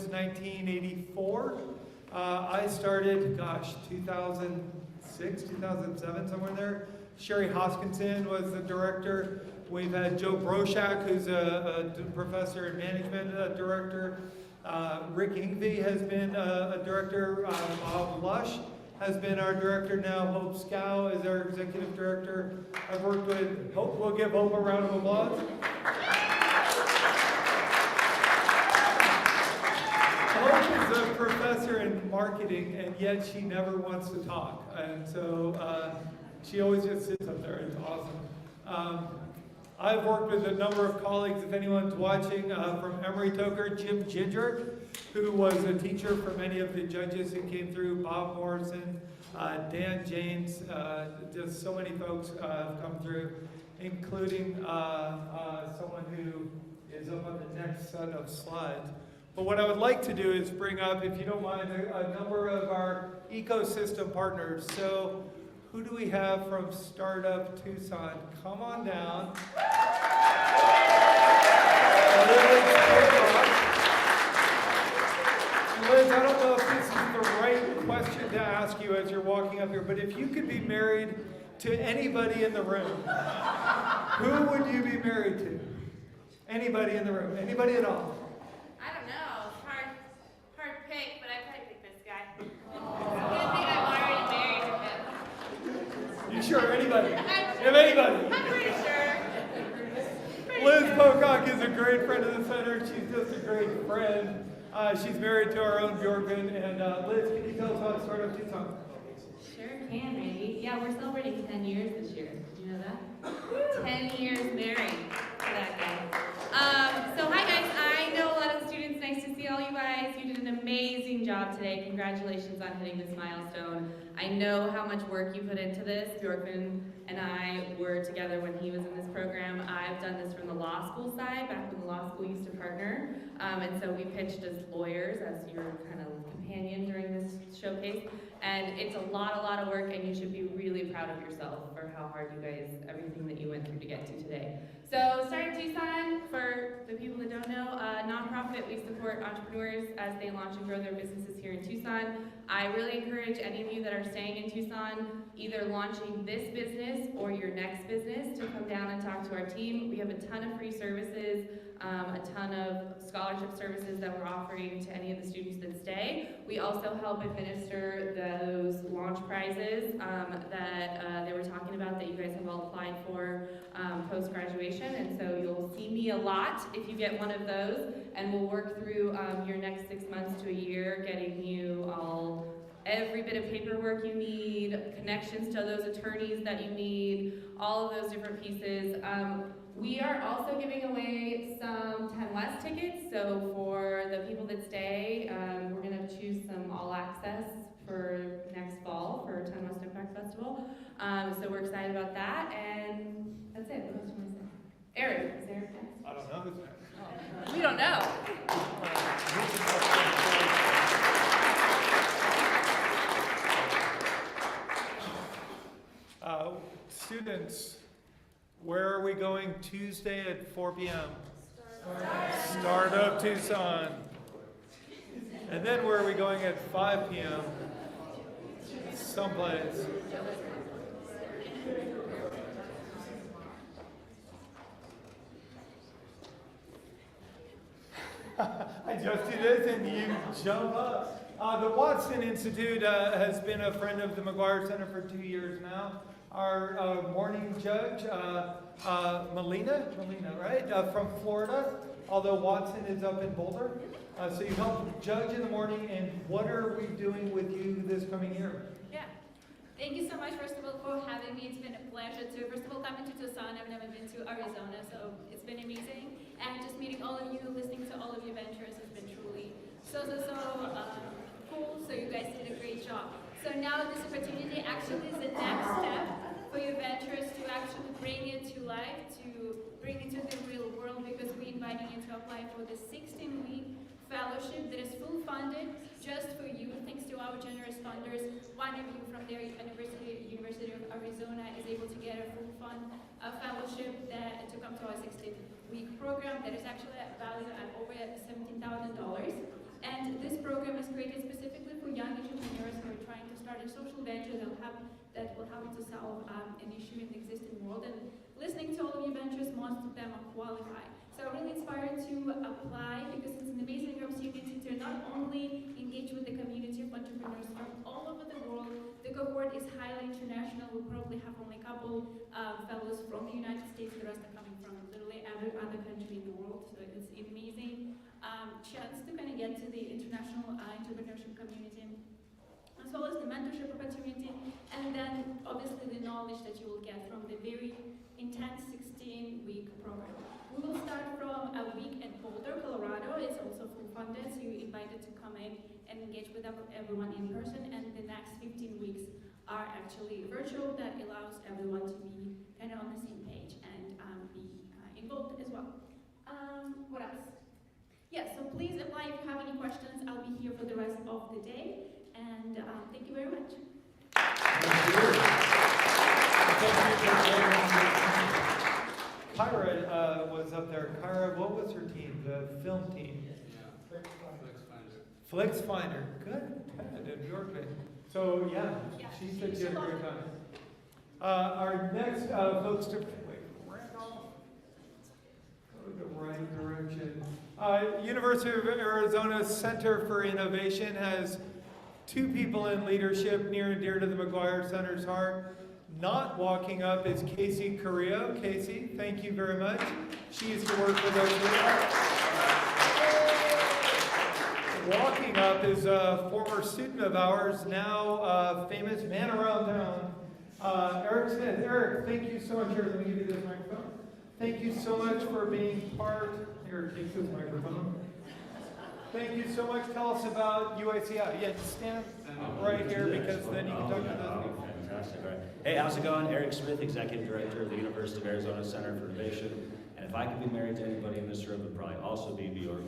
since 1984. I started, 2006, 2007, somewhere there. Sherry Hoskinson was the director. We've had Joe Broshak, who's a professor in management, director. Rick Ingvey has been a director. Bob Lush has been our director now. Hope Scow is our executive director. I've worked with Hope. We'll give Hope a round of applause. Hope is a professor in marketing, and yet she never wants to talk. And so she always just sits up there. It's awesome. I've worked with a number of colleagues, if anyone's watching, from Emory Toker, Jim Ginger, who was a teacher for many of the judges who came through, Bob Morrison, Dan James, just so many folks have come through, including someone who is up on the next set of slides. But what I would like to do is bring up, if you don't mind, a number of our ecosystem partners. So who do we have from Startup Tucson? Come on down. Liz, I don't know if this is the right question to ask you as you're walking up here, but if you could be married to anybody in the room, who would you be married to? Anybody in the room? Anybody at all? I don't know. Hard pick, but I'd probably pick this guy. It's a good thing I'm already married to him. You sure? Anybody? If anybody? I'm pretty sure. Liz Pocock is a great friend of the center. She's just a great friend. She's married to our own Bjorken. And Liz, can you tell us about Startup Tucson? Sure can, Randy. Yeah, we're celebrating 10 years this year. Did you know that? 10 years married for that guy. So hi guys, I know a lot of the students. Nice to see all you guys. You did an amazing job today. Congratulations on hitting this milestone. I know how much work you put into this. Bjorken and I were together when he was in this program. I've done this from the law school side, back when the law school used to partner. And so we pitched as lawyers, as your kind of companion during this showcase. And it's a lot of work, and you should be really proud of yourself for how hard you guys, everything that you went through to get to today. So Startup Tucson, for the people that don't know, nonprofit, we support entrepreneurs as they launch and grow their businesses here in Tucson. I really encourage any of you that are staying in Tucson, either launching this business or your next business, to come down and talk to our team. We have a ton of free services, a ton of scholarship services that we're offering to any of the students that stay. We also help administer those launch prizes that they were talking about that you guys have all applied for post-graduation. And so you'll see me a lot if you get one of those, and we'll work through your next 6 months to a year, getting you all every bit of paperwork you need, connections to those attorneys that you need, all of those different pieces. We are also giving away some 10 West tickets, so for the people that stay, we're going to choose some all-access for next fall for 10 West Impact Festival. So we're excited about that, and that's it. What else do you want to say? Eric, is Eric next? I don't know who's next. We don't know. Students, where are we going Tuesday at 4 p.m.? Startup Tucson. And then where are we going at 5 p.m.? Someplace. I just do this and you jump up. The Watson Institute has been a friend of the McGuire Center for 2 years now. Our morning judge, Melina, right, from Florida, although Watson is up in Boulder. So you help judge in the morning, and what are we doing with you this coming year? Yeah. Thank you so much, first of all, for having me. It's been a pleasure to, first of all, coming to Tucson. I've never been to Arizona, so it's been amazing. And just meeting all of you, listening to all of your ventures has been truly so cool. So you guys did a great job. So now this opportunity actually is the next step for your ventures to actually bring it to life, to bring it to the real world, because we're inviting you to apply for the 16-week fellowship that is full funded just for you, thanks to our generous funders. One of you from their University of Arizona is able to get a full fund fellowship to come to our 16-week program that is actually valued at over $17,000. And this program is created specifically for young entrepreneurs who are trying to start a social venture that will help to solve an issue in the existing world. And listening to all of your ventures, most of them are qualified. So I'm really inspired to apply because it's an amazing opportunity to not only engage with the community of entrepreneurs from all over the world. The cohort is highly international. We probably have only a couple fellows from the United States. The rest are coming from literally every other country in the world. So it's an amazing chance to kind of get to the international entrepreneurship community, as well as the mentorship opportunity, and then obviously the knowledge that you will get from the very intense 16-week program. We will start from a week in Boulder, Colorado. It's also full funded, so you're invited to come in and engage with everyone in person, and the next 15 weeks are actually virtual. That allows everyone to be kind of on the same page and be involved as well. What else? Yes, so please apply if you have any questions. I'll be here for the rest of the day, and thank you very much. Kyra was up there. Kyra, what was her team? The film team? Flix Finder. Good. Good. Yorkman. So, yeah, she said she had a great time. Our next folks to go the right direction. University of Arizona Center for Innovation has two people in leadership near and dear to the McGuire Center's heart. Not walking up is Casey Carrillo. Casey, thank you very much. She used to work with us here. Walking up is a former student of ours, now a famous man around town, Eric Smith. Eric, thank you so much. Here, let me give you this microphone. Thank you so much for being part. Here, take this microphone. Thank you so much. Tell us about UICI. Yeah, stand right here because then you can talk to those people. Fantastic. All right. Hey, how's it going? Eric Smith, Executive Director of the University of Arizona Center for Innovation. And if I could be married to anybody in this room, it would probably also be Bjork.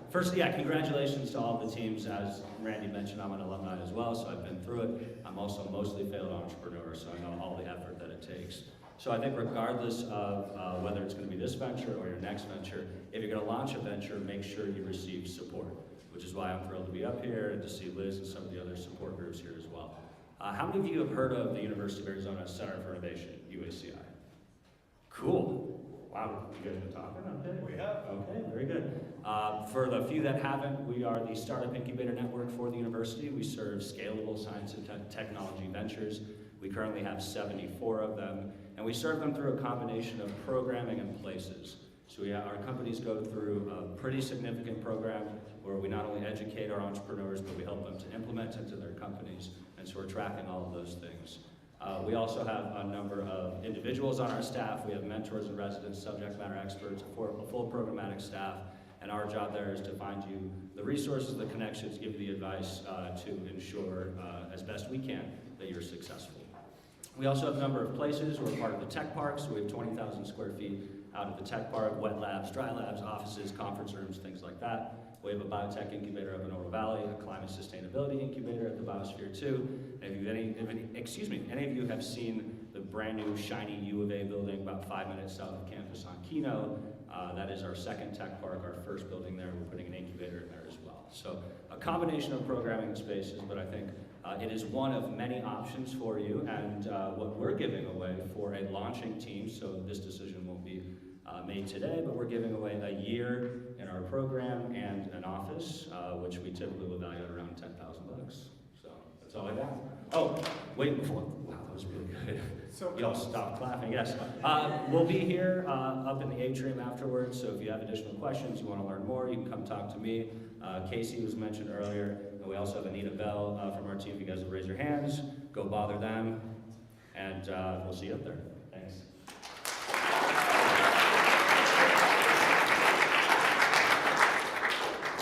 First, congratulations to all the teams. As Randy mentioned, I'm an alumni as well, so I've been through it. I'm also mostly a failed entrepreneur, so I know all the effort that it takes. So I think regardless of whether it's going to be this venture or your next venture, if you're going to launch a venture, make sure you receive support, which is why I'm thrilled to be up here and to see Liz and some of the other support groups here as well. How many of you have heard of the University of Arizona Center for Innovation, UACI? Cool. Wow, you guys been talking? Okay. We have. Okay, very good. For the few that haven't, we are the Startup Incubator Network for the university. We serve scalable science and technology ventures. We currently have 74 of them, and we serve them through a combination of programming and places. So our companies go through a pretty significant program where we not only educate our entrepreneurs, but we help them to implement into their companies, and so we're tracking all of those things. We also have a number of individuals on our staff. We have mentors and residents, subject matter experts, a full programmatic staff, and our job there is to find you the resources, the connections, give you the advice to ensure as best we can that you're successful. We also have a number of places. We're part of the tech park, so we have 20,000 square feet out of the tech park, wet labs, dry labs, offices, conference rooms, things like that. We have a biotech incubator up in Oro Valley, a climate sustainability incubator at the Biosphere 2. And if any of you have seen the brand new shiny U of A building about 5 minutes south of campus on Keno, that is our second tech park, our first building there. We're putting an incubator in there as well. So a combination of programming spaces, but I think it is one of many options for you, and what we're giving away for a launching team, so this decision won't be made today, but we're giving away a year in our program and an office, which we typically will value at around $10,000. So that's all I got. Oh, wait, before, wow, that was really good. So y'all stop clapping, yes. We'll be here up in the atrium afterwards, so if you have additional questions, you want to learn more, you can come talk to me. Casey was mentioned earlier, and we also have Anita Bell from our team. If you guys will raise your hands, go bother them, and we'll see you up there. Thanks.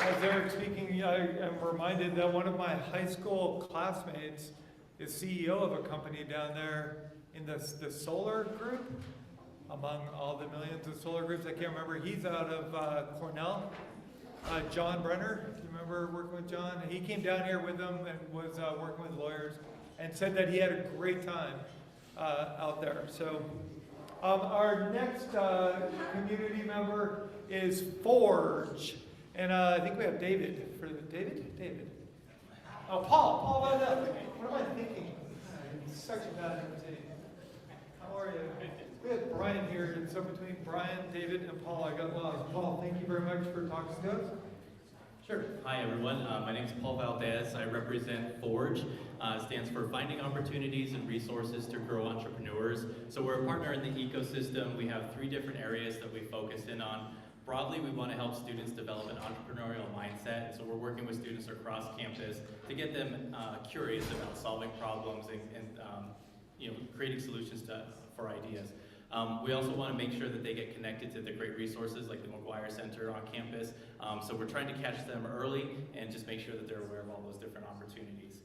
As Eric's speaking, I'm reminded that one of my high school classmates is CEO of a company down there in the solar group. Among all the millions of solar groups, I can't remember. He's out of Cornell. John Brenner, do you remember working with John? He came down here with them and was working with lawyers and said that he had a great time out there. So Our next community member is Forge. And I think we have David. David? Oh, Paul Valdez. What am I thinking? It's such a bad imitation. How are you? We have Brian here, and so between Brian, David, and Paul, I got lost. Paul, thank you very much for talking to us. Sure. Hi everyone, my name is Paul Valdez. I represent Forge. Stands for Finding Opportunities and Resources to Grow Entrepreneurs. So we're a partner in the ecosystem. We have 3 different areas that we focus in on. Broadly, we want to help students develop an entrepreneurial mindset. So we're working with students across campus to get them curious about solving problems and creating solutions for ideas. We also want to make sure that they get connected to the great resources like the McGuire Center on campus. So we're trying to catch them early and just make sure that they're aware of all those different opportunities.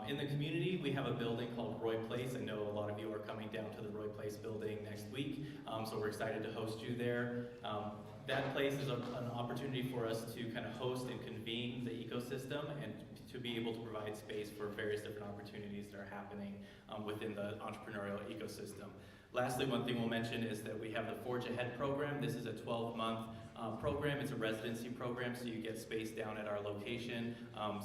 In the community, we have a building called Roy Place. I know a lot of you are coming down to the Roy Place building next week, so we're excited to host you there. That place is an opportunity for us to kind of host and convene the ecosystem and to be able to provide space for various different opportunities that are happening within the entrepreneurial ecosystem. Lastly, one thing we'll mention is that we have the Forge Ahead program. This is a 12-month program. It's a residency program, so you get space down at our location.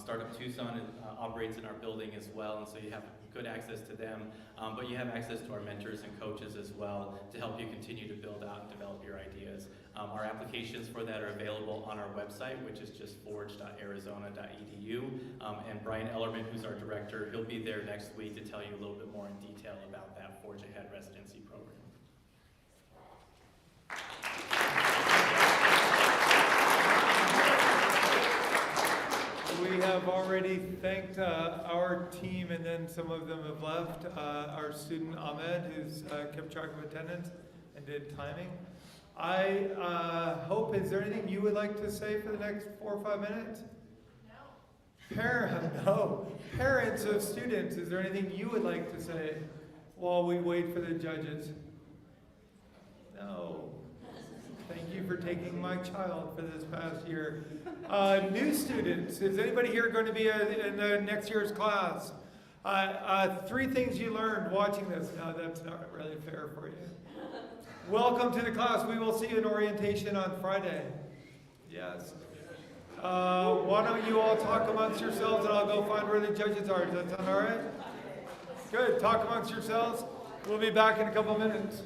Startup Tucson operates in our building as well, and so you have good access to them, but you have access to our mentors and coaches as well to help you continue to build out and develop your ideas. Our applications for that are available on our website, which is just forge.arizona.edu. And Brian Ellerman, who's our director, he'll be there next week to tell you a little bit more in detail about that Forge Ahead residency program. We have already thanked our team, and then some of them have left. Our student Ahmed, who's kept track of attendance and did timing. I hope, is there anything you would like to say for the next 4 or 5 minutes? No. Parents of students, is there anything you would like to say while we wait for the judges? No. Thank you for taking my child for this past year. New students, is anybody here going to be in the next year's class? 3 things you learned watching this. No, that's not really fair for you. Welcome to the class. We will see you in orientation on Friday. Yes. Why don't you all talk amongst yourselves, and I'll go find where the judges are. Does that sound all right? Good. Talk amongst yourselves. We'll be back in a couple minutes.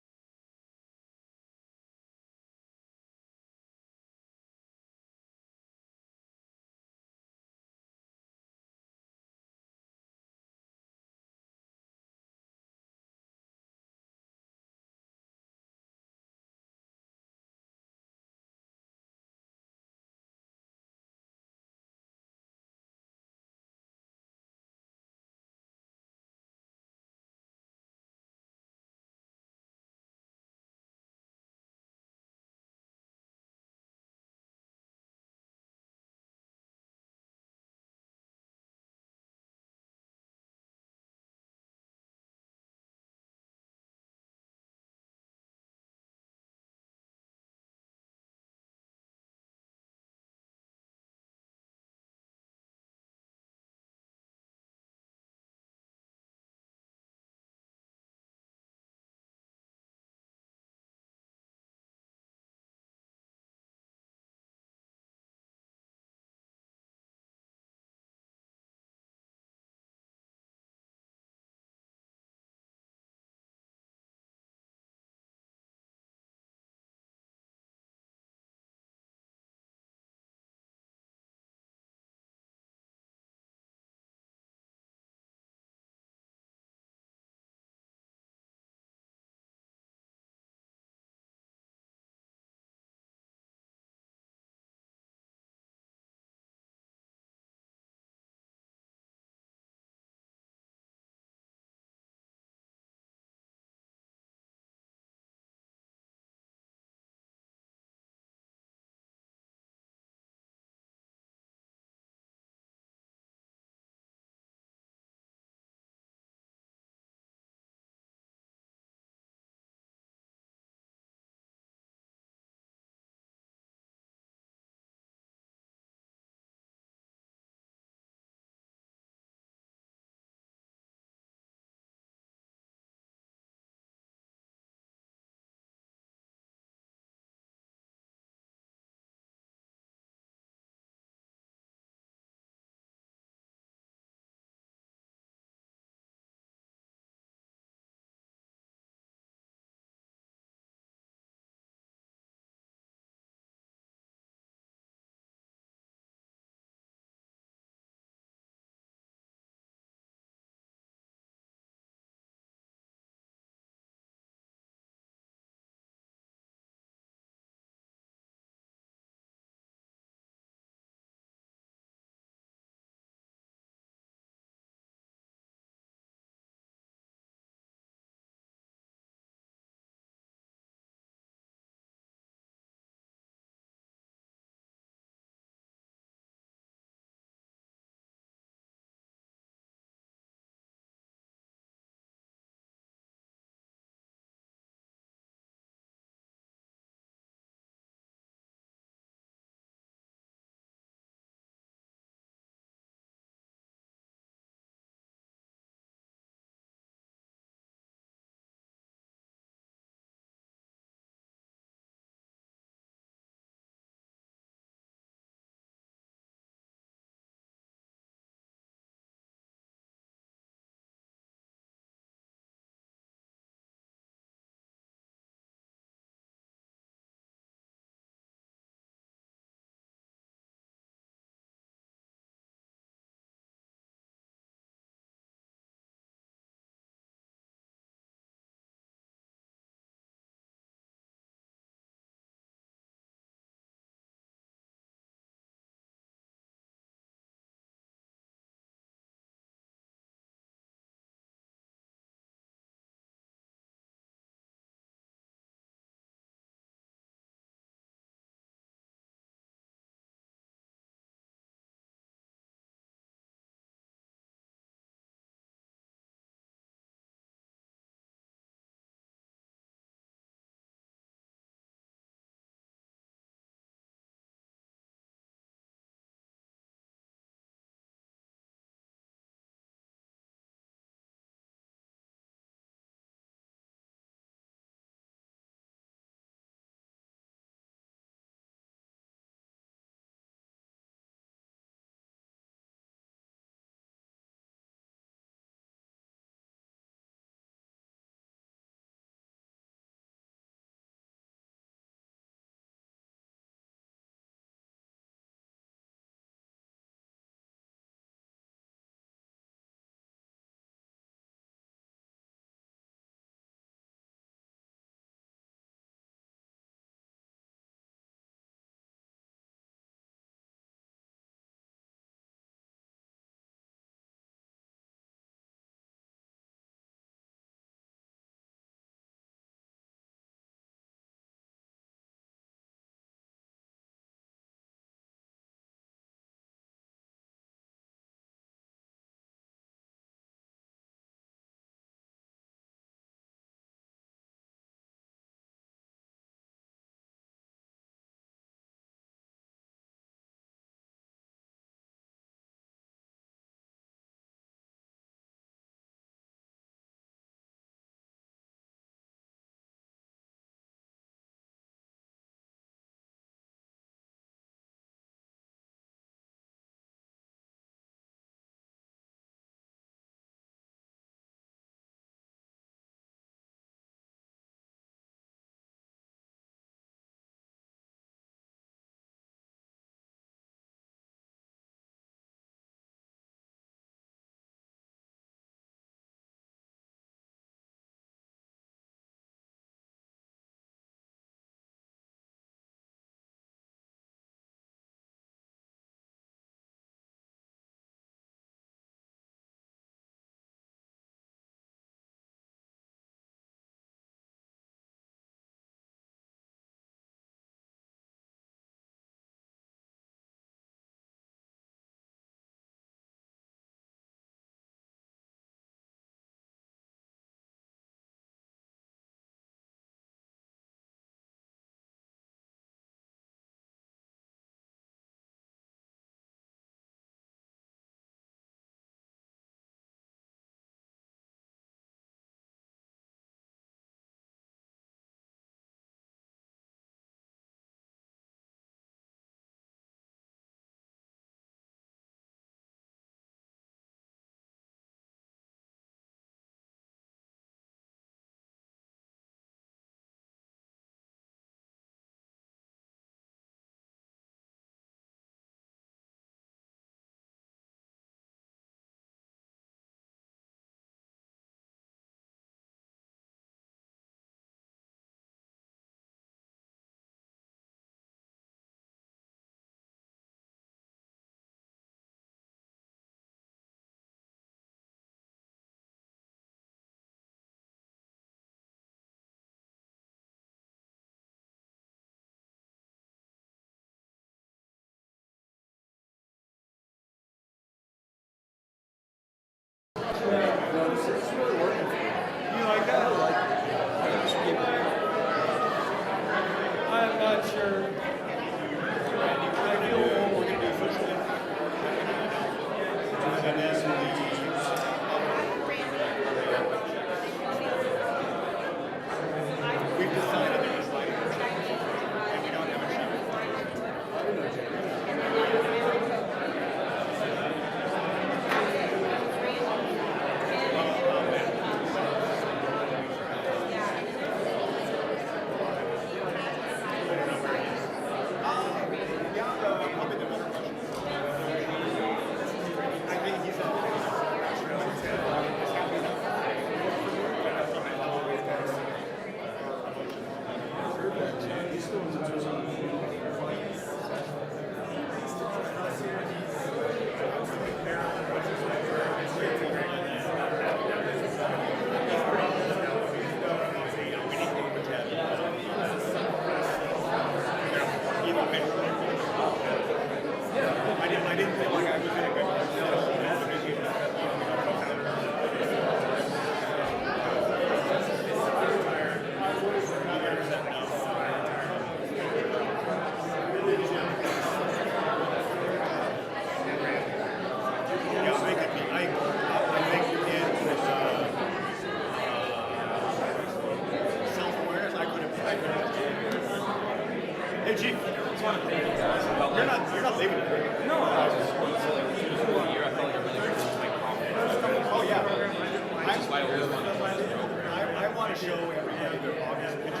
to show everybody their August pitches.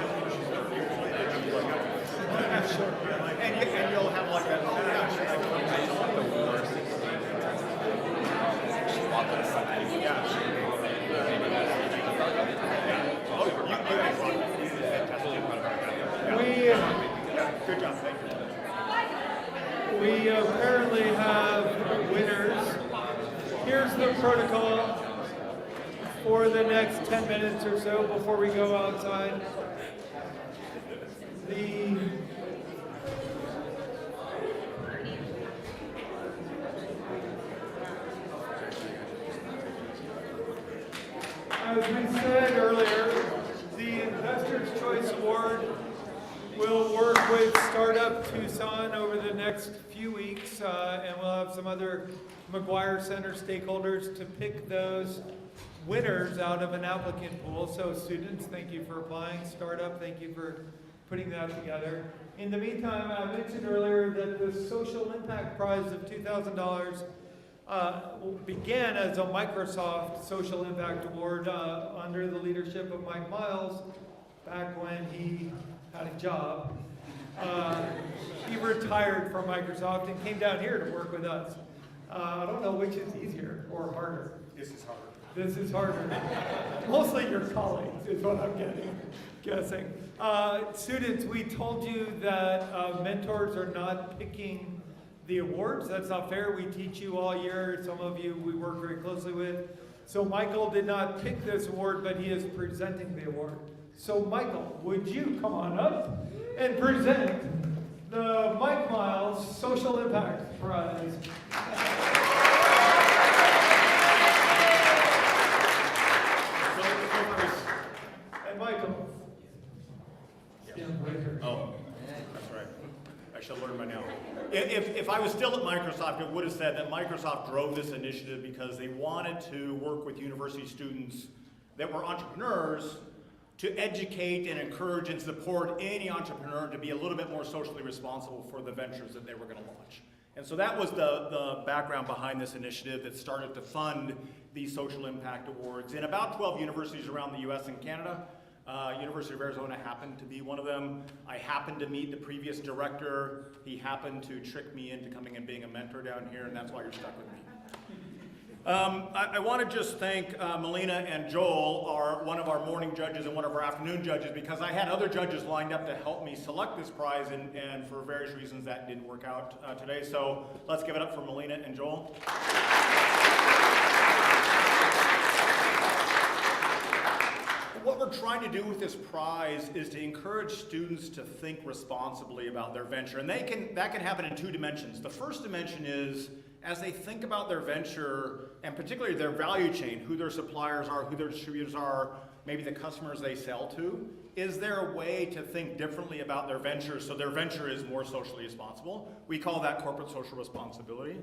And you'll have like that. Good job, thank you. We apparently have winners. Here's the protocol for the next 10 minutes or so before we go outside. As we said earlier, the Investor's Choice Award will work with Startup Tucson over the next few weeks, and we'll have some other McGuire Center stakeholders to pick those winners out of an applicant pool. So students, thank you for applying. Startup, thank you for putting that together. In the meantime, I mentioned earlier that the Social Impact Prize of $2,000 began as a Microsoft Social Impact Award under the leadership of Mike Miles back when he had a job. He retired from Microsoft and came down here to work with us. I don't know which is easier or harder. This is harder. This is harder. Mostly your colleagues is what I'm guessing. Students, we told you that mentors are not picking the awards. That's not fair. We teach you all year. Some of you we work very closely with. So Michael did not pick this award, but he is presenting the award. So Michael, would you come on up and present the Mike Miles Social Impact Prize? And Michael. Oh, that's right. I shall learn by now. If I was still at Microsoft, it would have said that Microsoft drove this initiative because they wanted to work with university students that were entrepreneurs to educate and encourage and support any entrepreneur to be a little bit more socially responsible for the ventures that they were going to launch. And so that was the background behind this initiative that started to fund these social impact awards in about 12 universities around the US and Canada. University of Arizona happened to be one of them. I happened to meet the previous director. He happened to trick me into coming and being a mentor down here, and that's why you're stuck with me. I want to just thank Melina and Joel, one of our morning judges and one of our afternoon judges, because I had other judges lined up to help me select this prize, and for various reasons that didn't work out today. So let's give it up for Melina and Joel. What we're trying to do with this prize is to encourage students to think responsibly about their venture, and that can happen in two dimensions. The first dimension is, as they think about their venture, and particularly their value chain, who their suppliers are, who their distributors are, maybe the customers they sell to, is there a way to think differently about their venture so their venture is more socially responsible? We call that corporate social responsibility.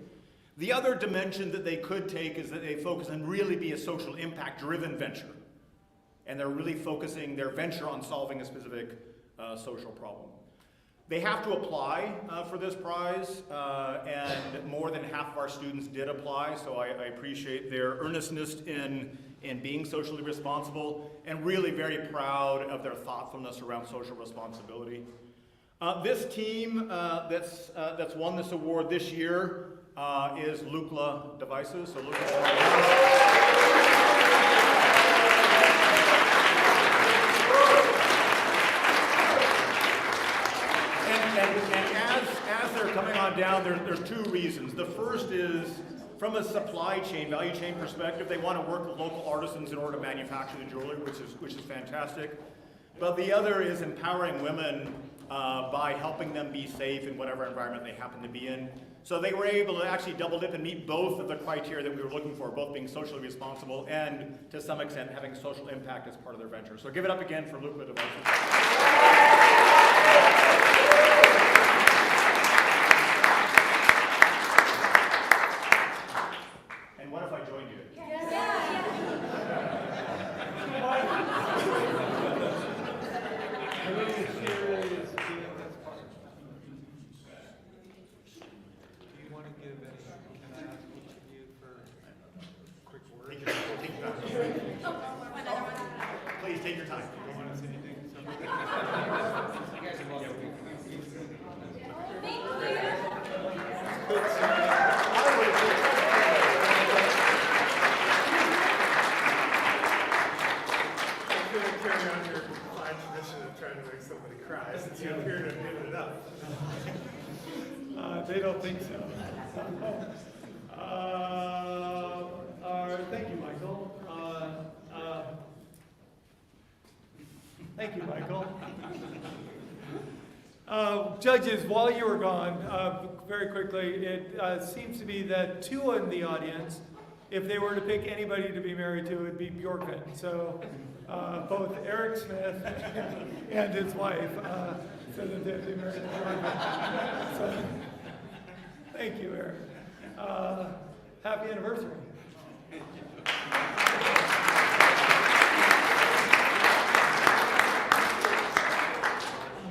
The other dimension that they could take is that they focus and really be a social impact-driven venture. And they're really focusing their venture on solving a specific social problem. They have to apply for this prize, and more than half of our students did apply, so I appreciate their earnestness in being socially responsible, and really very proud of their thoughtfulness around social responsibility. This team that's won this award this year is Loopla Devices. So as they're coming on down, there's two reasons. The first is, from a supply chain, value chain perspective, they want to work with local artisans in order to manufacture the jewelry, which is fantastic. But the other is empowering women by helping them be safe in whatever environment they happen to be in. So they were able to actually double dip and meet both of the criteria that we were looking for, both being socially responsible and, to some extent, having social impact as part of their venture. So give it up again for Loopla Devices. What if I joined you? Do you want to give any, can I ask each of you for a quick word? Take your time. Please take your time. Judges, while you were gone, very quickly, it seems to be that 2 in the audience, if they were to pick anybody to be married to, it would be Bjorkman. So both Eric Smith and his wife said that they'd be married to Bjorkman. So, thank you, Eric. Happy anniversary.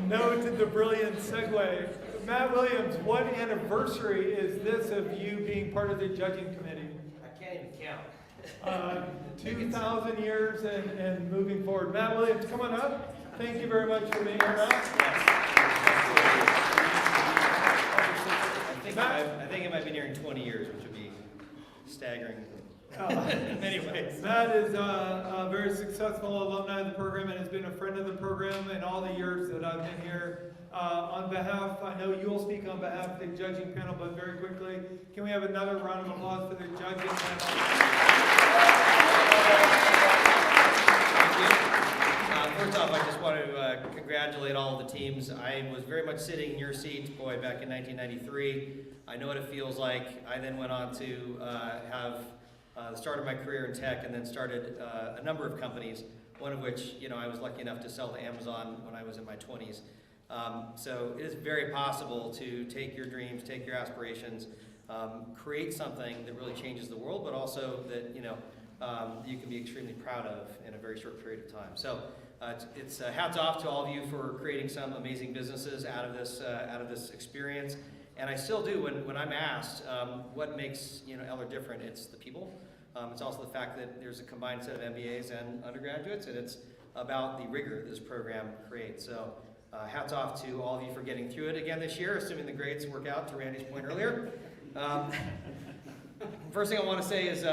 Note the brilliant segue. Matt Williams, what anniversary is this of you being part of the judging committee? I can't even count. 2,000 years and moving forward. Matt Williams, come on up. Thank you very much for being here, Matt. I think it might be nearing 20 years, which would be staggering in many ways. Matt is a very successful alumni of the program and has been a friend of the program in all the years that I've been here. On behalf, I know you'll speak on behalf of the judging panel, but very quickly, can we have another round of applause for the judging panel? Thank you. First off, I just want to congratulate all of the teams. I was very much sitting in your seat, boy, back in 1993. I know what it feels like. I then went on to have the start of my career in tech and then started a number of companies, one of which, I was lucky enough to sell to Amazon when I was in my 20s. So it is very possible to take your dreams, take your aspirations, create something that really changes the world, but also that, you can be extremely proud of in a very short period of time. So it's hats off to all of you for creating some amazing businesses out of this experience. And I still do, when I'm asked what makes Eller different, it's the people. It's also the fact that there's a combined set of MBAs and undergraduates, and it's about the rigor this program creates. So hats off to all of you for getting through it again this year, assuming the grades work out, to Randy's point earlier. First thing I want to say is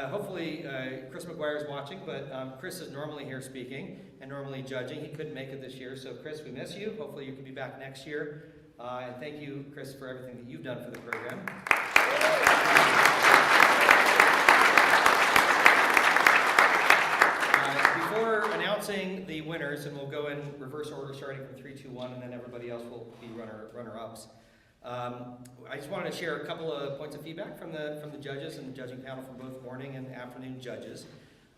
hopefully Chris McGuire is watching, but Chris is normally here speaking and normally judging. He couldn't make it this year, so Chris, we miss you. Hopefully you can be back next year. And thank you, Chris, for everything that you've done for the program. Before announcing the winners, and we'll go in reverse order starting from 3, 2, 1, and then everybody else will be runner-ups. I just wanted to share a couple of points of feedback from the judges and the judging panel from both morning and afternoon judges.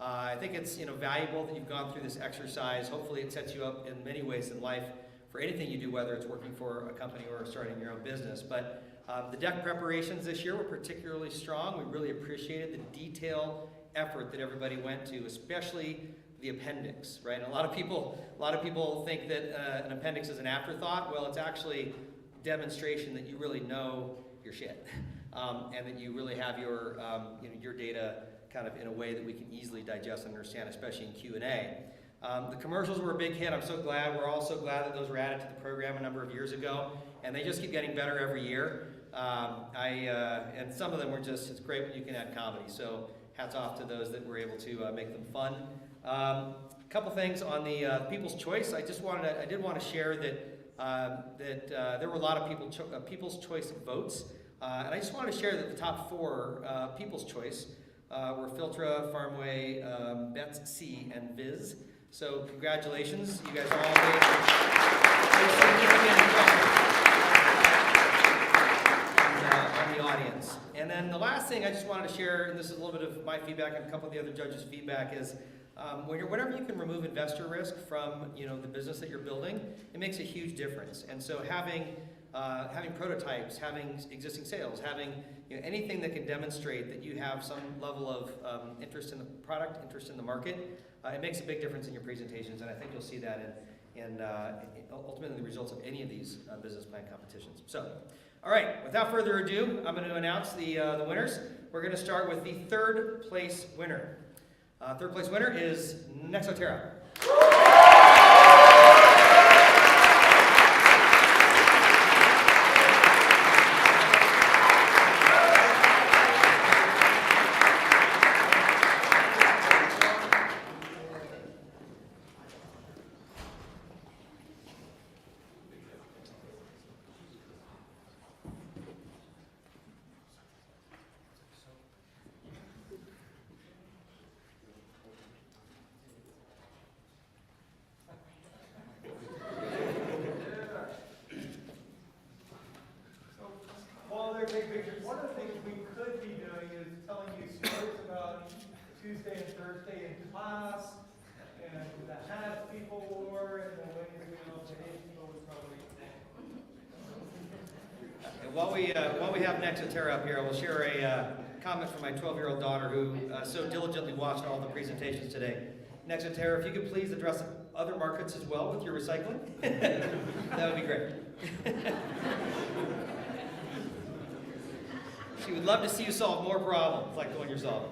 I think it's valuable that you've gone through this exercise. Hopefully it sets you up in many ways in life for anything you do, whether it's working for a company or starting your own business. But the deck preparations this year were particularly strong. We really appreciated the detailed effort that everybody went to, especially the appendix, right? And a lot of people think that an appendix is an afterthought. Well, it's actually demonstration that you really know your shit, and that you really have your data kind of in a way that we can easily digest and understand, especially in Q&A. The commercials were a big hit. I'm so glad. We're all so glad that those were added to the program a number of years ago, and they just keep getting better every year. And some of them were just, it's great when you can add comedy. So hats off to those that were able to make them fun. A couple things on the People's Choice. I did want to share that there were a lot of People's Choice votes, and I just wanted to share that the top 4 People's Choice were Filtra, Farmway, Betsy, and Viz. So congratulations, you guys all made on the audience. And then the last thing I just wanted to share, and this is a little bit of my feedback and a couple of the other judges' feedback, is whenever you can remove investor risk from the business that you're building, it makes a huge difference. And so having prototypes, having existing sales, having anything that can demonstrate that you have some level of interest in the product, interest in the market, it makes a big difference in your presentations, and I think you'll see that in ultimately the results of any of these business plan competitions. So, all right, without further ado, I'm going to announce the winners. We're going to start with the 3rd place winner. Third place winner is Nexoterra. Tuesday and Thursday in class, and the hats people wore, and the way that we all behaved, people was probably. And while we have Nexoterra up here, I will share a comment from my 12-year-old daughter who so diligently watched all the presentations today. Nexoterra, if you could please address other markets as well with your recycling, that would be great. She would love to see you solve more problems like the one you're solving.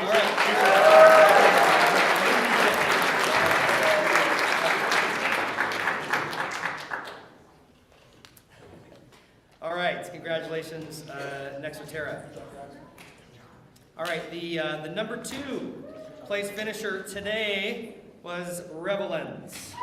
All right. All right, congratulations, Nexoterra. All right, the number 2 place finisher today was Rebelens.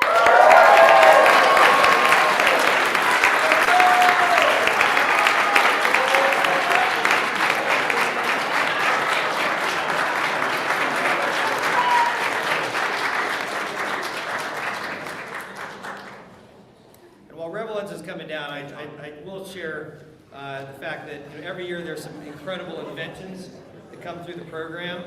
And while Rebelens is coming down, I will share the fact that every year there's some incredible inventions that come through the program,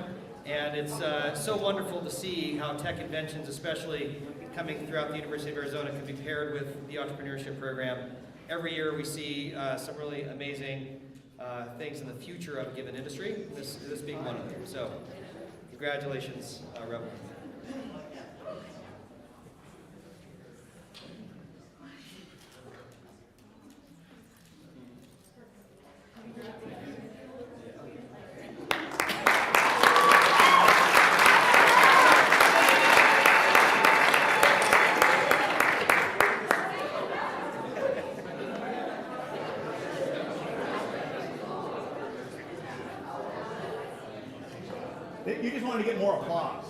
and it's so wonderful to see how tech inventions, especially coming throughout the University of Arizona, can be paired with the entrepreneurship program. Every year we see some really amazing things in the future of a given industry, this being one of them. So congratulations, Rebel. You just wanted to get more applause.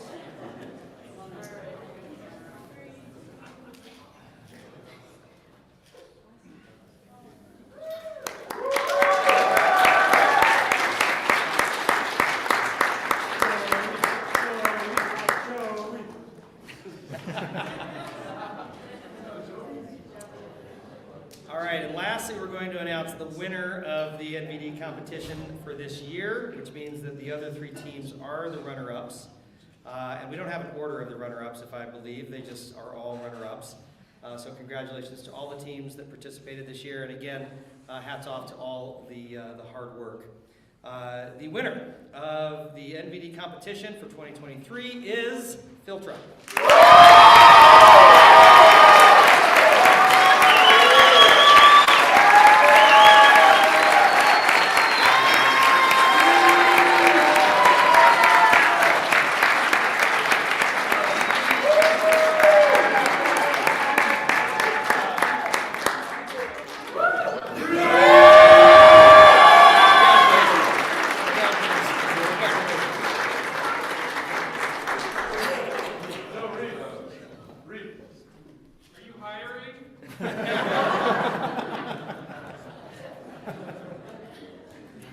All right, and lastly, we're going to announce the winner of the NVD competition for this year, which means that the other 3 teams are the runner-ups. And we don't have an order of the runner-ups, if I believe. They just are all runner-ups. So congratulations to all the teams that participated this year. And again, hats off to all the hard work. The winner of the NVD competition for 2023 is Filtra.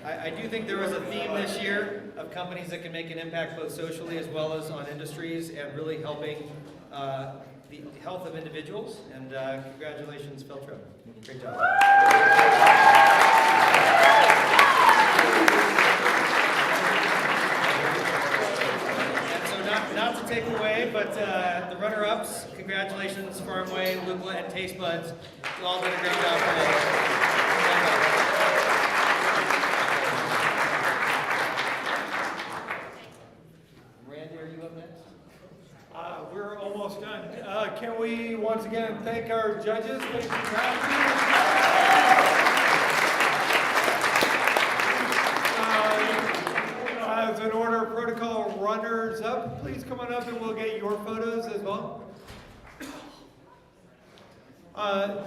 I do think there was a theme this year of companies that can make an impact both socially as well as on industries and really helping the health of individuals. And congratulations, Filtra. Great job. And so not to take away, but the runner-ups, congratulations, Farmway, Loopla, and Taste Buds. You all did a great job today. We're almost done. Can we once again thank our judges? Thank you, as an order of protocol, runners up, please come on up and we'll get your photos as well.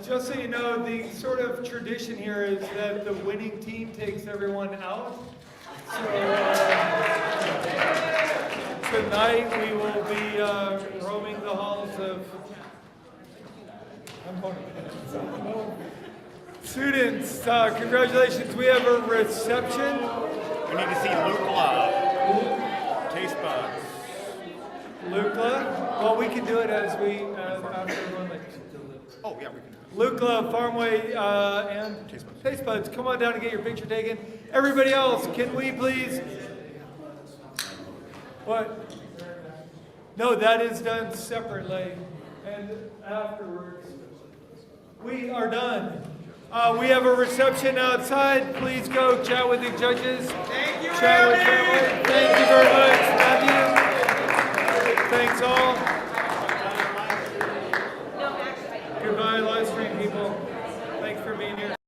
Just so you know, the sort of tradition here is that the winning team takes everyone out. So tonight we will be roaming the halls of students. Congratulations, we have a reception. We need to see Loopla. Taste buds. Loopla? Well, we can do it as we, after everyone leaves. Oh, yeah, we can. Loopla, Farmway, and Taste Buds. Come on down and get your picture taken. Everybody else, can we please What? No, that is done separately and afterwards. We are done. We have a reception outside. Please go chat with the judges. Thank you, chat with family. Thank you very much. Love you. Thanks all. Goodbye, live stream people. Thanks for being here.